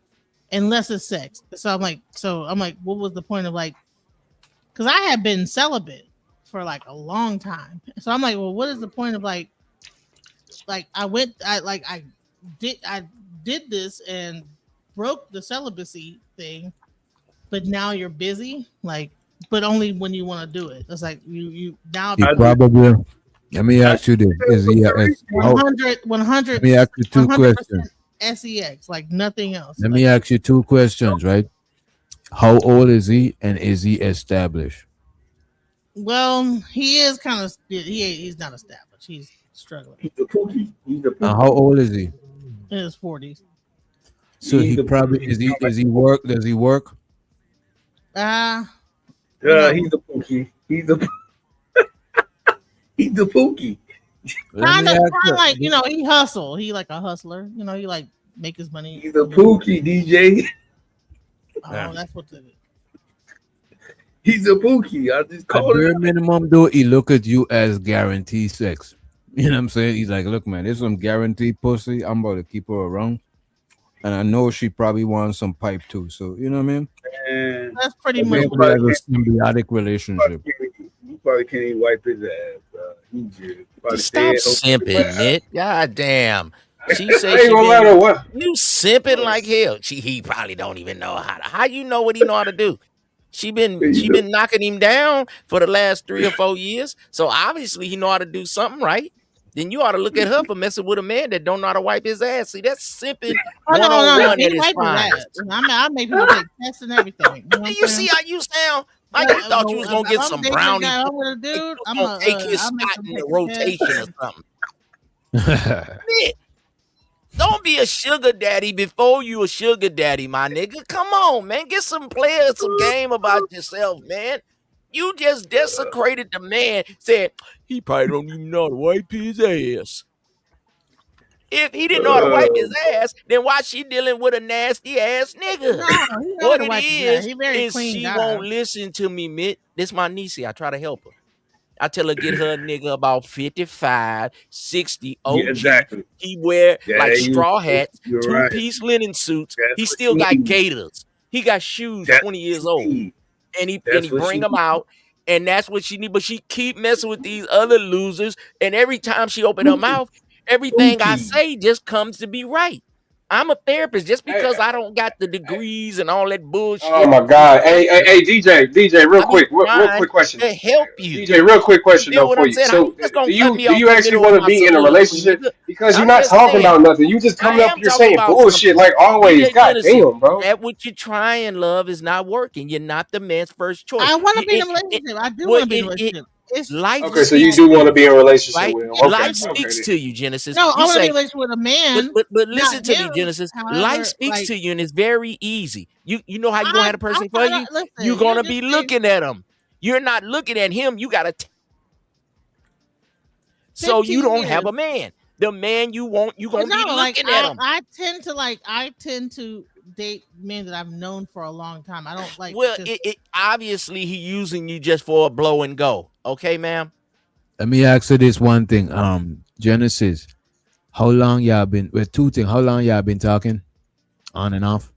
unless it's sex. So I'm like, what was the point of because I had been celibate for a long time. So I'm like, well, what is the point of I did this and broke the celibacy thing, but now you're busy, but only when you want to do it. It's like you now. He probably. Let me ask you this: Is he 100? Let me ask you two questions. Sex, nothing else. Let me ask you two questions, right? How old is he, and is he established? Well, he is kind of. He's not established. she's struggling. He's the pookie. He's the pookie. And how old is he? In his 40s. So he probably is he work? Does he work? Yeah, he's the pookie. He's the he's the pookie. Kind of like, you know, he hustle. He like a hustler. You know, he like make his money. He's a pookie, DJ. Oh, that's what the He's a pookie. I just At called bare it. minimum, though, he look at you as guaranteed sex. You know what I'm saying? He's like, look, man, there's some guaranteed pussy. I'm about to keep her around. And I know she probably wants some pipe too. So, you know what I mean? And that's pretty Maybe much like a symbiotic relationship. you probably can't even wipe his ass. He just probably Stop said, simping, Nick. God damn. She said Ain't she gonna matter been, what. you simping like hell. He probably don't even know how you know what he know how to do. She been knocking him down for the last 3 or 4 years. So obviously he know how to do something right. Then you ought to look at her for messing with a man that don't know how to wipe his ass. See, that's simping Oh, no, one-on-one he at his wiped his finest. ass. I make people take tests and everything. You know You see how you sound? Like you thought you was gonna get some brownie. I'm with a dude. I'm Gonna take his I'll make spot him in take the rotation or something. Nick, don't be a sugar daddy before you a sugar daddy, my nigga. Come on, man. Get some players, some game about yourself, man. You just desecrated the man. Said he probably don't even know how to wipe his ass. If he didn't know how to wipe his ass, then why she dealing with a nasty ass nigga? No, he know how What to it wipe his ass. is He very clean she guy. won't listen to me, Mitt. This my niece. I try to help her. I tell her get her a nigga about 55, 60 OG. Yeah, exactly. He wear Yeah, like straw hats, you're right. two-piece linen suits. That's He what still she got needs. gaiters. He got shoes That's 20 what years she old. needs. And he That's what bring she them out. And that's what she need. But she keep messing with these other losers. And every time she open her mouth, everything I say just comes to be right. I'm a therapist. Just because I don't got the degrees and all that bullshit. Oh my God! Hey, DJ, real I be quick, real trying quick question. to help you. DJ, real quick You question feel though what for I'm you. saying? How So, you just gonna do cut you me do off you in the actually middle want of to my be in a soliloquy, relationship? nigga? Because you're I'm not just talking saying. about nothing. You just coming I up am here talking saying about bullshit something. like always. DJ God Genesis, damn, bro. that what you're trying, love, is not working. You're not the man's first choice. I want to be in a relationship. I do want to be in a relationship. It's Life Okay, so you speaks do to want to you, be in a relationship right? with him. Okay, Life okay. speaks to you, Genesis. no, I You want to be say, in a relationship with a man. but listen not to me, him. Genesis. Life However, speaks like to you, and it's very easy. You know how you gonna have a person for I'm you? not, listen, You're you gonna just be say looking at him. You're not looking at him. You gotta. So you 15 don't years. have a man. The man you want, you But gonna be no, like looking at him. I tend to date men that I've known for a long time. I don't like. Well, just, it obviously he using you just for a blow and go. Okay, ma'am. Let me ask you this one thing. Genesis, how long y'all been with two things? How long y'all been talking? On and off?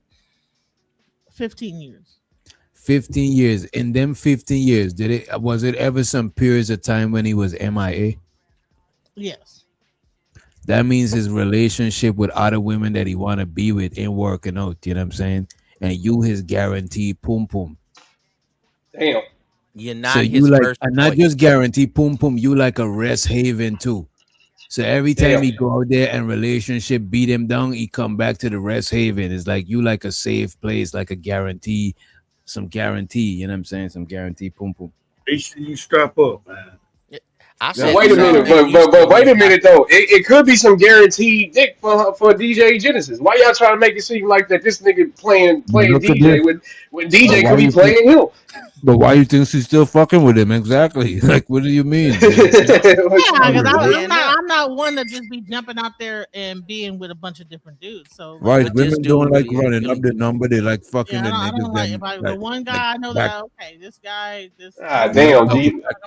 15 years. 15 years. In them 15 years, was it ever some periods of time when he was MIA? Yes. That means his relationship with other women that he want to be with ain't working out. You know what I'm saying? And you his guaranteed pum pum. Damn. You're So not you his like, first and not choice. just guaranteed pum pum, you like a rest haven too. So every time Damn. he go out there and relationship beat him down, he come back to the rest haven. It's like you like a safe place, like a guarantee, some guarantee. You know what I'm saying? Some guarantee pum pum. Make sure you strap up, man. I Now, said wait the a same minute, thing you but said. wait a He's not- minute though. It could be some guaranteed dick for DJ Genesis. Why y'all trying to make it seem like that this nigga playing Look at DJ this. when But DJ why could be you think? playing him? But why you think she's still fucking with him? Exactly. Like, what do you mean? Yeah, because Man, I'm not one to just be jumping out there and being with a bunch of different dudes. So like, Right, But this women dude don't like really, running really up the number. They like fucking yeah, the I niggas. don't like Them if I like, the one like guy I know back. that okay, this guy, this. Ah, this damn, No,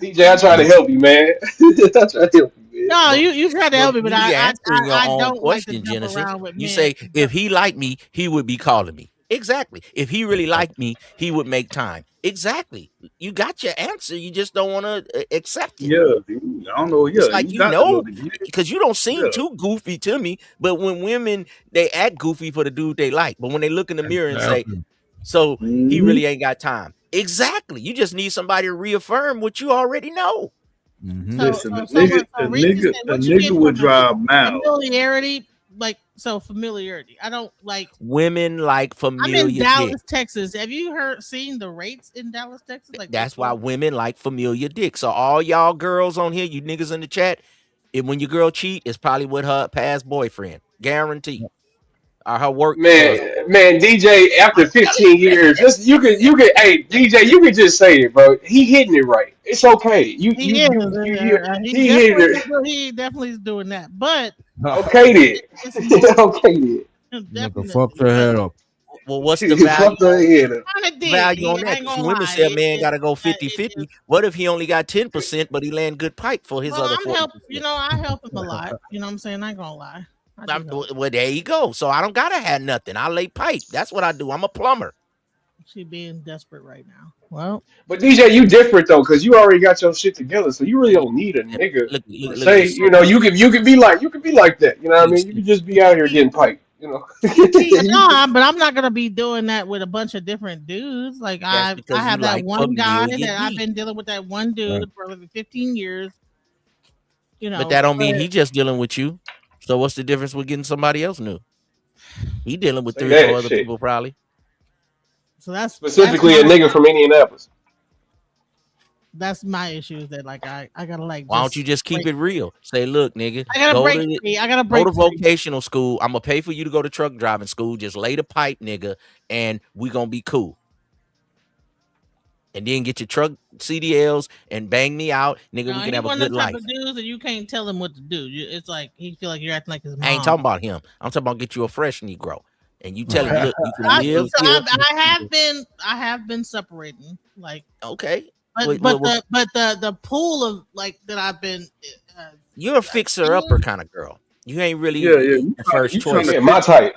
DJ, I try to help you, man. I try to help you, man. no, you try to but help me, but you be answering your I own don't like to question, jump Genesis. around with You men. say if he liked me, he would be calling me. Exactly. If he really liked me, he would make time. Exactly. You got your answer. You just don't want to accept it. Yeah, dude. I don't know. It's Yeah, like you you got to know know, the game. because you don't seem Yeah. too goofy to me. But when women they act goofy for the dude they like, but when they look in the mirror and say, Exactly. "So he Mhm. really ain't got time." Exactly. You just need somebody to reaffirm what you already know. Mhm. Listen, a So Reese nigga, said, a what you nigga mean would drive miles. familiarity? Like familiarity. I don't like. Women like I'm familiar in dick. Dallas, Texas. Have you seen the rates in Dallas, Texas? Like That's why women like familiar dick. So all y'all girls on here, you niggas in the chat, when your girl cheat, it's probably with her past boyfriend, guarantee, or her work husband. Man, DJ, after 15 years, just you could, hey, DJ, you could just say it, bro. He hitting it right. It's okay. He is. He hitting it. He definitely is doing that. But Okay then. Okay then. Nigga fucked her head up. Well, what's the value? Value on that? Ain't Some gonna women lie. say a man got to go 50-50. What if he only got 10%, but he land good pipe for his other 40%? I help him a lot. You know what I'm saying? I ain't gonna lie. Well, there you go. So I don't gotta have nothing. I lay pipe. That's what I do. I'm a plumber. She being desperate right now. Well, but DJ, you different though, because you already got your shit together, so you really don't need a nigga. You know, you can be like that. You know what I mean? You can just be out here getting piped. You know. No, but I'm not gonna be doing that with a bunch of different dudes. Like I have that one guy that I've been dealing with that one dude for like 15 years. You know, but that don't mean he just dealing with you. So what's the difference with getting somebody else new? He dealing with 3 or 4 other people probably. So that's specifically a nigga from Indianapolis. That's my issue. Is that like I gotta like. Why don't you just keep it real? Say, look, nigga, I gotta break. Go to vocational school. I'm gonna pay for you to go to truck driving school. Just lay the pipe, nigga, and we gonna be cool. And then get your truck CDLs and bang me out, nigga. We can have a good life. Of dudes that you can't tell him what to do. It's like he feel like you're acting like his mom. I ain't talking about him. I'm talking about get you a fresh Negro, and you tell him, look, you can live. I have been separating. Like okay, but the pool of like that I've been. You're a fixer upper kind of girl. You ain't really the first choice. My type.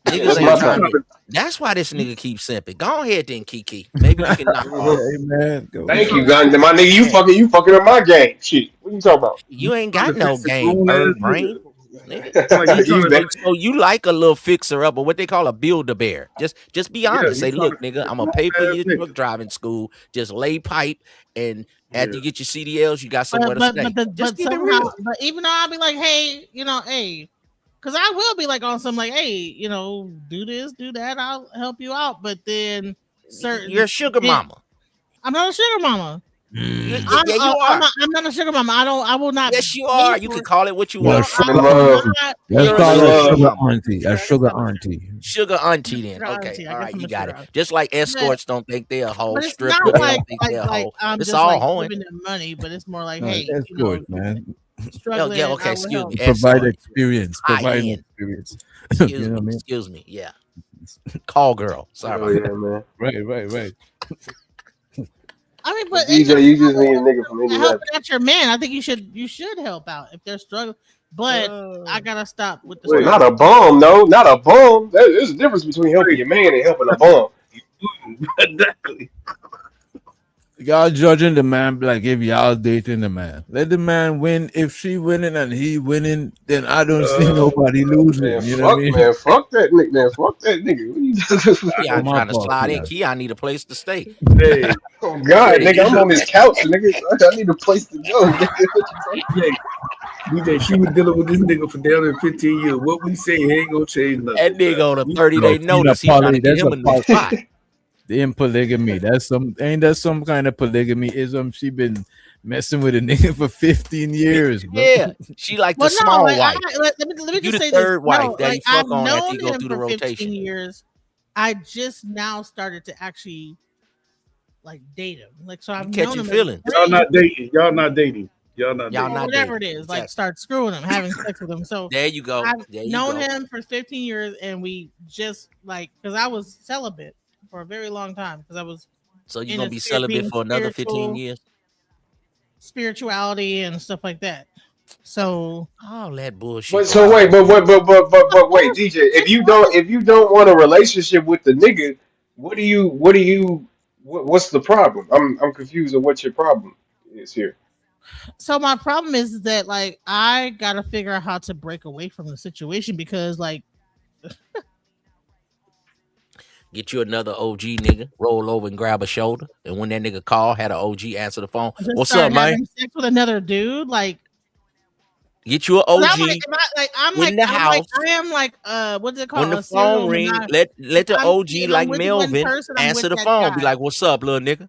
Niggas ain't trying to. That's why this nigga keeps simping. Go ahead then, Kiki. Maybe you can knock off. Hey, man. Thank you, gun. My nigga, you fucking up my game. Shit. What you talking about? You ain't got no game, bird brain. So you like a little fixer up, or what they call a builder bear. Just be honest. Say, look, nigga, I'm gonna pay for your truck driving school. Just lay pipe, and after you get your CDLs, you got somewhere to stay. But even though I'll be like, hey, hey. Because I will be like on some like, hey, do this, do that. I'll help you out. But then you're a sugar mama. I'm not a sugar mama. Yeah, you are. I'm not a sugar mama. I will not. Yes, you are. You can call it what you want. Let's call it sugar auntie. A sugar auntie. Sugar auntie then. Okay. All right, you got it. Just like escorts don't think they're a hoe. Stripper don't think they're a hoe. It's all hoeing. Giving them money, but it's more like, hey, escort, man. Struggling. Yeah, okay, excuse me. Provide experience. Provide experience. Excuse me. Yeah. Call girl. Sorry. Man. Right. I mean, but DJ, you just need a nigga from Indianapolis. Helping out your man. I think you should help out if they're struggling. But I gotta stop with the. Wait, not a bum, no, not a bum. There's a difference between helping your man and helping a bum. Exactly. Y'all judging the man like if y'all dating the man. Let the man win. If she winning and he winning, then I don't see nobody losing. Man, you know what I mean? Man, fuck that nigga. Man, fuck that nigga. What you I'm trying to slide in. Key, I need a place to stay. Hey, oh God, nigga, I'm on this couch, nigga. I need a place to go. DJ, she was dealing with this nigga for down in 15 years. What we say ain't gonna change nothing. That nigga on a 30-day notice. He trying to get him a new spot. In polygamy, ain't that some kind of polygamy-ism? She been messing with a nigga for 15 years, bro. Yeah, she like the small wife. Let me just say third this. wife that he fuck on after known you go him through the for 15 rotation. years. I just now started to actually like date him. Like so, I've catch known your him. feeling. Y'all not dating. Y'all not dating. Whatever it is, like start screwing him, having sex with him. So there you go. I've known him for 15 years, and we just like because I was celibate for a very long time because I was. So you're gonna be celibate for another 15 years? Spirituality and stuff like that. So all that bullshit. But wait, DJ. If you don't want a relationship with the nigga, what's the problem? I'm confused of what your problem is here. So my problem is that like I gotta figure out how to break away from the situation because like get you another OG nigga, roll over and grab a shoulder, and when that nigga call, had an OG answer the phone. What's up, man? Sex with another dude, like get you an OG I'm in the house. I am like what's it called? When the phone ring, let the OG like Melvin answer the phone. Be like, "What's up, little nigga?"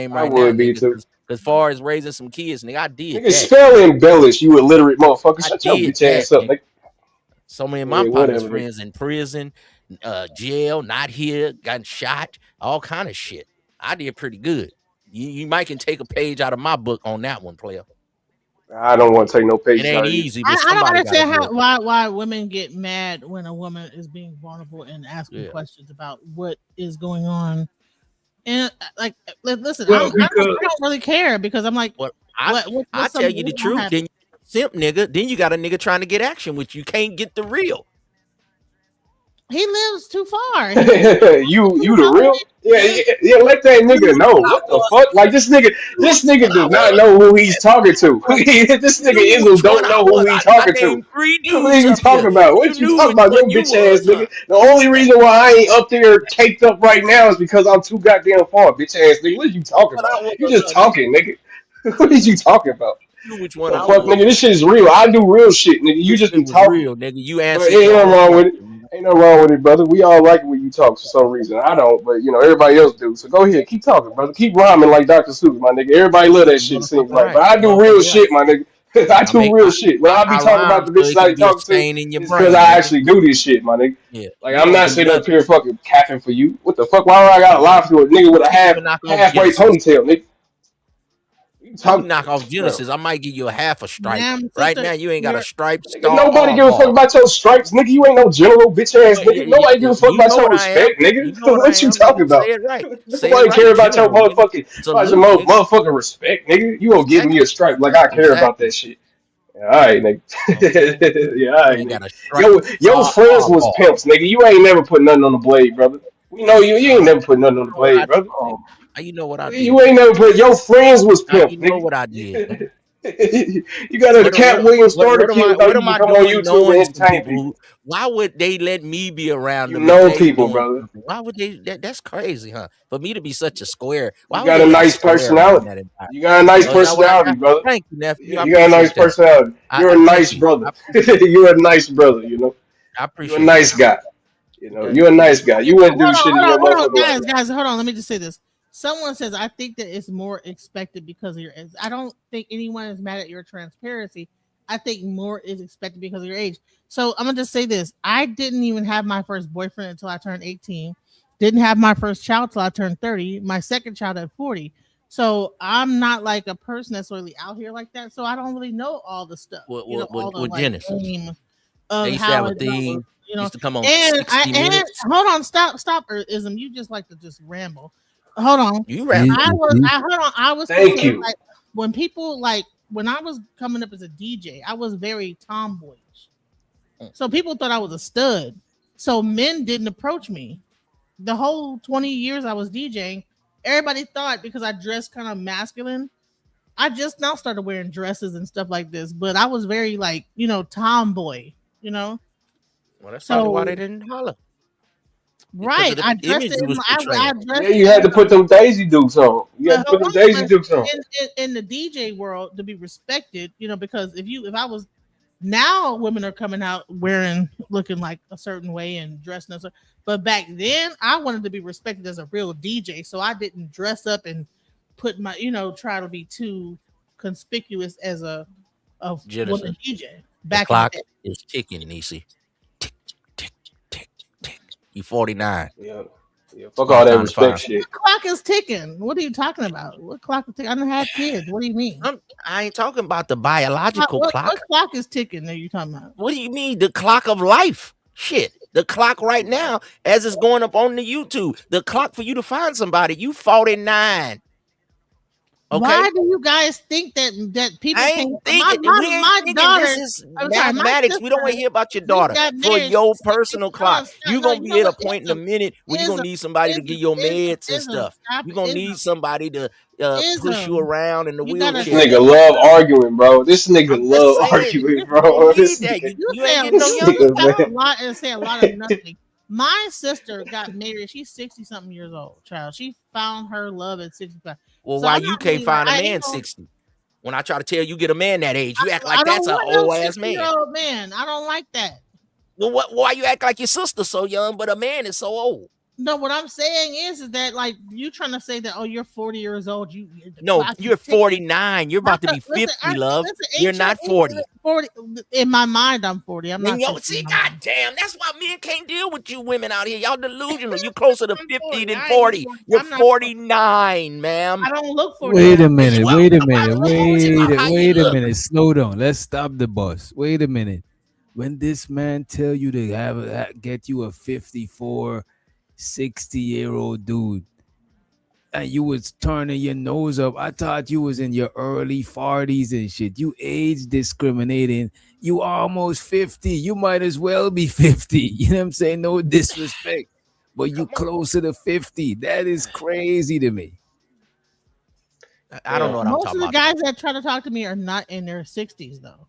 game I right now, would be nigga. too. As far as raising some kids, nigga, I did Nigga, that. spell embellish, you illiterate motherfucker. I Shut your did bitch that, ass up. nigga. Like, So many of my yeah, partners' whatever, nigga. friends in prison, jail, not here, gotten shot. all kind of shit. I did pretty good. You might can take a page out of my book on that one, player. I don't want to take no It pages ain't out of you. easy, I but don't somebody got to understand do how it. why women get mad when a woman is being vulnerable and asking Yeah. questions about what is going on. And like, listen, Well, I because don't really care because I'm like, Well, what I what's tell some you the what's gonna truth. happen? Then you simp nigga. Then you got a nigga trying to get action with you. Can't get the real. He lives too far. you the real? Yeah, let that nigga know. What the fuck? Like this nigga does not know who he's talking to. This nigga Knew Izzle which one don't I know who was. he I talking to. named 3 What are dudes you up here. talking about? You What you knew talking which about? one Your you bitch ass was, huh? nigga. The only reason why I ain't up there caked up right now is because I'm too goddamn far, bitch ass nigga. What are you talking But I about? was, You just nigga. talking, nigga. What are you talking about? You knew which one The I fuck, was. nigga? This shit is real. I do real shit, nigga. You just It be was talking. real, nigga. You But answered ain't your nothing own wrong with it. question. Ain't nothing wrong with it, brother. We all like it when you talk for some reason. I don't, but everybody else do. So go ahead, keep talking, brother. Keep rhyming like Dr. Seuss, my nigga. Everybody love that shit, Motherfucker seems like. right. But I do real Motherfucker right. shit, my nigga. I do real shit. When I be I talking about rhyme the so bitches it I can be be a talking to, stain in your it's because brain, I nigga. actually do this shit, my nigga. Yeah. Like You I'm don't not do sitting up nothing. here fucking capping for you. What the fuck? Why would I gotta lie for a nigga with a Why you even knock off halfway Genesis? ponytail, nigga? You Why you talk, knock off bro. Genesis? I might give you a half a stripe. Damn, Right sister, now, you ain't got a you're stripe, Nigga, star, nobody or give a fuck bar. about your stripes, nigga. You ain't no general bitch ass Well, nigga. Nobody give a fuck you about know your what I am. respect, nigga. You know what I What you am, talking nigga. Say about? it right. Say it Nobody care right. about your General, nigga. Salute, nigga. motherfucking respect, nigga. You gonna give me Exactly. a stripe like I care about Exactly. that shit. Yeah, all right, Okay. nigga. Yeah, all You right, ain't nigga. got a stripe, Your star, friends or was bar. pimps, nigga. You ain't never put nothing on the blade, brother. We know you. You ain't never put nothing on the You know what I blade, did, brother. nigga? How you know what I did, You ain't nigga? never put. Your friends was How pimps, you know nigga. what I did, nigga? You got the What Cat Williams starter what am I kit. Thought what you am can I come on doing YouTube and knowing some entertain people people. who why would they let me be around You them if know they people, doing brother. something? Why would they that's crazy, huh? For me to be such a square, You why would got they a let a nice square around personality. that environment? You got a nice Oh, is that what I personality, got? brother. Thank you, nephew. I You got a nice appreciate that. personality. You're I a thank nice you. brother. I appreciate that. You're a nice brother, I You're a appreciate that. nice guy. Okay. You're a nice guy. You wouldn't do shit in your hold on, motherfucking life. guys, hold on. Let me just say this. Someone says, I think that it's more expected because of your age. I don't think anyone is mad at your transparency. I think more is expected because of your age. So I'm gonna just say this. I didn't even have my first boyfriend until I turned 18. Didn't have my first child till I turned 30. My second child at 40. So I'm not like a person that's really out here like that. So I don't really know all the stuff, all the With like Genesis. game They of used to how have a it goes, thing. Used to come on And 60 and Minutes. hold on, stop, ism. You just like to just ramble. Hold on. You rap. I was Thank considered you. like when people like when I was coming up as a DJ, I was very tomboyish. So people thought I was a stud. So men didn't approach me. The whole 20 years I was DJing, everybody thought because I dressed kind of masculine, I just now started wearing dresses and stuff like this, but I was very like, tomboy, you know? Well, that's probably why So they didn't holler. Because right, of the I dressed image it you in was I portraying. Yeah, dressed you as had to put them Daisy Dukes on. You had but to hold put them on, Daisy Dukes on. in the DJ world to be respected, because if I was now women are coming out wearing looking like a certain way and dressing as but back then I wanted to be respected as a real DJ, so I didn't dress up and put my try to be too conspicuous as a woman Genesis. DJ The back in the clock day. is ticking, Nisi. Tick, tick, tick, tick. You 49. Yeah. Yeah. It's Fuck all about that time to respect find. shit. What clock is ticking? What are you talking about? What clock is ticking? I don't have kids. What do you mean? I ain't talking about the biological What clock. clock is ticking that you talking about? What do you mean? The clock of life. Shit. The clock right now, as it's going up on the YouTube, the clock for you to find somebody, you 49. Okay. Why do you guys think that people I can't? ain't thinking. We ain't My thinking this daughter. is I'm sorry, my mathematics. We don't want to sister hear about your just daughter. got For married. your She's 60. personal Hold on, clock. stop. You're No, gonna you be know at a what? point in a minute where you're gonna need somebody to Ism, give your meds and stuff. stop You're it. gonna need somebody to push you Ism. around in the You gotta This wheelchair. nigga sit love down. arguing, bro. This nigga I'm just love saying, arguing, you bro. need that. You ain't getting no This You younger. nigga, talk a man. lot and say a lot of nothing. My sister got married. She's 60 something years old. Child, she found her love at 65. Well, So why I'm you not can't really like find a I ain't man gonna 60? When I try to tell you get a man that age, you act like I don't that's an want no old ass 60-year man. old man. I don't like that. Well, why you act like your sister so young, but a man is so old? No, what I'm saying is that like you trying to say that you're 40 years old, No, you're 49. You're about to be 50, love. You're not 40. 40 in my mind. I'm 40. I'm not. See, goddamn, that's why men can't deal with you women out here. Y'all delusional. You closer to 50 than 40. You're 49, ma'am. I don't look 40. Wait a minute. Wait a minute. Slow down. Let's stop the bus. Wait a minute. When this man tell you to get you a 54, 60-year-old dude, and you was turning your nose up, I thought you was in your early 40s and shit. You age discriminating. You almost 50. You might as well be 50. You know what I'm saying? No disrespect. But you closer to 50. That is crazy to me. I don't know what I'm Most talking of the about. guys that try to talk to me are not in their 60s though.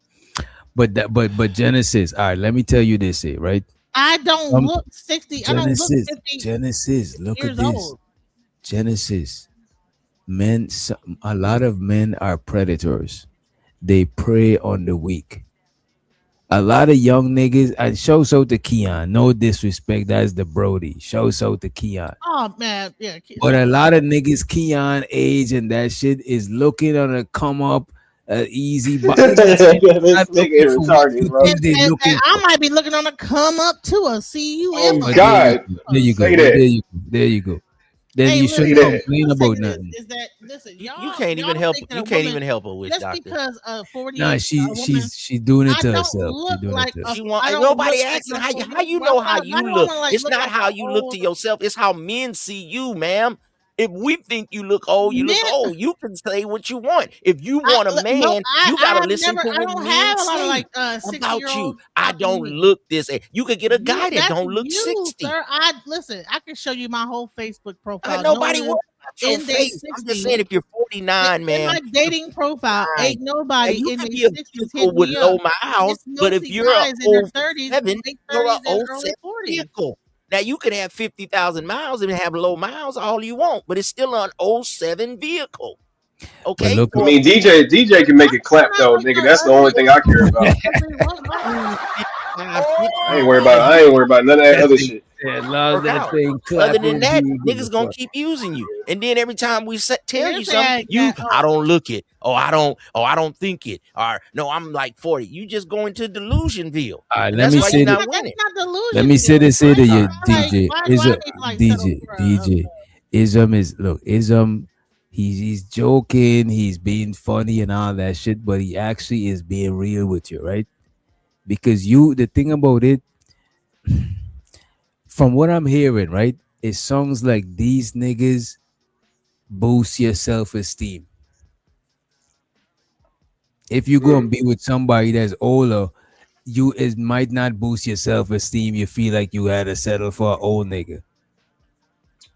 But Genesis, all right, let me tell you this here, right? I don't look 60. I don't look 50. Genesis, look at years this. old. Genesis. A lot of men are predators. They prey on the weak. A lot of young niggas, and shouts out to Keon. No disrespect, that's the Brody. Shouts out to Keon. Oh man, yeah. But a lot of niggas Keon age and that shit is looking on a come up, easy. This nigga retarded, bro. And I might be looking on a come up to a CU. Oh God! There you go. Say that. There you go. Then Hey, you listen, shouldn't complain about nothing. Is that listen? You can't even help. You can't even help her with just doctor. because 40. Nah, she's doing it to herself. Look She's doing like it to She herself. want, nobody asking how you know how you look. It's not how you look to yourself. It's how men see you, ma'am. If we think you look old, you look old. You can say what you want. If you want a man, you gotta listen to what men say about you. I don't look this. You could get a guy that don't look 60. Sir, I can show you my whole Facebook profile. Nobody wants your face. I'm just saying, if you're 49, man, my dating profile ain't nobody you in can their be a 60s vehicle hitting with me low up. miles, but if you're an in their old 30s, 7, late you're an 30s, and old early 7 40s. vehicle. Now you could have 50,000 miles and have low miles all you want, but it's still an 07 vehicle. Okay. Look, I mean, DJ can make it clap though, nigga. That's the only thing I care about. I ain't worried about none of that other shit. Love that thing. Other than that, niggas gonna keep using you, and then every time we tell you something, I don't look it, or I don't think it, or no, I'm like 40. You just go into Delusionville. All right, That's why you're not winning. Let me say this here to you, DJ. DJ. Ism is Ism. He's joking, he's being funny and all that shit, but he actually is being real with you, right? Because the thing about it, from what I'm hearing, right, it sounds like these niggas boost your self-esteem. If you go and be with somebody that's older, it might not boost your self-esteem. You feel like you had to settle for an old nigga.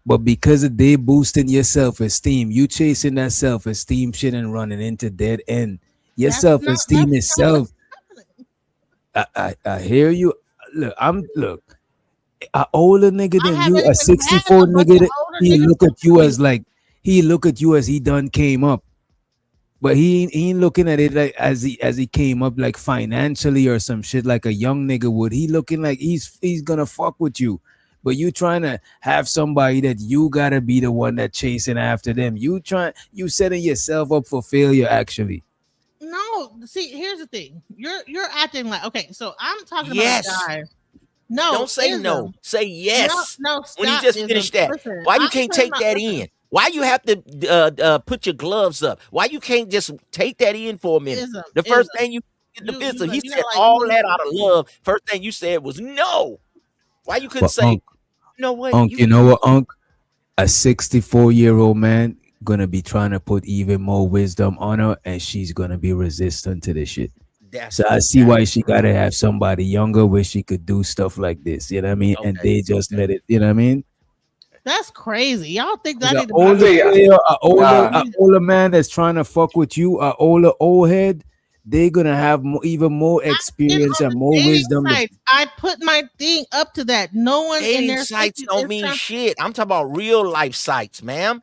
But because of they boosting your self-esteem, you chasing that self-esteem shit and running into dead end. Your self-esteem itself. I hear you. Look, an older nigga than you, a 64 nigga, he look at you as he done came up. But he ain't looking at it like as he came up like financially or some shit like a young nigga would. He looking like he's gonna fuck with you. But you trying to have somebody that you gotta be the one that chasing after them. You setting yourself up for failure actually. No, see, here's the thing. You're acting like okay, so I'm talking about a guy. No, don't say no. Say yes. No, when you just finished that. Listen, why you can't take that in? Why you have to put your gloves up? Why you can't just take that in for a minute? The first thing you get the pistol, he said all that out of love. First thing you said was no. Why you couldn't say, you know what? You know what, Unc? A 64-year-old man gonna be trying to put even more wisdom on her, and she's gonna be resistant to this shit. So I see why she gotta have somebody younger where she could do stuff like this. You know what I mean? And they just let it. You know what I mean? That's crazy. Y'all think that An older man that's trying to fuck with you, an older old head, they're gonna have even more experience and more wisdom. I put my thing up to that. No one in dating their sites don't mean shit. I'm talking about real life sites, ma'am.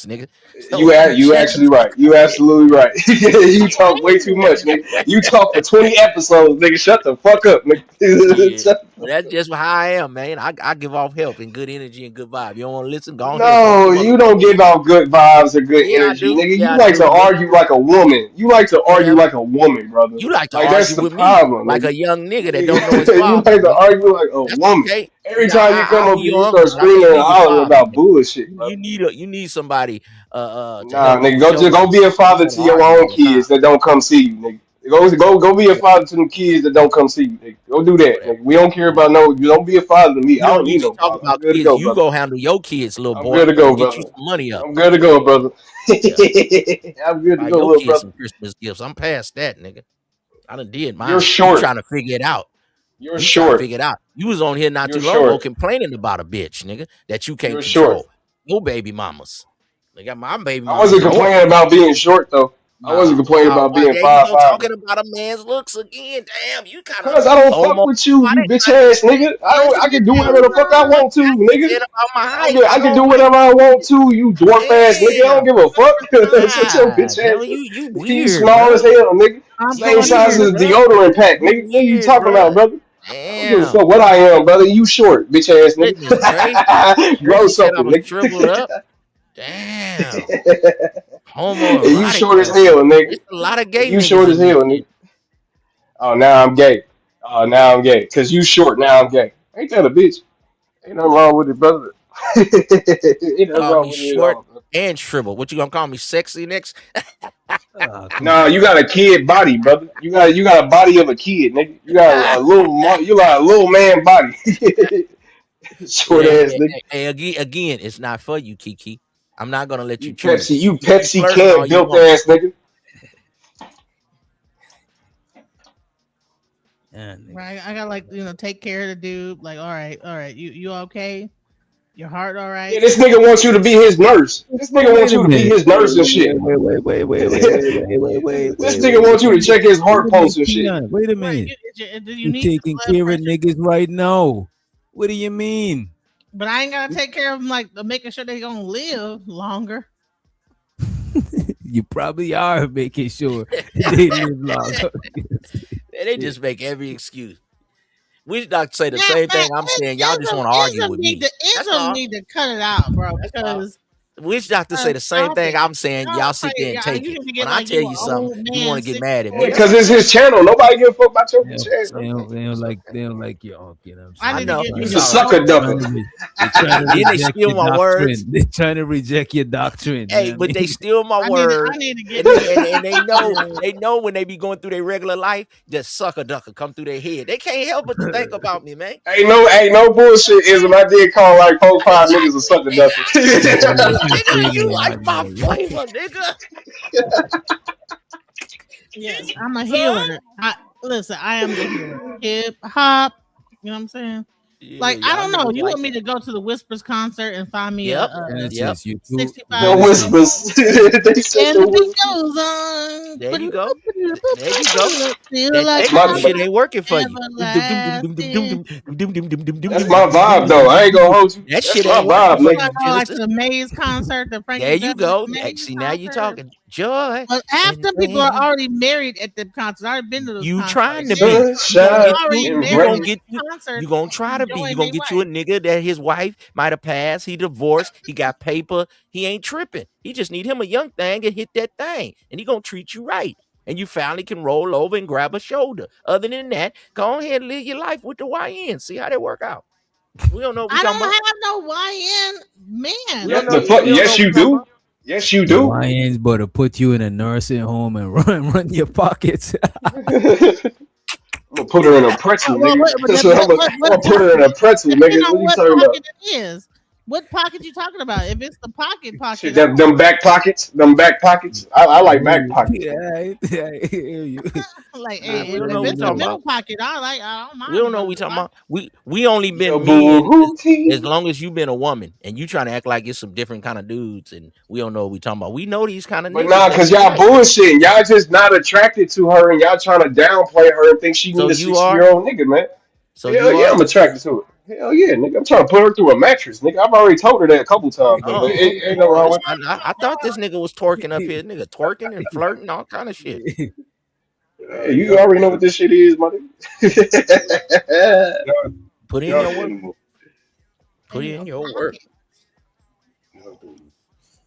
thoughts, nigga. So You shut the actually right. fuck You up, absolutely right. You talk way too much, nigga. You talk for 20 episodes, nigga. Shut the fuck up, nigga. yeah. Shut the That's just how I am, man. I give off help and good energy and good vibe. You don't want to listen? Go on here, smoke No, your you don't motherfucking give weed. out good vibes or good Yeah, I energy, do. nigga. Yeah, You I like to do, nigga. argue like a woman. You like to argue Whatever. like a woman, brother. You like to Like that's argue the with me problem, like nigga. a young nigga that don't know his You father, like to nigga. argue like a That's woman. okay. Every Yeah, time you come I'm up here, you young, start but I can't screaming and be your hollering father, about nigga. bullshit, brother. You need somebody to Nah, help you nigga, with go your be a life. You father want to to your argue own all the time. kids that don't come see you, nigga. Go be a father to them kids that don't come see you. Nigga. Go do that. Nigga. We don't care about no. You don't be a father to me. You I don't don't need need to no talk father. I'm about good to kids. go, You brother. go handle your kids, little I'm boy, good to go, and get you brother. some money up. I'm good to go, brother. Yeah. I'm good to Buy go, your little kids brother. some Christmas gifts. I'm past that, nigga. I done did You're mine. You short. trying to figure it out. You're You trying to short. figure it out. You was on here not You're too long ago short. complaining about a bitch, nigga, that you can't You're short. control. No baby mamas. Nigga, my baby I mama's wasn't yours. complaining about being short though. I wasn't Nah, complaining wow. about Well, being there you go, 5'5" talking though. about a man's looks again. Damn, you kind of Cause I don't fuck almost with you, about you it. bitch ass nigga. I can do whatever the fuck I want to, nigga. Said about my height. I I can don't do like. whatever I want to, you dwarf ass nigga. I don't Damn. give a fuck. Shut your God, bitch ass hell, up. you You weird, small bro. as hell, nigga. I'm You Same going size weird, as here. the bro. deodorant pack, You nigga. What are you weird, talking bro. about, brother? I don't give a Damn. fuck what I am, brother. You short, bitch ass Goodness gracious. nigga. Grow He said I something, was nigga. shriveled up. Damn. And you Homoerotic short as ass hell, nigga. nigga. It's a lot of And gay you niggas short as in this hell, shit. nigga. Oh, now I'm gay. Oh, now I'm gay. Cause you short, now I'm gay. Ain't that a bitch? Ain't nothing wrong with it, brother. Ain't nothing Call wrong me with it at short all, bro. and shriveled. What you gonna call me, sexy next? Come Nah, on. you got a kid body, brother. You got a body of a kid, nigga. You got you got a little man body. Short Hey, ass hey, nigga. hey, hey, again, it's not for you, Kiki. I'm not gonna let you You choose. You Pepsi flirting all can you built want. ass nigga. Yeah, nigga. Right, I gotta like take care of the dude. Like, all right, you okay? Your heart all Yeah, right? this nigga wants you to be his nurse. This nigga wants Wait a you to be minute. his nurse and shit. This nigga wants you to check his Wait heart a minute, pulse and shit. Keon. Wait a Right. minute. Do you You need taking blood care of pressure? niggas right now. What do you mean? But I ain't gotta take care of them, like making sure they gonna live longer. You probably are making sure they live long. Man, they just make every excuse. We should not say the Yeah, same man, thing I'm saying. Y'all just want to argue with me. That's ism all. need to cut it out, bro. That's all. Because We should have to say the same stop thing it. I'm saying. Y'all Y'all sit like, there and y'all, take you it. need to When get I like tell you an you something, old you want man, to get mad at 64 me. years Because it's old. his channel. Nobody give a fuck about your They bitch don't, ass, they bro. don't, they don't like your unk, you know what I'm I I saying? need to know. get me You's It's a an all right. sucker old. ducker. They trying to Then they reject steal your my words. doctrine. They trying to reject your doctrine, you Hey, know what but I they mean? steal my I words. need to get And me. they Yeah. know when they be going through their regular life, that sucker ducker come through their head. They can't help but to think about me, man. Ain't no bullshit. Is when I did call like 4, 5 niggas a Exactly, sucker ducker. Oh, nigga. say You that, like my man. flavor, nigga. Yes, I'm a healer. Listen, I am the healer. Hip hop. You know what I'm saying? Yeah, Like, I y'all don't know. niggas You like want me that. to go to the Whispers concert and find me Yep, a yep. Genesis, you too. 65 The year Genesis. whispers. old They said and the the beat whispers. goes on. There you go. There you go. Feel That like That's my techno I'm shit ain't working for you. everlasting. that's my vibe though. I ain't gonna hold you. That That's shit my ain't working vibe, for You nigga. you, want to go like to Genesis. the Maze concert, the There Frankie you Beverly go. Maze See, now you concert? talking. Joy But half and the people are rain. already married at the concert. I've already been to those You concerts. trying to be. You gonna Sunshine get They're you. already and You married gonna rain. at get the you. You concert, gonna try to be. You enjoying gonna their get you a wife. nigga that his wife might have passed. He divorced. He got paper. He ain't tripping. He just need him a young thing and hit that thing, and he gonna treat you right. And you finally can roll over and grab a shoulder. Other than that, go ahead and live your life with the YN. See how they work out. We don't know what we I talking about. don't have no YN We man. Yeah, don't know. fuck. We don't know Yes, what we you talking do. about. Yes, you The do. YN's but to put you in a nursing home and run your pockets. I'm gonna put her in a pretzel, Well, nigga. but I'm what gonna put her in pocket? a pretzel, Depending nigga. on What are you what talking about? pocket it is. What pocket you talking about? If it's the Shit, pocket, them back pockets. Them back pockets. I like back Oh, pockets, nigga. yeah, I hear you. I'm like, Man, hey, we don't if know what we it's the talking Oh, middle about. pocket, I don't We mind don't the know what middle we talking pocket. about. We only Yo, been boo men as hootie. long as you've been a woman and you trying to act like it's some different kind of dudes and we don't know what we talking about. We know these kind of But niggas nah, that cause we y'all like. bullshitting. Y'all just not attracted to her, and y'all trying to downplay her and think she So need a you 60 are. year old nigga, man. So Hell you yeah, are. I'm attracted to her. Hell yeah, nigga. I'm trying to put her through a mattress, nigga. I've already told her that a couple times though, but Oh, ain't okay. no Oh, wrong this. with I thought this nigga was twerking up here, nigga, twerking and flirting, all kind of shit. it. Hey, you already know what this shit is, my nigga. Put in Y'all your work. animal. Put In in your your work. pocket.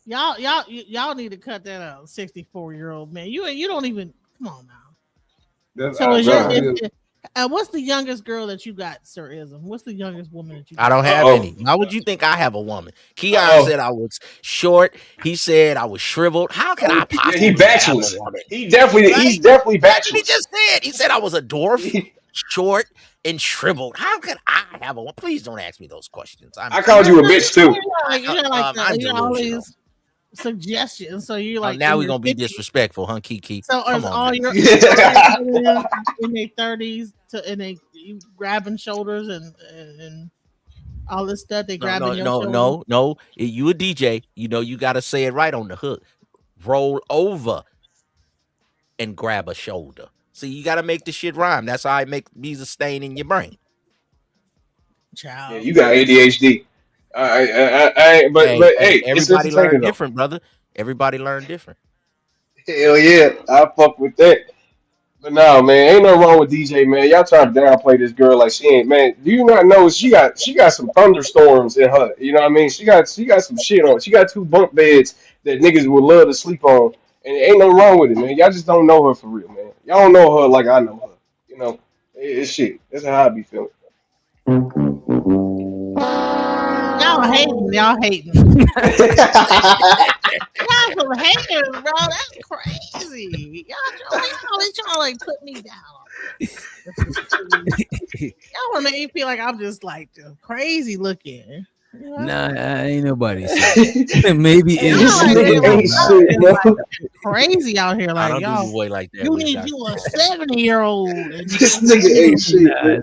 Y'all need to cut that out. 64-year-old man. You don't even come on now. That's So I, is I your Nah, live. What's the youngest girl that you got, Sir Ism? What's the youngest woman that you got? I don't have any. Why would you think I have a woman? Keon said I was short. He said I was shriveled. How could I Yeah, he possibly have a bachelors. woman? He's definitely That's what he bachelors. just said. He said I was a dwarf, short, and shriveled. How could I have a woman? Please don't ask me those questions. I called you a bitch too. I'm delusional. These suggestions. So you're like, Now we're gonna be disrespectful, huh, Kiki? So Come is on, all man. your in their 30s and they you grabbing shoulders and all this stuff? They grabbing your shoulders? No. You a DJ? You know you gotta say it right on the hook. Roll over and grab a shoulder. See, you gotta make the shit rhyme. That's how I make bees a stain in your brain. Child. Yeah, you got ADHD. But hey, it's everybody learn entertaining though. different, brother. Everybody learn different. Hell yeah, I fuck with that. But no, man, ain't no wrong with DJ, man. Y'all trying to downplay this girl like she ain't, man. Do you not know she got some thunderstorms in her? You know what I mean? She got some shit on. She got 2 bunk beds that niggas would love to sleep on, and ain't no wrong with it, man. Y'all just don't know her for real, man. Y'all don't know her like I know her. You know, it's shit. That's how I be feeling. Y'all hating. Y'all some haters, bro. That's crazy. Y'all always trying to like put me down. Y'all want to make me feel like I'm just like crazy looking. Nah, ain't nobody. Maybe crazy out here. I Like don't do y'all, the boy like that. you need you a 70-year-old. This nigga ain't shit.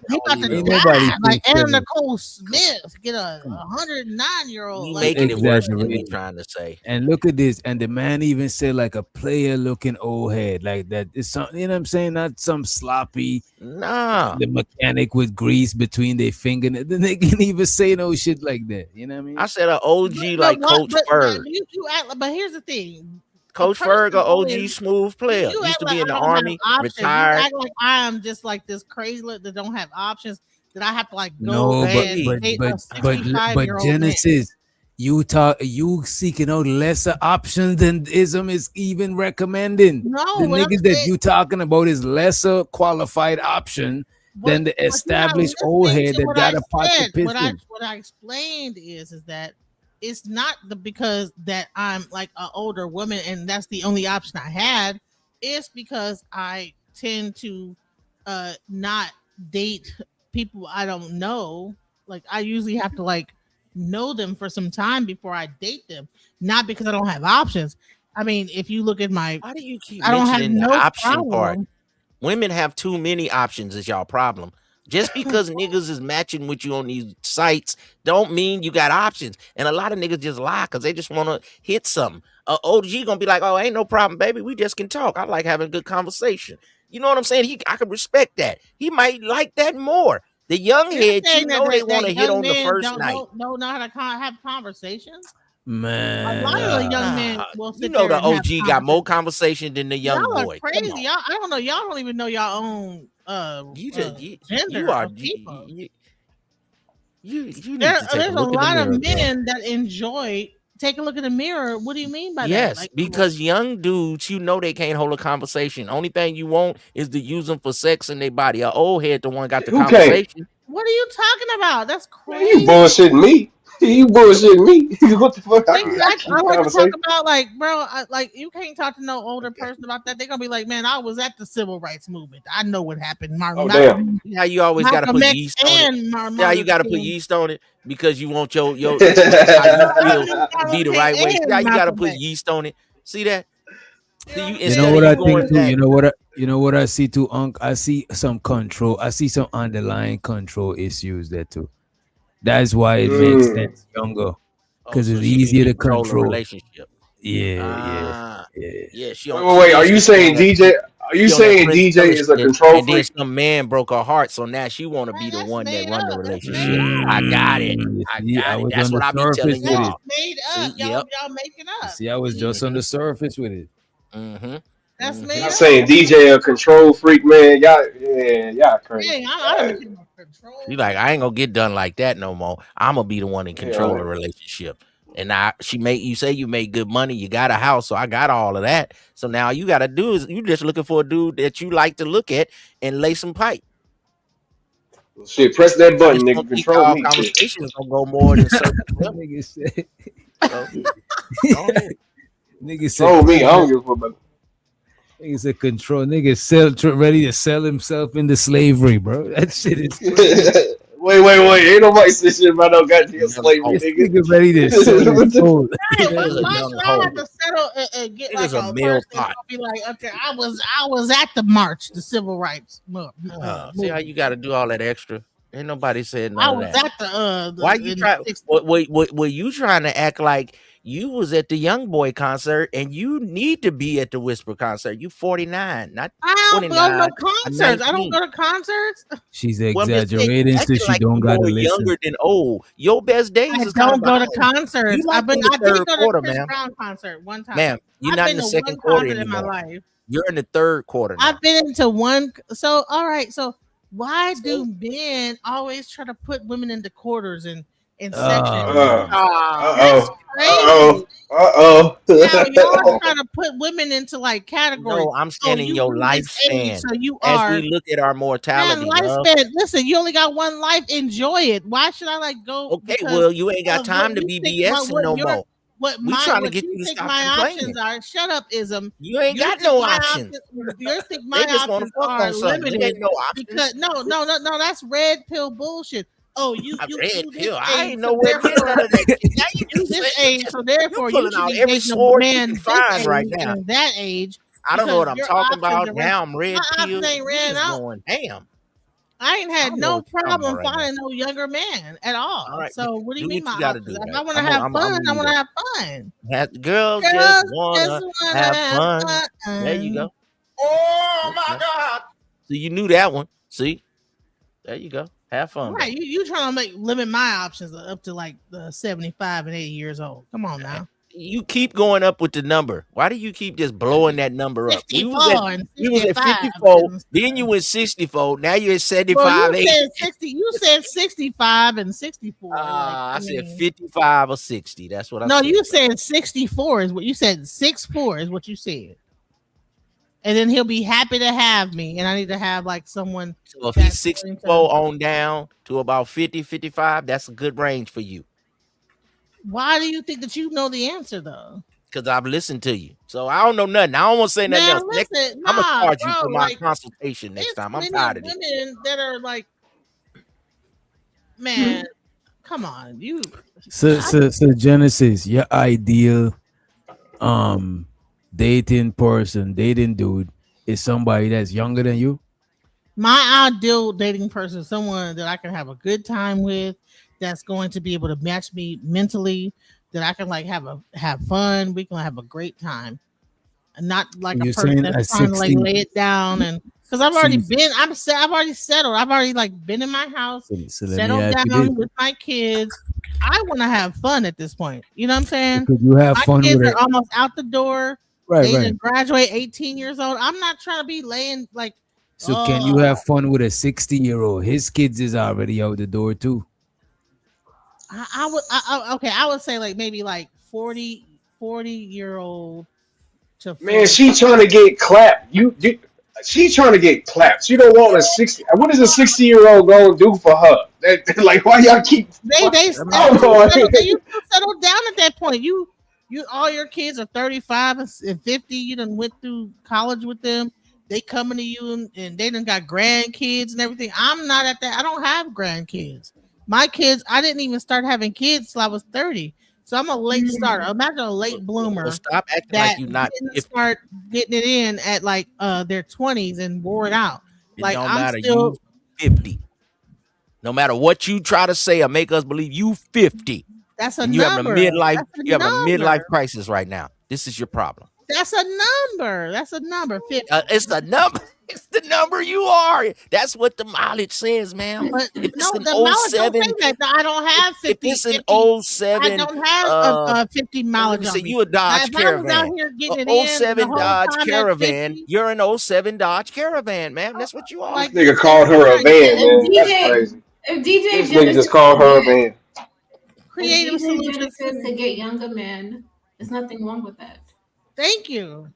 You got to die like Anna Nicole Smith. Get a 109-year-old. You Like, making it worse than me trying to say. And look at this. And the man even said like a player looking old head. Like that is something, you know what I'm saying? Not some sloppy the mechanic with grease between their fingernails. They can even say no shit like that. You know what I mean? I said an OG like Coach Ferg. But here's the thing. Coach Ferg, an OG smooth player. Used to be in the Army, retired. You act like I am just like this crazy look that don't have options. That I have to like go No, and date a 65-year-old Genesis, you seeking out lesser options than ism is even recommending. No, the what I'm niggas that saying- you talking about is lesser qualified option than the established old head that got a pot to piss in. What I explained is that it's not because that I'm like an older woman and that's the only option I had. It's because I tend to not date people I don't know. Like I usually have to like know them for some time before I date them, not because I don't have options. I mean, if you look at my, why do you keep I don't have mentioning no the option problem. part? Women have too many options is y'all problem. Just because niggas is matching with you on these sites don't mean you got options. And a lot of niggas just lie because they just want to hit something. OG gonna be like, oh, ain't no problem, baby. We just can talk. I like having a good conversation. You know what I'm saying? I can respect that. He might like that more. The young heads, you know, they want to hit on the first night. Don't know how to have conversations. Man, A lot of the young men will sit You know there the and OG have got more conversation than the young y'all boy. are crazy. Y'all, I don't know. Y'all don't even know y'all own gender. You are of people. you need to take There's a a look lot in the of mirror, men that enjoy take a look in the mirror. What do you mean by yes, that? Like, because young dudes, you know they can't hold a conversation. Only thing you want is to use them for sex in their body. An old head, the one got the Who can't? conversation. what are you talking about? That's Man, crazy. you bullshitting me. You bullshitting me. What the fuck? I Exactly. I keep like to talk conversation. about like, bro, like you can't talk to no older person about that. They're gonna be like, man, I was at the civil rights movement. I know what happened. Oh, damn. Yeah, you always got to put Malcolm X yeast on it. and Yeah, you got to put King. yeast on it because you want your how you feel to be the right way. And Yeah, you got to Malcolm put X. yeast on it. See that? You Instead know of what you I going think too. back, You know what I see too, Unc. I see some control. I see some underlying control issues there too. That's why it makes sense younger, because so it's she easier to can control a control. relationship. Yeah. Yeah. She Wait, on wait, wait. Are you THC saying on that. DJ? Are you She on that saying Prince DJ Ellis is a shit, control and then freak? some man broke her heart, so now she want to be the one that run the relationship. I got it. You I see, I got it. was That's on what the I be surface telling with it. y'all. Made See, up. Y'all making up. See, I was just on the surface with it. That's made Y'all up. saying DJ a control freak, man? Y'all crazy. Dang, I don't even control. She like, I ain't gonna get done like that no more. I'm gonna be the one in control of Yeah. the relationship. And you say you make good money, you got a house, so I got all of that. So now you gotta do is you just looking for a dude that you like to look at and lay some pipe. Shit, press that I button, just nigga. don't think Control our me, shit. conversations gonna go more than certain levels. Nigga said, So, go ahead. nigga said, Control me. I don't give a fuck about. nigga said control. Nigga ready to sell himself into slavery, bro. That shit is crazy. Wait. Ain't nobody say shit about no goddamn Young slavery, hope. This nigga ready to sell his nigga. soul. Right, You know but what I Nigga's a mean? why young should I have hoe. to settle and get like Nigga's a a male person thought. and be like, okay, I was at the march, the civil rights See how movement. you got to do all that extra? Ain't nobody said I none of was that. at the Why you in try? the 60s. Were you trying to act like you was at the Young Boy concert and you need to be at the Whisper concert? You 49, not I don't go to 29 no or concerts. I don't 19. go to concerts. She's Well, I'm just saying you exaggerating so acting she like don't you gotta more listen. younger than old. Your best days I is kind of don't go to behind you. concerts. You like I in the did third go to quarter, Chris ma'am. Brown concert one time. Ma'am, you're I've not been in the to second one quarter concert in my anymore. life. You're in the third quarter now. I've been into one. So all right. So why So, do men always try to put women into quarters and sections? Oh man. That's crazy. Now y'all trying to put women into like categories. no, I'm Oh, saying in you your this age, lifespan. so you As are we look at our man. mortality, love. Lifespan. Listen, you only got one life. Enjoy it. Why should I like go Okay, because well, you ain't got of what time to you be think? BSing no more. We trying to What get you you to think stop my complaining. options are? Shut up, ism. You ain't You got think no my options. You think They my just want to options fuck are on something. You limited ain't no because options. no. That's red pill bullshit. Oh, A you red this pill. I age, ain't so nowhere near therefore none of that shit. Now you this age, so you therefore you pulling should out be every dating a sword you man can this find right age now. and that age I don't know because what I'm your talking options about. are Now I'm my red options pill. ain't You ran just out. going, damn. I ain't I had don't know no what you're talking about problem right now. finding no younger man at all. All right, So what do you do mean what my you got to options? do, If babe. I want to have I'm fun, gonna I leave want to that. have fun. Girls just Girls just wanna wanna have have fun. There you fun. go. Oh my God. So you knew that one. See? There you go. Have fun, Right, baby. you trying to limit my options up to like 75 and 80 years old. Come on now. You keep going up with the number. Why do you keep just blowing that number up? We 64 and was at 65. 54, then you went 64, now you're at Well, 75, you 80. said 60. You said 65 and 64. I said 55 or 60. That's what I no, said. you said 64 is what you said. 64 is what you said. And then he'll be happy to have me. And I need to have like someone. So if he's 64 on down to about 50, 55, that's a good range for you. Why do you think that you know the answer though? Because I've listened to you. So I don't know nothing. I don't want to say nothing else. Listen, I'm going to charge you bro, for my like, consultation next time. I'm plenty tired of of this. women that are like, man, come on, you. So Genesis, your ideal dating person, dating dude is somebody that's younger than you? My ideal dating person is someone that I can have a good time with, that's going to be able to match me mentally, that I can like have fun. We can have a great time, and not like And a you're person saying that's at trying to like 60, lay it down. And because I've already been, I've already settled. I've already like been in my house, so let me settled ask you down this. with my kids. I want to have fun at this point. You know what I'm saying? Could you have My fun kids with are it? almost out the door. Right, They right. didn't graduate 18 years old. I'm not trying to be laying like. So can you have fun with a 60-year-old? His kids is already out the door too. I would say like maybe like 40-year-old to 40. Man, she trying to get clapped. She trying to get clapped. She don't want a 60. What is a 60-year-old gonna do for her? Like, why y'all keep? They I don't know. you settle down at that point. You all your kids are 35 and 50. You done went through college with them. They coming to you and they done got grandkids and everything. I'm not at that. I don't have grandkids. My kids, I didn't even start having kids till I was 30. So I'm a late starter. Imagine a late bloomer. Well, stop acting that like you not. didn't start getting it in at like their 20s and wore it out. It Like don't I'm matter. still You 50. No matter what you try to say or make us believe, you 50. That's a and you number. having a midlife. That's a You having a number. midlife crisis right now. This is your problem. That's a number. That's a number. 50. It's the number. It's the number you are. That's what the mileage says, ma'am. But If no, it's an the mileage don't 07, say that. I don't have 50. if it's an 50 07, I don't have a 50 let mileage me on say me. you a Dodge Now, if I was out Caravan. here getting it A in 07 the whole Dodge time at Caravan. 50, You're an 07 Dodge Caravan, ma'am. That's what you are. like Nigga called her a van, man. That's crazy. If DJ This nigga Genesis just called her a van. creative if DJ solutions. Genesis to get younger men, there's nothing wrong with that. Thank you.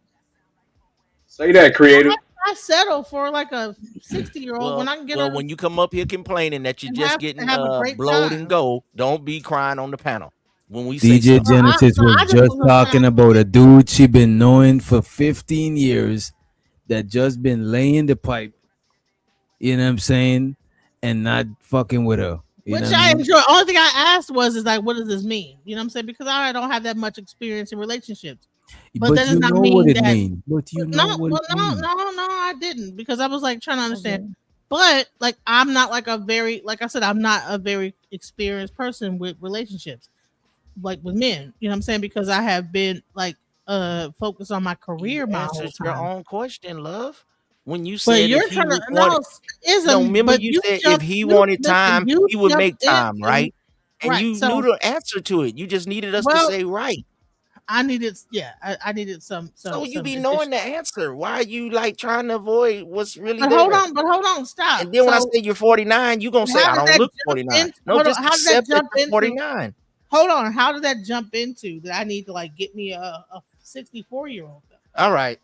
Say that, creative. Why settle for like a 60-year-old when I can get her when you come up here complaining that you're and just getting have a great blowed and time? go, don't be crying on the panel when we say DJ something. Genesis was I just just was gonna say, talking about a dude she been knowing for 15 years that just been laying the pipe, you know what I'm saying, and not fucking with her. You know which what I I mean? enjoy. Only thing I asked was, is like, what does this mean? You know what I'm saying? Because I don't have that much experience in relationships. But that But does you not know what mean it that. mean. But you No, know what well, it no, mean. I didn't, because I was like trying to understand. But like, I'm not like like I said, I'm not a very experienced person with relationships, like with men. You know what I'm saying? Because I have been like focused on my career my whole Answered your time. own question, love. When you But said if you're he trying to wanted, remember but you you said if jumped he you wanted listen, time, you he would make jumped time, into right? And right. you knew So the answer to it. You just needed us to well, say right. I needed I needed some So you be knowing addition. the answer. Why are you like trying to avoid what's really But there? hold on, stop. And then when I So say you're 49, you gonna say how I did don't that look jump 49. into No, just how did that accept that jump you're into 49. hold on, how did that jump into that I need to like get me a 64-year-old All right.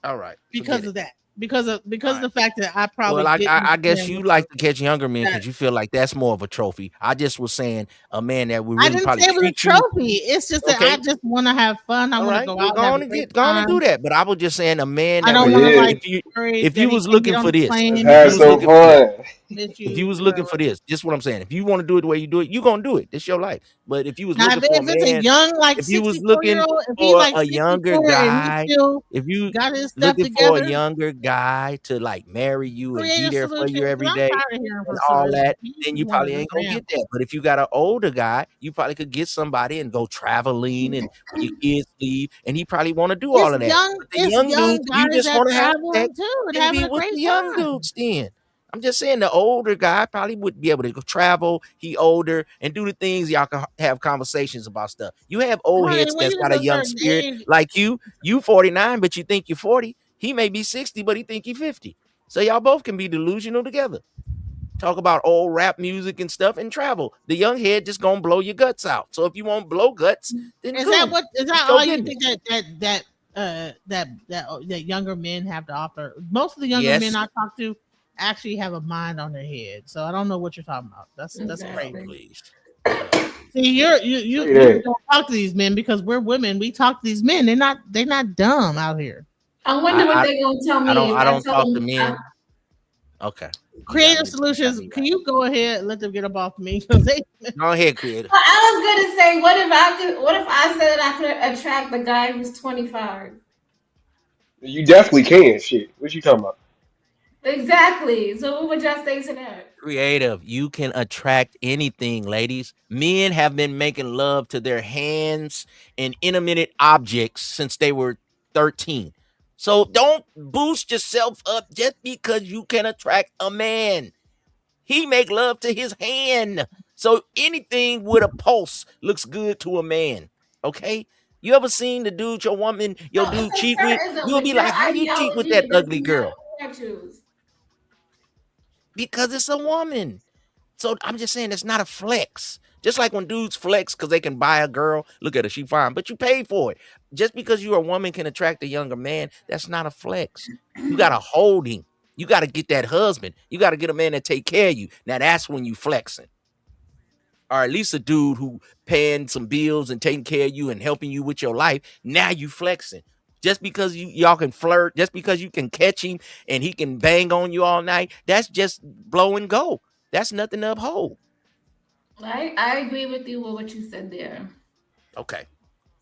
because Forget it. of that? Because of the fact that I probably Well, I didn't guess stand you with like to catch younger men that. because you feel like that's more of a trophy. I just was saying a man that would I really didn't probably say it was a treat you. trophy. It's just that I Okay. just want to have fun. I All want to right. go Well, out and have a great go on and do time. that. But I was just saying a man I that don't would want to like if that you he was can get looking on for the this, plane. Let's He have can some get fun. if you was looking for whatever. this, this is what I'm saying. If you want to do it the way you do it, you gonna do it. It's your life. But if you was Now, looking for a if it's a man, young, like if you was 64 year looking old, if he's for like a younger 64 and he guy, still if you got his stuff looking for a together, younger guy to like marry you and be creative there for solutions. you every I'm day tired of hearing and from all solutions. that, You then you just want probably to ain't just gonna ramble. get that. But if you got an older guy, you probably could get somebody and go traveling and when your kids leave, and he probably want to do all of that. But the It's young young dudes, you guys just that want to have sex, traveling too and then be having a with great the young time. dudes then. I'm just saying the older guy probably would be able to go travel. He older and do the things y'all can have conversations about stuff. You have old Honey, heads when that's you got get a a young certain spirit age, like you. You 49, but you think you're 40. He may be 60, but he think he 50. So y'all both can be delusional together. Talk about old rap music and stuff and travel. The young head just gonna blow your guts out. So if you want blow guts, then is cool. that Go all you business. think that younger men have to offer? Most of the younger men Yes. I talk to actually have a mind on their head. So I don't know what you're talking about. That's crazy. Please. See, you that. don't talk to these men because we're women. We talk to these men. They're not dumb out here. I wonder what they're gonna tell me if I I don't tell talk to them. men. Okay. Creative solutions. Can you go ahead and let them get up off me? 'Cause they, Go ahead, creative. Well, I was gonna say, what if I said I could attract the guy who's 25? You definitely can. Shit. What you talking about? Exactly. So what would y'all say to that? Creative. You can attract anything, ladies. Men have been making love to their hands and inanimate objects since they were 13. So don't boost yourself up just because you can attract a man. He make love to his hand. So anything with a pulse looks good to a man. Okay? You ever seen the dude your No, dude it's a cheat with? certain You'll be with your like, how you cheat with that ideology. Does ugly he matter girl? who I choose? Because it's a woman. So I'm just saying it's not a flex. Just like when dudes flex because they can buy a girl, look at her, she fine, but you paid for it. Just because you're a woman can attract a younger man, that's not a flex. You gotta hold him. You gotta get that husband. You gotta get a man that take care of you. Now that's when you flexing. Or at least a dude who paying some bills and taking care of you and helping you with your life. Now you flexing. Just because y'all can flirt, just because you can catch him and he can bang on you all night, that's just blow and go. That's nothing to uphold. I agree with you with what you said there. Okay.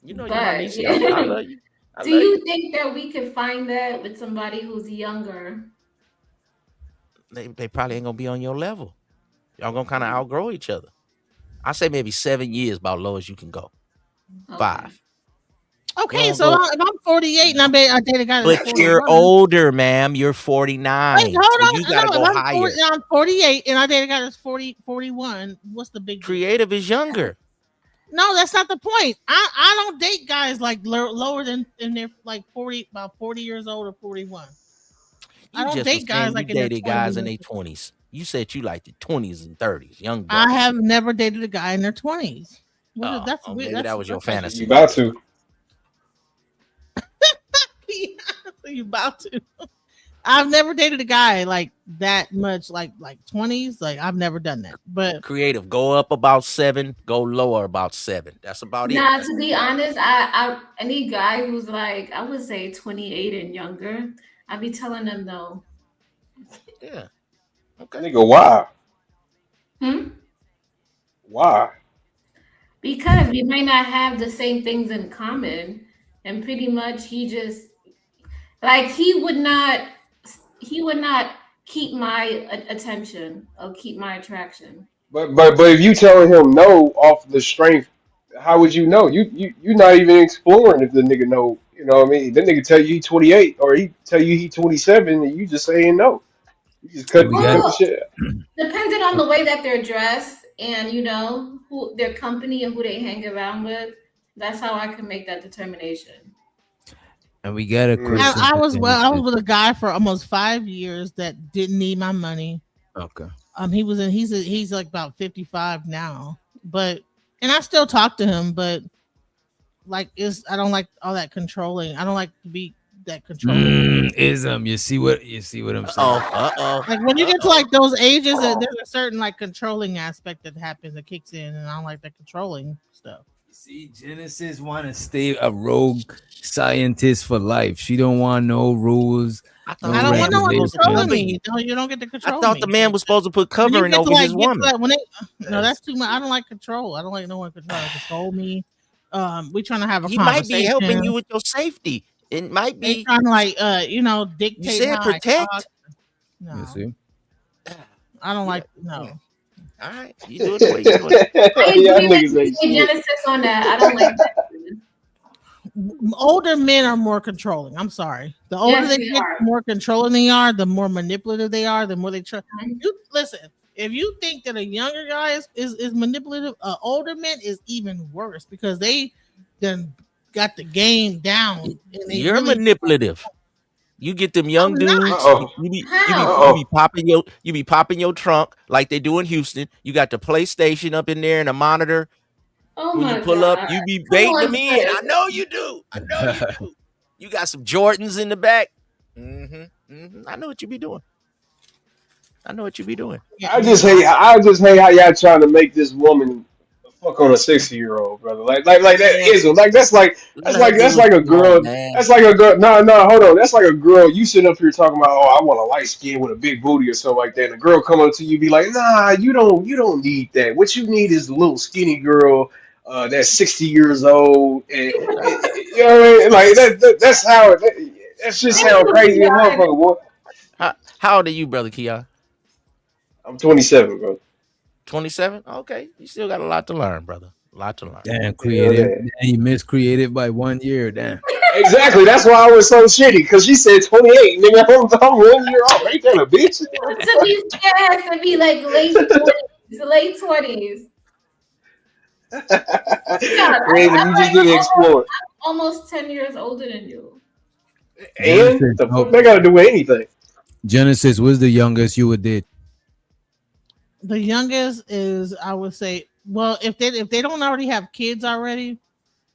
You know you're my But niece. I love you. I do love you you. think that we could find that with somebody who's younger? They probably ain't gonna be on your level. Y'all gonna kind of outgrow each other. I say maybe 7 years about low as you can go. 5. okay, so if I'm 48 and I date a guy that's But you're 41. older, ma'am. You're Wait, 49. hold So on. you gotta No, go if higher. I'm 48 and I date a guy that's 41, what's the big deal? Creative is younger. No, that's not the point. I don't date guys like lower than in their like 40, about 40 years old or 41. I You don't just was date guys saying you like in their dated 20s. guys in their 20s. You said you liked the 20s and 30s, young I bucks. have never dated a guy in their 20s. That's weird. Maybe that was your fantasy. You about to? You about to? I've never dated a guy like that much, like 20s. Like I've never done that. But Creative, go up about 7, go lower about 7. That's about it. Nah, to be honest, I any guy who's like, I would say 28 and younger, I'd be telling them no. Yeah. Okay. Nigga, why? Hmm? Why? Because we might not have the same things in common, and pretty much he just like he would not keep my attention or keep my attraction. But if you telling him no off the strength, how would you know? You're not even exploring if the nigga know. You know what I mean? That nigga tell you he 28 or he tell you he 27 and you just saying no. You just cut the Well, shit. depending on the way that they're dressed and who their company and who they hang around with, that's how I can make that determination. And we got a question. I was with a guy for almost 5 years that didn't need my money. Okay. He's like about 55 now, and I still talk to him, but like I don't like all that controlling. I don't like to be that controlling. You see what I'm saying? Uh-oh. Like when you get to like those ages, there's a certain like controlling aspect that happens that kicks in, and I don't like that controlling stuff. See, Genesis want to stay a rogue scientist for life. She don't want no rules. I don't want no one controlling me. No, you don't get to control I thought me. the man was supposed to put covering over his woman. No, that's too much. I don't like control. I don't like no one control me. We trying to have a He conversation. might be helping you with your safety. It might be they trying to like dictate. You said how I protect. talk. No, You see? I don't like no. All right, you do it the way you do it. Y'all I agree niggas with ain't you, shit. Genesis on that. I don't like that. Older men are more controlling. I'm sorry. The older Yes, they they get, are. the more controlling they are, the more manipulative they are, the more they try. You listen. If you think that a younger guy is manipulative, an older man is even worse because they then got the game down. And they You're really, manipulative. You get them young I'm dudes. not. You be popping your trunk like they do in Houston. You got the PlayStation up in there and a monitor. Oh When my you pull God. up, you be Come baiting on, them in. Chris. I know you do. I know you do. You got some Jordans in the back. I know what you be doing. I know what you be doing. I just hate how y'all trying to make this woman fuck on a 60-year-old, brother. Like that ism. Like that's like a girl. That's like a girl. No, hold on. That's like a girl. You sitting up here talking about, oh, I want a light skin with a big booty or something like that. And a girl come up to you, be like, nah, you don't need that. What you need is a little skinny girl that's 60 years old, and you know what I mean? Like that's how that shit sound crazy as motherfucker, boy. How old are you, brother Keon? I'm 27, bro. 27? Okay. You still got a lot to learn, brother. A lot to learn. Damn, creative. He miscreated by 1 year. Damn. Exactly. That's why I was so shitty, because she said 28. Nigga, I'm 1 year off. Ain't that a bitch? To be fair, it has to be like late 20s. Yeah, Crazy, you just didn't explore. I'm almost 10 years older than you. And the fuck they gotta do with anything? Genesis was the youngest you would date. The youngest is, I would say, well, if they don't already have kids already,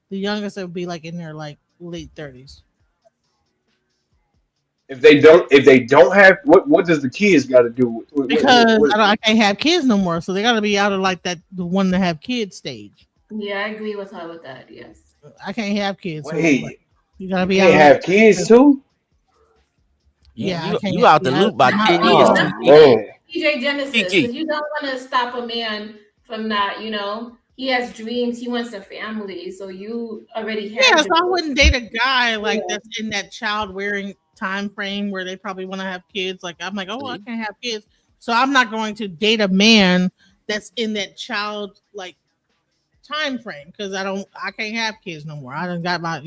the youngest would be like in their like late 30s. If they don't have, what does the kids got to do with? Because I can't have kids no more, so they got to be out of like the one to have kids stage. Yeah, I agree with her with that. Yes. I can't have kids. Wait, so you gotta be you out. can't have kids too? Yeah, you out the loop by 10 years. Man. DJ Genesis, because you don't want to stop a man from not, he has dreams, he wants a family, so you already have. Yeah, so I wouldn't date a guy like that's in that child wearing time frame where they probably want to have kids. Like I'm like, oh, I can't have kids, so I'm not going to date a man that's in that child like time frame because I can't have kids no more. I done got my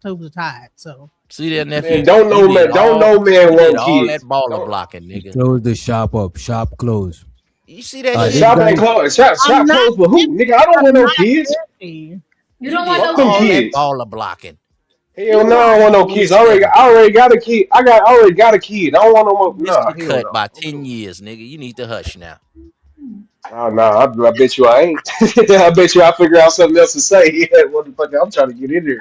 toes are tied. So see that nephew. Man, don't know man want all kids. that baller blocking, nigga. Close the shop up. Shop close. You see that shit? Shop ain't closed. Shop closed for who? Nigga, I don't want no kids. You don't want Fuck no them all kids. that baller blocking. Hell no, I don't want no kids. I already got a kid. I already got a kid. I don't want no more. Nah, Missed cut by 10 years, nigga. You need to hush now. Oh no, I bet you I ain't. I bet you I figure out something else to say. Yeah, motherfucker, I'm trying to get in there.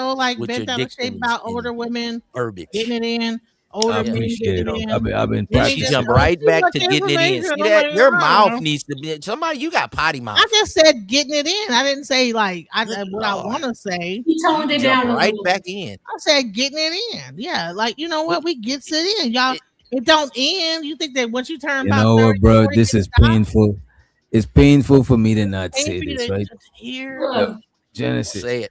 so like with your bent out of shape dictions about and older women verbiage. getting it in, I older men appreciate getting it. it in. I've been Let me She just practicing. jumped too right back much to getting it in. information. See I'm that? like, Your I don't mouth know. needs to be somebody. You got potty mouth. I just said getting it in. I didn't say like Good what I Lord. want to say. He toned You it jump down a right little. back in. I said getting it in. Yeah, like you know What? what? We gets it in. Y'all, it don't end. You think that once you turn You about know 30, what, bro? 40, This it is stops? painful. It's painful for me to not Ain't say for you this, to right? hear. Yo, Genesis. Say it.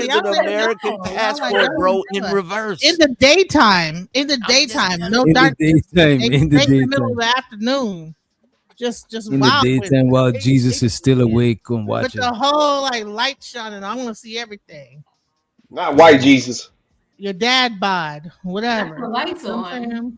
is an American passport, bro, in reverse. In the daytime, no In the dark. daytime, in the in the middle daytime. of the afternoon. Just In the wild with daytime it. while Jesus is still awake and With watching. the whole like light shining. I want to see everything. Not white Jesus. Your dad bod, whatever. The lights You know what I'm on. saying?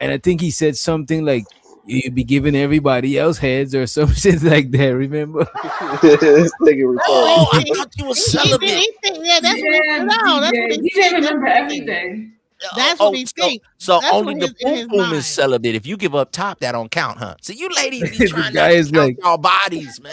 And I think he said something like, "You'd be giving everybody else heads" or some shit like that. Remember? This nigga Oh, I retarded. thought you was celibate. Yeah, that's what he Yeah, no, that's what DJ. he DJ think. remember everything. That's what he think. So That's only what the his in his boom boom mind. is celibate. If you give up top, that don't count, huh? So you ladies be The trying guy to is count like, y'all bodies, man.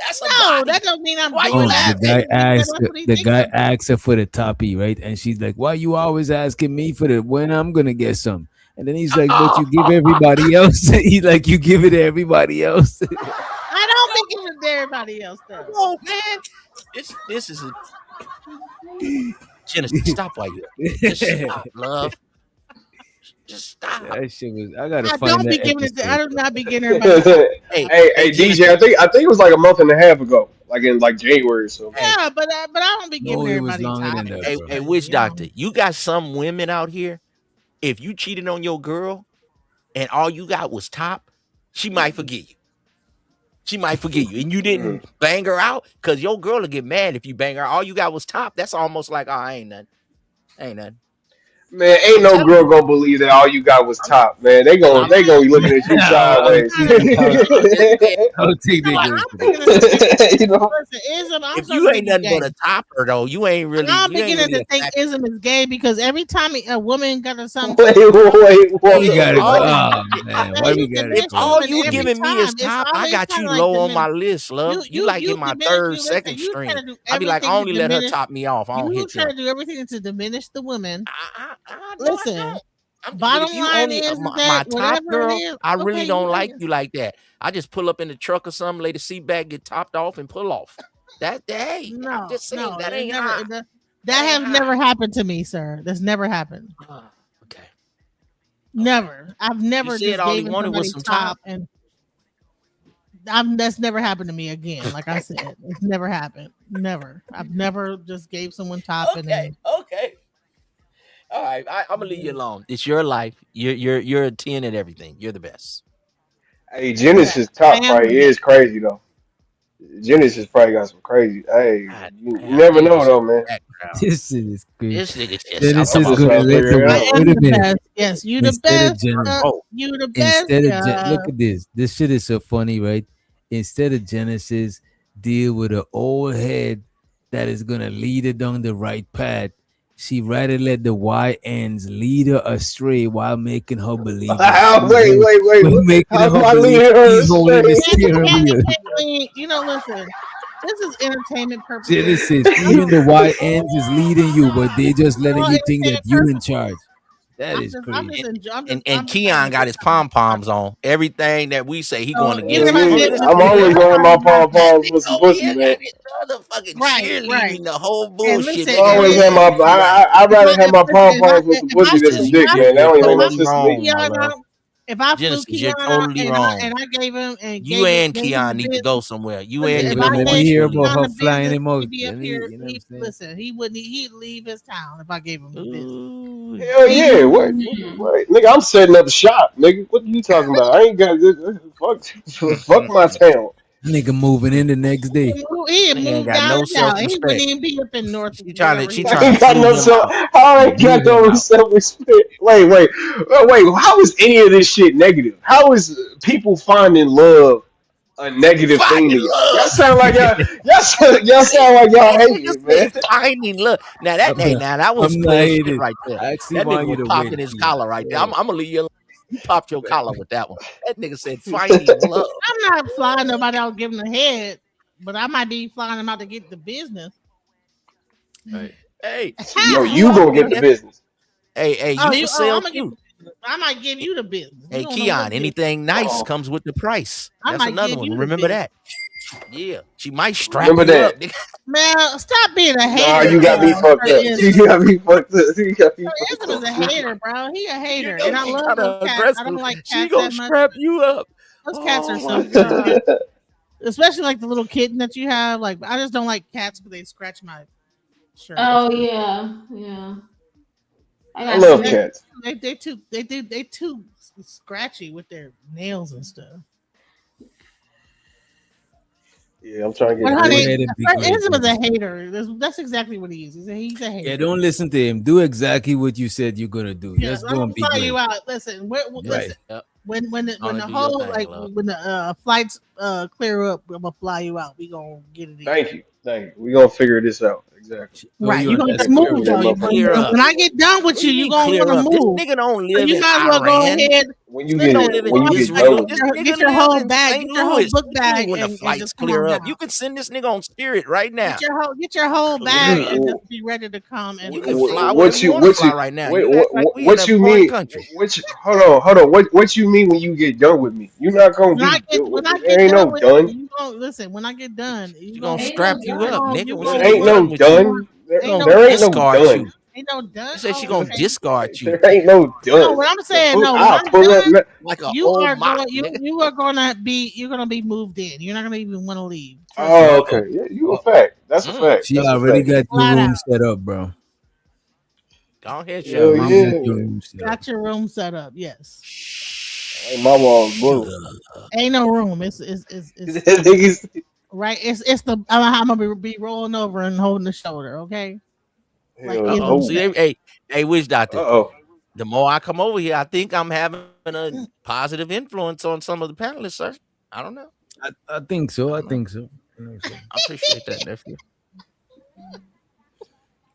That's a No, body. that don't mean I'm Why doing you that. The guy asked That's what he the thinks guy I'm doing. asked her for the toppy, right? And she's like, "Why you always asking me for the when I'm gonna get some?" And then he's like, "But you give everybody else." He's like, "You give it to everybody else." I don't be giving it to everybody else though. Oh man, this is a Genesis. Stop while you just stop, love. Just stop. That shit was. I gotta I find don't be that giving it to. I episode. do not be giving everybody. hey, Hey, DJ, Genesis. I think it was like a month and a half ago, like in like January or something. Yeah, but I don't be giving No, it was everybody longer time. than that, Hey, bro. hey, witch doctor, you got some women out here. If you cheated on your girl and all you got was top, she might forgive you. She might forgive you, and you didn't bang her out because your girl will get mad if you bang her. All you got was top. That's almost like, oh, ain't nothing. Ain't nothing. Man, ain't I'm no telling girl you. gonna believe that all you got was top, man. They gonna be looking at you sideways. I'm just saying. I'll take No, that. I'm beginning to think. You know? Listen, ism. I'm If starting you to ain't think nothing it's but gay. a topper though, you ain't I'm really beginning to a think fat. ism is gay because every time a woman got us something, Wait, We gotta go. Oh, Oh man, why we you gotta diminish if the go? all woman you every giving me is time. It's top, I always got kind you of like low on my diminish. list, love. You like in my diminish. third, You second listen. You try string. to do I be like, I everything to only let her diminish. top me off. I don't You hit try them. to do everything to diminish the woman. No, I Listen, don't. But bottom if you line only is my that top whatever it girl, is, I okay, really you don't like like it. you like that. I just pull up in the truck or something, lay the seat back, get topped off, and pull off. Hey, I'm just saying that It ain't never. high. That has never happened to me, sir. That's never happened. Okay. Never. I've You never said just all he given wanted was somebody some top top. and that's never happened to me again. Like I said, it's never happened. Never. I've never just gave someone top and then Okay. All right. I'm gonna leave you alone. It's your life. You're a 10 at everything. You're the best. Hey, Genesis I top am the probably best. is crazy though. Genesis probably got some crazy. Hey, God you damn, never niggas know just though, man. background. This shit is crazy. This nigga's just Then I'm this talking is Just about gonna trying to let figure the it I out. wait am a the minute. best. Yes, you the Instead of best. Genesis, You the best. look at this. This shit is so funny, right? Instead of Genesis deal with an old head that is gonna lead her down the right path, she rather let the Y ends lead her astray while making her believe Wait. making How her am I believe leading her she's holding the astray? steering wheel. You know, listen. This is entertainment purposes. Genesis, even the Y ends is leading you, but they just letting you think that Entertainment you in purposes. charge. That is I'm crazy. just and having Keon a got good his time. pom poms on. Everything that we say, he going So even if against I it did 100%. miss I'm a beat, always I'm wearing my probably not pom poms for some Over here pussy, man. got his motherfucking right. cheerleading the whole And bullshit, listen, I making and always then have my. everything be right. I'd rather have my pom if I poms for some pussy than some Genesis, dick, man. That you're don't even if make no I totally sense to flew me. wrong, my Keon love. out, if I flew Genesis, you're Keon out totally wrong. and I gave him You and gave him the Keon need to business, go somewhere. You listen, and Yeah, if your but I little let white me gave hear cheerleader. about Keon her the flying business, him out. he'd be Let up me, here. you know what I'm saying? Listen, he'd leave his town if I gave him the business. Ooh. Hell He yeah, would. what, nigga? I'm setting up shop, nigga. What are you talking about? I ain't got fuck my town. Nigga moving in the next day. He had Nigga ain't moved got no downtown. He wouldn't self-respect. even be up in North, She whatever she he I trying was. to ain't got flew no him self. out. I ain't Blew got him no out. self respect. Wait. How is any of this shit negative? How is people finding love a negative thing Finding to y'all? Y'all love. sound like y'all sound like y'all That hating nigga it, said man. finding love. Now that I'm not, that was I'm not player shit hating. right there. I actually That nigga want you was to popping win, his Keon. collar right there. Yeah. I'm gonna leave you alone. You popped your But collar with that one. That nigga said finding love. I'm not flying nobody out giving the head, but I might be flying them out to get the business. right. Hey, Oh, you you flew out gonna there. get the business? Hey, Oh, you for I'm sale gonna get. too. I might give you the business. You Hey, don't know what Keon, business. anything nice Oh, comes with the price. I That's might another give one. you the Remember business. that. Yeah, she might strap remember you that. up. Nigga. Man, stop being a Nah, hater. you got me fucked up. You Ism. got me fucked up. You got me fucked Ism is up. a hater, bro. He a You hater, know and I she love kind those of cats. I don't aggressive. like She cats gonna that much. strap you up. Those cats are Oh so my god. cute, especially like the little kitten that you have. Like, I just don't like cats because they scratch my shirt. Oh yeah. I I got love two. cats. They too scratchy with their nails and stuff. Yeah, I'm trying to But get a Go honey, business. ahead and be great. Ism is Bro. a hater. That's exactly what he is. He's a Yeah, hater. don't listen to him. Do exactly what you said you're gonna do. Yeah, Just I'm go gonna and be fly you great. out. Listen, Right. listen. Yep. When the Gonna do your whole thing, like love. when the flights clear up, I'm gonna fly you out. We gonna get it in. Thank you. We gonna figure this out. Exactly. Right, you you on gonna that just Make sure move that though. Clear, motherfucker clear happy. up. When I get done with What do you, you you mean gonna clear want to up? This move. nigga don't So live you in might as well go Iran. ahead. When you This get nigga don't Listen, live in when you get done Israel. with This me. nigga get your live whole in bag, St. get your whole Louis. book What you mean bag, when the and flights just come clear on up? You down. can send this nigga on Spirit right now. Get your whole Clear bag and up. just be ready to come and You can visit. fly wherever you want to fly right now. You act like we in what a you foreign mean? country. Hold on. What you mean when you get done with me? You're not gonna be When I there. get Ain't done no with done. you, gonna listen. When I get done, She gonna strap you up, nigga. When she There get ain't no done with you, done. she ain't gonna no There ain't no discard done. you. ain't no done. She said she Oh, gonna okay. discard you There ain't no No, done. what I'm The saying, fuck? no, when I'll I'm pull up. done, like an you old are mop, going. nigga. You're gonna be moved in. You're not gonna even want to leave. Trust me. Oh, okay. Yeah, you a fact. That's a fact. She That's a already fact. got your Flat out. room set up, bro. Go ahead, She Hell shut already mama. got your yeah. room set up. Got your room set up. Yes. Hey, my walls blue. Ain't no room. It's Niggas. right. It's the I'm gonna be rolling over and holding the shoulder. Okay. Like Hell in See, no. the hey, witch Uh doctor. oh. The more I come over here, I think I'm having a positive influence on some of the panelists, sir. I don't know. I think so. I I don't know. think so. I appreciate that, nephew.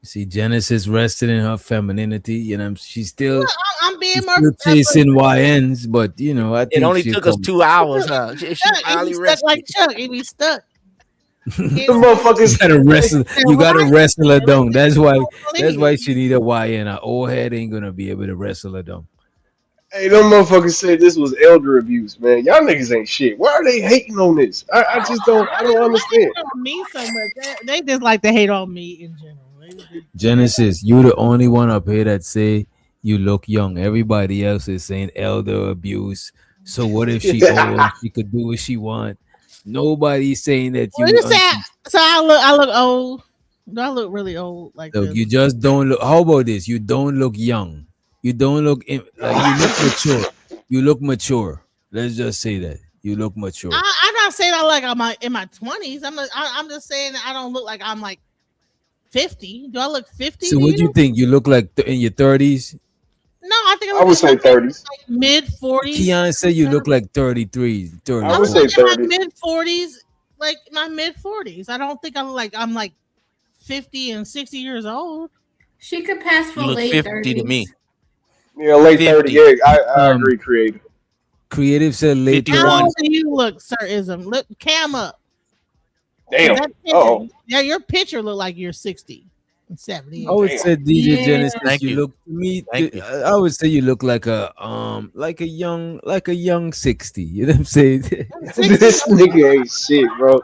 See, Genesis rested in her femininity. You know, she's still I'm being she's more. still chasing YNs, but you know, I It think only she'll took us come. 2 hours, huh? She He be finally stuck like rested. Chuck. He be stuck. The motherfuckers. You gotta wrestle. You gotta wrestle her down. That's why. That's why Leave. she need a YN. Her old head ain't gonna be able to wrestle her down. Hey, them motherfuckers said this was elder abuse, man. Y'all niggas ain't shit. Why are they hating on this? I just don't. I don't understand. On me so much. They just like to hate on me in general. Genesis, you the only one up here that say you look young. Everybody else is saying elder abuse. So what if she old? She could do what she want. Nobody's saying that Well, you. you say so. I look old. Do I look really old like Look, this? you just don't look. How about this? You don't look young. You don't look like you look mature. You look mature. Let's just say that you look mature. I'm not saying I like I'm in my 20s. I'm just saying I don't look like I'm like 50. Do I look 50? So what do you think? You look like in your 30s? No, I think I I look would say like 30s. mid 40s. Keon said you look like 33, 34. I would say In my 30s. mid 40s, like my mid 40s. I don't think I'm like 50 and 60 years old. She could pass for You look late 50 to 30s. me. Yeah, late 30. 50. Yeah, I agree, creative. Creative said late 51. How 30s. old do you look, Sir Ism? Look, cam up. 'Cause Damn. that picture, Oh, yeah, your picture look like you're 60 and 70. I would damn. say DJ Yeah. Genesis, Thank you you. look to me. Thank you. I would say you look like a young 60. You know what I'm saying? This nigga ain't shit, bro.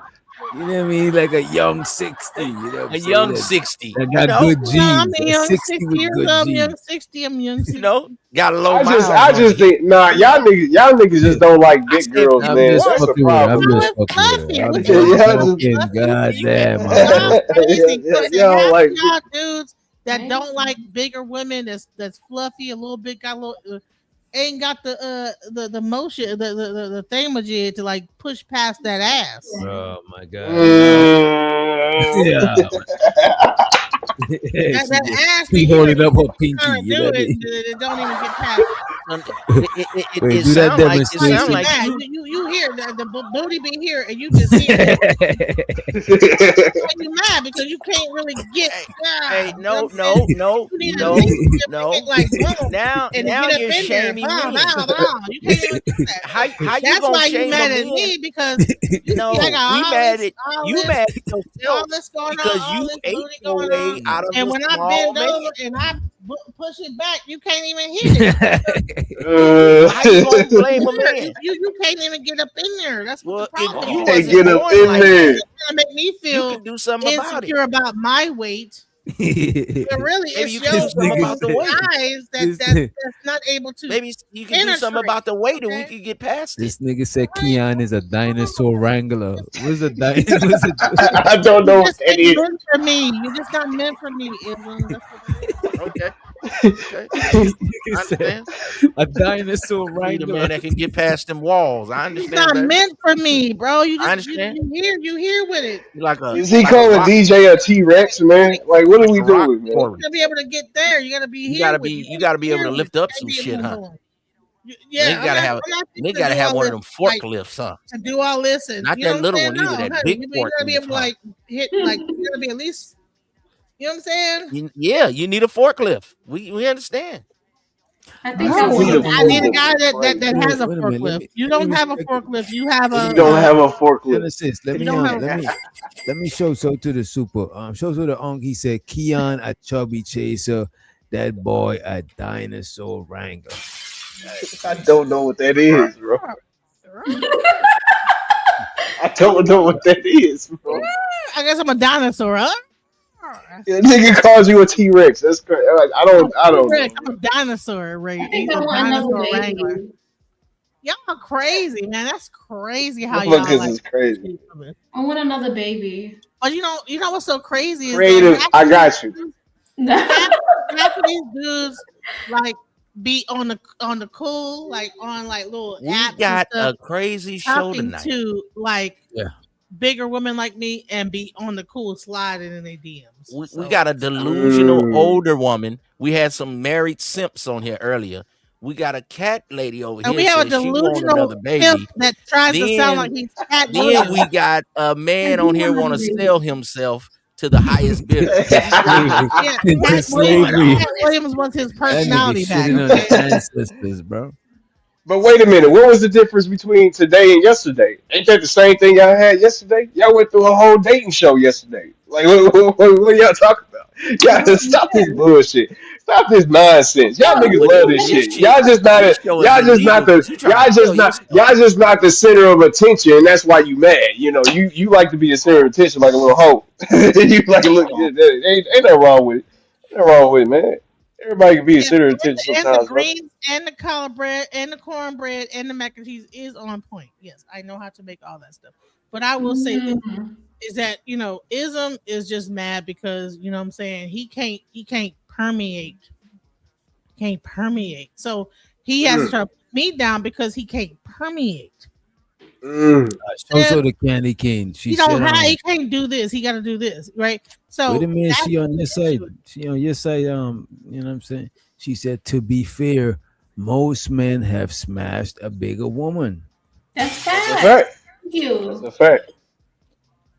You know what I mean? Like a young 60. You know what I'm A saying? young 60. That You got know, good I'm genes. a A young 60 60 with years good old. I'm genes. young 60. I'm young 60. you know, got low I miles on just you. think, nah, y'all niggas just don't like I big said girls, I'm man. just 51. That's the fucking with her. I'm problem, No, man. just it's fucking with fluffy. her. I'm What just y'all Y'all just, fucking goddamn. I'm y'all just crazy. Listen, y'all half like of y'all dudes that don't like bigger women that's fluffy, a little bit got a little ain't got the motion the thingamajig to like push past that ass. Oh my god. mm. Yeah. That ass She be here. holding up her pinky. Trying to You know do what I it, mean? it don't even get past. Wait, It do that sound like demonstration. Mad. you. You hear the booty be here and you just hear you mad because you can't really get Hey, you no, know what I'm saying? no, You need no, at least bring no. it like boom Now and to get up you're in there. shaming Bow, men. bow, bow. You can't even do that. How you That's gonna why you shame a mad at man? me because you see I No, we got mad at all you. this Mad at yourself all this going on, because all you this ate booty your going way on. out of And a when I small bend man. over and I push it back, you can't even hit it. How you gonna blame a man? You can't even get up in there. That's what Well, the if problem you is. Can't wasn't get up born in like there. that, It's gonna make me you feel could do something about it. insecure about my weight. But really, Maybe it's you could do something about the weight. eyes that's not able to Maybe you could do penetrate. something about the weight, and we could get past it. This nigga said Keon is a dinosaur wrangler. What's a dinosaur? I don't know You what just that ain't is. meant for me. You just not meant for me, Ism. That's what Okay. Okay. I understand. A dinosaur Need a wrangler. man that can get past them walls. I it's understand, not baby. meant for me, bro. You I just understand. you here with it. You like a Is he like a calling rock, DJ a T-Rex, man? Like, what like are we a rock doing, man? quarry. To be able to get there, you gotta be You here gotta with be me. you gotta be able Here to with lift me. up Can't some be a shit, boom huh? boom. Yeah, Nigga gotta have I'm not nigga to gotta do have all one of this, them like forklifts, huh? to do all this, and Not you know that what I'm little saying? one either, No, that honey, big you gotta be forklift, able to huh? like hit, like you gotta be at least, you know what I'm saying? Yeah, you need a forklift. We understand. I You think don't that's need a I need a forklift. guy It's that crazy. has a Wait a minute. forklift. You Let me don't have a respect it. forklift. You have He a don't have a forklift. Genesis. Let you me don't have a let me show to the super. Show to the He said Keon a chubby chaser. That boy a dinosaur wrangler. I don't know what that is, bro. I don't know what that is, bro. I guess I'm a dinosaur, huh? Yeah, nigga calls you a T-Rex. That's crazy. Like, I don't know. I'm a dinosaur, right? I think He's I a want another dinosaur wrangler. baby. Y'all are crazy, man. That's crazy how y'all Motherfuckers like. is crazy. I want another baby. But you know what's so crazy is that Creative. I got you. half of these dudes like be on the cool, like on like little We apps and got stuff, a crazy show talking tonight. to like Yeah. bigger women like me and be on the cool sliding in their DMs. We got a delusional older woman. We had some married simps on here earlier. We got a cat lady over And here we have a says she want another delusional pimp baby. that tries to sound like he's Cat Then Williams. we got a I man do on here want want to another baby. sell himself to the highest bidder. Slavery. Yeah, Into slavery. Cat Williams wants his That personality nigga back. shitting on the Okay? ancestors, bro. But wait a minute. What was the difference between today and yesterday? Ain't that the same thing y'all had yesterday? Y'all went through a whole dating show yesterday. Like, what y'all talking about? Y'all stop this bullshit. Stop this nonsense. Y'all niggas Well, love this this shit. shit, Y'all just not. this show is Y'all just not illegal the. because you trying to sell your stuff. Y'all just not the center of attention, and that's why you mad. You know, you like to be the center of attention like a little hoe. You like look. Ain't nothing wrong with it. Ain't nothing wrong with it, man. Everybody can be a Yeah, center of attention and the sometimes, bro. greens and the collard bread and the cornbread and the mac and cheese is on point. Yes, I know how to make all that stuff. But I will say this is that Ism is just mad because you know what I'm saying he can't permeate. Can't permeate. So he has to try to put me down because he can't permeate. Also the candy cane. She He said, don't have he can't do this. He gotta do this, right? So wait a minute, that's she on your side. issue. She on your side. You know what I'm saying? She said, to be fair, most men have smashed a bigger woman. That's That's a fact. fact. Thank you. That's a fact.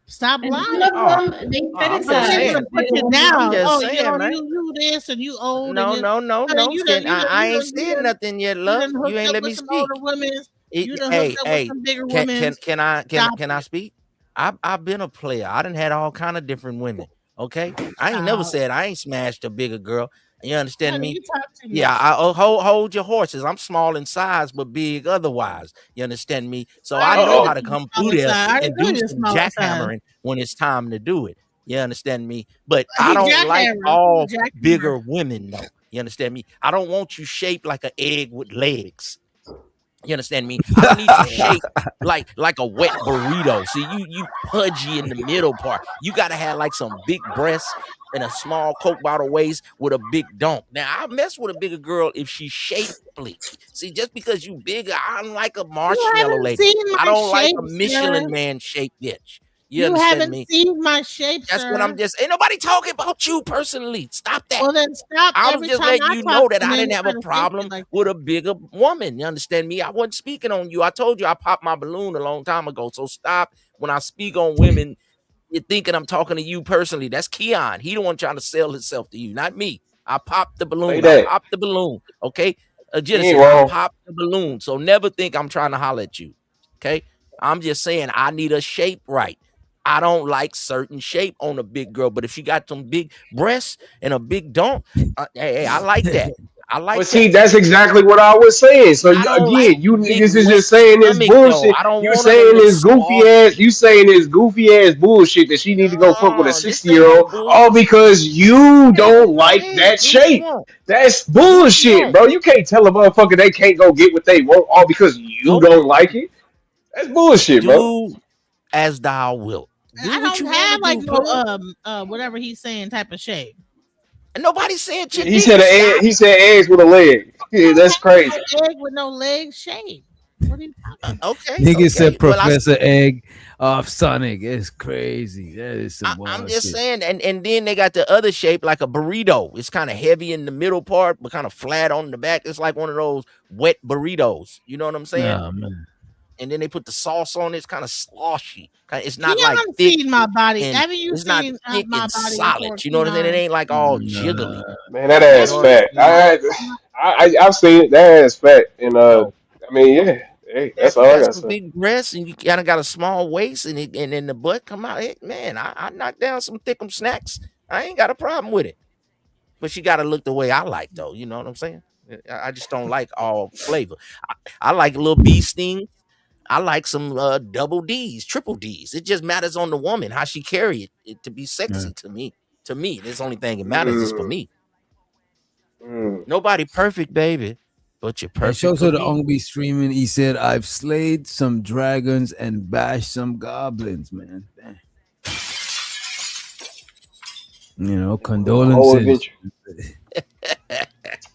Stop And lying. some of them, they I'm just I'm fetishize saying. gonna put you bigger down. I'm women. just Oh, saying, man. you this and you old and No, you, no, no, honey, no. Can I ain't you said nothing yet, love. done You hooked ain't up let with me some speak. older women. You done Hey, hooked up with hey, some bigger can women. can Stop can I it. speak? I've been a player. I done had all kind of different women. Okay, I ain't never Stop. said I ain't smashed a bigger girl. You understand Honey, me? you talk too Yeah, much. hold your horses. I'm small in size but big otherwise. You understand me? So I I already know know Uh how you're to from come through smaller there side. I already and know do you're some smaller side. jackhammering when it's time to do it. You understand me? But I He don't like jackhammer. He's a all jackhammer. bigger women though. You understand me? I don't want you shaped like an egg with legs. You understand me? I don't need you shaped like a wet burrito. See, you pudgy in the middle part. You gotta have like some big breasts and a small Coke bottle waist with a big donk. Now I mess with a bigger girl if she's shapely. See, just because you bigger, I don't like a You marshmallow haven't lady. seen I my don't like shape, a sir. Michelin man shaped bitch. You You understand haven't me? seen my shape, That's what I'm sir. just. Ain't nobody talking about you personally. Stop that. Well, then stop I'm every just time letting I you talk know that to I men didn't to have try a to say shit problem like with that. a bigger woman. You understand me? I wasn't speaking on you. I told you I popped my balloon a long time ago. So stop when I speak on women. You're thinking I'm talking to you personally. That's Keon. He the one trying to sell himself to you, not me. I popped the Say balloon. I that. popped the balloon. Okay. You ain't Genesis, I wrong. popped the balloon. So never think I'm trying to holler at you. Okay. I'm just saying I need a shape right. I don't like certain shape on a big girl, but if she got some big breasts and a big donk, hey, I like that. I But like see, that. that's exactly what I was saying. So I don't like again, you big niggas is wet just saying this stomach though. bullshit. I don't You want her to saying look this goofy small. ass. You saying this goofy ass bullshit that she need to go fuck with a No, this 60-year ain't no old, bull. all because you Okay, well don't go like ahead. that Do what you shape. want. That's Do what you bullshit, want. bro. You can't tell a motherfucker they can't go get what they want all because you Nope. don't like it. That's bullshit, bro. Do as thou wilt. Do I what don't you want to have like do, no player. whatever he's saying type of shape. And nobody said you He said did, Scott. he said eggs with a leg. I Yeah, don't that's have crazy. no egg with no leg shape. What are you talking about? Okay, Nigga okay. said Well, Professor Egg off Sonic. It's crazy. That is some I'm wild just shit. saying, and then they got the other shape like a burrito. It's kind of heavy in the middle part, but kind of flat on the back. It's like one of those wet burritos. You know what I'm saying? Nah, man. And then they put the sauce on it. It's kind of sloshy. It's You not like haven't thick seen my body. and Haven't you it's not seen thick my and body solid. before, You know what I'm saying? It Keon? ain't like all jiggly. Man, that You ass know what I'm fat. saying? I've seen it. That ass fat, and No. I mean, yeah. Hey, that's If you all I got gotta some say. big breasts and you kind of got a small waist and then the butt come out, man, I knock down some thickum snacks. I ain't got a problem with it. But she got to look the way I like, though. You know what I'm saying? I just don't like all flavor. I like a little bee sting. I like some double D's, triple D's. It just matters on the woman how she carry it to be Yeah. sexy to me. To me, that's the only thing that matters is for Mm, me. mm. Nobody perfect, baby, but you're And perfect shows for her the me. Ong be streaming. He said, "I've slayed some dragons and bashed some goblins, man." Damn. You know, A whole condolences. adventure.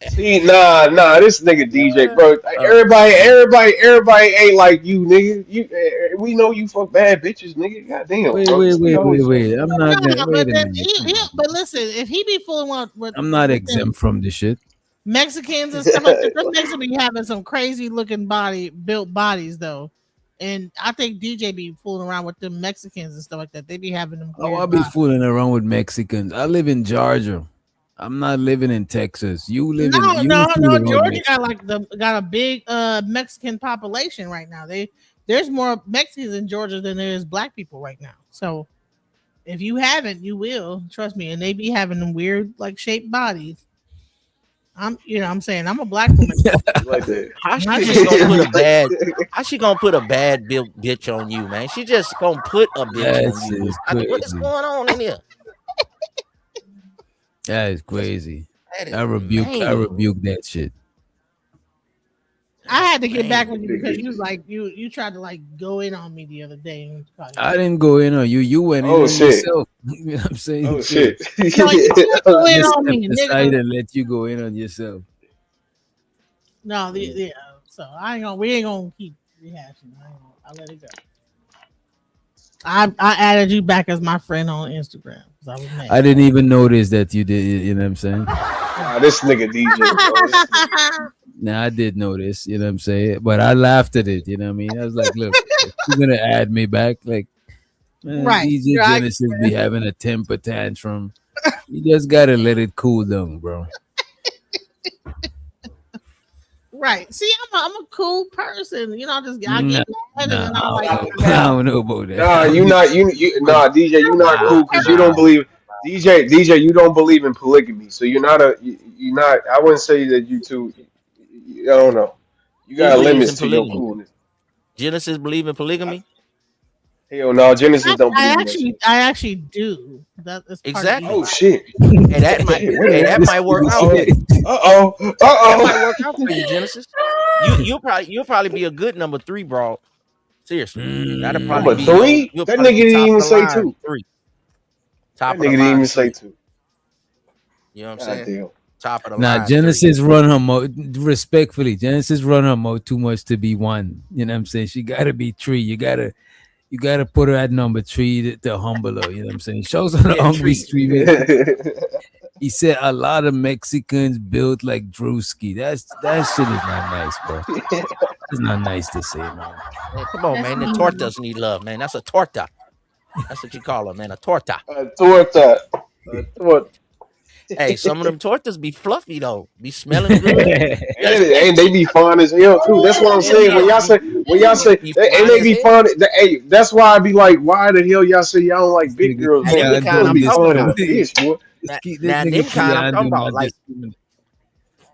See, nah, this nigga DJ, bro. Everybody ain't like you, nigga. We know you fuck bad bitches, nigga. Goddamn, Wait, bro. wait, Stay wait, out wait, with wait. I'm not gonna. Nah, Wait but a then minute. Come on. but listen, if he be fooling I'm not with them exempt from the shit. Mexicans and stuff like that, them Mexicans be having some crazy looking built bodies though. And I think DJ be fooling around with them Mexicans and stuff like that. They be having them Oh, weird I'll be bodies. fooling around with Mexicans. I live in Georgia. I'm not living in Texas. You live in. You No. fooling with Georgia Mexicans. got a big Mexican population right now. There's more Mexicans in Georgia than there is black people right now. So if you haven't, you will. Trust me. And they be having them weird like shaped bodies. I'm saying I'm a black woman. like that. How she just gonna put a bad? How she gonna put a bad built bitch on you, man? She just gonna put a bitch That on you. shit is What is crazy. going on in here? That is crazy. That is I man. rebuke that shit. I had to get back with you Big because you bitches. like you tried to like go in on me the other day. And I didn't go in on you. You went in Oh on shit. yourself. You know what I'm saying? Oh shit. no, you can't go in Just on step me, aside nigga. and let you go in on yourself. No, yeah. So we ain't gonna keep rehashing. I'll let it go. I added you back as my friend on Instagram because I was mad. I didn't even notice that you did. You know what I'm saying? Nah, this nigga DJ, bro. This nigga. Now I did notice. You know what I'm saying? But I laughed at it. You know what I mean? I was like, look, if you're gonna add me back, like, man, Right. DJ Right. Genesis be having a temper tantrum. You just gotta let it cool down, bro. Right. See, I'm a cool person. I Nah, get mad and then I'm like, I don't know about that. Nah, you not you nah, DJ, you not cool because you don't believe DJ, you don't believe in polygamy. So you're not you're not. I wouldn't say that you two. I don't know. You Who got believes limits in to your polygamy? coolness. Genesis believe in polygamy? Hell no, Genesis don't believe in that shit. I actually do. That is part Exactly. Oh shit. Hey, that might Shit, wait a hey, minute. that might work out. Oh, That might uh work out for you, Genesis. You'll probably be a good number 3, bro. Seriously. That'll probably Number be three? you'll That probably nigga be didn't top of even the say line two. 3. That Top of nigga the didn't line even say 3. two. You know what I'm God saying? damn. Top of the Nah, line 3. Genesis run her mouth respectfully. Genesis run her mouth too much to be one. You know what I'm saying? She gotta be 3. You gotta put her at number 3 to humble her. You know what I'm saying? Shows her the Yeah, hungry 3. streaming. He said a lot of Mexicans built like Drewski. That shit is not nice, bro. It's not nice to say, man. Man, come on, man. The tortas need love, man. That's a torta. That's what you call them, man. A torta. Torta. Torta. Hey, some of them tortas be fluffy though. Be smelling good. You gotta say And they be fine as hell too. That's what I'm hell saying. yeah. When y'all say, Be and fine they as be hell. fine. Hey, that's why I be like, why the hell y'all say y'all don't like big girls? Now, them Man, the them kind girls I'm be talking fine as a about. bitch, boy. Now them kind I'm talking about. Like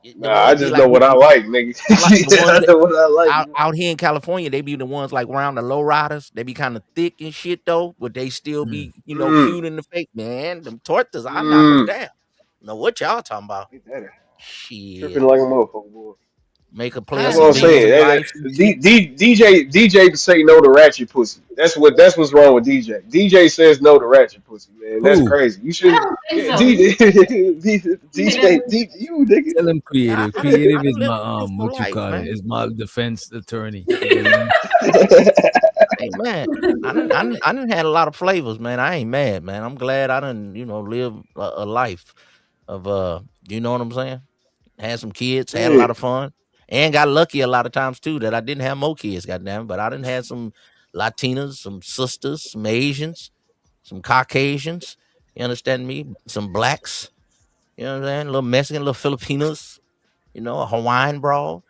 the Nah, I ones be just like know what I like, nigga. the ones I that know what I like. out here in California, they be the ones like around the low riders. They be kind of thick and shit though, but they still be, Mm, cute in the face, man. Them tortas, I knock them mm. down. Know what y'all talking about? Ain't that Shit. tripping like a motherfucker, boy. Make her play That's some what I'm bingo saying. dice and shit. DJ say no to ratchet pussy. That's what's wrong with DJ. DJ says no to ratchet pussy, man. That's Who? crazy. You I should don't think so. DJ, you nigga. Tell him Nah, creative. I done Creative is lived my a peaceful what you life, call it? man. Is my defense attorney. You know? Hey man, I done had a lot of flavors, man. I ain't mad, man. I'm glad I done, live a life of you know what I'm saying? Had some kids, had a Yeah. lot of fun, and got lucky a lot of times too that I didn't have more kids, goddamn. But I didn't have some Latinas, some sisters, some Asians, some Caucasians. You understand me? Some blacks. You know what I'm saying? A little Mexican, a little Filipinos. A Hawaiian brawl.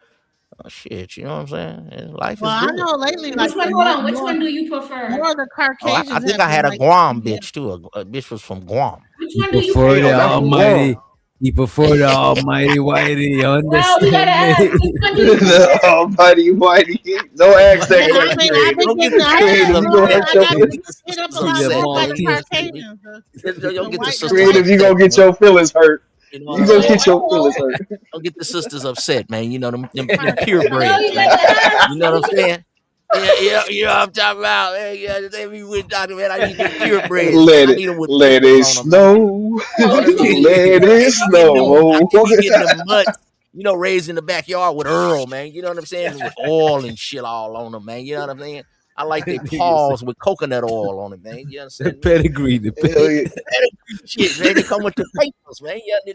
Oh shit, you know what I'm saying? Life Well, is I good. know lately, Which like one? the Hold more on. Which more one do you prefer? more of the Oh, I Caucasians think have I been had a like, Guam bitch too. A bitch was from Guam. Which He one do you prefer the Damn, that's prefer? almighty. wrong. He prefer the almighty whitey. You No, you gotta understand ask. me? Which one do you The prefer? almighty whitey. Don't ask that Hey, man, look, question, I've been creative. don't get getting, the sisters Creative, you gonna upset, hurt I your man. got Don't feelings. get the hit up a sisters See lot the more upset, by the man. Maltese. Caucasians, Don't the get the white, the sisters white. Creative, you upset, gonna get man. your feelings hurt. You know what You I'm gonna Wait, get saying? your hold feelings on. hurt. Don't get the sisters upset, man. Them No, purebreds, you man. gotta ask. You know what I'm saying? Yeah, you know what I'm talking about. Man, yeah, every week talking about I need them purebreds, man. I need them with Let pimples it on them, man. snow. You know what I mean? Let I it can't be getting them. I snow. can't be getting them mutts. Raised in the backyard with Earl, man. You know what I'm saying? With oil and shit all on them, man. You know what I'm saying? I like their paws with coconut oil on it, man. You The understand me? pedigree. The Hell pedigree. yeah. Shit, man. They come with the papers, man. Yeah,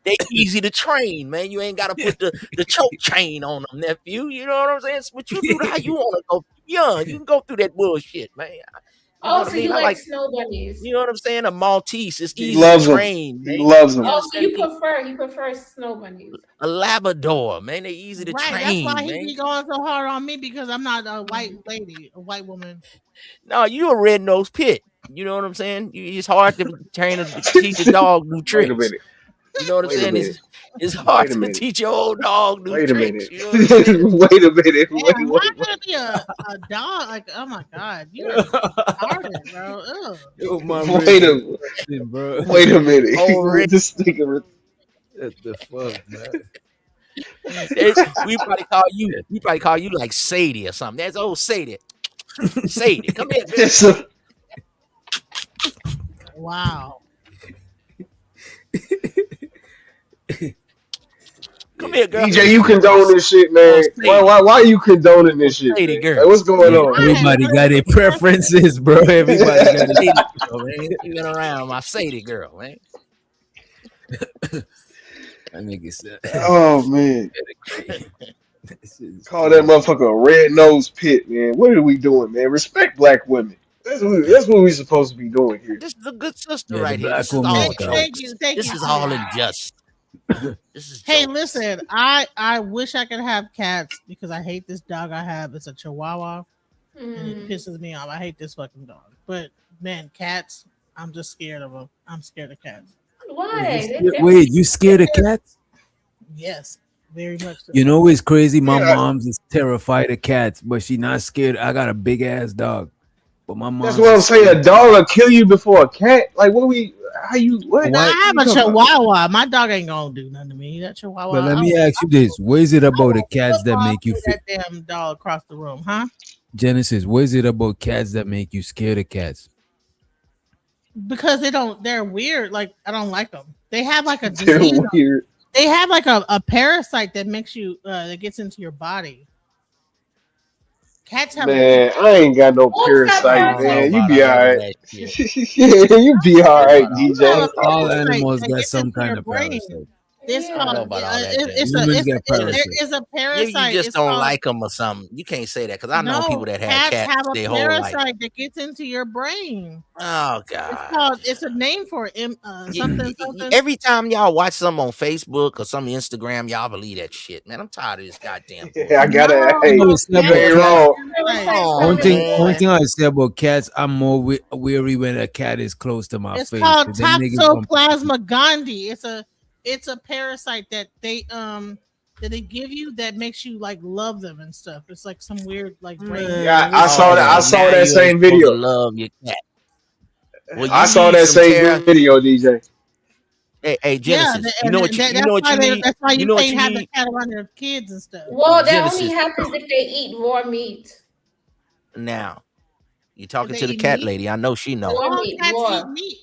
they easy to train, man. You ain't got to put the choke chain on them, nephew. You know what I'm saying? But you do how you want to go. Young, you can go through that bullshit, man. You know Oh, what I so mean? you I like like, snow bunnies? you know what I'm saying? A Maltese, it's He easy to loves them. train, He man. loves You them. Oh, so understand me? you prefer snow bunnies? A Labrador, man. They easy to Right, that's why train, he man. be going so hard on me because I'm not a white lady, a white woman. No, you a red nosed pit. You know what I'm saying? It's hard to teach a dog new Wait a tricks. minute. You know what I'm Wait a saying? minute. It's hard Wait a to minute. teach your old dog new Wait a tricks. minute. You know what I'm saying? Wait a minute. Damn, Wait, why wait, gotta be a dog? Like, oh my god, you are retarded, bro. Ugh. Yo, my wait. rig is busting, bro. Wait a minute. Oh, red. This nigga. What the fuck, man? We probably call you like Sadie or something. That's old Sadie. Sadie, come here, bitch. That's a, Wow. Come here, girl. DJ, you condone this shit, man. Why are you condoning this shit, Sadie man? girl. Like, what's going Yeah, on? everybody got their preferences, bro. Everybody got Sadie it. girl, man. You been around my Sadie girl, man. That nigga said. Oh man. This is Call that crazy. motherfucker a red nose pit, man. What are we doing, man? Respect black women. That's what we supposed to be doing here. This is a good sister Yeah, the right here. black This is woman all is dope. jokes. Thank This you, is all Tia. in jest. This is Hey, jokes. listen, I wish I could have cats because I hate this dog I have. It's a Chihuahua, and it pisses me off. I hate this fucking dog. But man, cats, I'm just scared of them. I'm scared of cats. Why? Wait, you scared of cats? Yes, very much so. You know it's crazy. My Yeah. mom's is terrified of cats, but she not scared. I got a big ass dog, but my That's mom's what I'm is saying. scared. A dog will kill you before a cat. Like, what? What? Now, I What have you a talking about? Chihuahua. My dog ain't gonna do nothing to me. That Chihuahua. But let I me will ask you this: what is it about the cats that football make you through fear? that damn dog across the room, huh? Genesis, what is it about cats that make you scared of cats? Because they're weird. Like, I don't like them. They have like a They're disease. weird. They have like a parasite that makes you that gets into your body. Cats have Man, I ain't got no What's got parasite, I don't know man. parasites? You about be all alright. that shit. You be I don't know alright, about all you have DJ. a All parasite animals that got gets some into kind your of brain. parasite. It's I don't know called about all that, it's Genesis. Humans get there parasites. is a Maybe you parasite. just It's don't called like them or something. You can't say that because I know people no. that have Cats cats have a their whole life. parasite that gets into your brain. Oh It's God. called. It's a name for it. Something something. Every time y'all watch something on Facebook or some Instagram, y'all believe that shit, man. I'm tired of this goddamn Yeah, I bullshit. gotta. You know Hey, what's you up about ain't Cats cats? wrong. parasite. Oh One man. thing I say about cats, I'm more weary when a cat is close to my It's face. called 'Cause them niggas gonna- Toxoplasma gondii. It's a parasite that they give you that makes you like love them and stuff. It's like some weird like brain. Yeah, Man, I listen, saw that. I Oh, man. saw now that you ain't same supposed to video. love your cat. Well, I you saw need that some same Tara. video, DJ. Hey, Genesis. You know what you need. That's why You you know what can't you have the need. cat around their kids and stuff. Well, that only Genesis. happens if they eat raw meat. Now, you talking they to the eat cat meat? lady. I know she know. Raw All meat, cats raw. eat meat.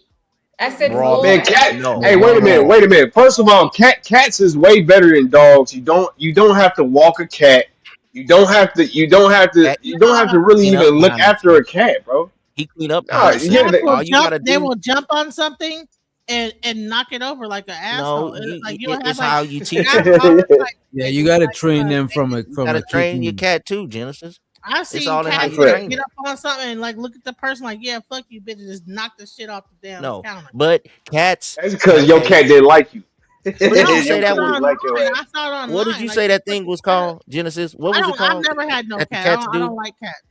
I said Raw raw. Man, meat. cat. No, Hey, wait a minute. Wait a minute. First of all, cats is way better than dogs. You don't have to walk a cat. You don't have to. You don't have to. Cat You don't have to really clean up even look behind after a himself. cat, bro. He clean up Nah, behind yeah, himself. they, All you gotta They do. will jump on something and knock it over like an No, asshole. Like you don't have it's like how you teach cat them. hours, like Yeah, you gotta train them You from gotta a train your kicking. cat too, Genesis. I've It's seen all in how cats you train get it. up on something and like look at the person like, yeah, fuck you, bitch, and just knock the shit off the damn No, counter. but cats. that's because your cat didn't like you. What did you No, say it that was was? Didn't like your online. ass. I saw it online. What did you Like, say that thing was called, Genesis? What was it I've called? never had no That the cat. cats I do? don't like cats.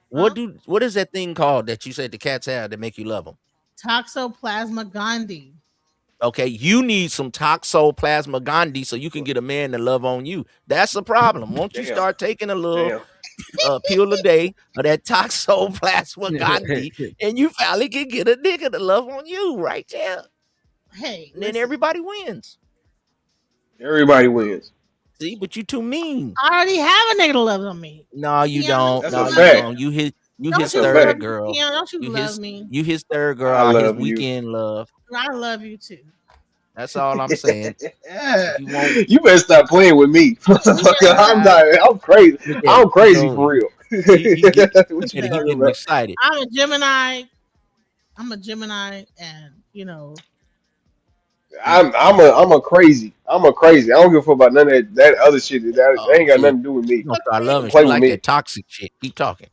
What is that thing called that you said the cats have that make you love them? Toxoplasma gondii. Okay, you need some toxoplasma gondii so you can get a man to love on you. That's the problem. Won't you Damn. start taking a little Damn. pill a day of that toxoplasma gondii, and you finally can get a nigga to love on you right there. Hey, And then listen, everybody wins. Everybody wins. See, but you too mean. I already have a nigga to love on me. No, you Yeah, don't. That's No, a you fact. don't. You Don't his you That's a love third fact. me, girl. Keon? Don't you You love his me? you his third girl I out his love you. weekend love. I love you too. That's all I'm saying. If you want, You better stop playing with me. I'm not. I'm crazy. look at I'm it. crazy for real. He get What you he talking getting about? excited. I'm a Gemini, and you know, I'm a crazy. I'm a crazy. I don't give a fuck about none of that other shit. That Oh, ain't got see, nothing to do with she me. gonna start loving. Don't She play with like me. that toxic shit. Keep talking.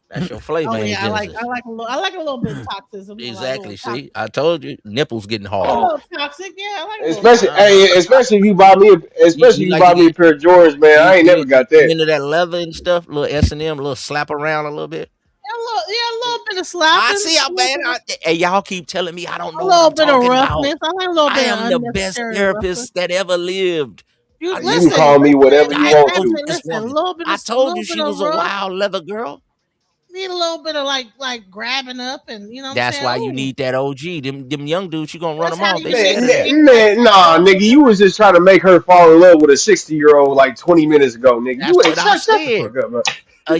That's your flavor, oh ain't it, yeah, Genesis? I like a little bit toxic. Exactly. See, I told you, nipples getting A hard. little toxic, yeah. I like a little Especially, toxic. hey, especially if you buy me, especially You if you like to buy me a get pair of Jordans, man. I ain't never got you that. into that leather and stuff, little S&M, little slap around a little bit. A little bit of I slapping, see how bad hey, y'all keep telling me I don't know a what little I'm bit of talking about. roughness. I like a little I bit of am the best unnecessary roughness. therapist that ever lived. You I You can just call me listen, whatever you I want told to. you this listen. A woman. little bit I of, told you she was a rough. wild leather girl. Need a little bit of like grabbing up, and you know what That's I'm why saying. you need that OG. Them young dudes, you gonna run That's them how off. you They get scared of that. Nah, nigga, you was just trying to make her fall in love with a 60-year-old like 20 minutes ago, nigga. That's You ain't what I shut the said. fuck up, man. A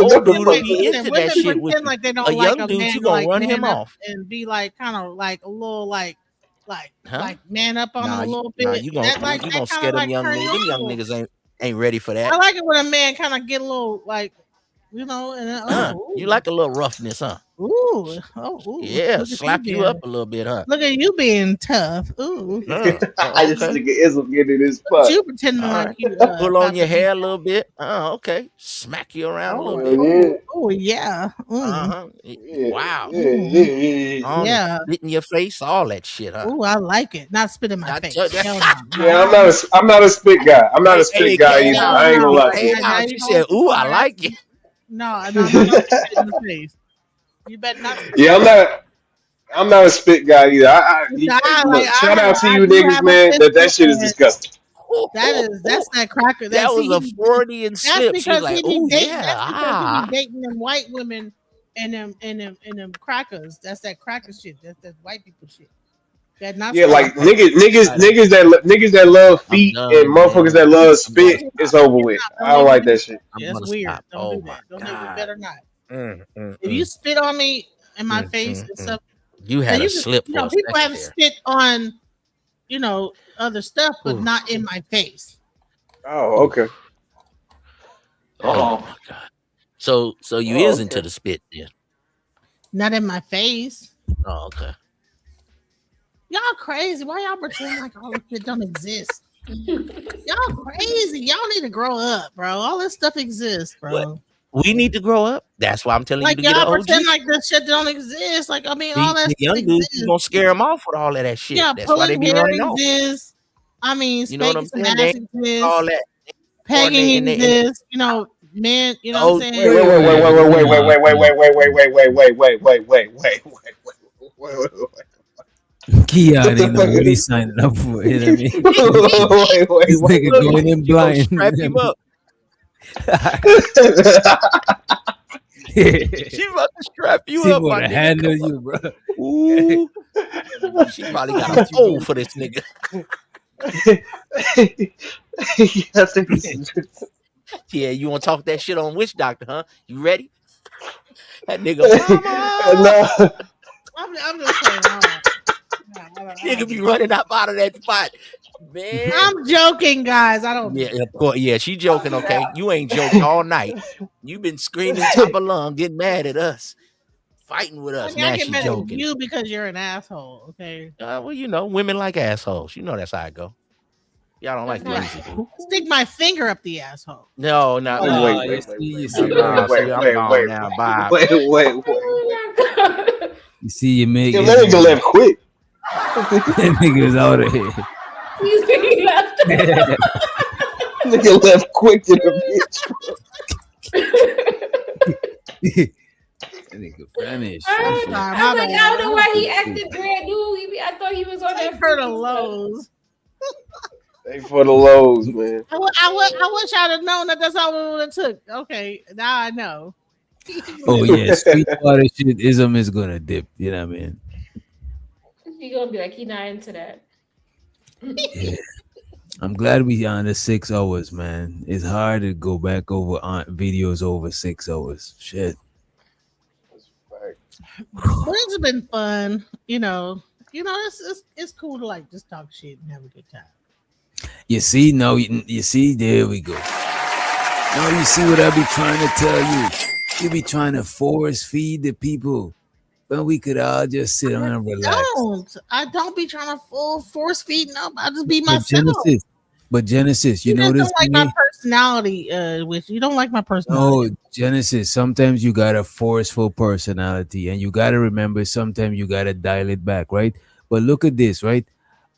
old dude will Women, be into that women shit with pretend you. like they A don't like young a dude, man you to gonna like run him man up off. and be like kind of like a little like Huh? man up on him a little bit. Nah, you gonna That like you that gonna kind scare of them like young turn niggas. you Them on a young little. niggas ain't ready for that. I like it when a man kind of get a little like, you know, and then, You like a little roughness, huh? ooh, Yeah, look at you slap you up being, a little bit, huh? look at you being tough. Ooh, Oh, This okay. nigga is getting his look at spot. you pretending All like right. you Pull on about your to be. hair a little bit. Oh, okay. Smack you around a little bit. Hell yeah. Oh yeah, Uh-huh. Yeah, Wow. yeah. Spit in your face, all that shit, huh? Ooh, I like it. Not spit in my I face. told you. Hell no. Yeah, I'm not a spit guy. I'm not a Hey, spit guy K either. Hell Dog. I ain't gonna no. lie to K you. Now Dog. you She going said, too ooh, I far. like you. No, I'm not spit in the face. You better not spit Yeah, in my face. I'm not a spit guy either. Look, shout out to you do niggas, have a man. That pistol, shit is and disgusting. that's that cracker. That was a He, Freudian that's slip. She was because like, he be ooh, dating. yeah. That's because he be dating them white women and them crackers. That's that cracker shit. That's white people shit. That not Yeah, spit. like niggas that love I'm feet and done, motherfuckers man. that love I'm gonna spit. It's stop. over with. Don't I don't even like do that shit. I'm That's gonna weird. stop. Don't Oh do my that. Don't do. You God. better not. If you spit on me in my face and stuff, You now had a you can, slip you for know, a people second have there. spit on, you know, other stuff, but Ooh. not in my face. Oh, okay. Oh my God. So you Oh, is into okay. the spit then. Not in my face. Oh, okay. Y'all crazy. Why y'all pretend like all this shit don't exist? Y'all crazy. Y'all need to grow up, bro. All this stuff exists, bro. What? We need to grow up. That's why I'm telling you Like to get an y'all OG. pretend like this shit don't exist. Like I mean, all that The stuff young dudes, exists. you gonna scare them off with all of that shit. Yeah, That's why they pulling be hair running off. exists. I mean, You know what I'm spanking saying? some They ass ain't all exists. that Pegging coordinating. exists. You know, men. You know what I'm saying? Wait. Kia didn't know what he's signing up for. You know what I mean? This Wait. nigga going in She gonna blind. strap You him know up. what I mean? She about to strap you She up, my gonna nigga. handle Come on. you, bro. Ooh. She probably got a pole for this nigga. Yes, it is. Yeah, you want to talk that shit on Witch Doctor, huh? You ready? That nigga, mama. No. I'm just playing around. Nigga be running up out of that spot, man. I'm joking, guys. I don't. Yeah, of course. Yeah, she joking. Okay, you ain't joked all night. You been screaming top of lung, getting mad at us, fighting with I us. mean, I Now get she mad at joking. you because you're an asshole. Okay. Well, you know, women like assholes. You know that's how I go. Y'all don't like the Right. easy dude. Stick my finger up the asshole. No, no. You see, I'm gone now. Bye. Wait. You see, you make Yo, it. that nigga left quick. That nigga was out of here. He left. Nigga left quick to the bitch. That nigga vanished. I was like, I don't know why he acted brand new. I thought he was on that for the lows. They for the lows, man. I wish I'd have known that that's all it would have took. Okay, now I know. Oh yeah, Sweetwater shit ism is gonna dip. You know what I mean? He gonna be like, he not into that. Yeah. I'm glad we on the 6 hours, man. It's hard to go back over on videos over 6 hours. Shit. But it's been fun, it's cool to like just talk shit and have a good time. You see, no, you see, there we go. Now you see what I be trying to tell you. You be trying to force feed the people, but we could all just sit on and relax. I don't be trying to full force feed them. I just be myself. But Genesis, you know just this. don't like my personality. Which you don't like my personality. No, Genesis. Sometimes you got a forceful personality, and you got to remember. Sometimes you got to dial it back, right? But look at this, right?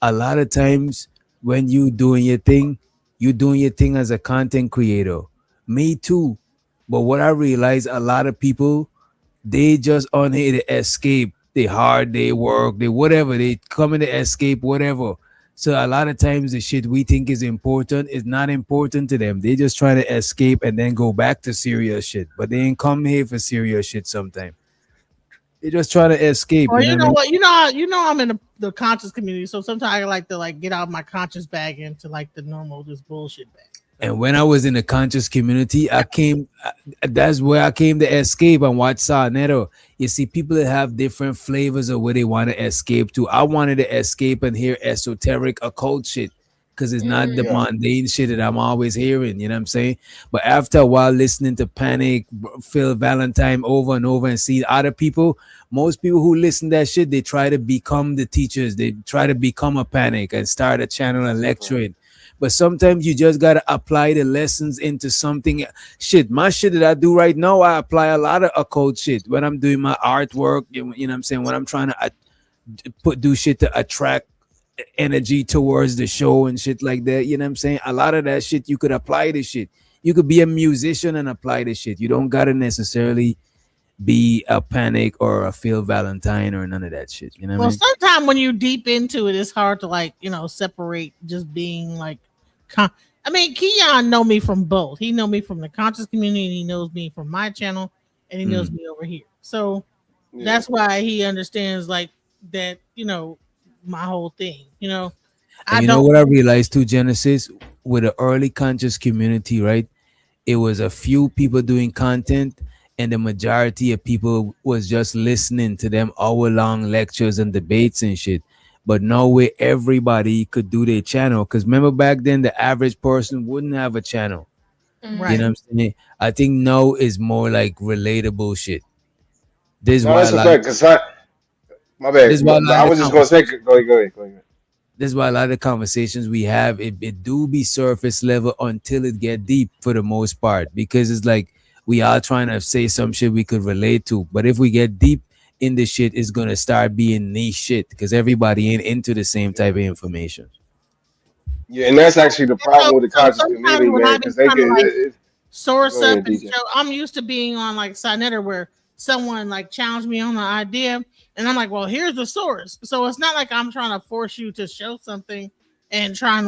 A lot of times when you doing your thing as a content creator. Me too. But what I realize, a lot of people, they just on here to escape. They hard, they work, they whatever. They come in to escape, whatever. So a lot of times the shit we think is important is not important to them. They just try to escape and then go back to serious shit. But they ain't come here for serious shit sometimes. They just try to escape. Or you know what? I'm in the conscious community, so sometimes I like to get out of my conscious bag into the normal just bullshit bag. And when I was in the conscious community, that's where I came to escape and watch Sarnetto. You see, people that have different flavors of where they want to escape to. I wanted to escape and hear esoteric occult shit because it's not the mundane shit that I'm always hearing, you know what I'm saying? But after a while, listening to Panic, Phil Valentine over and over and see other people, most people who listen to that shit, they try to become the teachers. They try to become a Panic and start a channel and lecturing. But sometimes you just got to apply the lessons into something. Shit, my shit that I do right now, I apply a lot of occult shit. When I'm doing my artwork, you know what I'm saying? When I'm trying to do shit to attract energy towards the show and shit like that, you know what I'm saying? A lot of that shit, you could apply this shit. You could be a musician and apply this shit. You don't got to necessarily be a Panic or a Phil Valentine or none of that shit. You know what I mean? Sometimes when you deep into it, it's hard to separate just being Keon know me from both. He know me from the conscious community, and he knows me from my channel, and he knows me over here. So that's why he understands that, my whole thing, And you know what I realized too, Genesis, with the early conscious community, right? It was a few people doing content, and the majority of people was just listening to them hour-long lectures and debates and shit. But no way everybody could do their channel. Because remember back then, the average person wouldn't have a channel. Right. You know what I'm saying? I think now is more like relatable shit. This is No, why that's a fact. Because my bad. I was just going to say, go ahead. This is why a lot of the conversations we have, it do be surface level until it get deep for the most part. Because it's like we are trying to say some shit we could relate to. But if we get deep in the shit, it's gonna start being niche shit because everybody ain't into the same type of information. Yeah, and that's actually the problem with the conscious community, man, because they get source up and show. I'm used to being on Sinetter where someone challenged me on the idea, and I'm like, well, here's the source. So it's not like I'm trying to force you to show something and trying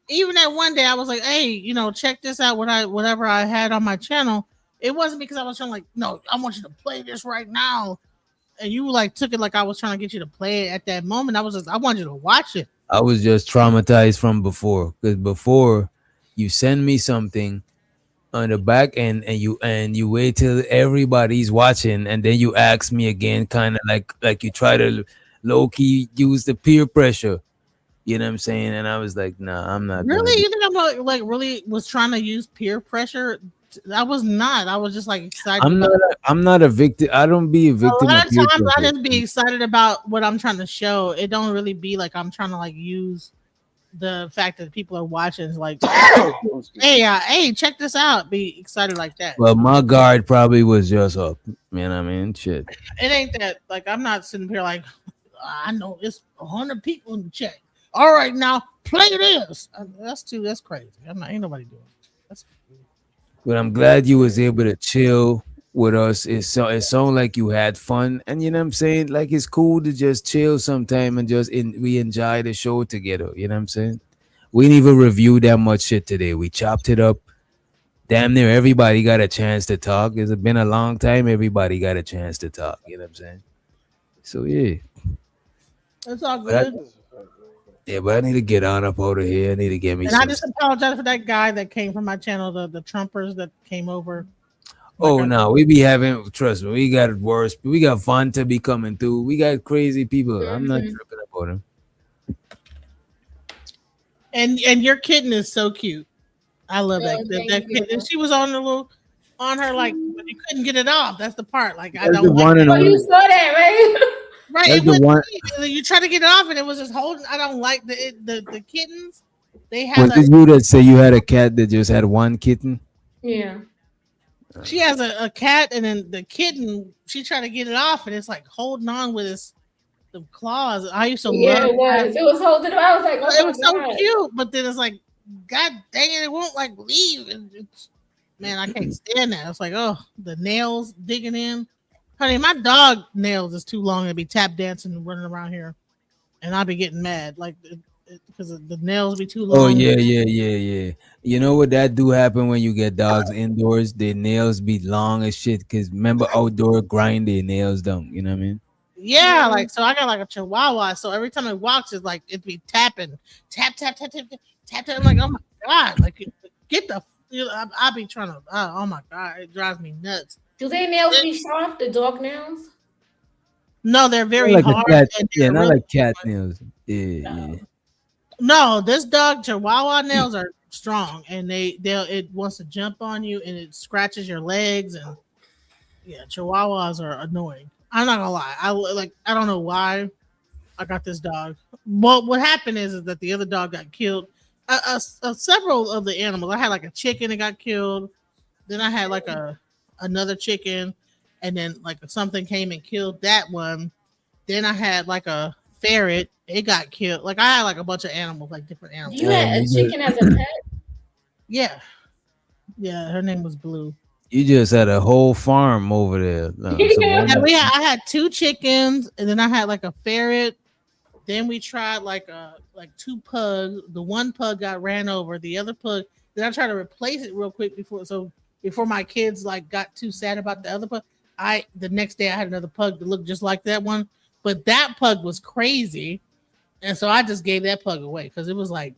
even that one day I was like, hey, check this out. Whatever I had on my channel, it wasn't because I was trying no, I want you to play this right now. and you like took it like I was trying to get you to play it at that moment. I wanted you to watch it. I was just traumatized from before, because before you send me something on the back end and you wait till everybody's watching and then you ask me again, kind of like you try to low key use the peer pressure. You know what I'm saying? And I was like, nah, I'm not gonna Really, do. you think I'm like really was trying to use peer pressure? I was not. I was just like excited about. I'm not a victim. I don't be a A victim lot of of peer times I pressure. just be excited about what I'm trying to show. It don't really be like I'm trying to like use the fact that people are watching. It's like, hey, check this out. Be excited like that. Well, my guard probably was just up. You know what I mean? Shit. It ain't that. Like I'm not sitting here like I know it's 100 people in the chat. All right, now play this. That's crazy. Ain't nobody doing it. That's But I'm glad you was able to chill with us. It sounded like you had fun, and you know what I'm saying. Like it's cool to just chill sometime and we enjoy the show together. You know what I'm saying. We didn't even review that much shit today. We chopped it up. Damn near everybody got a chance to talk. It's been a long time. Everybody got a chance to talk. You know what I'm saying. So yeah. It's all But good. but I need to get on up out of here. I need to get me And I some. just apologize for that guy that came from my channel, the Trumpers that came over. Oh no, we be having, trust me, we got worse. We got Fanta be coming through. We got crazy people. I'm not tripping about them. And your kitten is so cute. I love that kitten. She was on her like, but you couldn't get it off. That's the part. Like I That's don't the like one and it. only. You saw that, right? Right, That's it the was. one. You try to get it off, and it was just holding. I don't like the kittens. They Was have it you that say you had a cat that just had one kitten? Yeah. she has a cat, and then the kitten. She tried to get it off, and it's like holding on with the claws. I used to Yeah, love it was. that. It was holding him. I was like, oh It my was so God. cute, but then it's like, God dang it, it won't like leave. Man, I can't stand that. It's like, oh, the nails digging in. Honey, my dog nails is too long to be tap dancing and running around here, and I'll be getting mad like because the nails be too Oh long. yeah. You know what that do happen when you get dogs indoors? Their nails be long as shit. Cause remember outdoor grind their nails down. You know what I mean? Yeah, like so I got like a chihuahua, so every time it walks, it's like it be tapping, tap tap tap tap tap tap tap. I'm like, oh my God, like get the. I be trying to. Oh my God, it drives me nuts. Do their nails be sharp? The dog nails? No, they're Not very like a hard. cat. And Yeah, they're not really like cat nails. Yeah. no. This dog chihuahua nails are strong, and it wants to jump on you, and it scratches your legs, and yeah, chihuahuas are annoying. I'm not gonna lie. I don't know why I got this dog. Well, what happened is that the other dog got killed. Several of the animals. I had like a chicken that got killed. Then I had like another chicken, and then like something came and killed that one. Then I had like a ferret. It got killed. Like I had like a bunch of animals, like different animals. You had a chicken as a pet? Yeah, yeah. Her name was Blue. You just had a whole farm over there. No, so Yeah, I had two chickens, and then I had like a ferret. Then we tried like two pugs. The one pug got ran over. The other pug. Then I tried to replace it real quick before my kids like got too sad about the other pug. The next day I had another pug that looked just like that one, but that pug was crazy, and so I just gave that pug away because it was like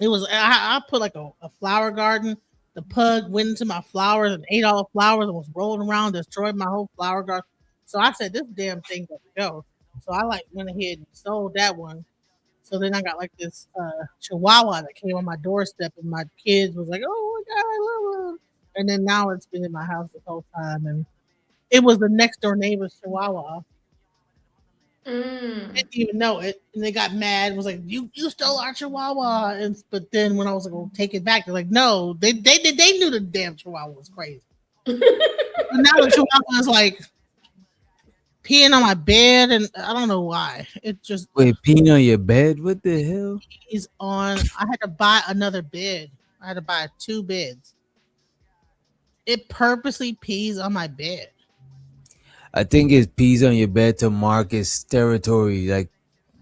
I put like a flower garden. The pug went into my flowers and ate all the flowers and was rolling around, destroyed my whole flower garden. So I said, this damn thing got to go. So I like went ahead and sold that one. So then I got like this chihuahua that came on my doorstep, and my kids was like, "Oh my God, I love him!" And then now it's been in my house this whole time, and it was the next door neighbor's chihuahua. Didn't even know it, and they got mad. Was like, "You stole our chihuahua!" But then when I was like, "Well, take it back," they're like, "No, they knew the damn chihuahua was crazy." And now the chihuahua is like peeing on my bed, and I don't know why. It just wait, peeing on your bed? What the hell? He's on. I had to buy another bed. I had to buy 2 beds. It purposely pees on my bed. I think it pees on your bed to mark its territory, like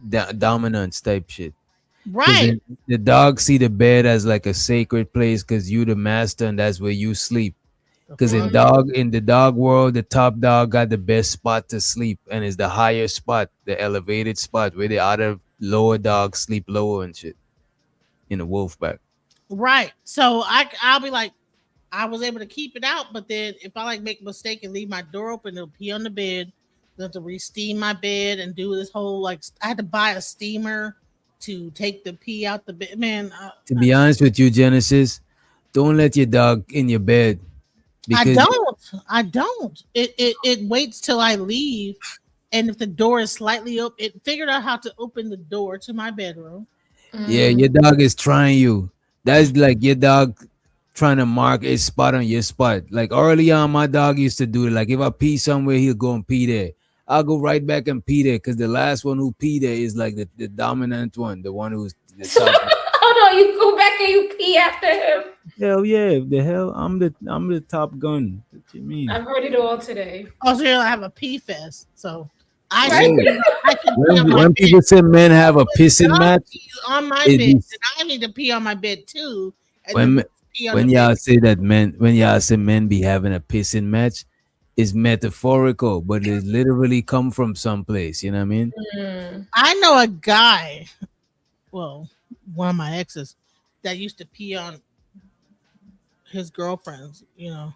dominance type shit. Right. The dogs see the bed as like a sacred place because you the master and that's where you sleep. Because in the dog world, the top dog got the best spot to sleep, and is the higher spot, the elevated spot where the other lower dogs sleep lower and shit. In the wolf pack. Right. So I'll be like, I was able to keep it out, but then if I like make a mistake and leave my door open, it'll pee on the bed. I have to re-steam my bed and do this whole like I had to buy a steamer to take the pee out the bed. Man, To be honest with you, Genesis, don't let your dog in your bed. I don't. It waits till I leave, and if the door is slightly open, it figured out how to open the door to my bedroom. Yeah, your dog is trying you. That's like your dog trying to mark a spot on your spot. Like early on, my dog used to do it. Like if I pee somewhere, he'll go and pee there. I'll go right back and pee there because the last one who pee there is like the dominant one, the one who's the top. Hold on, you go back and you pee after him. Hell yeah, the hell, I'm the top gun. What you mean? I've heard it all today. Oh, so I have a pee fest. So When people say men have a pissing match, on my bed, and I need to pee on my bed too. When y'all say that when y'all say men be having a pissing match, it's metaphorical, but it literally come from someplace. You know what I mean? I know a guy, well, one of my exes, that used to pee on his girlfriends. You know.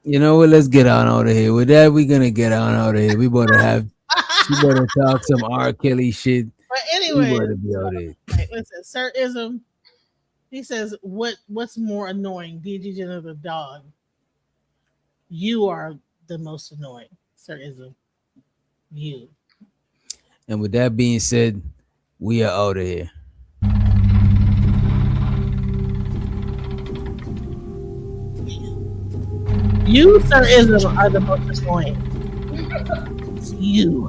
You know what? Let's get on out of here. With that, we're gonna get on out of here. We better talk some R. Kelly shit. But anyway, we better be out of here. Right, listen, Sir Ism, he says, what's more annoying, DG or the dog? You are the most annoying, Sir Ism. You. And with that being said, we are out of here. You, Sir Ism, are the most annoying. It's you.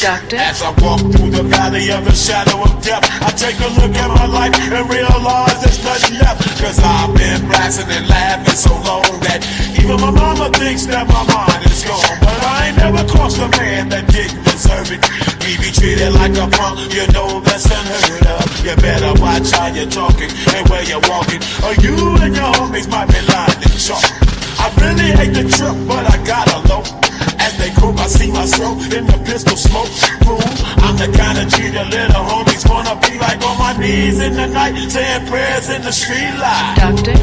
Doctor. As I walk through the valley of the shadow of death, I take a look at my life and realize there's nothing left. Cause I've been blasting and laughing so long that even my mama thinks that my mind is gone. But I ain't never crossed a man that didn't deserve it. We be treated like a punk, you know that's unheard of. You better watch how you're talking and where you're walking, or you and your homies might be lying in chalk. I really hate the trip, but I gotta low. As they croak, I see myself in the pistol smoke. Fool, I'm the kind of G the little homies wanna be like on my knees in the night, saying prayers in the street light. Doctor.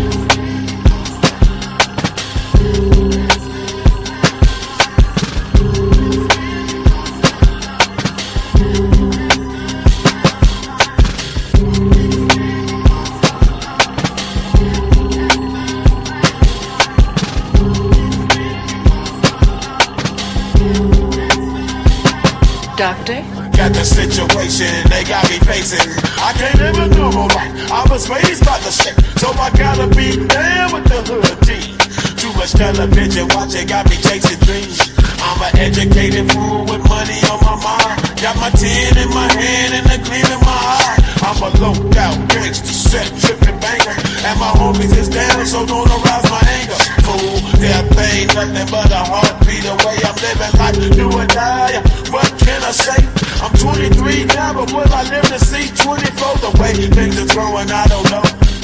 Doctor? Got the situation they got me facing. I can't live a normal life. I was raised by the shit, so I gotta be there with the hood team. Too much television watching got me chasing dreams. I'm an educated fool with money on my mind. Got my tin in my hand and a gleam in my eye. I'm a loped out gangster, set tripping banger, and my homies is down, so don't arouse my anger. Fool, death ain't nothing but a heartbeat away. I'm living life, do or die. What can I say? I'm 23 now, but will I live to see 24? The way things are growing, I don't know.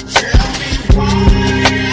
Tell me why.